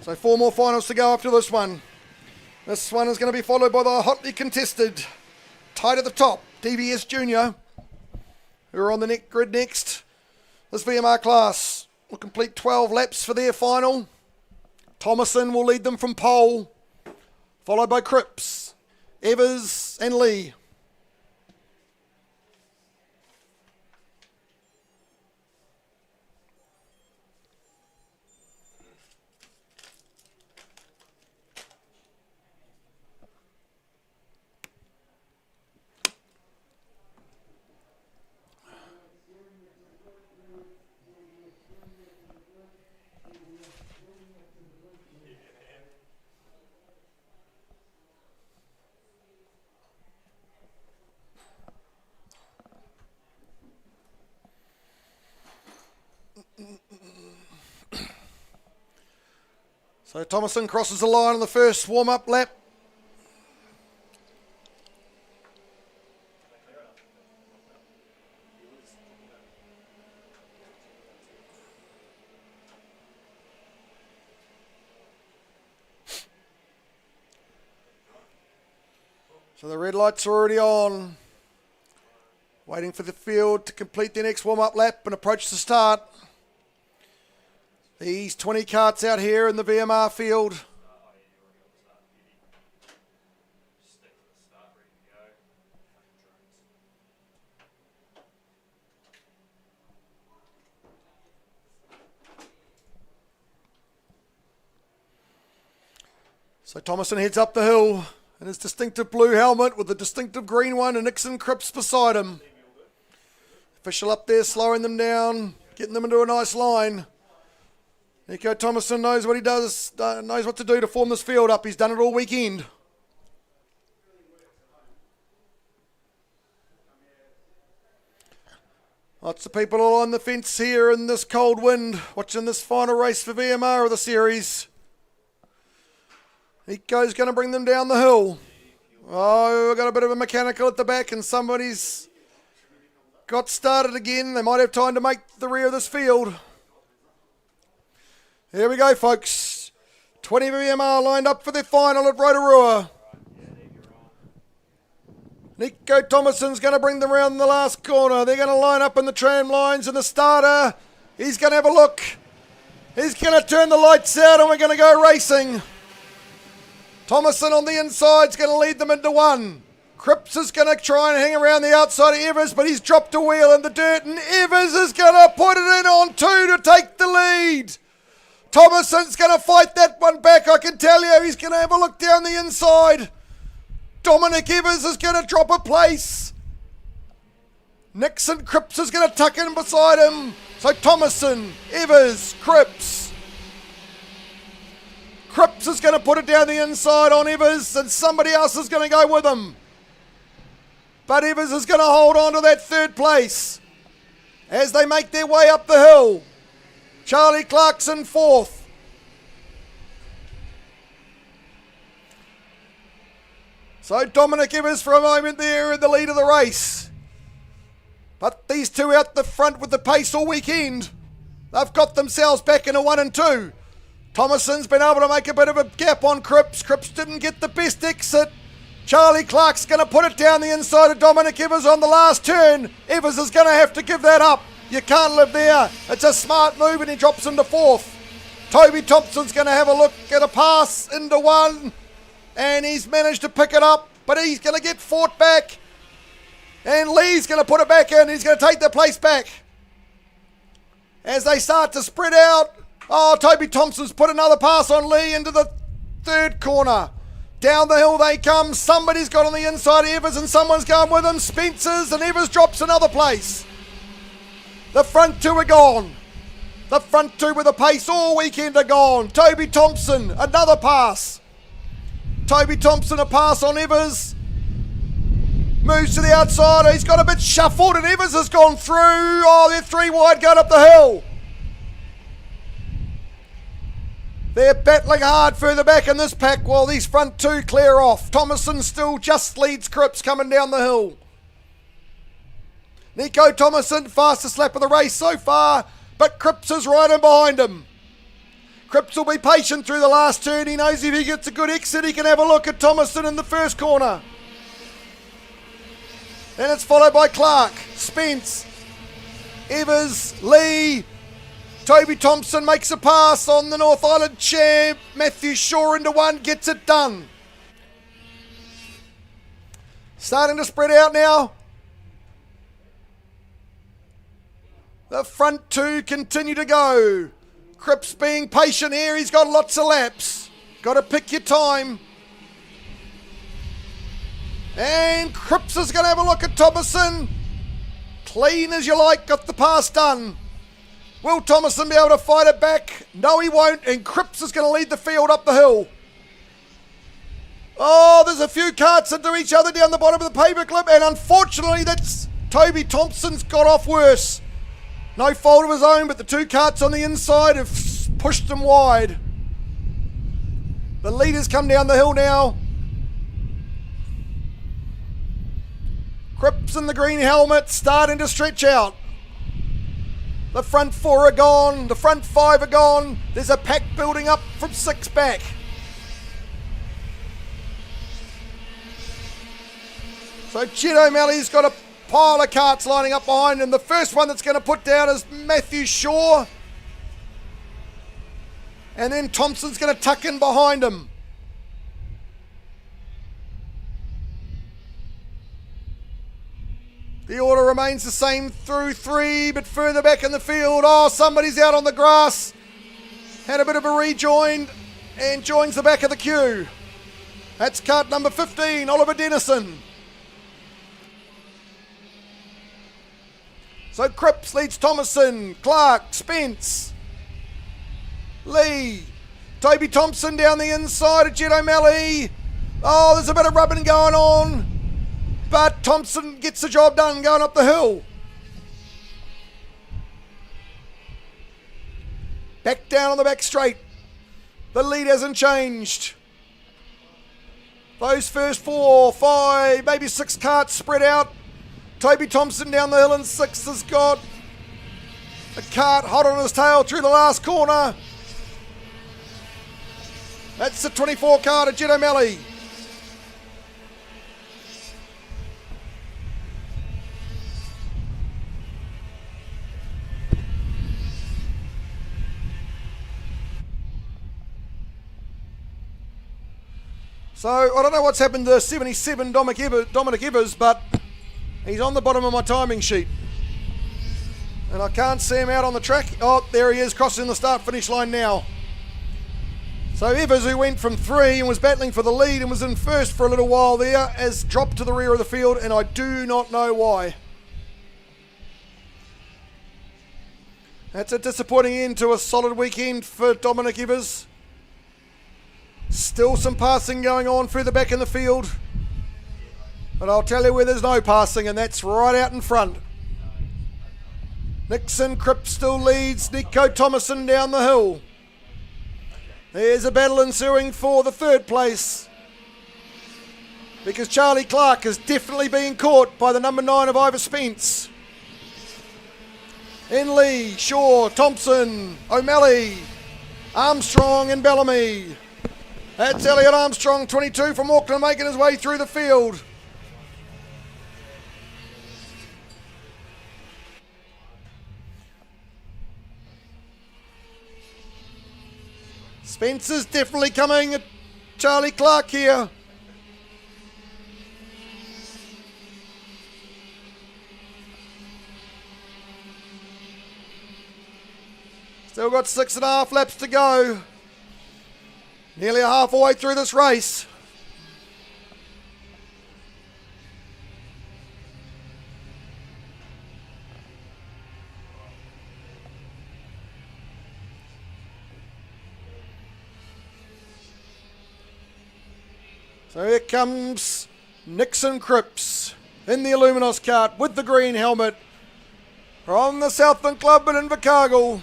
C: So 4 more finals to go after this one. This one is going to be followed by the hotly contested, tied at the top, DVS Junior, who are on the grid next. This VMR class will complete 12 laps for their final. Thomason will lead them from pole, followed by Cripps, Evers and Lee. So Thomason crosses the line on the first warm-up lap. So the red lights are already on. Waiting for the field to complete their next warm-up lap and approach the start. These 20 karts out here in the VMR field. So Thomason heads up the hill in his distinctive blue helmet with the distinctive green one and Nixon Cripps beside him. Official up there slowing them down, getting them into a nice line. Nico Thomason knows what he does, knows what to do to form this field up. He's done it all weekend. Lots of people all on the fence here in this cold wind, watching this final race for VMR of the series. Nico's going to bring them down the hill. Oh, we've got a bit of a mechanical at the back and somebody's got started again. They might have time to make the rear of this field. Here we go, folks. 20 VMR lined up for their final at Rotorua. Nico Thomason's going to bring them around the last corner. They're going to line up in the tram lines and the starter. He's going to have a look. He's going to turn the lights out and we're going to go racing. Thomason on the inside is going to lead them into one. Cripps is going to try and hang around the outside of Evers, but he's dropped a wheel in the dirt and Evers is going to put it in on two to take the lead. Thomason's going to fight that one back, I can tell you. He's going to have a look down the inside. Dominic Evers is going to drop a place. Nixon Cripps is going to tuck in beside him. So Thomason, Evers, Cripps. Cripps is going to put it down the inside on Evers and somebody else is going to go with him. But Evers is going to hold on to that third place as they make their way up the hill. Charlie Clarkson fourth. So Dominic Evers for a moment there in the lead of the race. But these two out the front with the pace all weekend. They've got themselves back into 1 and 2. Thomason's been able to make a bit of a gap on Cripps. Cripps didn't get the best exit. Charlie Clark's going to put it down the inside of Dominic Evers on the last turn. Evers is going to have to give that up. You can't live there. It's a smart move and he drops into fourth. Toby Thompson's going to have a look at a pass into one and he's managed to pick it up, but he's going to get fought back and Lee's going to put it back in. He's going to take the place back. As they start to spread out, oh, Toby Thompson's put another pass on Lee into the third corner. Down the hill they come. Somebody's got on the inside of Evers and someone's going with him. Spencer's and Evers drops another place. The front two are gone. The front two with the pace all weekend are gone. Toby Thompson, another pass. Toby Thompson, a pass on Evers. Moves to the outside. He's got a bit shuffled and Evers has gone through. Oh, they're three wide going up the hill. They're battling hard further back in this pack while these front two clear off. Thomason still just leads Cripps coming down the hill. Nico Thomason, fastest lap of the race so far, but Cripps is right in behind him. Cripps will be patient through the last turn. He knows if he gets a good exit, he can have a look at Thomason in the first corner. Then it's followed by Clark, Spence, Evers, Lee. Toby Thompson makes a pass on the North Island champ. Matthew Shaw into one, gets it done. Starting to spread out now. The front two continue to go. Cripps being patient here. He's got lots of laps. Got to pick your time. And Cripps is going to have a look at Thomason. Clean as you like, got the pass done. Will Thomason be able to fight it back? No, he won't. And Cripps is going to lead the field up the hill. Oh, there's a few karts into each other down the bottom of the paperclip. And unfortunately, that's Toby Thompson's got off worse. No fault of his own, but the two karts on the inside have pushed them wide. The leaders come down the hill now. Cripps in the green helmet starting to stretch out. The front 4 are gone. The front 5 are gone. There's a pack building up from 6 back. So Chet O'Malley's got a pile of karts lining up behind him. The first one that's going to put down is Matthew Shaw. And then Thompson's going to tuck in behind him. The order remains the same through 3, but further back in the field. Oh, somebody's out on the grass. Had a bit of a rejoin and joins the back of the queue. That's kart number 15, Oliver Dennison. So Cripps leads Thomason, Clark, Spence, Lee, Toby Thompson down the inside of Chet O'Malley. Oh, there's a bit of rubbing going on, but Thompson gets the job done going up the hill. Back down on the back straight. The lead hasn't changed. Those first 4, 5, maybe 6 karts spread out. Toby Thompson down the hill in 6th has got a kart hot on his tail through the last corner. That's the 24 kart of Chet O'Malley. So I don't know what's happened to 77 Dominic Evers, but he's on the bottom of my timing sheet. And I can't see him out on the track. Oh, there he is, crossing the start-finish line now. So Evers, who went from 3 and was battling for the lead and was in first for a little while there, has dropped to the rear of the field, and I do not know why. That's a disappointing end to a solid weekend for Dominic Evers. Still some passing going on further back in the field. But I'll tell you where there's no passing, and that's right out in front. Nixon Cripps still leads. Nico Thomason down the hill. There's a battle ensuing for the 3rd place, because Charlie Clark is definitely being caught by the number 9 of Ivor Spence. In Lee, Shaw, Thompson, O'Malley, Armstrong and Bellamy. That's Elliot Armstrong, 22 from Auckland, making his way through the field. Spencer's definitely coming at Charlie Clark here. Still got 6.5 laps to go. Nearly halfway through this race. So here comes Nixon Cripps in the Illuminos kart with the green helmet from the Southland Club in Invercargill.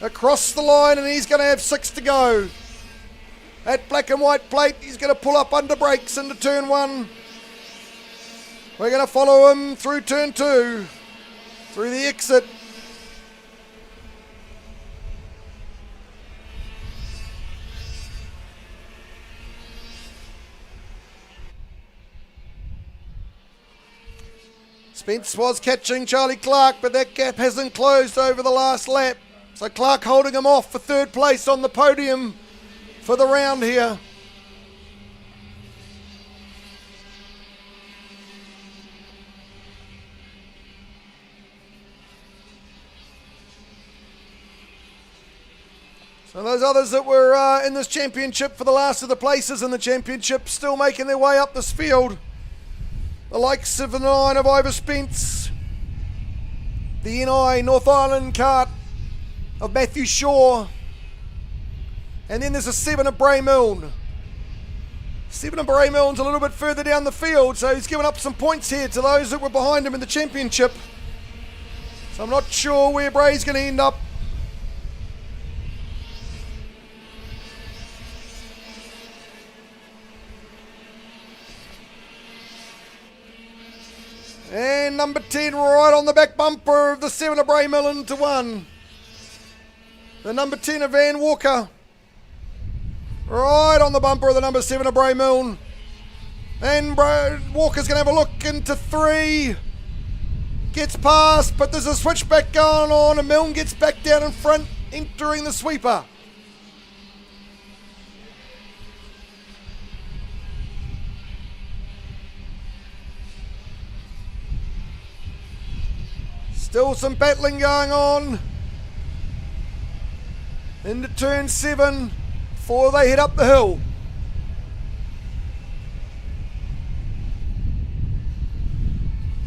C: Across the line, and he's going to have 6 to go. That black and white plate, he's going to pull up under brakes into turn 1. We're going to follow him through turn 2, through the exit. Spence was catching Charlie Clark, but that gap hasn't closed over the last lap. So Clark holding him off for 3rd place on the podium for the round here. So those others that were in this championship for the last of the places in the championship still making their way up this field. The likes of the 9 of Ivor Spence, the NI North Island kart of Matthew Shaw, and then there's a 7 of Bray Milne. 7 of Bray Milne's a little bit further down the field, so he's given up some points here to those that were behind him in the championship. So I'm not sure where Bray's going to end up. And number 10 right on the back bumper of the 7 of Bray Mill into 1. The number 10 of Van Walker. Right on the bumper of the number 7 of Bray Mill. And Walker's going to have a look into 3. Gets past, but there's a switchback going on, and Milne gets back down in front, entering the sweeper. Still some battling going on. Into turn 7 before they head up the hill.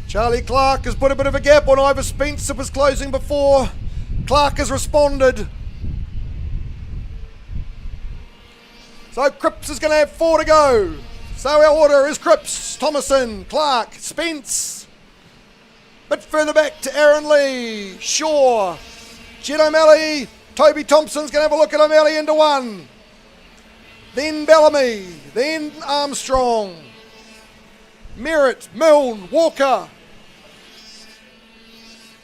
C: Charlie Clark has put a bit of a gap on Ivor Spence. It was closing before. Clark has responded. So Cripps is going to have 4 to go. So our order is Cripps, Thomason, Clark, Spence. Bit further back to Aaron Lee, Shaw, Jet O'Malley. Toby Thompson's going to have a look at O'Malley into 1. Then Bellamy, then Armstrong. Merritt, Milne, Walker.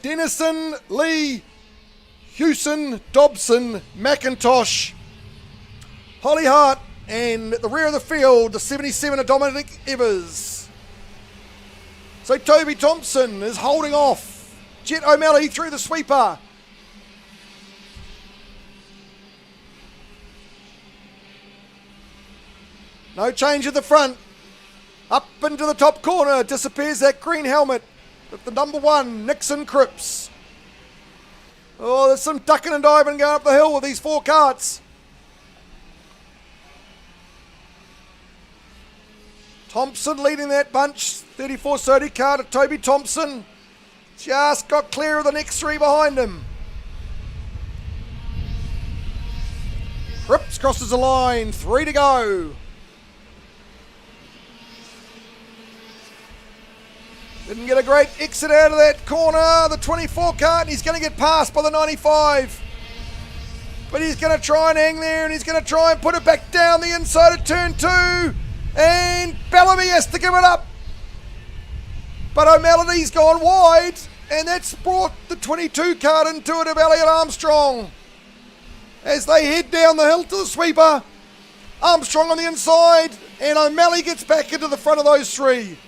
C: Dennison, Lee, Hewson, Dobson, McIntosh, Holly Hart, and at the rear of the field, the 77 of Dominic Evers. So Toby Thompson is holding off. Jet O'Malley through the sweeper. No change at the front. Up into the top corner, disappears that green helmet of the number 1, Nixon Cripps. Oh, there's some ducking and diving going up the hill with these 4 karts. Thompson leading that bunch, 34 Sodi car to Toby Thompson. Just got clear of the next 3 behind him. Cripps crosses the line, 3 to go. Didn't get a great exit out of that corner. The 24 kart, and he's going to get passed by the 95. But he's going to try and hang there, and he's going to try and put it back down the inside of turn 2. And Bellamy has to give it up. But O'Malley's gone wide, and that's brought the 22 kart into it of Elliot Armstrong. As they head down the hill to the sweeper, Armstrong on the inside, and O'Malley gets back into the front of those 3.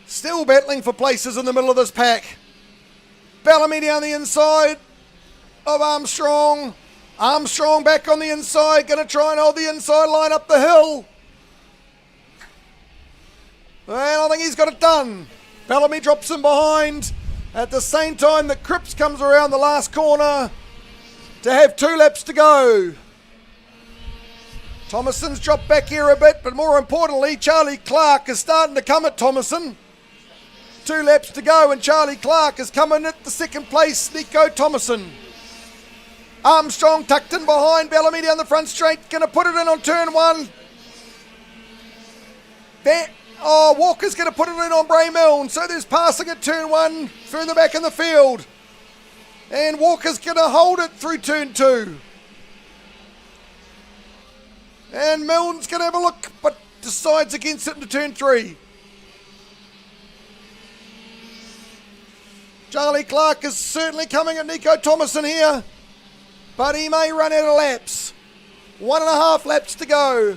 C: Still battling for places in the middle of this pack. Bellamy down the inside of Armstrong. Armstrong back on the inside, going to try and hold the inside line up the hill. And I think he's got it done. Bellamy drops him behind at the same time that Cripps comes around the last corner to have 2 laps to go. Thomason's dropped back here a bit, but more importantly, Charlie Clark is starting to come at Thomason. 2 laps to go, and Charlie Clark is coming at the second place, Nico Thomason. Armstrong tucked in behind Bellamy down the front straight, going to put it in on turn 1. Walker's going to put it in on Bray Milne, so there's passing at turn 1, further back in the field. And Walker's going to hold it through turn 2. And Milne's going to have a look, but decides against it into turn 3. Charlie Clark is certainly coming at Nico Thomason here, but he may run out of laps. 1.5 laps to go.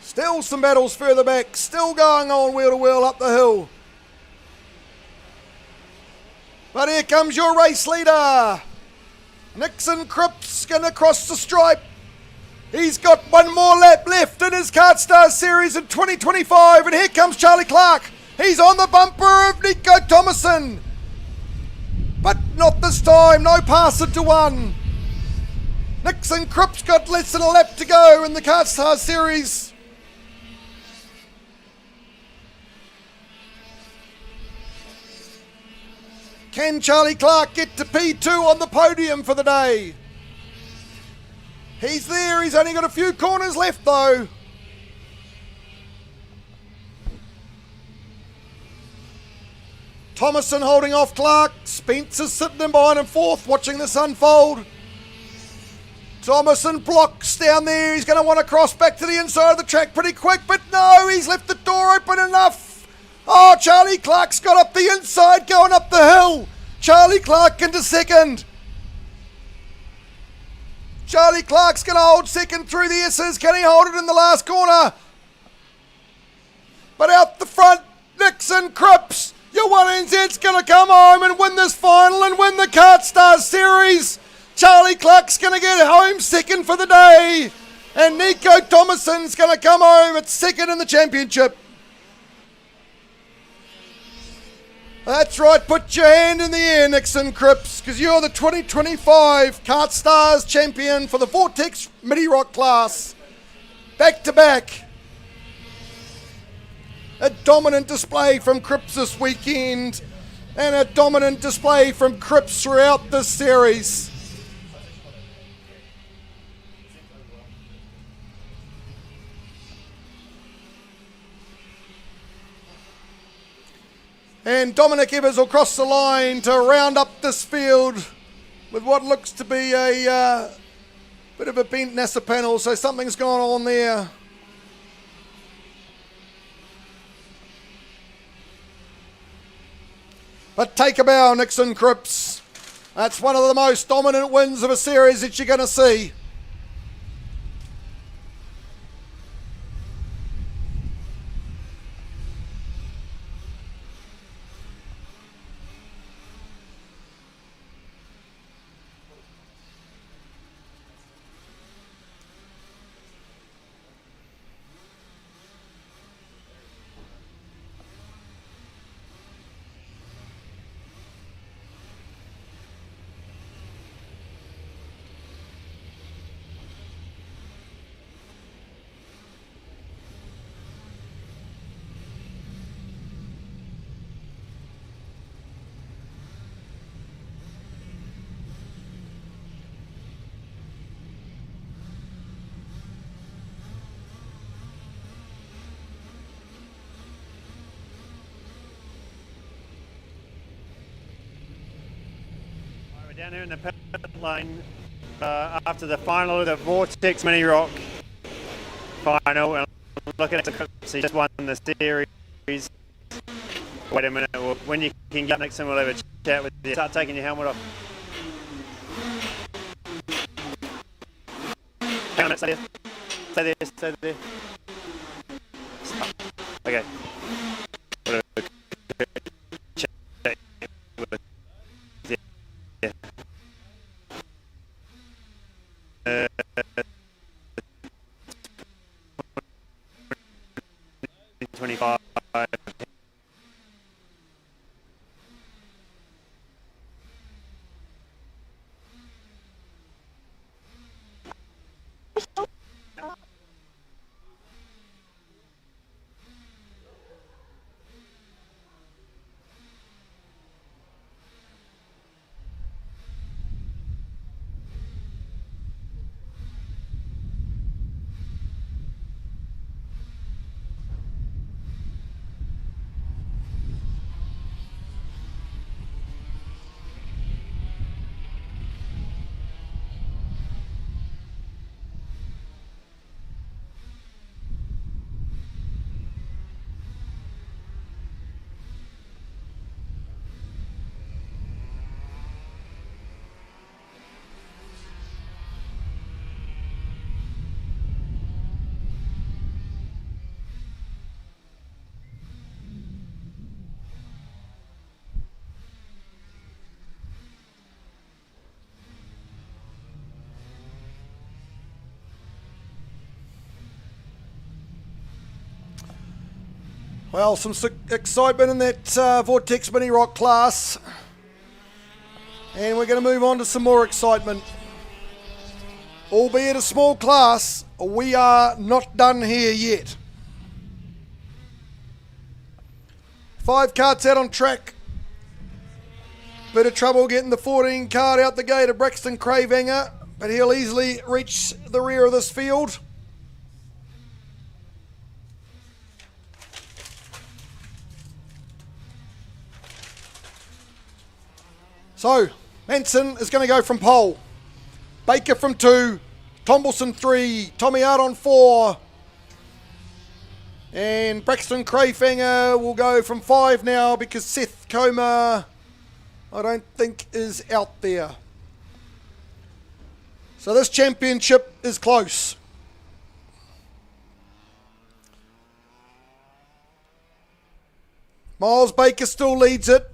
C: Still some battles further back, still going on wheel to wheel up the hill. But here comes your race leader. Nixon Cripps going to cross the stripe. He's got 1 more lap left in his KartStars series in 2025, and here comes Charlie Clark. He's on the bumper of Nico Thomason. But not this time, no pass it to 1. Nixon Cripps got less than a lap to go in the KartStars series. Can Charlie Clark get to P2 on the podium for the day? He's there, he's only got a few corners left though. Thomason holding off Clark. Spencer's sitting in behind him fourth, watching this unfold. Thomason blocks down there. He's going to want to cross back to the inside of the track pretty quick, but no, he's left the door open enough. Oh, Charlie Clark's got up the inside, going up the hill. Charlie Clark into second. Charlie Clark's going to hold second through the S's. Can he hold it in the last corner? But out the front, Nixon Cripps. Your 1NZ's going to come home and win this final and win the KartStars series. Charlie Clark's going to get home second for the day. And Nico Thomason's going to come home at second in the championship. That's right, put your hand in the air, Nixon Cripps, because you're the 2025 KartStars champion for the Vortex Mini Rock class. Back to back. A dominant display from Cripps this weekend, and a dominant display from Cripps throughout this series. And Dominic Evers will cross the line to round up this field with what looks to be a bit of a bent NASA panel, so something's going on there. But take a bow, Nixon Cripps. That's one of the most dominant wins of a series that you're going to see.
B: Down here in the pit lane after the final of the Vortex Mini Rock final, and looking at the Cripps, he just won the series. Wait a minute, when you can get Nixon, we'll have a chat with you. Start taking your helmet off. Hang on a minute, stay there. Stay there, stay there. Okay. Well, some excitement in that Vortex Mini Rock class. And we're going to move on to some more excitement. Albeit a small class, we are not done here yet. 5 karts out on track. Bit of trouble getting the 14 kart out the gate of Braxton Cravehanger, but he'll easily reach the rear of this field.
C: So, Manson is going to go from pole. Baker from 2. Tomlinson 3. Tommy Hart on 4. And Braxton Crayfanger will go from 5 now because Seth Comer, I don't think, is out there. So this championship is close. Miles Baker still leads it,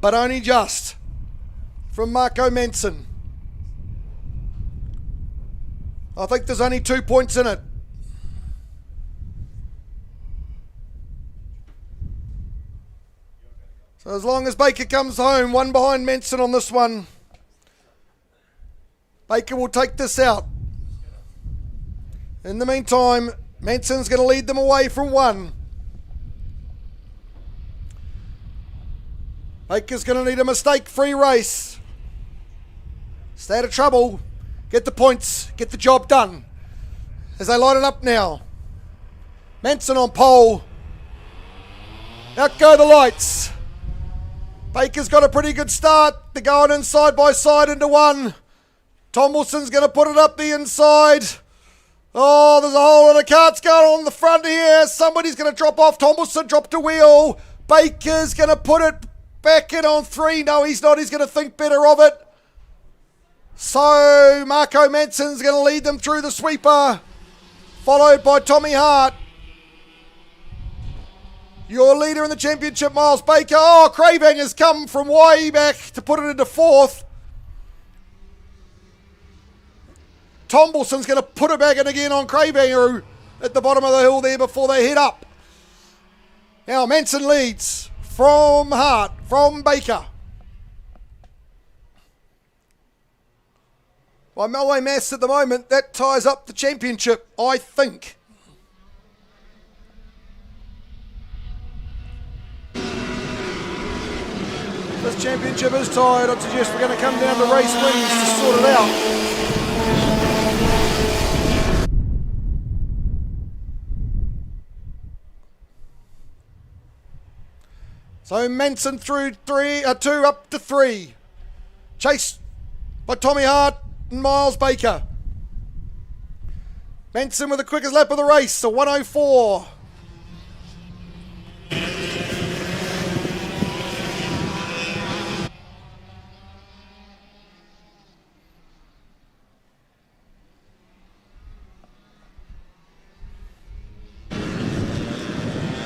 C: but only just from Marco Manson. I think there's only 2 points in it. So as long as Baker comes home, 1 behind Manson on this one, Baker will take this out. In the meantime, Manson's going to lead them away from 1. Baker's going to need a mistake-free race. Stay out of trouble. Get the points. Get the job done. As they line it up now. Manson on pole. Out go the lights. Baker's got a pretty good start. They're going in side by side into 1. Tomlinson's going to put it up the inside. Oh, there's a whole lot of carts going on the front here. Somebody's going to drop off. Tomlinson dropped a wheel. Baker's going to put it back in on 3. No, he's not. He's going to think better of it. So, Marco Manson's going to lead them through the sweeper. Followed by Tommy Hart. Your leader in the championship, Miles Baker. Oh, Craving has come from way back to put it into 4th. Tomlinson's going to put it back in again on Craving at the bottom of the hill there before they head up. Now Manson leads from Hart, from Baker. By my maths at the moment, that ties up the championship, I think. This championship is tied. I'd suggest we're going to come down to race wins to sort it out. So Manson through 2 up to 3. Chased by Tommy Hart and Miles Baker. Manson with the quickest lap of the race, a 1:04.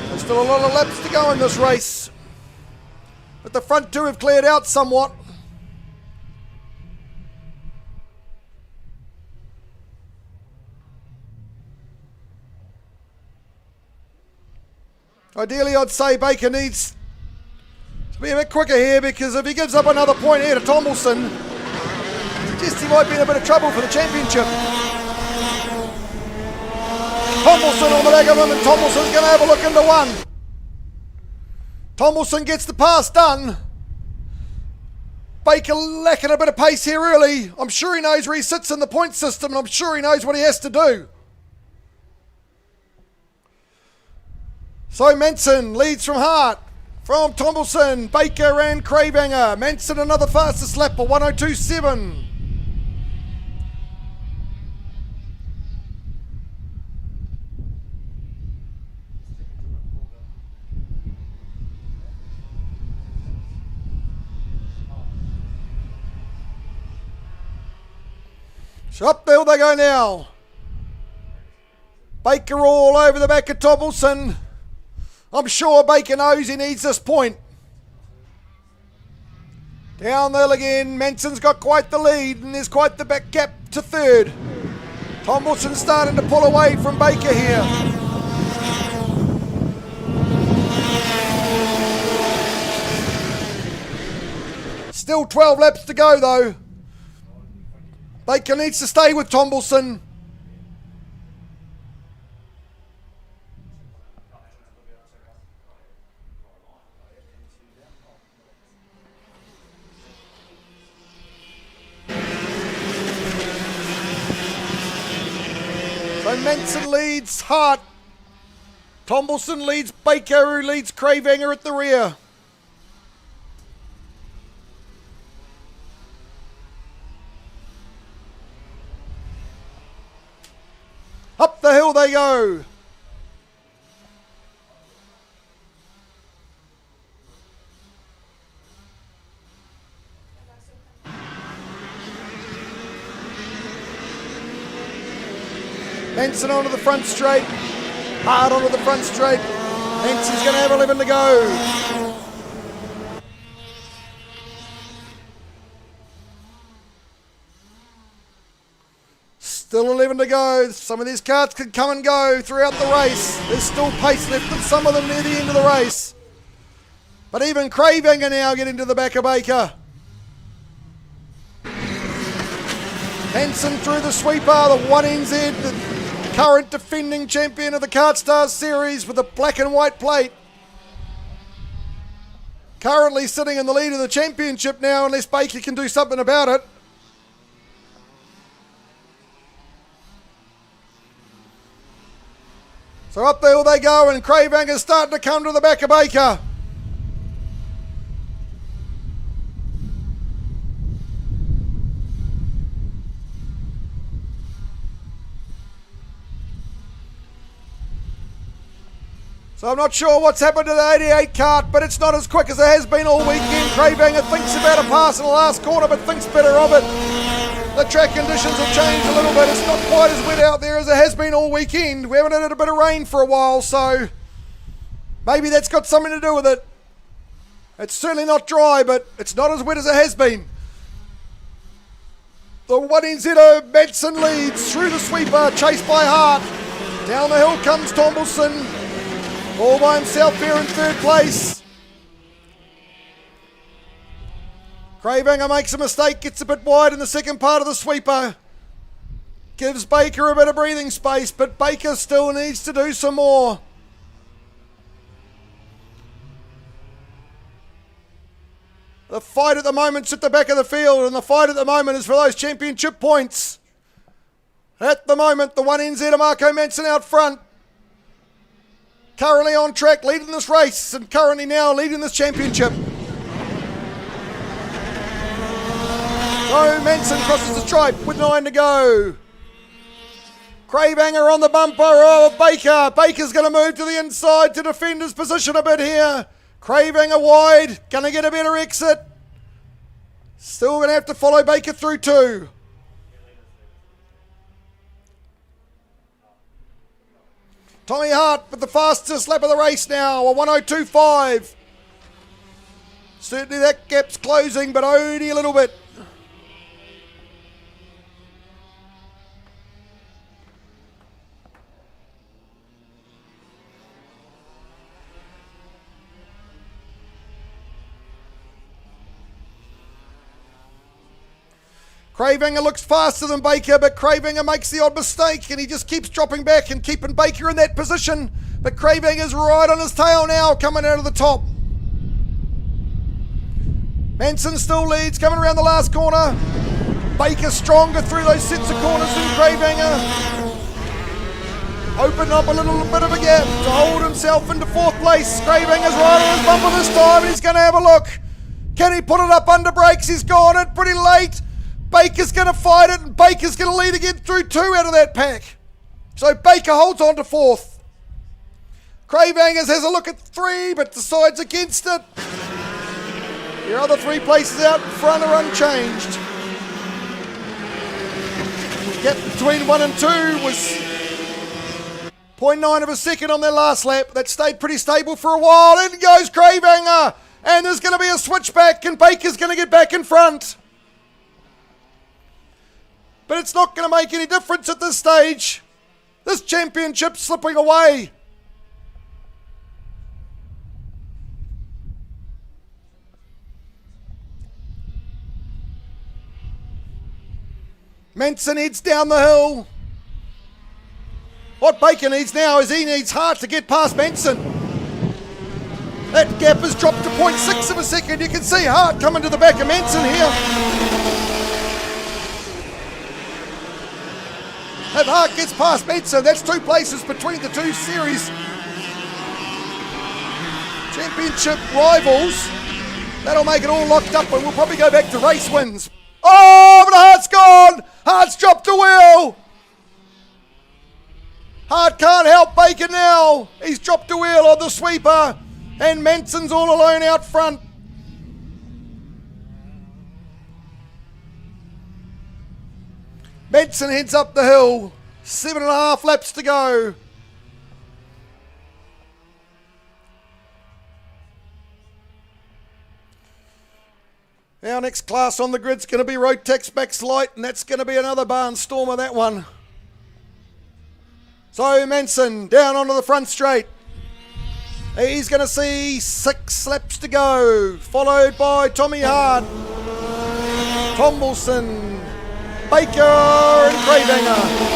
C: There's still a lot of laps to go in this race. But the front 2 have cleared out somewhat. Ideally, I'd say Baker needs to be a bit quicker here because if he gives up another point here to Tomlinson, suggests he might be in a bit of trouble for the championship. Tomlinson on the back of him, and Tomlinson's going to have a look into 1. Tomlinson gets the pass done. Baker lacking a bit of pace here early. I'm sure he knows where he sits in the point system, and I'm sure he knows what he has to do. So Manson leads from Hart, from Tomlinson, Baker and Craybanger. Manson another fastest lap, a 1:02.7. So up the hill they go now. Baker all over the back of Tomlinson. I'm sure Baker knows he needs this point. Down the hill again. Manson's got quite the lead and there's quite the back gap to 3rd. Tomlinson's starting to pull away from Baker here. Still 12 laps to go though. Baker needs to stay with Tomlinson. So Manson leads Hart. Tomlinson leads Baker, who leads Crayvanger at the rear. Up the hill they go. Benson onto the front straight. Hard onto the front straight. Benson's going to have 11 to go. Still 11 to go. Some of these karts could come and go throughout the race. There's still pace left in some of them near the end of the race. But even Cravehanger now getting to the back of Baker. Benson through the sweeper, the 1NZ, the current defending champion of the KartStars series with a black and white plate. Currently sitting in the lead of the championship now, unless Baker can do something about it. So up the hill they go, and Cravehanger's starting to come to the back of Baker. So I'm not sure what's happened to the 88 kart, but it's not as quick as it has been all weekend. Cravehanger thinks about a pass in the last corner, but thinks better of it. The track conditions have changed a little bit. It's not quite as wet out there as it has been all weekend. We haven't had a bit of rain for a while, so maybe that's got something to do with it. It's certainly not dry, but it's not as wet as it has been. The 1NZ Madsen leads through the sweeper, chased by Hart. Down the hill comes Tombleson, all by himself here in third place. Cravehanger makes a mistake, gets a bit wide in the second part of the sweeper. Gives Baker a bit of breathing space, but Baker still needs to do some more. The fight at the moment's at the back of the field, and the fight at the moment is for those championship points. At the moment, the 1NZ Marco Manson out front. Currently on track, leading this race, and currently now leading this championship. So Manson crosses the stripe with 9 to go. Cravehanger on the bumper. Oh, Baker. Baker's going to move to the inside to defend his position a bit here. Cravehanger wide. Going to get a better exit. Still going to have to follow Baker through two. Tommy Hart with the fastest lap of the race now. A 1:02.5. Certainly that gap's closing, but only a little bit. Cravehanger looks faster than Baker, but Cravehanger makes the odd mistake, and he just keeps dropping back and keeping Baker in that position. But Cravehanger's right on his tail now, coming out of the top. Manson still leads, coming around the last corner. Baker stronger through those sets of corners than Cravehanger. Open up a little bit of a gap to hold himself into fourth place. Cravehanger's right on his bumper this time, and he's going to have a look. Can he put it up under brakes? He's gone it pretty late. Baker's going to fight it, and Baker's going to lead again through two out of that pack. So Baker holds on to fourth. Cravehangers has a look at three, but decides against it. The other three places out in front are unchanged. The gap between 1 and 2 was 0.9 of a second on their last lap. That stayed pretty stable for a while. In goes Cravehanger, and there's going to be a switchback, and Baker's going to get back in front. But it's not going to make any difference at this stage. This championship's slipping away. Manson heads down the hill. What Baker needs now is he needs Hart to get past Manson. That gap has dropped to 0.6 of a second. You can see Hart coming to the back of Manson here. If Hart gets past Manson, that's 2 places between the two series championship rivals. That'll make it all locked up, and we'll probably go back to race wins. Oh, but Hart's gone! Hart's dropped a wheel! Hart can't help Baker now. He's dropped a wheel on the sweeper. And Manson's all alone out front. Manson heads up the hill. 7.5 laps to go. Our next class on the grid's going to be Rotax Max Light, and that's going to be another barnstormer, that one. So Manson down onto the front straight. He's going to see 6 laps to go, followed by Tommy Hart, Tomlinson, Baker and Cravehanger.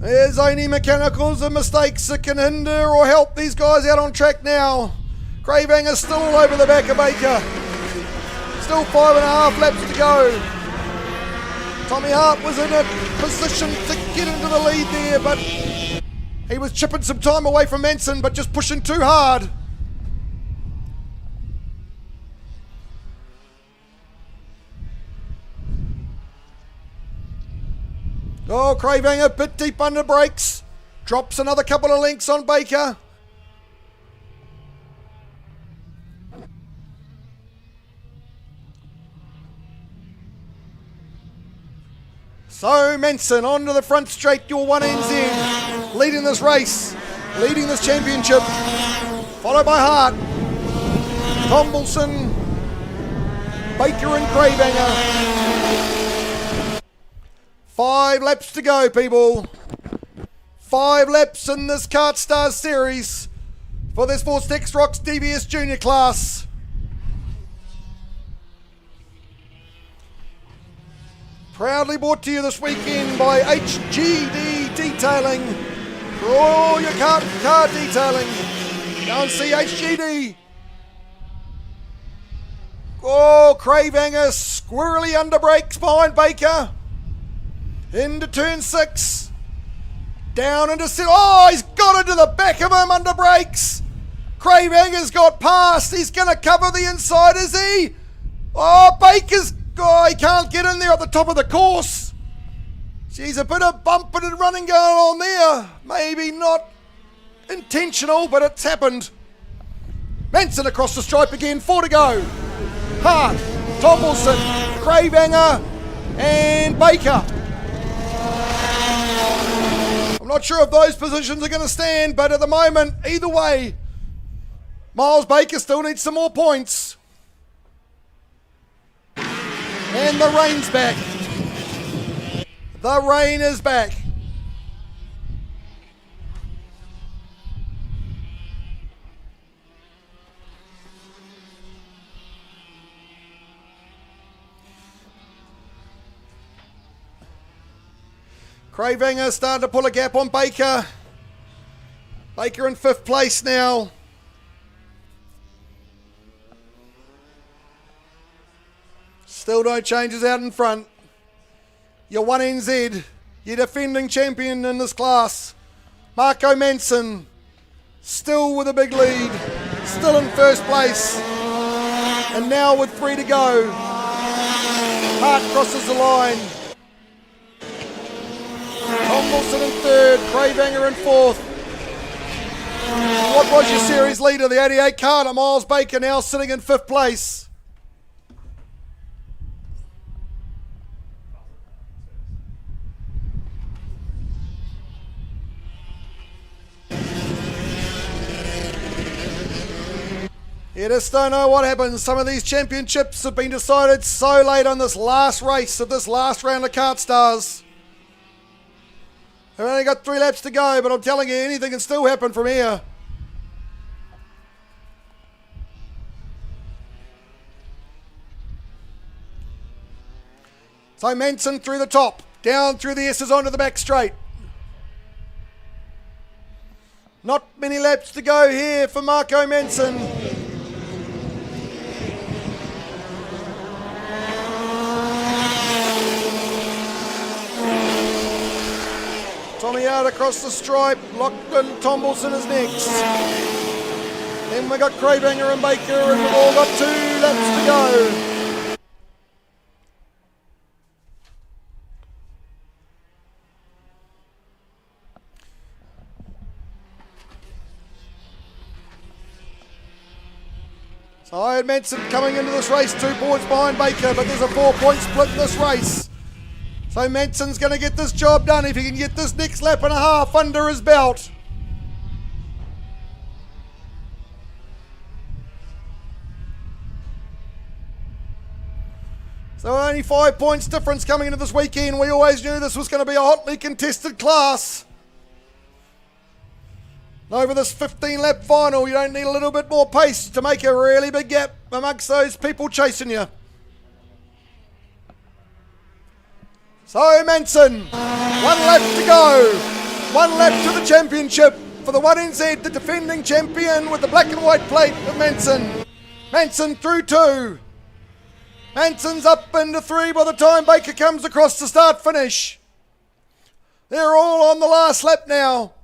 C: There's only mechanicals and mistakes that can hinder or help these guys out on track now. Cravehanger's still all over the back of Baker. Still 5.5 laps to go. Tommy Hart was in a position to get into the lead there, but he was chipping some time away from Manson, but just pushing too hard. Oh, Cravehanger a bit deep under brakes. Drops another couple of lengths on Baker. So Manson onto the front straight, your 1NZ, leading this race, leading this championship, followed by Hart, Tomlinson, Baker and Cravehanger. 5 laps to go, people. 5 laps in this KartStars series for this Vortex Rock's DVS Junior class. Proudly brought to you this weekend by HGD Detailing. For all your car detailing, go and see HGD. Oh, Cravehanger squirrely under brakes behind Baker. Into turn 6. Down into 7. Oh, he's got into the back of him under brakes. Cravehanger's got past. He's going to cover the inside, is he? Oh, Baker's... Oh, he can't get in there at the top of the course. Geez, a bit of bumping and running going on there. Maybe not intentional, but it's happened. Manson across the stripe again. 4 to go. Hart, Tomlinson, Cravehanger, and Baker. I'm not sure if those positions are going to stand, but at the moment, either way, Miles Baker still needs some more points. And the rain's back. The rain is back. Cravehanger starting to pull a gap on Baker. Baker in 5th place now. Still no changes out in front. Your 1NZ, your defending champion in this class. Marco Manson, still with a big lead. Still in 1st place. And now with 3 to go. Hart crosses the line. Tomlinson in 3rd, Cravehanger in 4th. What was your series leader, the 88 Carter, Miles Baker, now sitting in 5th place. You just don't know what happens. Some of these championships have been decided so late on this last race of this last round of KartStars. They've only got 3 laps to go, but I'm telling you, anything can still happen from here. So Manson through the top, down through the S's onto the back straight. Not many laps to go here for Marco Manson. Tommy Hart across the stripe, Lachlan Tomlinson is next. Then we got Cravehanger and Baker, and we've all got 2 laps to go. So I had Manson coming into this race 2 points behind Baker, but there's a 4-point split in this race. So Manson's going to get this job done if he can get this next lap and a half under his belt. So only 5 points difference coming into this weekend. We always knew this was going to be a hotly contested class. Over this 15-lap final, you don't need a little bit more pace to make a really big gap amongst those people chasing you. So Manson, 1 lap to go. 1 lap to the championship for the 1NZ, the defending champion with the black and white plate of Manson. Manson through 2. Manson's up into 3 by the time Baker comes across the start-finish. They're all on the last lap now.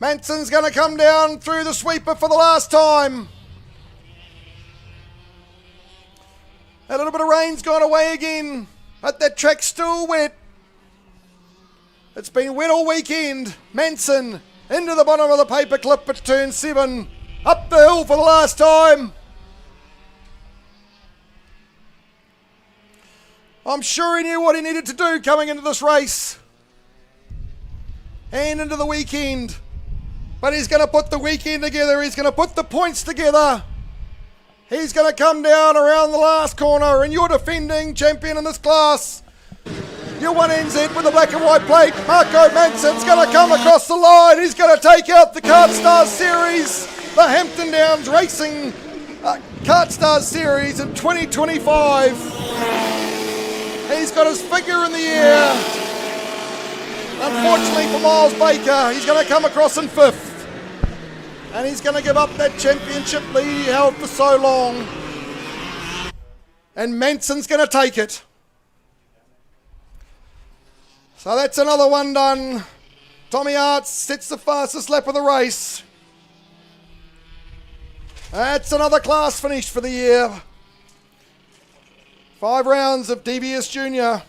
C: Manson's going to come down through the sweeper for the last time. A little bit of rain's gone away again, but that track's still wet. It's been wet all weekend. Manson into the bottom of the paperclip at turn 7. Up the hill for the last time. I'm sure he knew what he needed to do coming into this race and into the weekend. But he's going to put the weekend together. He's going to put the points together. He's going to come down around the last corner, and you're defending champion in this class. Your 1NZ with the black and white plate. Marco Manson's going to come across the line. He's going to take out the KartStars series, the Hampton Downs Racing KartStars series in 2025. He's got his figure in the air. Unfortunately for Miles Baker, he's going to come across in 5th. And he's going to give up that championship lead he held for so long. And Manson's going to take it. So that's another one done. Tommy Arts sets the fastest lap of the race. That's another class finish for the year. 5 rounds of DVS Junior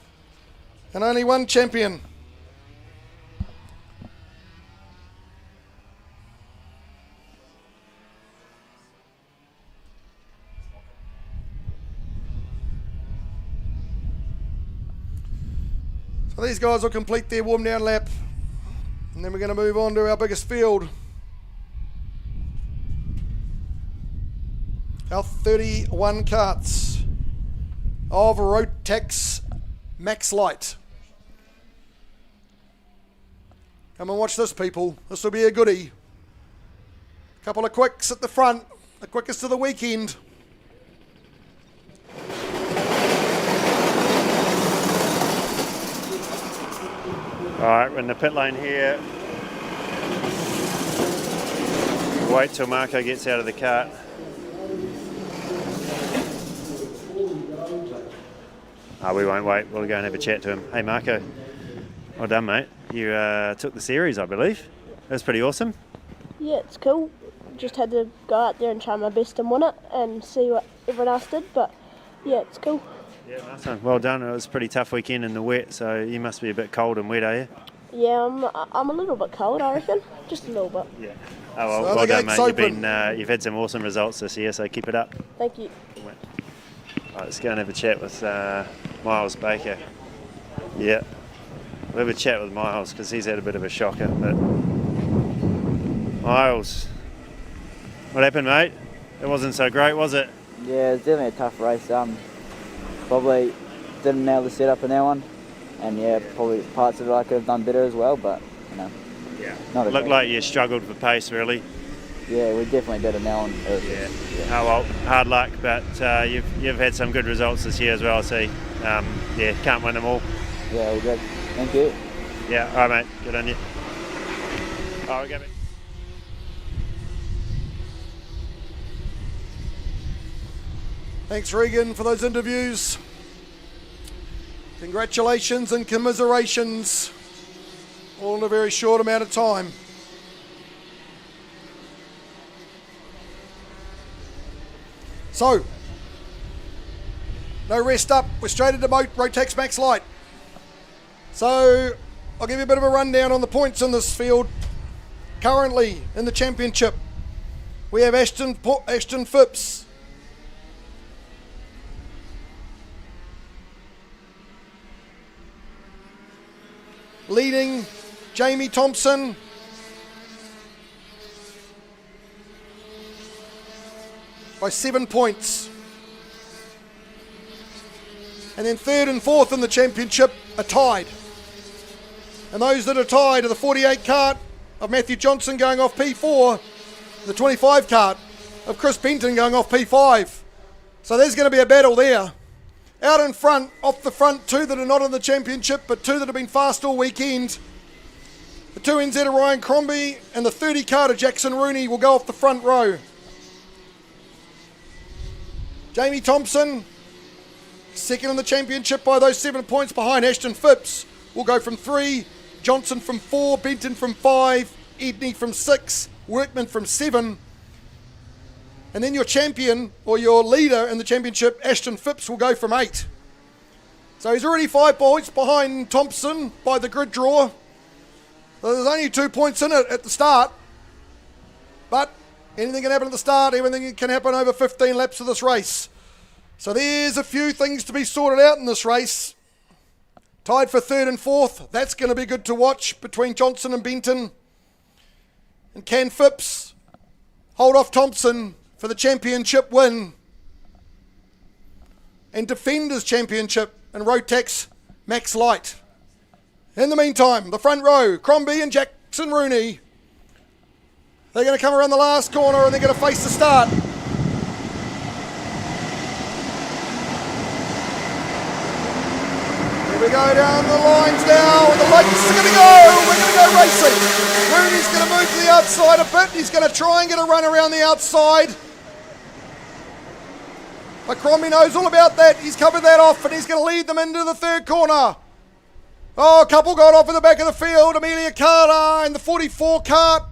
C: and only 1 champion. So these guys will complete their warm down lap, and then we're going to move on to our biggest field. Our 31 karts of Rotax Max Light. Come and watch this, people. This will be a goodie. Couple of quicks at the front, the quickest of the weekend.
B: Alright, we're in the pit lane here. Wait till Marco gets out of the cart. Oh, we won't wait. We'll go and have a chat to him. Hey Marco, well done mate. You took the series, I believe. That was pretty awesome.
D: Yeah, it's cool. Just had to go out there and try my best and win it and see what everyone else did, but yeah, it's cool.
B: Yeah, nice one. Well done. It was a pretty tough weekend in the wet, so you must be a bit cold and wet, are you?
D: Yeah, I'm a little bit cold, I reckon. Just a little bit.
B: Yeah. Oh, well, well done, mate. You've had some awesome results this year, so keep it up.
D: Thank you.
B: Right, let's go and have a chat with Miles Baker. Yeah. We'll have a chat with Miles, because he's had a bit of a shocker. But Miles, what happened, mate? It wasn't so great, was it?
E: Yeah, it was definitely a tough race. Probably didn't nail the setup in that one, and yeah, probably parts of it I could have done better as well, but you know, not a
B: Looked like you struggled for pace, really.
E: Yeah, we definitely better now on Earth.
B: Yeah. Oh well, hard luck, but you've had some good results this year as well. I see. Yeah, can't win them all.
E: Yeah, all good. Thank you.
B: Yeah, all right, mate. Good on you. All right, go back.
C: Thanks, Regan, for those interviews. Congratulations and commiserations, all in a very short amount of time. So, no rest up. We're straight into Rotax Max Light. So, I'll give you a bit of a rundown on the points in this field. Currently in the championship, we have Ashton Phipps. Leading Jamie Thompson. By 7 points. And then third and fourth in the championship are tied. And those that are tied are the 48 kart of Matthew Johnson going off P4, the 25 kart of Chris Benton going off P5. So there's going to be a battle there. Out in front, off the front, two that are not in the championship, but two that have been fast all weekend. The 2NZ of Ryan Crombie and the 30 kart of Jackson Rooney will go off the front row. Jamie Thompson, second in the championship by those 7 points behind Ashton Phipps, will go from 3, Johnson from 4, Benton from 5, Edney from 6, Workman from 7. And then your champion, or your leader in the championship, Ashton Phipps, will go from 8. So he's already 5 points behind Thompson by the grid draw. So there's only 2 points in it at the start. But anything can happen at the start, everything can happen over 15 laps of this race. So there's a few things to be sorted out in this race. Tied for third and fourth. That's going to be good to watch between Johnson and Benton. And can Phipps hold off Thompson for the championship win and defend his championship in Rotax Max Light? In the meantime, the front row, Crombie and Jackson Rooney. They're going to come around the last corner and they're going to face the start. Here we go down the lines now. The lights are going to go. We're going to go racing. Rooney's going to move to the outside a bit. He's going to try and get a run around the outside. But Crombie knows all about that. He's covered that off and he's going to lead them into the third corner. Oh, a couple got off in the back of the field. Amelia Carter and the 44 kart.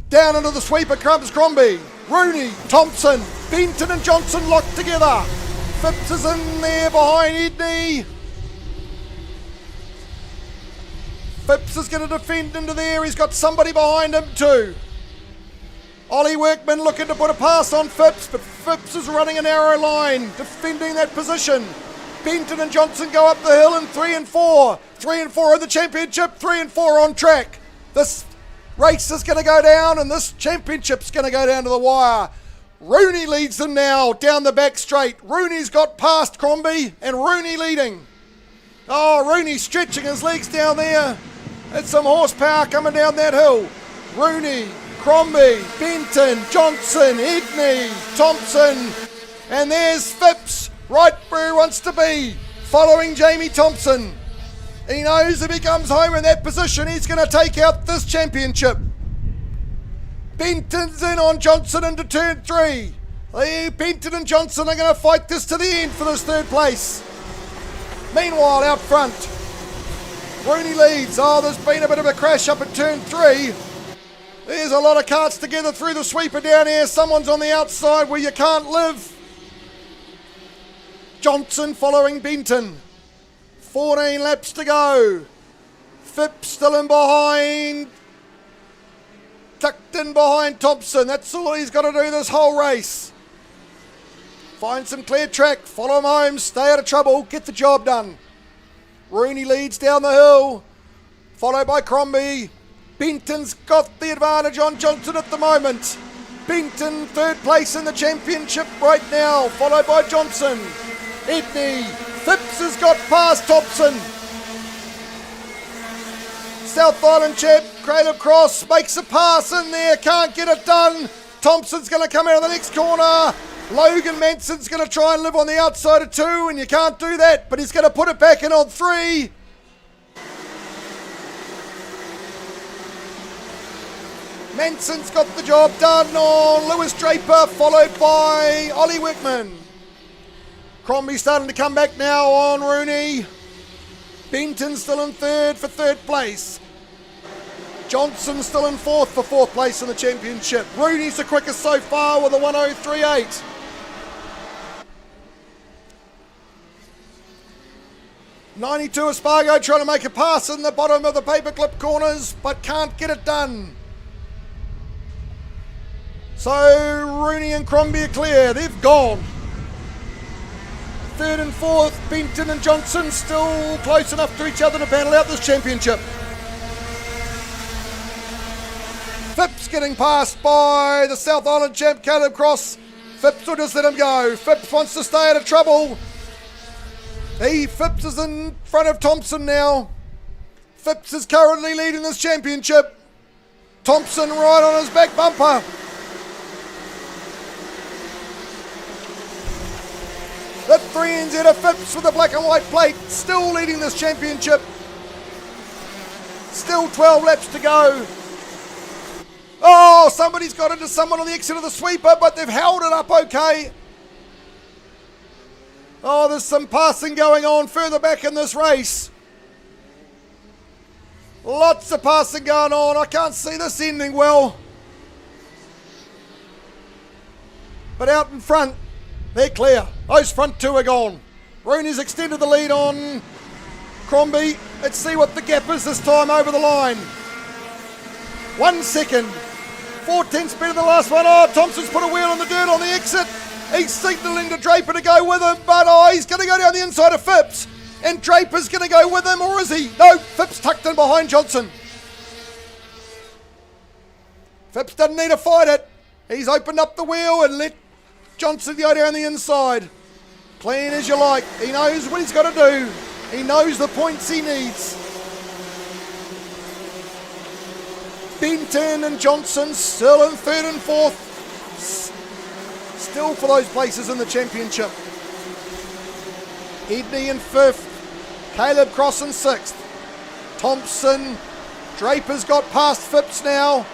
C: Down into the sweeper comes Crombie. Rooney, Thompson, Benton and Johnson locked together. Phipps is in there behind Edney. Phipps is going to defend into there. He's got somebody behind him too. Ollie Workman looking to put a pass on Phipps, but Phipps is running a narrow line, defending that position. Benton and Johnson go up the hill in 3 and 4. 3 and 4 in the championship, 3 and 4 on track. This race is going to go down and this championship's going to go down to the wire. Rooney leads them now down the back straight. Rooney's got past Crombie and Rooney leading. Oh, Rooney stretching his legs down there. It's some horsepower coming down that hill. Rooney, Crombie, Benton, Johnson, Edney, Thompson, and there's Phipps right where he wants to be, following Jamie Thompson. He knows if he comes home in that position, he's going to take out this championship. Benton's in on Johnson into turn 3. Benton and Johnson are going to fight this to the end for this third place. Meanwhile, out front, Rooney leads. Oh, there's been a bit of a crash up at turn 3. There's a lot of karts together through the sweeper down here. Someone's on the outside where you can't live. Johnson following Benton. 14 laps to go. Phipps still in behind. Tucked in behind Thompson. That's all he's got to do this whole race. Find some clear track. Follow him home. Stay out of trouble. Get the job done. Rooney leads down the hill. Followed by Crombie. Benton's got the advantage on Johnson at the moment. Benton third place in the championship right now. Followed by Johnson. Edney. Phipps has got past Thompson. South Island champ, Caleb Cross makes a pass in there, can't get it done. Thompson's going to come out of the next corner. Logan Manson's going to try and live on the outside of 2, and you can't do that, but he's going to put it back in on 3. Manson's got the job done on Lewis Draper, followed by Ollie Wickman. Crombie starting to come back now on Rooney. Benton still in third for third place. Johnson still in fourth for fourth place in the championship. Rooney's the quickest so far with a 1:03.8. '92 Espargo trying to make a pass in the bottom of the paperclip corners, but can't get it done. So Rooney and Crombie are clear. They've gone. Third and fourth, Benton and Johnson still close enough to each other to battle out this championship. Phipps getting passed by the South Island champ Caleb Cross. Phipps will just let him go. Phipps wants to stay out of trouble. Phipps is in front of Thompson now. Phipps is currently leading this championship. Thompson right on his back bumper. The 3NZ of Phipps with the black and white plate, still leading this championship. Still 12 laps to go. Oh, somebody's got into someone on the exit of the sweeper, but they've held it up okay. Oh, there's some passing going on further back in this race. Lots of passing going on. I can't see this ending well. But out in front, they're clear. Those front two are gone. Rooney's extended the lead on Crombie. Let's see what the gap is this time over the line. 1 second. 4/10 better than the last one. Oh, Thompson's put a wheel on the dirt on the exit. He's signalling to Draper to go with him, but he's going to go down the inside of Phipps. And Draper's going to go with him, or is he? No, Phipps tucked in behind Johnson. Phipps doesn't need to fight it. He's opened up the wheel and let Johnson go down the inside. Clean as you like. He knows what he's got to do. He knows the points he needs. Benton and Johnson still in third and fourth. Still for those places in the championship. Edney in fifth. Caleb Cross in sixth. Thompson. Draper's got past Phipps now.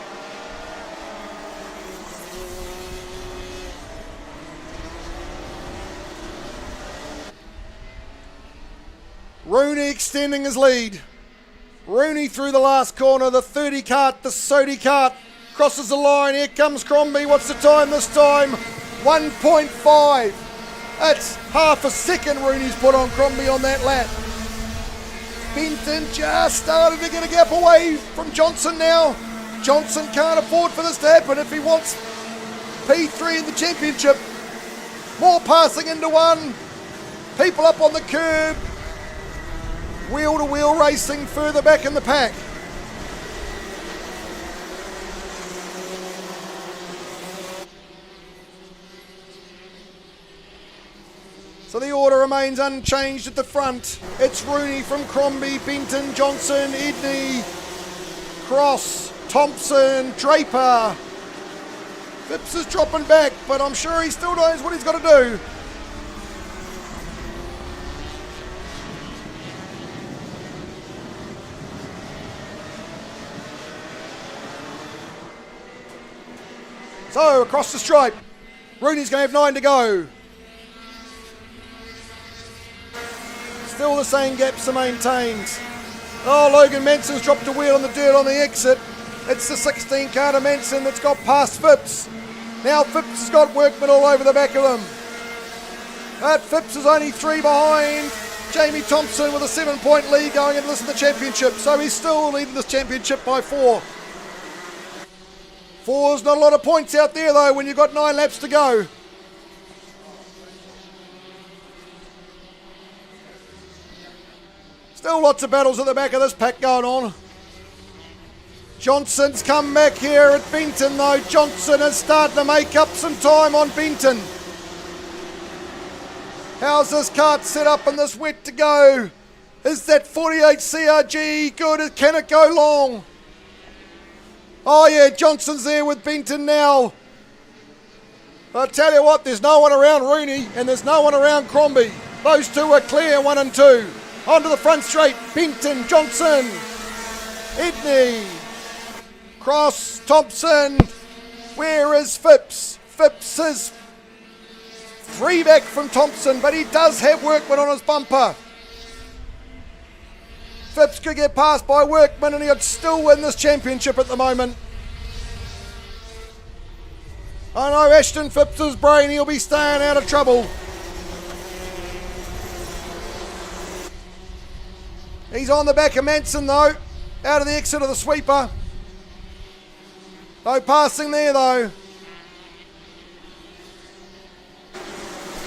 C: Rooney extending his lead. Rooney through the last corner, the 30 kart, the Sodi kart, crosses the line. Here comes Crombie. What's the time this time? 1.5. That's half a second Rooney's put on Crombie on that lap. Benton just started to get a gap away from Johnson now. Johnson can't afford for this to happen if he wants P3 in the championship. More passing into one. People up on the curb. Wheel-to-wheel racing further back in the pack. So the order remains unchanged at the front. It's Rooney from Crombie, Benton, Johnson, Edney, Cross, Thompson, Draper. Phipps is dropping back, but I'm sure he still knows what he's got to do. So, across the stripe. Rooney's going to have 9 to go. Still the same gaps are maintained. Oh, Logan Manson's dropped a wheel on the dirt on the exit. It's the 16 car to Manson that's got past Phipps. Now Phipps has got workmen all over the back of him. But Phipps is only 3 behind Jamie Thompson with a 7-point lead going into this in the championship. So he's still leading this championship by 4. 4's not a lot of points out there though when you've got 9 laps to go. Still lots of battles at the back of this pack going on. Johnson's come back here at Benton though. Johnson is starting to make up some time on Benton. How's this kart set up and this wet to go? Is that 48 CRG good? Can it go long? Oh yeah, Johnson's there with Benton now. I'll tell you what, there's no one around Rooney and there's no one around Crombie. Those two are clear, 1 and 2. Onto the front straight, Benton, Johnson, Edney, Cross, Thompson. Where is Phipps? Phipps is 3 back from Thompson, but he does have Workman on his bumper. Phipps could get passed by Workman and he'd still win this championship at the moment. I know Ashton Phipps' brain, he'll be staying out of trouble. He's on the back of Manson though, out of the exit of the sweeper. No passing there though.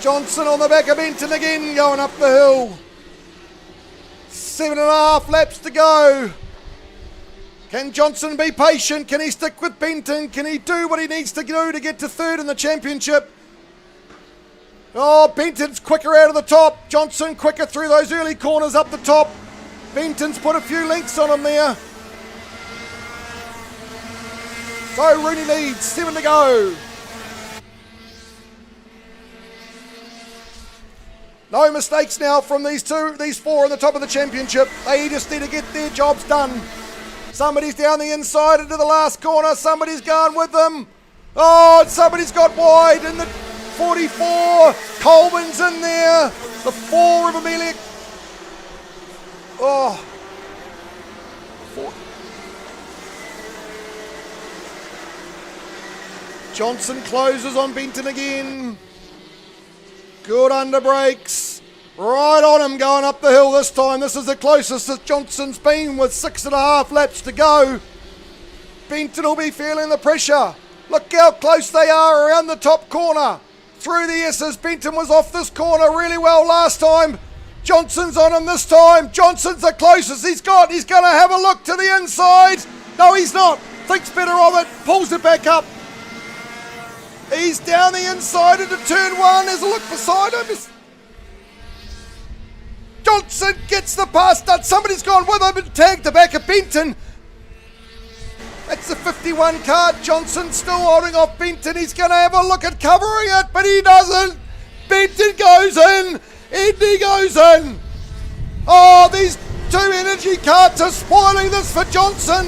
C: Johnson on the back of Benton again, going up the hill. 7.5 laps to go. Can Johnson be patient? Can he stick with Benton? Can he do what he needs to do to get to third in the championship? Oh, Benton's quicker out of the top. Johnson quicker through those early corners up the top. Benton's put a few links on him there. So Rooney leads, 7 to go. No mistakes now from these four on the top of the championship. They just need to get their jobs done. Somebody's down the inside into the last corner. Somebody's gone with them. Oh, somebody's got wide in the 44. Coleman's in there. The 4 of Amelia. Oh. 4. Johnson closes on Benton again. Good under brakes. Right on him going up the hill this time. This is the closest that Johnson's been with 6.5 laps to go. Benton will be feeling the pressure. Look how close they are around the top corner. Through the S's, Benton was off this corner really well last time. Johnson's on him this time. Johnson's the closest he's got. He's going to have a look to the inside. No, he's not. Thinks better of it. Pulls it back up. He's down the inside into turn 1. There's a look beside him. Johnson gets the pass done. Somebody's gone with him and tagged the back of Benton. That's the 51 card. Johnson still holding off Benton. He's going to have a look at covering it, but he doesn't. Benton goes in. Edney goes in. Oh, these two energy carts are spoiling this for Johnson.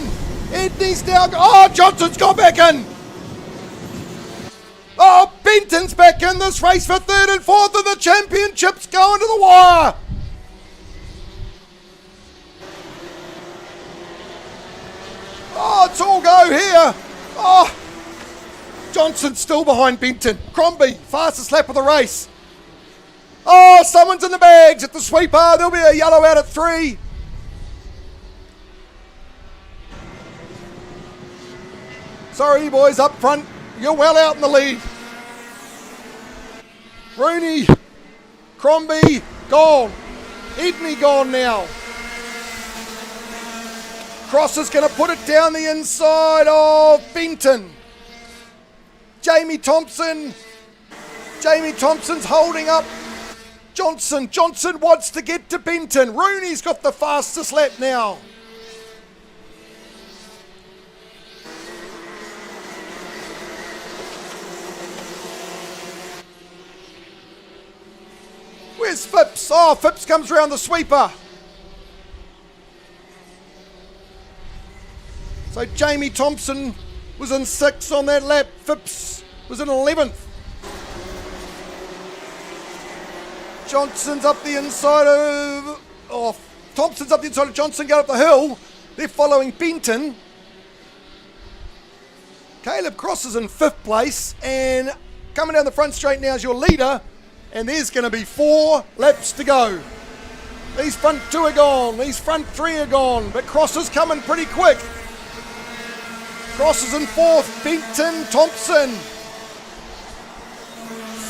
C: Edney's down. Oh, Johnson's gone back in. Oh, Benton's back in this race for 3rd and 4th, and the championship's going to the wire. Oh, it's all go here. Oh, Johnson's still behind Benton. Crombie, fastest lap of the race. Oh, someone's in the bags at the sweeper. There'll be a yellow out at 3. Sorry, boys, up front. You're well out in the lead. Rooney, Crombie, gone. Edney gone now. Cross is going to put it down the inside of Benton. Jamie Thompson's holding up Johnson. Johnson wants to get to Benton. Rooney's got the fastest lap now. Where's Phipps? Oh, Phipps comes around the sweeper. So Jamie Thompson was in 6th on that lap. Phipps was in 11th. Johnson's up the inside of... Oh, Thompson's up the inside of Johnson going up the hill. They're following Benton. Caleb Cross is in 5th place. And coming down the front straight now is your leader. And there's going to be 4 laps to go. These front 2 are gone. These front 3 are gone. But Cross is coming pretty quick. Cross is in 4th. Benton, Thompson.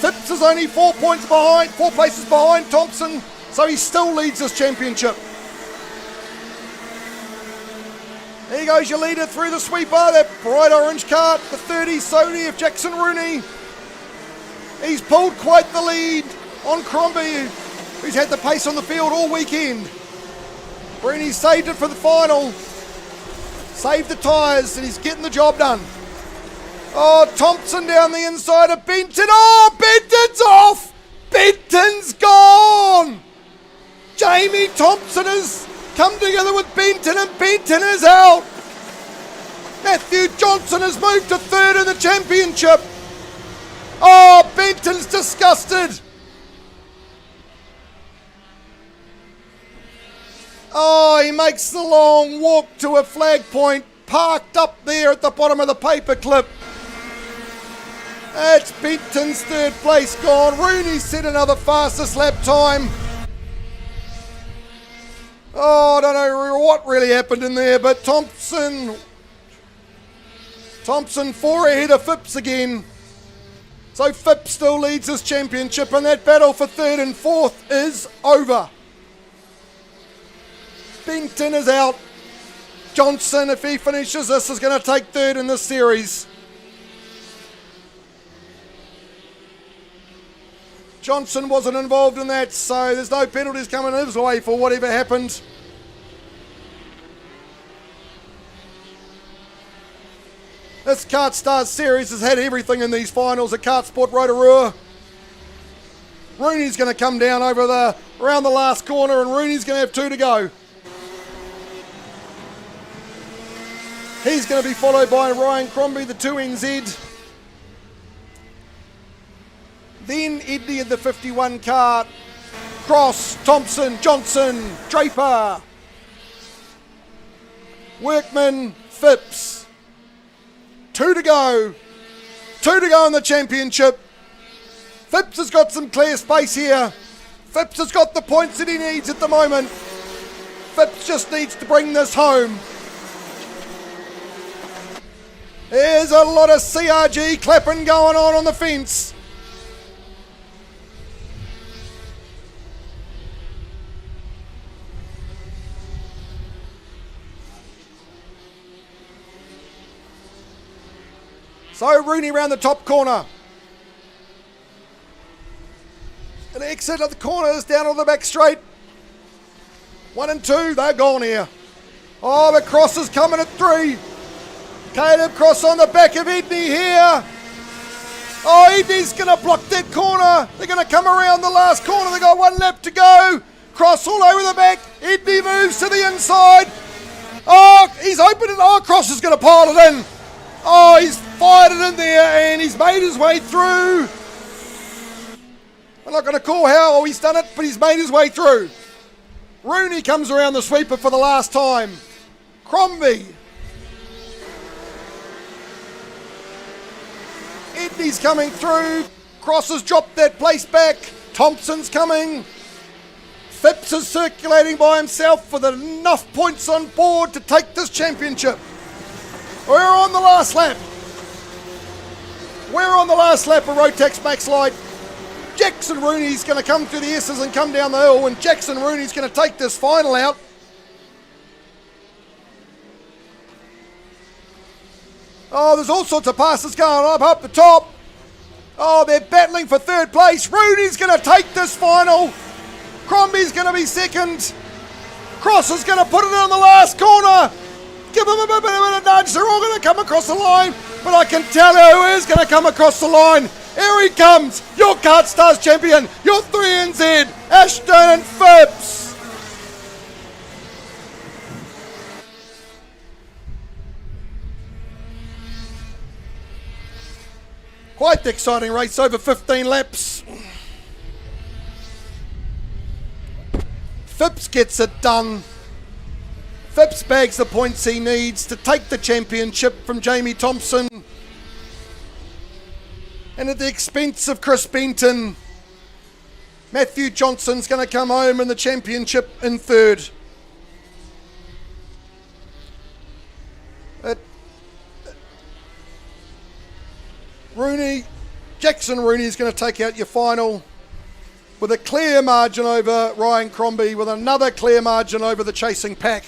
C: Phipps is only 4 points behind. 4 places behind Thompson. So he still leads this championship. There goes your leader through the sweeper. That bright orange cart. The 30 Sony of Jackson Rooney. He's pulled quite the lead on Crombie, who's had the pace on the field all weekend. Rooney saved it for the final. Saved the tyres, and he's getting the job done. Oh, Thompson down the inside of Benton. Oh, Benton's off! Benton's gone! Jamie Thompson has come together with Benton, and Benton is out. Matthew Johnson has moved to 3rd in the championship. Oh, Benton's disgusted. Oh, he makes the long walk to a flag point, parked up there at the bottom of the paperclip. That's Benton's 3rd place gone. Rooney set another fastest lap time. Oh, I don't know what really happened in there, but Thompson 4 ahead of Phipps again. So Phipps still leads his championship, and that battle for third and fourth is over. Benton is out. Johnson, if he finishes this, is going to take third in this series. Johnson wasn't involved in that, so there's no penalties coming his way for whatever happened. This KartStars series has had everything in these finals at KartSport Rotorua. Rooney's going to come down around the last corner, and Rooney's going to have 2 to go. He's going to be followed by Ryan Crombie, the 2NZ. Then Eddie in the 51 kart. Cross, Thompson, Johnson, Draper. Workman, Phipps. 2 to go. 2 to go in the championship. Phipps has got some clear space here. Phipps has got the points that he needs at the moment. Phipps just needs to bring this home. There's a lot of CRG clapping going on the fence. So Rooney round the top corner. An exit of the corners down on the back straight. 1 and 2, they're gone here. Oh, the cross is coming at 3. Caleb Cross on the back of Edney here. Oh, Edney's going to block that corner. They're going to come around the last corner. They've got 1 lap to go. Cross all over the back. Edney moves to the inside. Oh, he's opened it. Oh, Cross is going to pile it in. Oh, he's fired it in there and he's made his way through. I'm not going to call how he's done it, but he's made his way through. Rooney comes around the sweeper for the last time. Crombie. Edney's coming through. Cross has dropped that place back. Thompson's coming. Phipps is circulating by himself with enough points on board to take this championship. We're on the last lap. We're on the last lap of Rotax Max Light. Jackson Rooney's going to come through the S's and come down the hill, and Jackson Rooney's going to take this final out. Oh, there's all sorts of passes going up the top. Oh, they're battling for third place. Rooney's going to take this final. Crombie's going to be second. Cross is going to put it on the last corner. Give him a bit of a nudge. They're all going to come across the line, but I can tell you who is going to come across the line. Here he comes, your KartStars champion, your 3NZ, Ashton and Phipps. Quite the exciting race, over 15 laps. Phipps gets it done. Phipps bags the points he needs to take the championship from Jamie Thompson. And at the expense of Chris Benton, Matthew Johnson's going to come home in the championship in third. Jackson Rooney's going to take out your final with a clear margin over Ryan Crombie, with another clear margin over the chasing pack.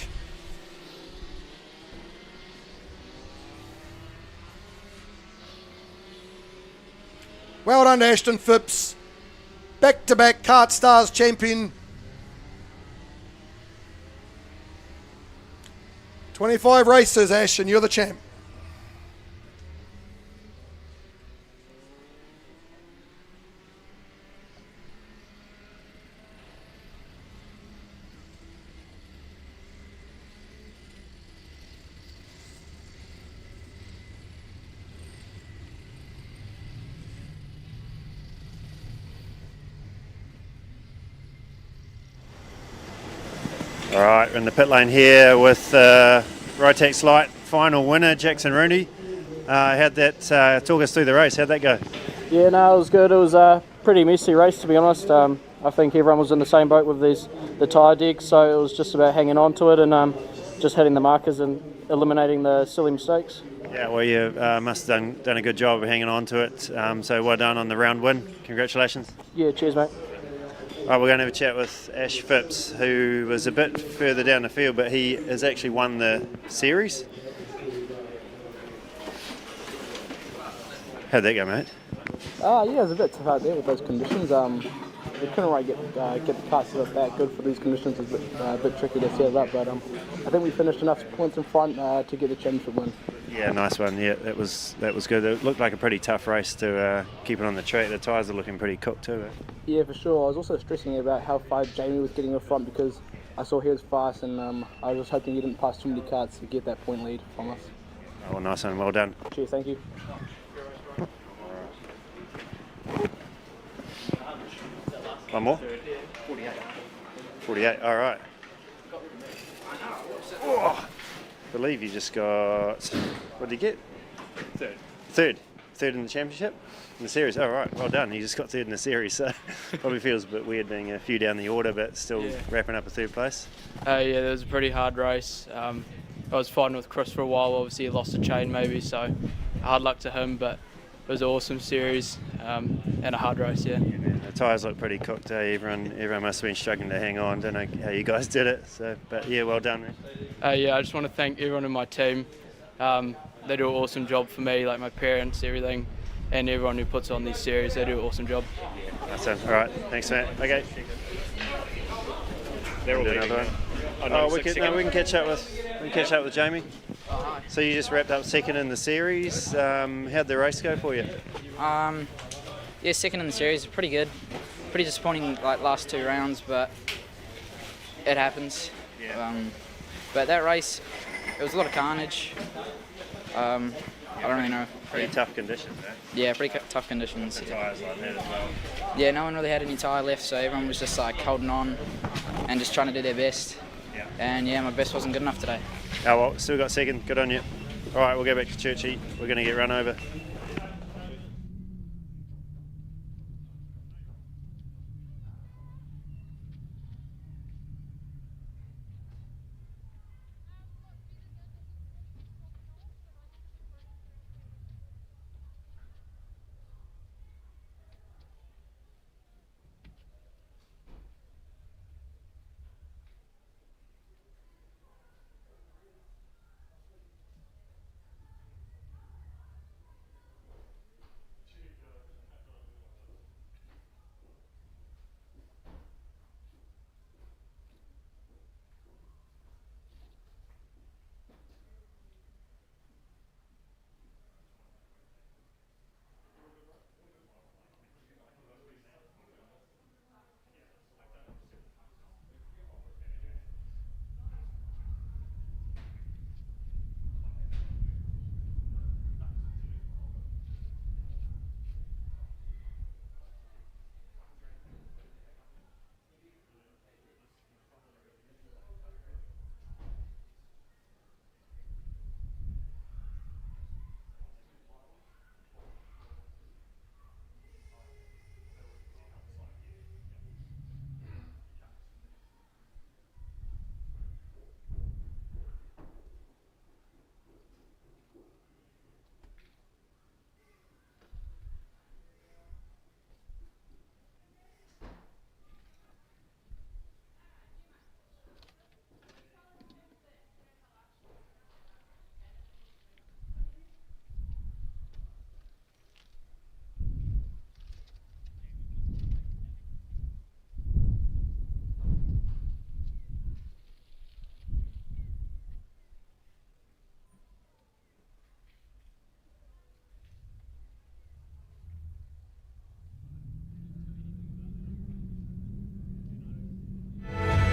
C: Well done to Ashton Phipps, back-to-back KartStars champion. 25 races, Ash, and you're the champ.
B: All right, we're in the pit lane here with Rotax Light final winner, Jackson Rooney. How'd that, talk us through the race, how'd that go?
E: Yeah, no, it was good. It was a pretty messy race, to be honest. I think everyone was in the same boat with the tyre deck, so it was just about hanging on to it, and
L: just hitting the markers and eliminating the silly mistakes.
B: Yeah, well, you must have done a good job of hanging on to it. So well done on the round win. Congratulations.
L: Yeah, cheers, mate.
B: All right, we're going to have a chat with Ash Phipps, who was a bit further down the field, but he has actually won the series. How'd that go, mate?
L: Yeah, it was a bit tough out there with those conditions. We couldn't really get the cart set up that good for these conditions. It was a bit tricky to set it up, but I think we finished enough points in front to get the championship win.
B: Yeah, nice one. Yeah, that was good. It looked like a pretty tough race to keep it on the track. The tyres are looking pretty cooked too. Eh?
L: Yeah, for sure. I was also stressing about how far Jamie was getting in front because I saw he was fast, and I was just hoping he didn't pass too many carts to get that point lead from us.
B: Oh, well, nice one. Well done.
L: Cheers, thank you.
B: One more? 48, all right. Oh, I believe you just got, what did you get? Third in the championship? In the series, all right, well done. You just got third in the series, so probably feels a bit weird being a few down the order, but still wrapping up a third place.
M: Yeah, it was a pretty hard race. I was fighting with Chris for a while, obviously he lost a chain maybe, so hard luck to him, but it was an awesome series and a hard race, yeah.
B: The tyres look pretty cooked, eh? Everyone must have been struggling to hang on. Don't know how you guys did it, but yeah, well done.
M: Yeah, I just want to thank everyone in my team. They do an awesome job for me, like my parents, everything, and everyone who puts on these series. They do an awesome job.
B: Awesome. All right, thanks, mate. Okay. They're all another one. We can catch up with Jamie. So you just wrapped up second in the series. How'd the race go for you?
O: Yeah, second in the series, pretty good. Pretty disappointing, like last two rounds, but it happens.
B: Yeah.
O: But that race, it was a lot of carnage. I don't really know.
B: Pretty tough conditions, eh?
O: Yeah, pretty tough conditions.
B: The tyres like that as well.
O: Yeah, no one really had any tyre left, so everyone was just like holding on and just trying to do their best.
B: Yeah.
O: And yeah, my best wasn't good enough today.
B: Oh well, still got second. Good on you. All right, we'll go back to Churchy. We're going to get run over.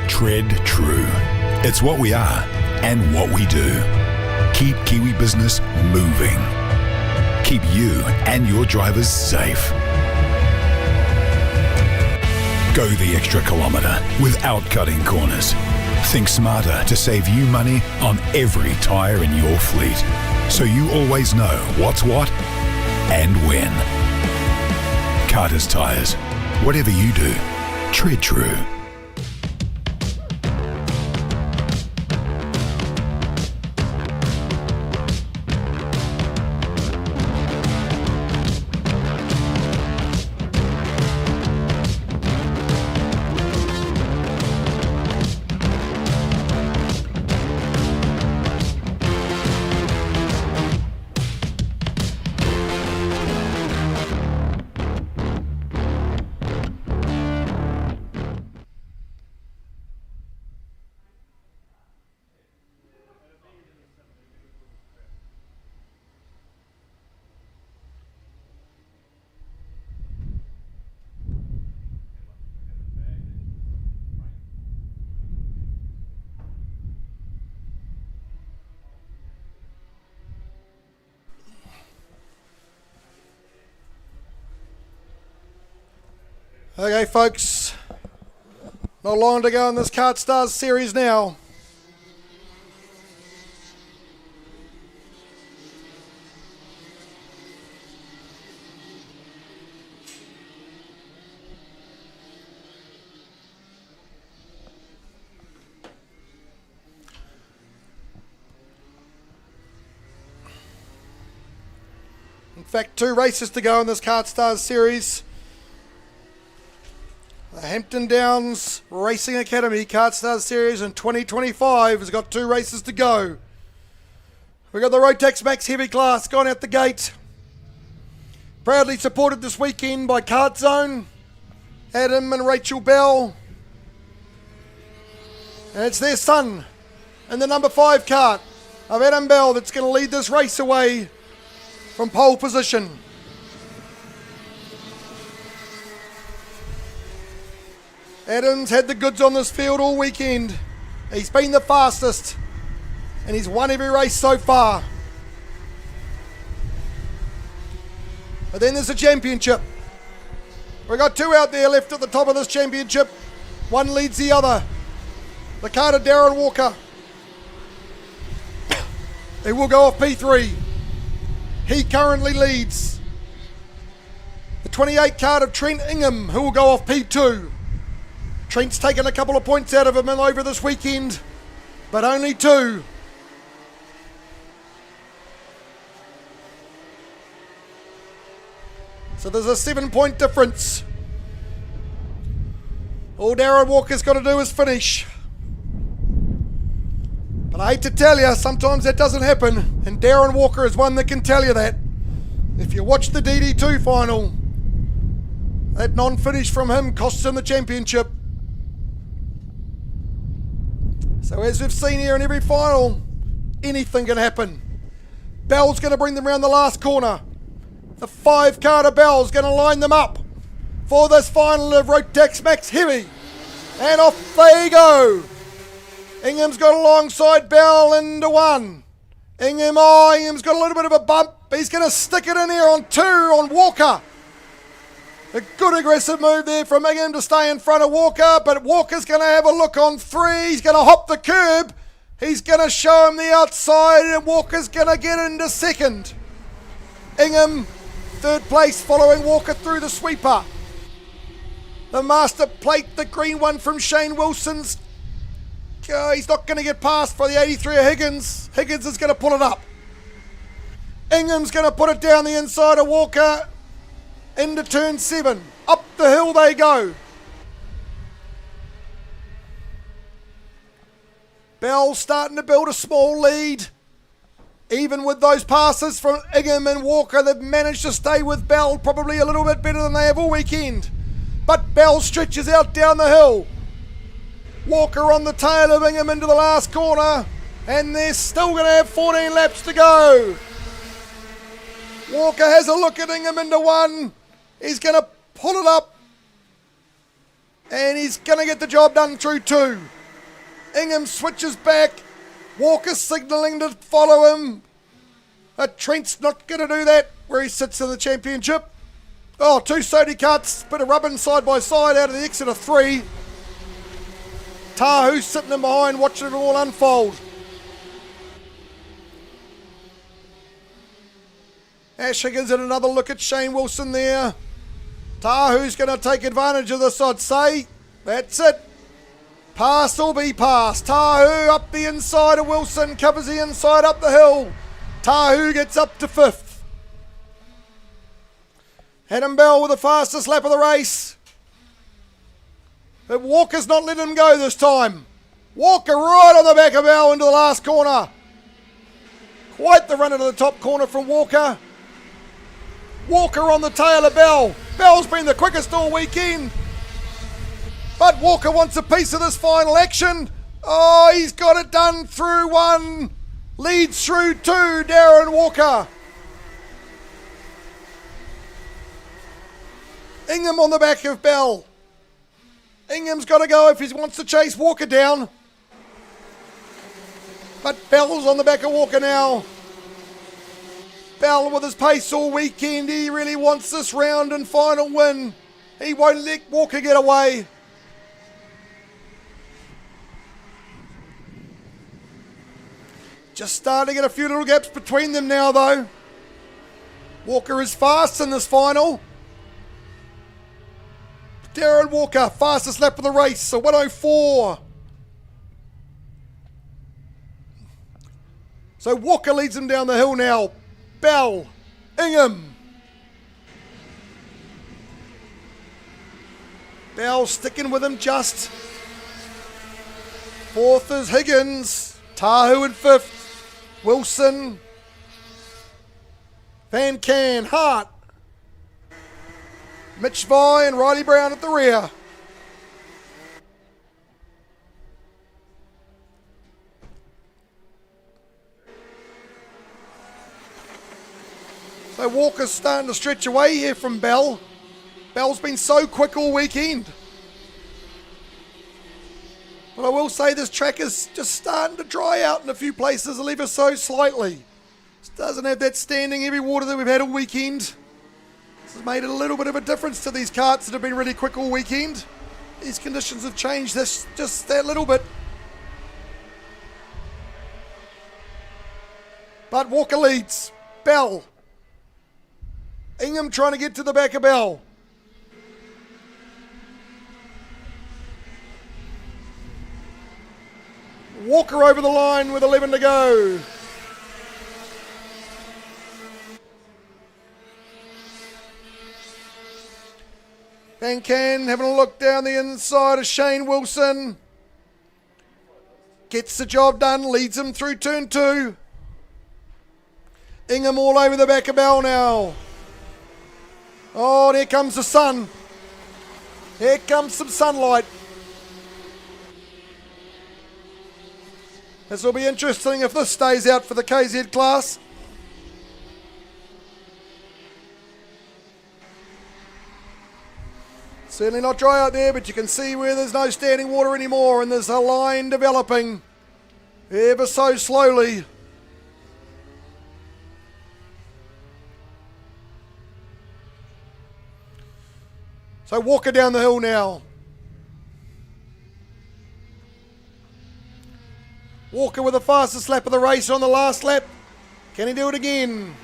A: Tread true. It's what we are and what we do. Keep Kiwi business moving. Keep you and your drivers safe. Go the extra kilometre without cutting corners. Think smarter to save you money on every tyre in your fleet, so you always know what's what and when. KartStars tyres. Whatever you do, tread true.
C: Okay, folks. Not long to go in this KartStars series now. In fact, 2 races to go in this KartStars series. The Hampton Downs Racing Academy KartStars series in 2025 has got 2 races to go. We've got the Rotax Max Heavy class gone out the gate. Proudly supported this weekend by Kart Zone, Adam and Rachel Bell. And it's their son in the number 5 kart of Adam Bell that's going to lead this race away from pole position. Adam's had the goods on this field all weekend. He's been the fastest and he's won every race so far. But then there's the championship. We've got 2 out there left at the top of this championship. One leads the other. The car of Darren Walker. He will go off P3. He currently leads. The 28 card of Trent Ingham, who will go off P2. Trent's taken a couple of points out of him over this weekend, but only 2. So there's a 7-point difference. All Darren Walker's got to do is finish. But I hate to tell you, sometimes that doesn't happen, and Darren Walker is one that can tell you that. If you watch the DD2 final, that non-finish from him costs him the championship. So as we've seen here in every final, anything can happen. Bell's going to bring them around the last corner. The 5 card of Bell's going to line them up for this final of Rotax Max Heavy. And off they go. Ingham's got alongside Bell into 1. Ingham's got a little bit of a bump. He's going to stick it in here on 2 on Walker. A good aggressive move there from Ingham to stay in front of Walker, but Walker's going to have a look on 3. He's going to hop the curb. He's going to show him the outside, and Walker's going to get into 2nd. Ingham, 3rd place, following Walker through the sweeper. The master plate, the green one from Shane Wilson's. He's not going to get past for the 83 of Higgins. Higgins is going to pull it up. Ingham's going to put it down the inside of Walker. Into turn 7. Up the hill they go. Bell starting to build a small lead. Even with those passes from Ingham and Walker, they've managed to stay with Bell probably a little bit better than they have all weekend. But Bell stretches out down the hill. Walker on the tail of Ingham into the last corner. And they're still going to have 14 laps to go. Walker has a look at Ingham into 1. He's going to pull it up. And he's going to get the job done through 2. Ingham switches back. Walker's signalling to follow him. But Trent's not going to do that where he sits in the championship. Oh, 2 Sody cuts. Bit of rubbing side by side out of the exit of 3. Tahu's sitting in behind watching it all unfold. Ash Higgins had another look at Shane Wilson there. Tahu's going to take advantage of this, I'd say. That's it. Pass will be passed. Tahu up the inside of Wilson, covers the inside up the hill. Tahu gets up to 5th. Adam Bell with the fastest lap of the race. But Walker's not letting him go this time. Walker right on the back of Bell into the last corner. Quite the run into the top corner from Walker. Walker on the tail of Bell. Bell's been the quickest all weekend. But Walker wants a piece of this final action. Oh, he's got it done through 1. Leads through 2, Darren Walker. Ingham on the back of Bell. Ingham's got to go if he wants to chase Walker down. But Bell's on the back of Walker now. Bell with his pace all weekend. He really wants this round and final win. He won't let Walker get away. Just starting to get a few little gaps between them now, though. Walker is fast in this final. Darren Walker, fastest lap of the race, a 1:04. So Walker leads him down the hill now. Bell, Ingham. Bell sticking with him just. Fourth is Higgins. Tahu in fifth. Wilson. Van Can, Hart. Mitch Vye and Riley Brown at the rear. So Walker's starting to stretch away here from Bell. Bell's been so quick all weekend. But I will say this track is just starting to dry out in a few places ever so slightly. It doesn't have that standing heavy water that we've had all weekend. This has made a little bit of a difference to these karts that have been really quick all weekend. These conditions have changed this just that little bit. But Walker leads. Bell. Ingham trying to get to the back of Bell. Walker over the line with 11 to go. Van Can having a look down the inside of Shane Wilson. Gets the job done, leads him through turn 2. Ingham all over the back of Bell now. Oh, there comes the sun. Here comes some sunlight. This will be interesting if this stays out for the KZ class. Certainly not dry out there, but you can see where there's no standing water anymore and there's a line developing ever so slowly. So Walker down the hill now. Walker with the fastest lap of the race on the last lap. Can he do it again?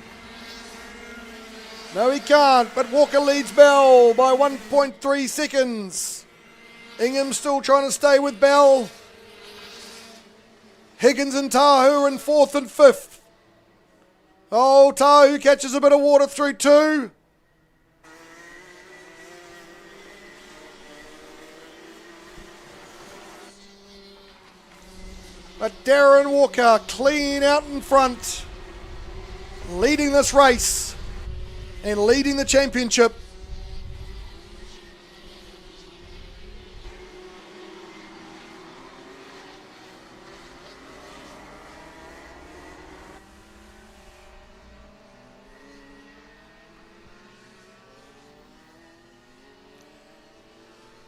C: No, he can't, but Walker leads Bell by 1.3 seconds. Ingham still trying to stay with Bell. Higgins and Tahu are in 4th and 5th. Oh, Tahu catches a bit of water through 2. But Darren Walker clean out in front, leading this race and leading the championship.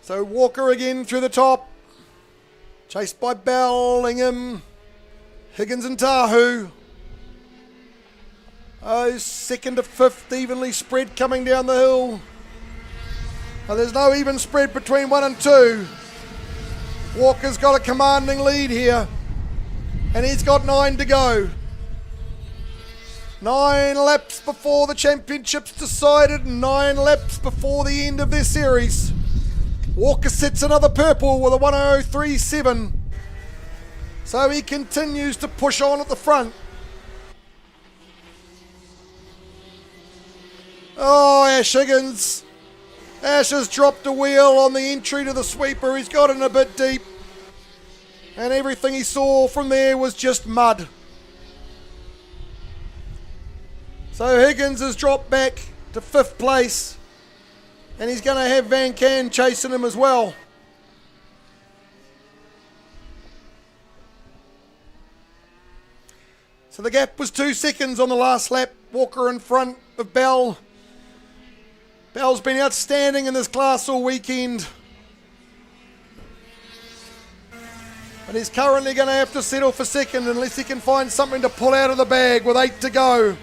C: So Walker again through the top. Chased by Bell, Ingham, Higgins and Tahu. Oh, 2nd to 5th, evenly spread coming down the hill. Oh, there's no even spread between 1 and 2. Walker's got a commanding lead here. And he's got 9 to go. 9 laps before the championship's decided, and 9 laps before the end of their series. Walker sets another purple with a 1:03.7. So he continues to push on at the front. Oh, Ash Higgins. Ash has dropped a wheel on the entry to the sweeper. He's got in a bit deep. And everything he saw from there was just mud. So Higgins has dropped back to 5th place. And he's going to have Van Can chasing him as well. So the gap was 2 seconds on the last lap. Walker in front of Bell. Bell's been outstanding in this class all weekend. But he's currently going to have to settle for 2nd unless he can find something to pull out of the bag with 8 to go.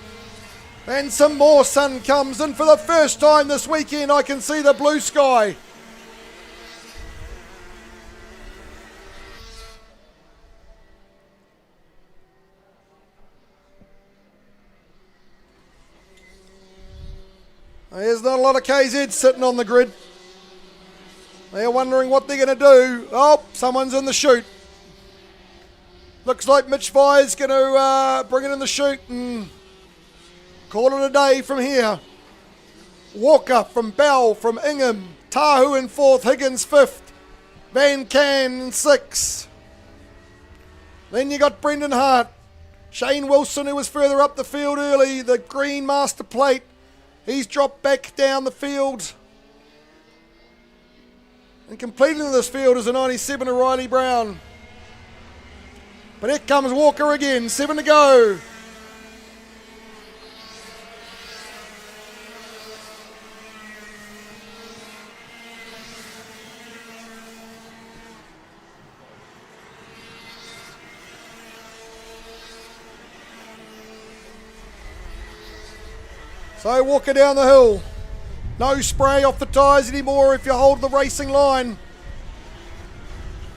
C: And some more sun comes in for the first time this weekend. I can see the blue sky. There's not a lot of KZ sitting on the grid. They're wondering what they're going to do. Oh, someone's in the chute. Looks like Mitch Vy's going to bring it in the chute and call it a day from here. Walker from Bell from Ingham. Tahu in 4th, Higgins 5th. Van Can in 6th. Then you got Brendan Hart. Shane Wilson, who was further up the field early. The green master plate. He's dropped back down the field. And completing this field is a 97 of Riley Brown. But here comes Walker again, 7 to go. So Walker down the hill. No spray off the tyres anymore if you hold the racing line.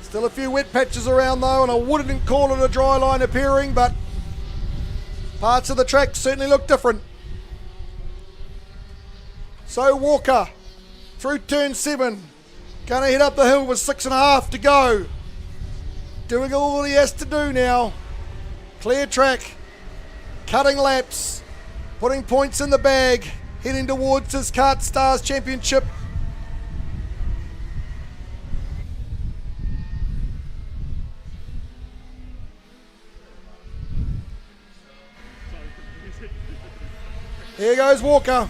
C: Still a few wet patches around though, and I wouldn't call it a dry line appearing, but parts of the track certainly look different. So Walker through turn 7. Gonna head up the hill with 6.5 to go. Doing all he has to do now. Clear track. Cutting laps. Putting points in the bag, heading towards his KartStars Championship. Here goes Walker.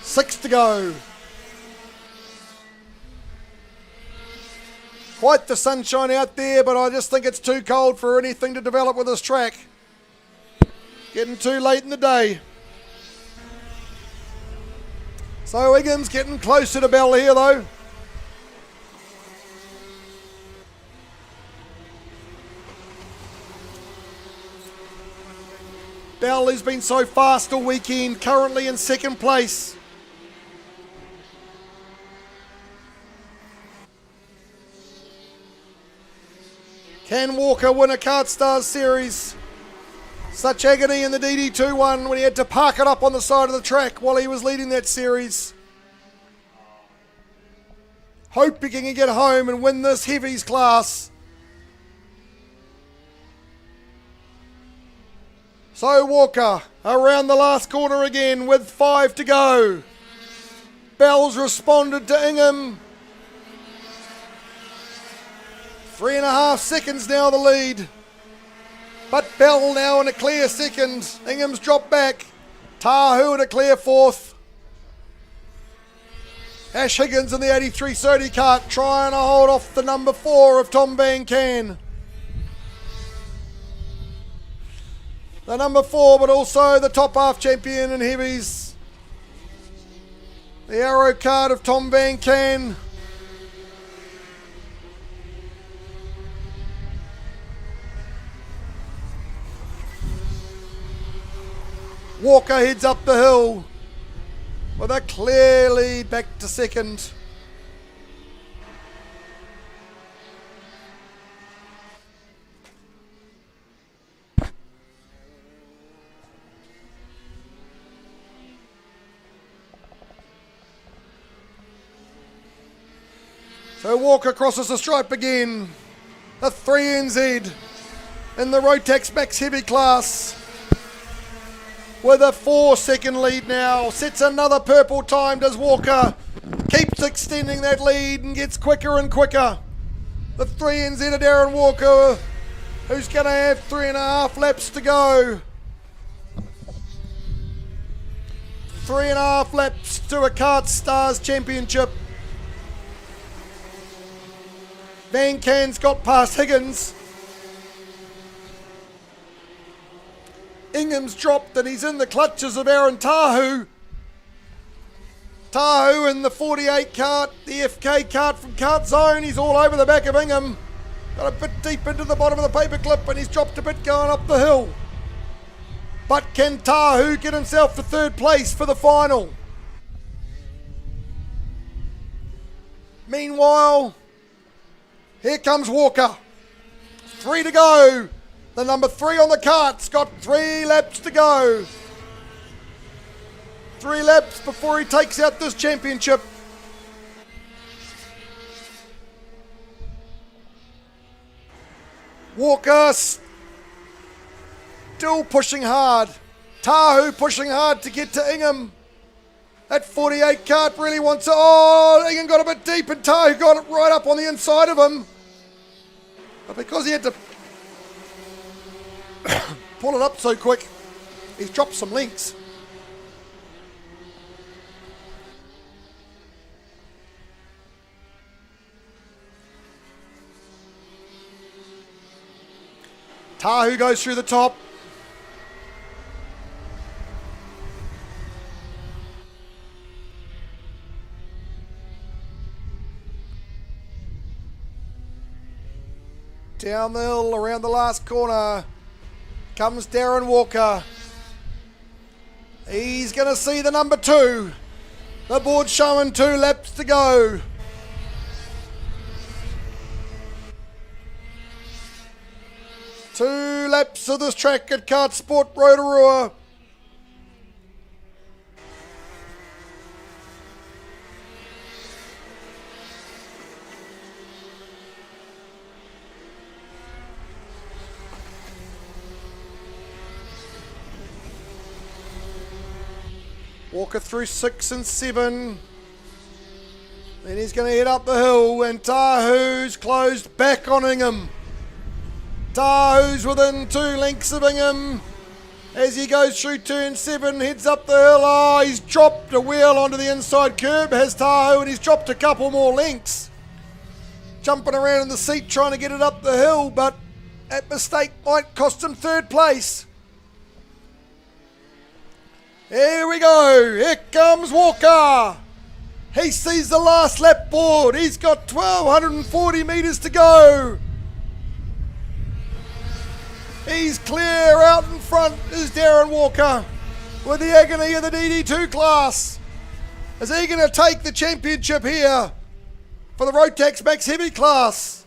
C: 6 to go. Quite the sunshine out there, but I just think it's too cold for anything to develop with this track. Getting too late in the day. So Higgins getting closer to Bell here though. Bell has been so fast all weekend, currently in 2nd place. Can Walker win a KartStars series? Such agony in the DD2 one when he had to park it up on the side of the track while he was leading that series. Hope he can get home and win this heavies class. So Walker around the last corner again with 5 to go. Bell's responded to Ingham. 3.5 seconds now the lead. But Bell now in a clear 2nd. Ingham's dropped back. Tahu in a clear 4th. Ash Higgins in the 83 Sodi kart trying to hold off the number 4 of Tom Van Can. The number 4, but also the top half champion in heavies. The arrow card of Tom Van Can. Walker heads up the hill with a clear lead back to 2nd. So Walker crosses the stripe again. A 3NZ in the Rotax Max Heavy class. With a 4-second lead now. Sets another purple time, does Walker. Keeps extending that lead and gets quicker and quicker. The 3NZ of Darren Walker, who's going to have 3.5 laps to go. 3.5 laps to a KartStars Championship. Van Can's got past Higgins. Ingham's dropped and he's in the clutches of Aaron Tahu. Tahu in the 48 kart, the FK kart from Kart Zone. He's all over the back of Ingham. Got a bit deep into the bottom of the paperclip and he's dropped a bit going up the hill. But can Tahu get himself to third place for the final? Meanwhile, here comes Walker. 3 to go. The number 3 on the kart's got 3 laps to go. 3 laps before he takes out this championship. Walker still pushing hard. Tahu pushing hard to get to Ingham. That 48 kart really wants it. Oh, Ingham got a bit deep and Tahu got it right up on the inside of him. But because he had to pull it up so quick, he's dropped some links. Tahu goes through the top. Down the hill, around the last corner, comes Darren Walker. He's going to see the number 2. The board's showing 2 laps to go. Two laps of this track at KartSport Rotorua. Walker through 6 and 7. Then he's going to head up the hill, and Tahu's closed back on Ingham. Tahu's within 2 lengths of Ingham as he goes through turn 7, heads up the hill. Oh, he's dropped a wheel onto the inside curb, has Tahu, and he's dropped a couple more lengths. Jumping around in the seat trying to get it up the hill, but that mistake might cost him third place. Here we go. Here comes Walker. He sees the last lap board. He's got 1,240 metres to go. He's clear. Out in front is Darren Walker with the agony of the DD2 class. Is he going to take the championship here for the Rotax Max Heavy class?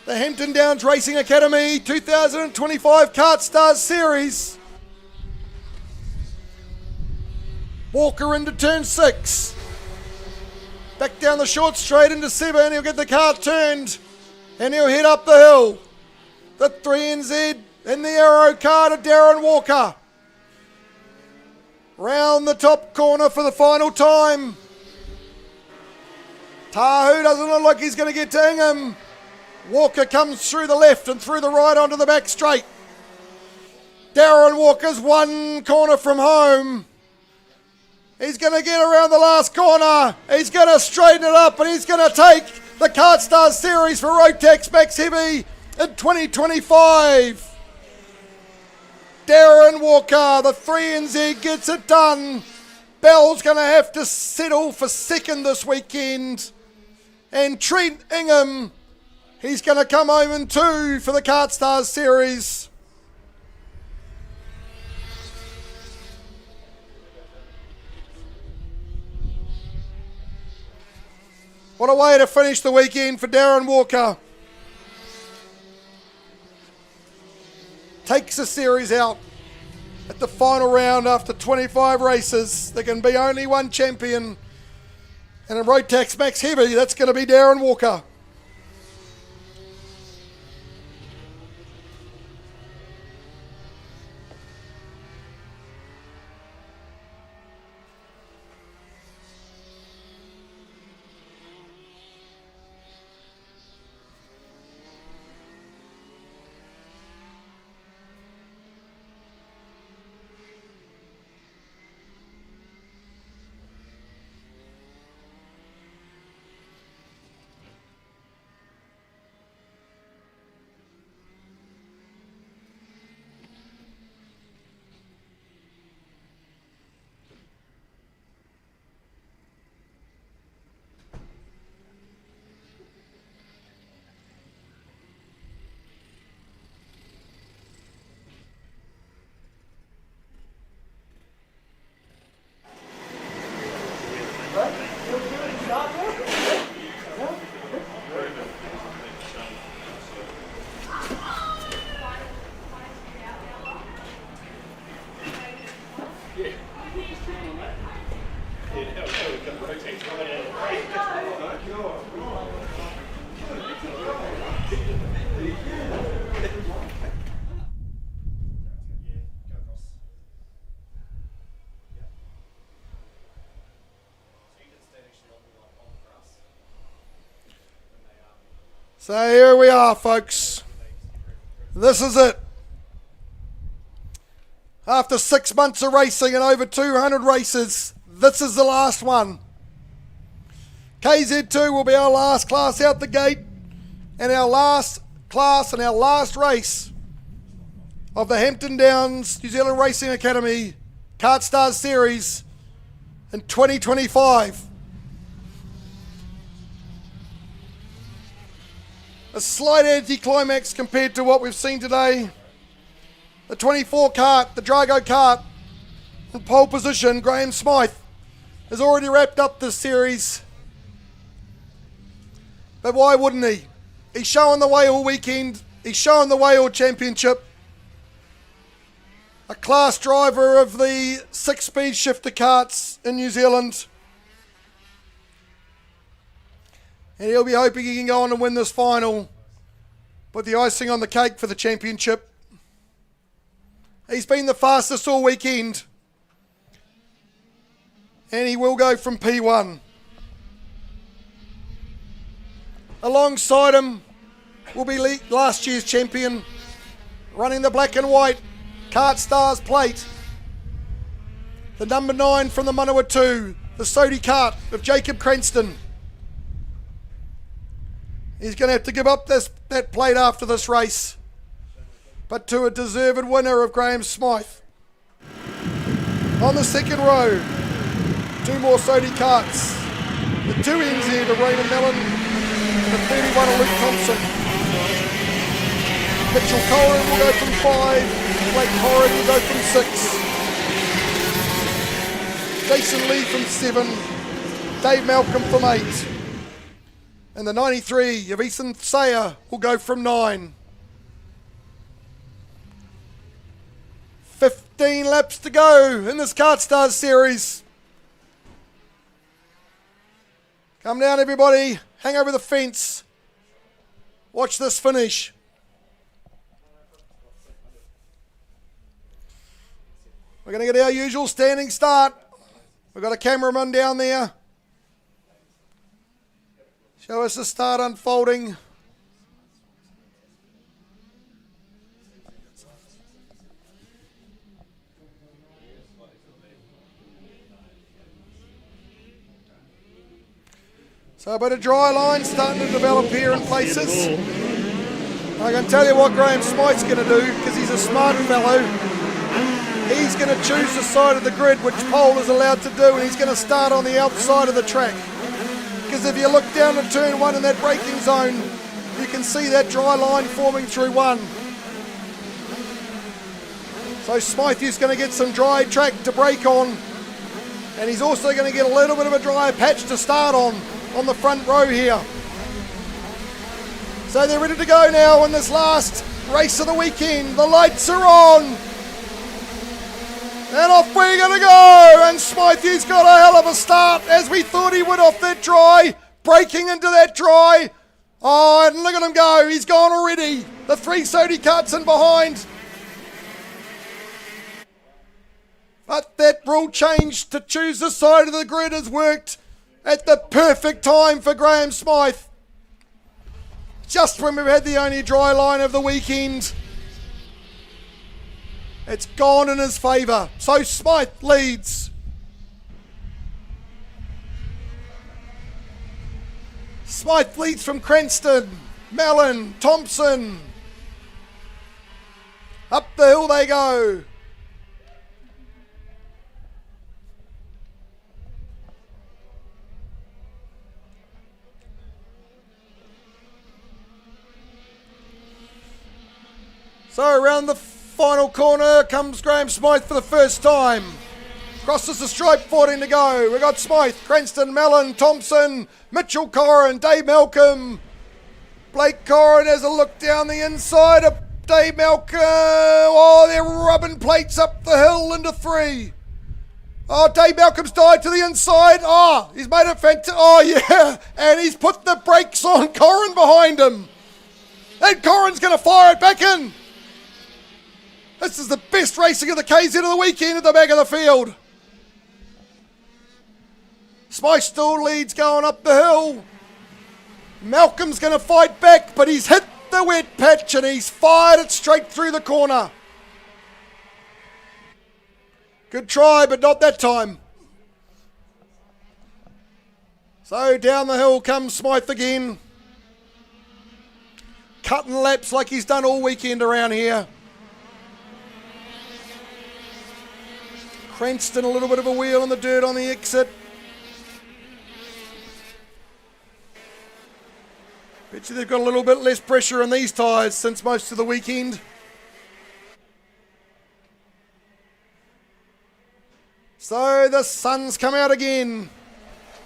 C: The Hampton Downs Racing Academy 2025 KartStars Series. Walker into turn 6. Back down the short straight into 7. He'll get the kart turned and he'll head up the hill. The 3NZ in the arrow car to Darren Walker. Round the top corner for the final time. Tahu doesn't look like he's going to get to Ingham. Walker comes through the left and through the right onto the back straight. Darren Walker's 1 corner from home. He's going to get around the last corner. He's going to straighten it up and he's going to take the KartStars Series for Rotax Max Heavy in 2025. Darren Walker, the 3NZ, gets it done. Bell's going to have to settle for second this weekend. And Trent Ingham, he's going to come home in 2 for the KartStars Series. What a way to finish the weekend for Darren Walker. Takes the series out at the final round after 25 races. There can be only one champion. And in Rotax Max Heavy, that's going to be Darren Walker. So here we are, folks. This is it. After 6 months of racing and over 200 races, this is the last one. KZ2 will be our last class out the gate, and our last class and our last race of the Hampton Downs New Zealand Racing Academy KartStars Series in 2025. A slight anticlimax compared to what we've seen today. The 24 kart, the Drago kart, in pole position, Graham Smythe, has already wrapped up this series. But why wouldn't he? He's showing the way all weekend. He's showing the way all championship. A class driver of the 6-speed shifter karts in New Zealand. And he'll be hoping he can go on and win this final with the icing on the cake for the championship. He's been the fastest all weekend. And he will go from P1. Alongside him will be last year's champion, running the black and white KartStars plate. The number 9 from the Manawatu, the Sodi kart of Jacob Cranston. He's going to have to give up that plate after this race, but to a deserved winner of Graham Smythe. On the second row, 2 more Sodi karts. The 2 NZ of Raymond Mellon and the 31 of Luke Thompson. Mitchell Coleman will go from 5, Blake Corrin will go from 6. Jason Lee from 7, Dave Malcolm from 8. And the 93 of Ethan Sayer will go from 9. 15 laps to go in this KartStars series. Come down, everybody. Hang over the fence. Watch this finish. We're going to get our usual standing start. We've got a cameraman down there. Show us the start unfolding. So a bit of dry line starting to develop here in places. I can tell you what Graham Smythe's going to do, because he's a smart fellow. He's going to choose the side of the grid which pole is allowed to do, and he's going to start on the outside of the track. Because if you look down at turn 1 in that braking zone, you can see that dry line forming through 1. So Smythe is going to get some dry track to brake on, and he's also going to get a little bit of a drier patch to start on the front row here. So they're ready to go now in this last race of the weekend. The lights are on. And off we're going to go, and Smythe's got a hell of a start, as we thought he would off that dry, breaking into that dry. Oh, and look at him go, he's gone already. The 3 Sodi karts in behind. But that rule change to choose the side of the grid has worked at the perfect time for Graham Smythe. Just when we've had the only dry line of the weekend. It's gone in his favour. So Smythe leads. Smythe leads from Cranston, Mellon, Thompson. Up the hill they go. So around the final corner comes Graham Smythe for the first time. Crosses the stripe, 14 to go. We've got Smythe, Cranston, Mellon, Thompson, Mitchell Corrin, Dave Malcolm. Blake Corrin has a look down the inside of Dave Malcolm. Oh, they're rubbing plates up the hill into 3. Oh, Dave Malcolm's died to the inside. Oh, he's made it fantastic. Oh, yeah. And he's put the brakes on Corrin behind him. And Corin's going to fire it back in. This is the best racing of the KZ of the weekend at the back of the field. Smythe still leads going up the hill. Malcolm's going to fight back, but he's hit the wet patch and he's fired it straight through the corner. Good try, but not that time. So down the hill comes Smythe again. Cutting laps like he's done all weekend around here. Cranston a little bit of a wheel on the dirt on the exit. Bet you they've got a little bit less pressure on these tyres since most of the weekend. So the sun's come out again.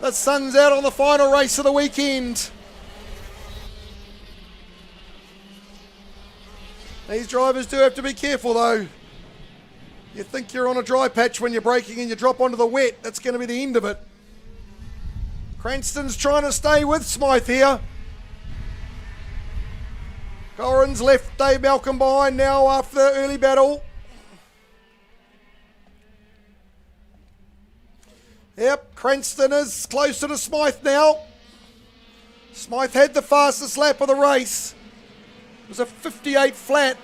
C: The sun's out on the final race of the weekend. These drivers do have to be careful though. You think you're on a dry patch when you're braking and you drop onto the wet. That's going to be the end of it. Cranston's trying to stay with Smythe here. Corin's left Dave Malcolm behind now after the early battle. Yep, Cranston is closer to Smythe now. Smythe had the fastest lap of the race. It was a 58 flat.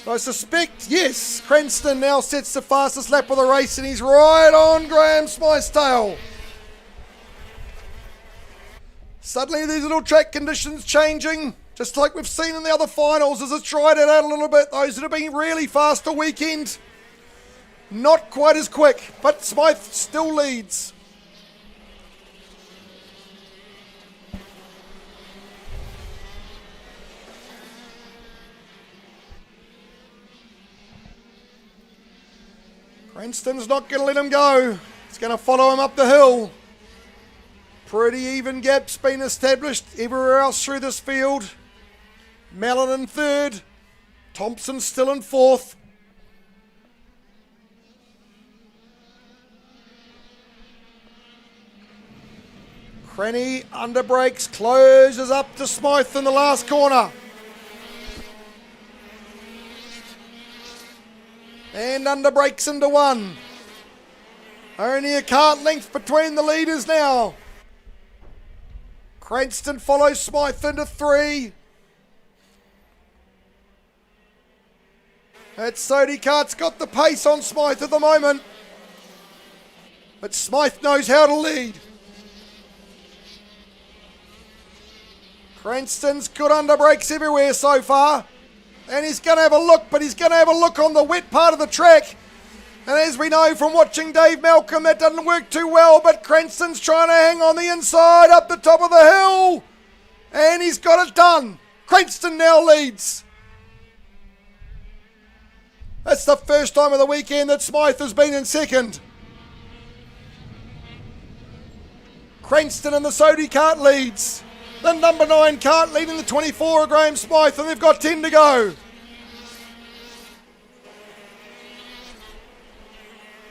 C: I suspect, yes, Cranston now sets the fastest lap of the race and he's right on Graham Smythe's tail. Suddenly these little track conditions changing, just like we've seen in the other finals as it's tried it out a little bit. Those that have been really fast all weekend, not quite as quick, but Smythe still leads. Cranston's not going to let him go. He's going to follow him up the hill. Pretty even gap's been established everywhere else through this field. Mellon in third. Thompson still in fourth. Cranny under brakes, closes up to Smythe in the last corner. And under brakes into one. Only a kart length between the leaders now. Cranston follows Smythe into three. That Sody kart's got the pace on Smythe at the moment. But Smythe knows how to lead. Cranston's good under brakes everywhere so far. And he's going to have a look, but he's going to have a look on the wet part of the track. And as we know from watching Dave Malcolm, that doesn't work too well, but Cranston's trying to hang on the inside up the top of the hill. And he's got it done. Cranston now leads. That's the first time of the weekend that Smythe has been in second. Cranston and the Sody kart leads. The number 9 kart leading the 24 of Graham Smythe, and they've got 10 to go.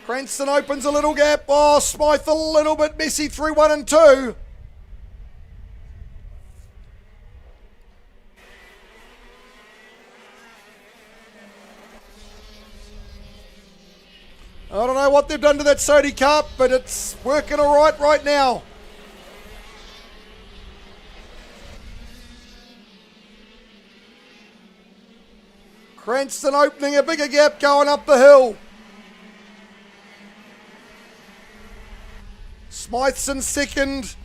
C: Cranston opens a little gap. Oh, Smythe a little bit messy through 1 and 2. I don't know what they've done to that Sody kart, but it's working all right now. Cranston opening a bigger gap going up the hill. Smythe's in second.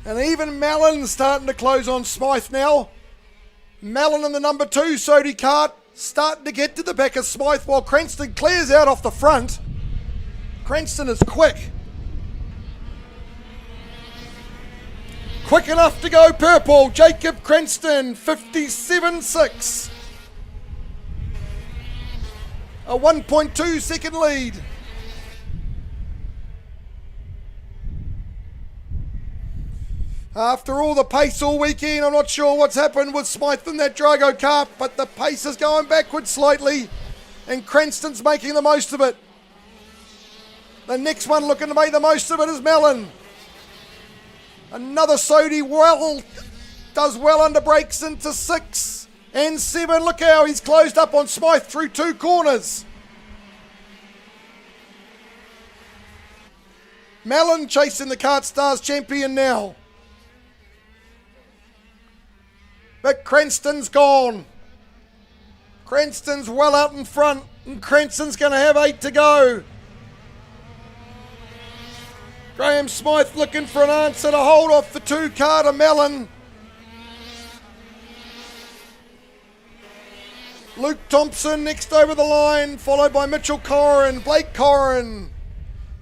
C: And even Mellon's starting to close on Smythe now. Mellon in the number 2 Sody kart starting to get to the back of Smythe while Cranston clears out off the front. Cranston is quick. Quick enough to go purple. Jacob Cranston, 57.6. A 1.2 second lead. After all the pace all weekend, I'm not sure what's happened with Smythe in that Drago kart, but the pace is going backwards slightly, and Cranston's making the most of it. The next one looking to make the most of it is Mellon. Another Sody well does well under brakes into 6 and 7. Look how he's closed up on Smythe through 2 corners. Mellon chasing the KartStars champion now. But Cranston's gone. Cranston's well out in front, and Cranston's going to have 8 to go. Graham Smythe looking for an answer to hold off the 2 car to Mellon. Luke Thompson next over the line, followed by Mitchell Corrin, Blake Corrin,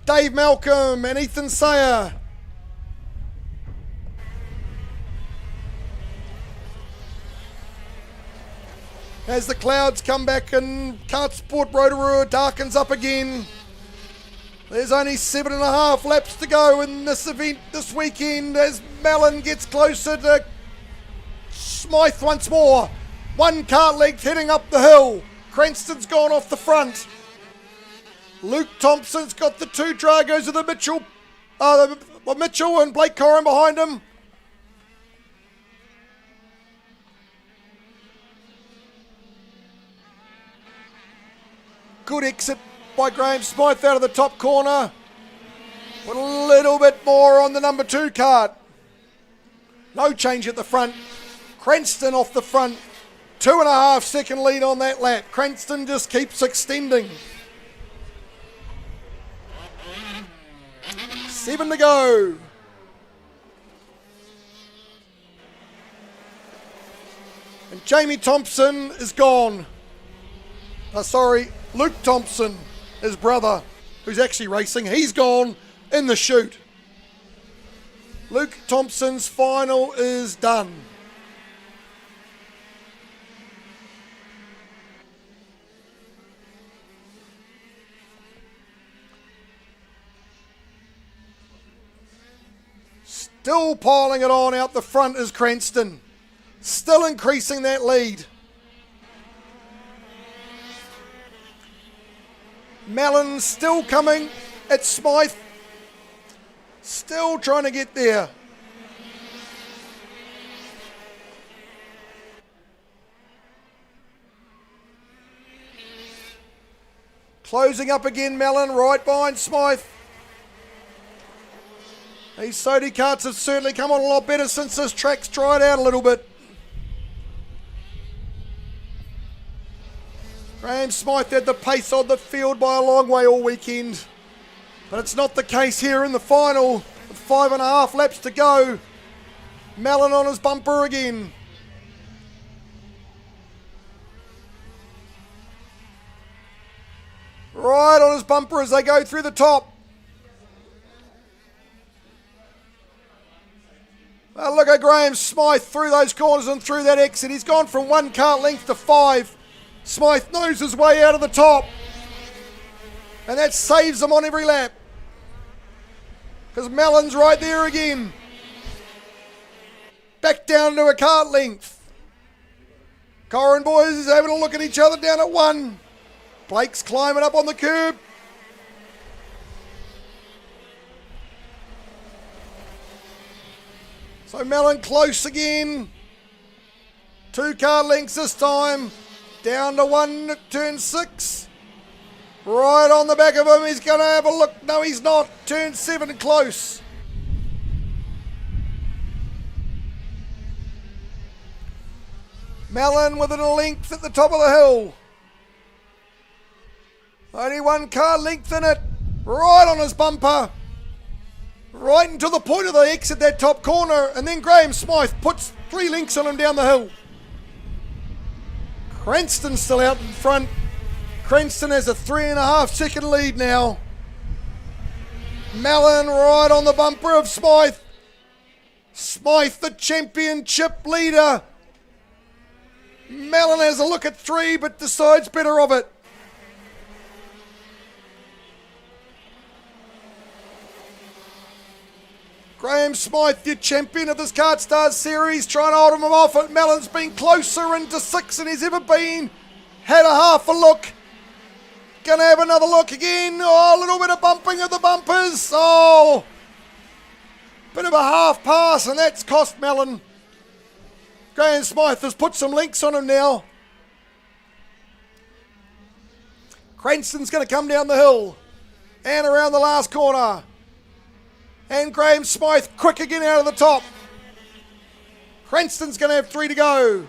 C: Dave Malcolm and Ethan Sayer. As the clouds come back and KartSport Rotorua darkens up again. There's only 7.5 laps to go in this event this weekend as Mellon gets closer to Smythe once more. 1 car length heading up the hill. Cranston's gone off the front. Luke Thompson's got the 2 Dragos of the Mitchell and Blake Corrin behind him. Good exit by Graham Smythe out of the top corner. With a little bit more on the number 2 kart. No change at the front. Cranston off the front. 2.5 second lead on that lap. Cranston just keeps extending. 7 to go. And Jamie Thompson is gone. Luke Thompson, his brother, who's actually racing, he's gone in the chute. Luke Thompson's final is done. Still piling it on out the front is Cranston. Still increasing that lead. Mellon still coming at Smythe. Still trying to get there. Closing up again, Mellon, right behind Smythe. These Sodi karts have certainly come on a lot better since this track's dried out a little bit. Graham Smythe had the pace on the field by a long way all weekend. But it's not the case here in the final. With 5.5 laps to go. Mellon on his bumper again. Right on his bumper as they go through the top. Look at Graham Smythe through those corners and through that exit. He's gone from 1 kart length to 5. Smythe knows his way out of the top. And that saves him on every lap. Because Mellon's right there again. Back down to a kart length. Corrin boys is having a look at each other down at 1. Blake's climbing up on the curb. So Mellon close again. 2 car lengths this time. Down to 1 at turn 6. Right on the back of him. He's going to have a look. No, he's not. Turn 7 close. Mellon within a length at the top of the hill. Only 1 car length in it. Right on his bumper. Right until the point of the exit, that top corner. And then Graham Smythe puts 3 lengths on him down the hill. Cranston's still out in front. Cranston has a 3.5 second lead now. Mellon right on the bumper of Smythe. Smythe, the championship leader. Mellon has a look at 3 but decides better of it. Graham Smythe, your champion of this KartStars series, trying to hold him off. But Mellon's been closer into 6 than he's ever been. Had a half a look. Gonna have another look again. Oh, a little bit of bumping of the bumpers. Oh, bit of a half pass, and that's cost Mellon. Graham Smythe has put some links on him now. Cranston's going to come down the hill and around the last corner. And Graham Smythe quick again out of the top. Cranston's going to have 3 to go.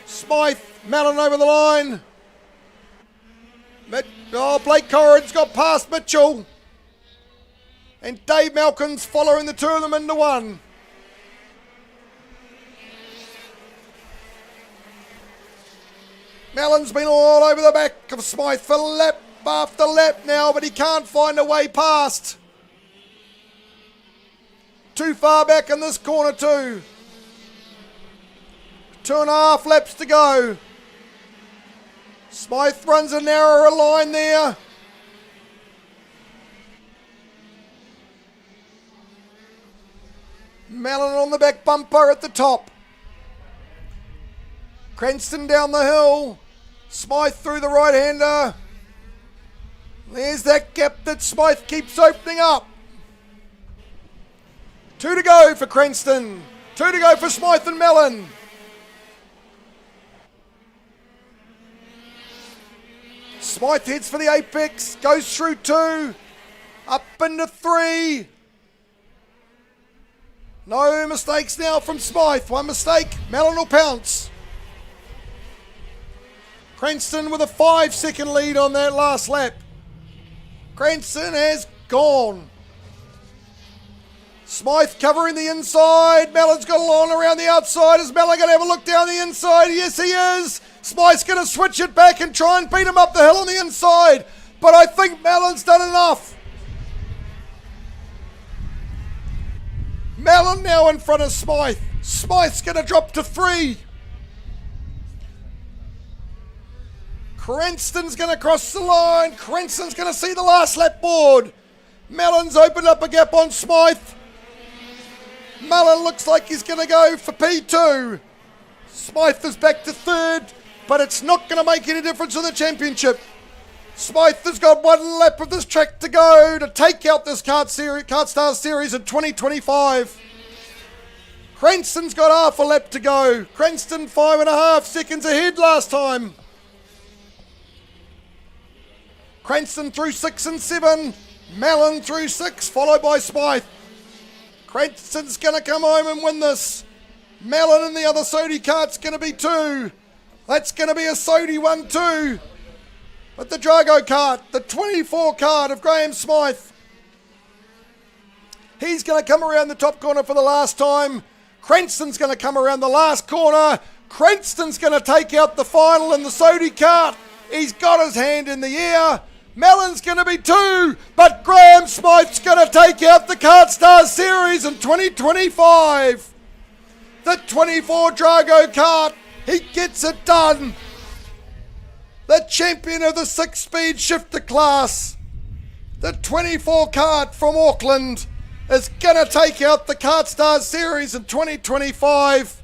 C: Smythe, Mellon over the line. Blake Corrin's got past Mitchell. And Dave Malkin's following the two of them into one. Mellon's been all over the back of Smythe for lap after lap now, but he can't find a way past. Too far back in this corner too. 2.5 laps to go. Smythe runs a narrower line there. Mellon on the back bumper at the top. Cranston down the hill. Smythe through the right-hander. There's that gap that Smythe keeps opening up. 2 to go for Cranston. 2 to go for Smythe and Mellon. Smythe heads for the apex. Goes through 2. Up into 3. No mistakes now from Smythe. One mistake. Mellon will pounce. Cranston with a 5-second lead on that last lap. Cranston has gone. Smythe covering the inside. Mellon's got a line around the outside. Is Mellon going to have a look down the inside? Yes, he is. Smythe's going to switch it back and try and beat him up the hill on the inside. But I think Mellon's done enough. Mellon now in front of Smythe. Smythe's going to drop to 3. Cranston's going to cross the line. Cranston's going to see the last lap board. Mellon's opened up a gap on Smythe. Mellon looks like he's going to go for P2. Smythe is back to 3rd, but it's not going to make any difference in the championship. Smythe has got 1 lap of this track to go to take out this KartStars series in 2025. Cranston's got half a lap to go. Cranston 5.5 seconds ahead last time. Cranston through 6 and 7. Mellon through 6, followed by Smythe. Cranston's going to come home and win this. Mellon and the other Sodi kart's going to be 2. That's going to be a Sodi 1-2. But the Drago kart, the 24 kart of Graham Smythe. He's going to come around the top corner for the last time. Cranston's going to come around the last corner. Cranston's going to take out the final in the Sodi kart. He's got his hand in the air. Mellon's going to be 2, but Graham Smythe's going to take out the KartStars series in 2025. The 24 Drago kart, he gets it done. The champion of the 6-speed shifter class, the 24 kart from Auckland, is going to take out the KartStars series in 2025.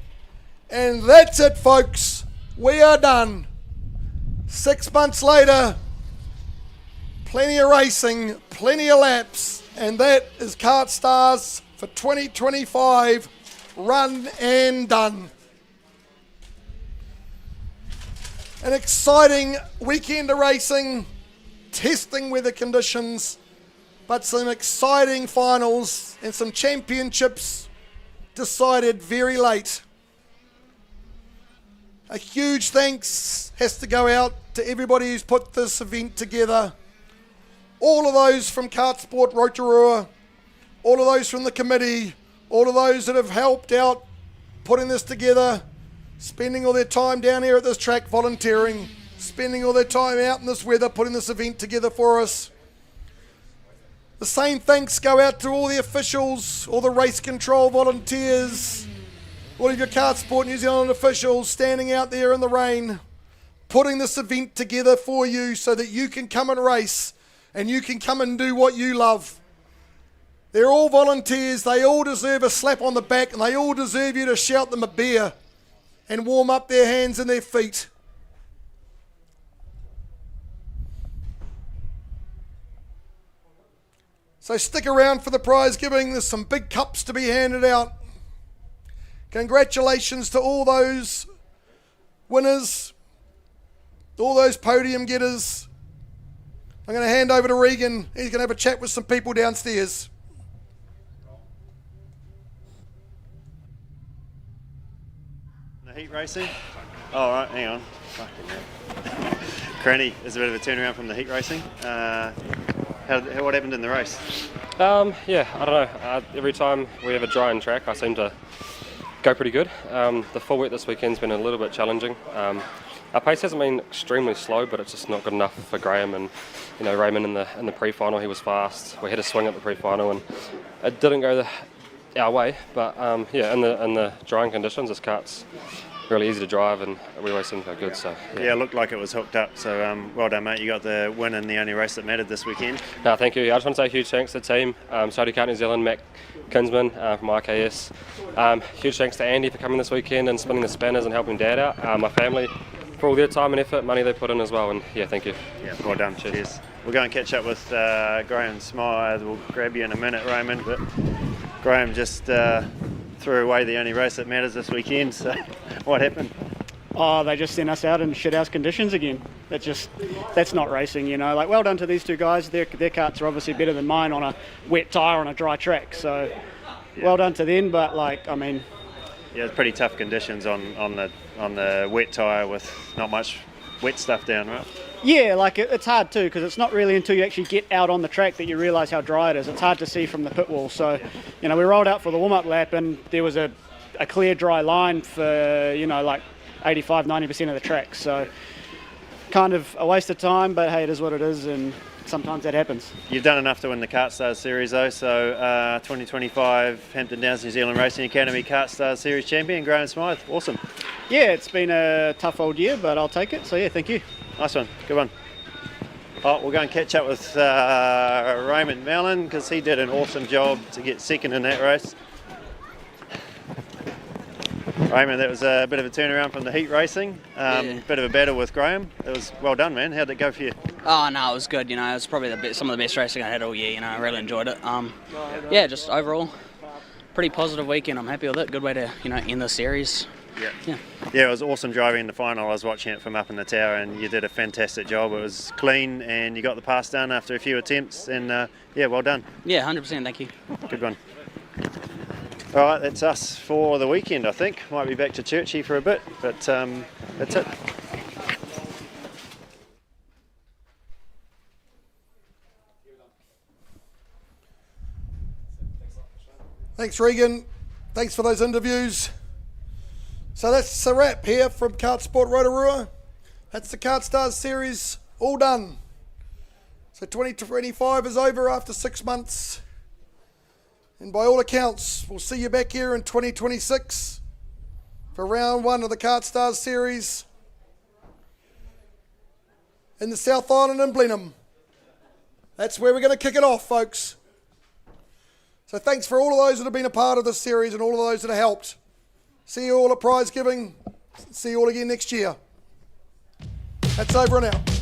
C: And that's it, folks. We are done. 6 months later, plenty of racing, plenty of laps, and that is KartStars for 2025, run and done. An exciting weekend of racing, testing weather conditions, but some exciting finals and some championships decided very late. A huge thanks has to go out to everybody who's put this event together. All of those from KartSport Rotorua, all of those from the committee, all of those that have helped out putting this together, spending all their time down here at this track volunteering, spending all their time out in this weather putting this event together for us. The same thanks go out to all the officials, all the race control volunteers, all of your KartSport New Zealand officials standing out there in the rain, putting this event together for you so that you can come and race and you can come and do what you love. They're all volunteers, they all deserve a slap on the back, and they all deserve you to shout them a beer and warm up their hands and their feet. So stick around for the prize giving. There's some big cups to be handed out. Congratulations to all those winners, all those podium getters. I'm going to hand over to Regan. He's going to have a chat with some people downstairs.
B: The heat racing? Oh, right, hang on. Fucking hell. Cranny, there's a bit of a turnaround from the heat racing. What happened in the race?
P: Yeah, I don't know. Every time we have a drying track, I seem to go pretty good. The full wet this weekend's been a little bit challenging. Our pace hasn't been extremely slow, but it's just not good enough for Graham and Raymond in the pre-final. He was fast. We had a swing at the pre-final, and it didn't go our way. But yeah, in the drying conditions, this kart's really easy to drive, and we always seem to go good. So
B: yeah, it looked like it was hooked up. So well done, mate. You got the win in the only race that mattered this weekend.
P: No, thank you. I just want to say a huge thanks to the team. So to Kart New Zealand, Mac Kinsman from IKS. Huge thanks to Andy for coming this weekend and spinning the spanners and helping Dad out. My family for all their time and effort, money they put in as well. And yeah, thank you.
B: Yeah, well done. Cheers. We'll go and catch up with Graham Smythe. We'll grab you in a minute, Raymond. But Graham just threw away the only race that matters this weekend. So what happened?
Q: Oh, they just sent us out in shithouse conditions again. That's not racing, Like, well done to these two guys. Their karts are obviously better than mine on a wet tyre on a dry track. So, well done to them. But
B: yeah, it's pretty tough conditions on the wet tyre with not much wet stuff down, right?
Q: Yeah, it's hard too, because it's not really until you actually get out on the track that you realise how dry it is. It's hard to see from the pit wall. So, we rolled out for the warm-up lap, and there was a clear dry line for 85-90% of the track. So, kind of a waste of time, but hey, it is what it is, and sometimes that happens.
B: You've done enough to win the KartStars series though, so 2025 Hampton Downs New Zealand Racing Academy KartStars series champion, Graham Smythe. Awesome.
Q: Yeah, it's been a tough old year, but I'll take it. So yeah, thank you.
B: Nice one, good one. Oh, we'll go and catch up with Raymond Mellon, because he did an awesome job to get second in that race. Raymond, that was a bit of a turnaround from the heat racing. Bit of a battle with Graham. It was well done, man. How'd it go for you?
R: Oh no, it was good. It was probably some of the best racing I had all year. I really enjoyed it. Yeah, just overall, pretty positive weekend. I'm happy with it. Good way to end the series. Yeah, it was awesome driving in the final. I was watching it from up in the tower, and you did a fantastic job. It was clean, and you got the pass done after a few attempts. And yeah, well done. Yeah, 100%. Thank you.
B: Good one. All right, that's us for the weekend, I think. Might be back to Churchy for a bit, but that's it.
C: Thanks, Regan. Thanks for those interviews. So that's a wrap here from KartSport Rotorua. That's the KartStars series all done. So 2025 is over after 6 months. And by all accounts, we'll see you back here in 2026 for round 1 of the KartStars series in the South Island in Blenheim. That's where we're going to kick it off, folks. So thanks for all of those that have been a part of this series and all of those that have helped. See you all at prize giving. See you all again next year. That's over and out.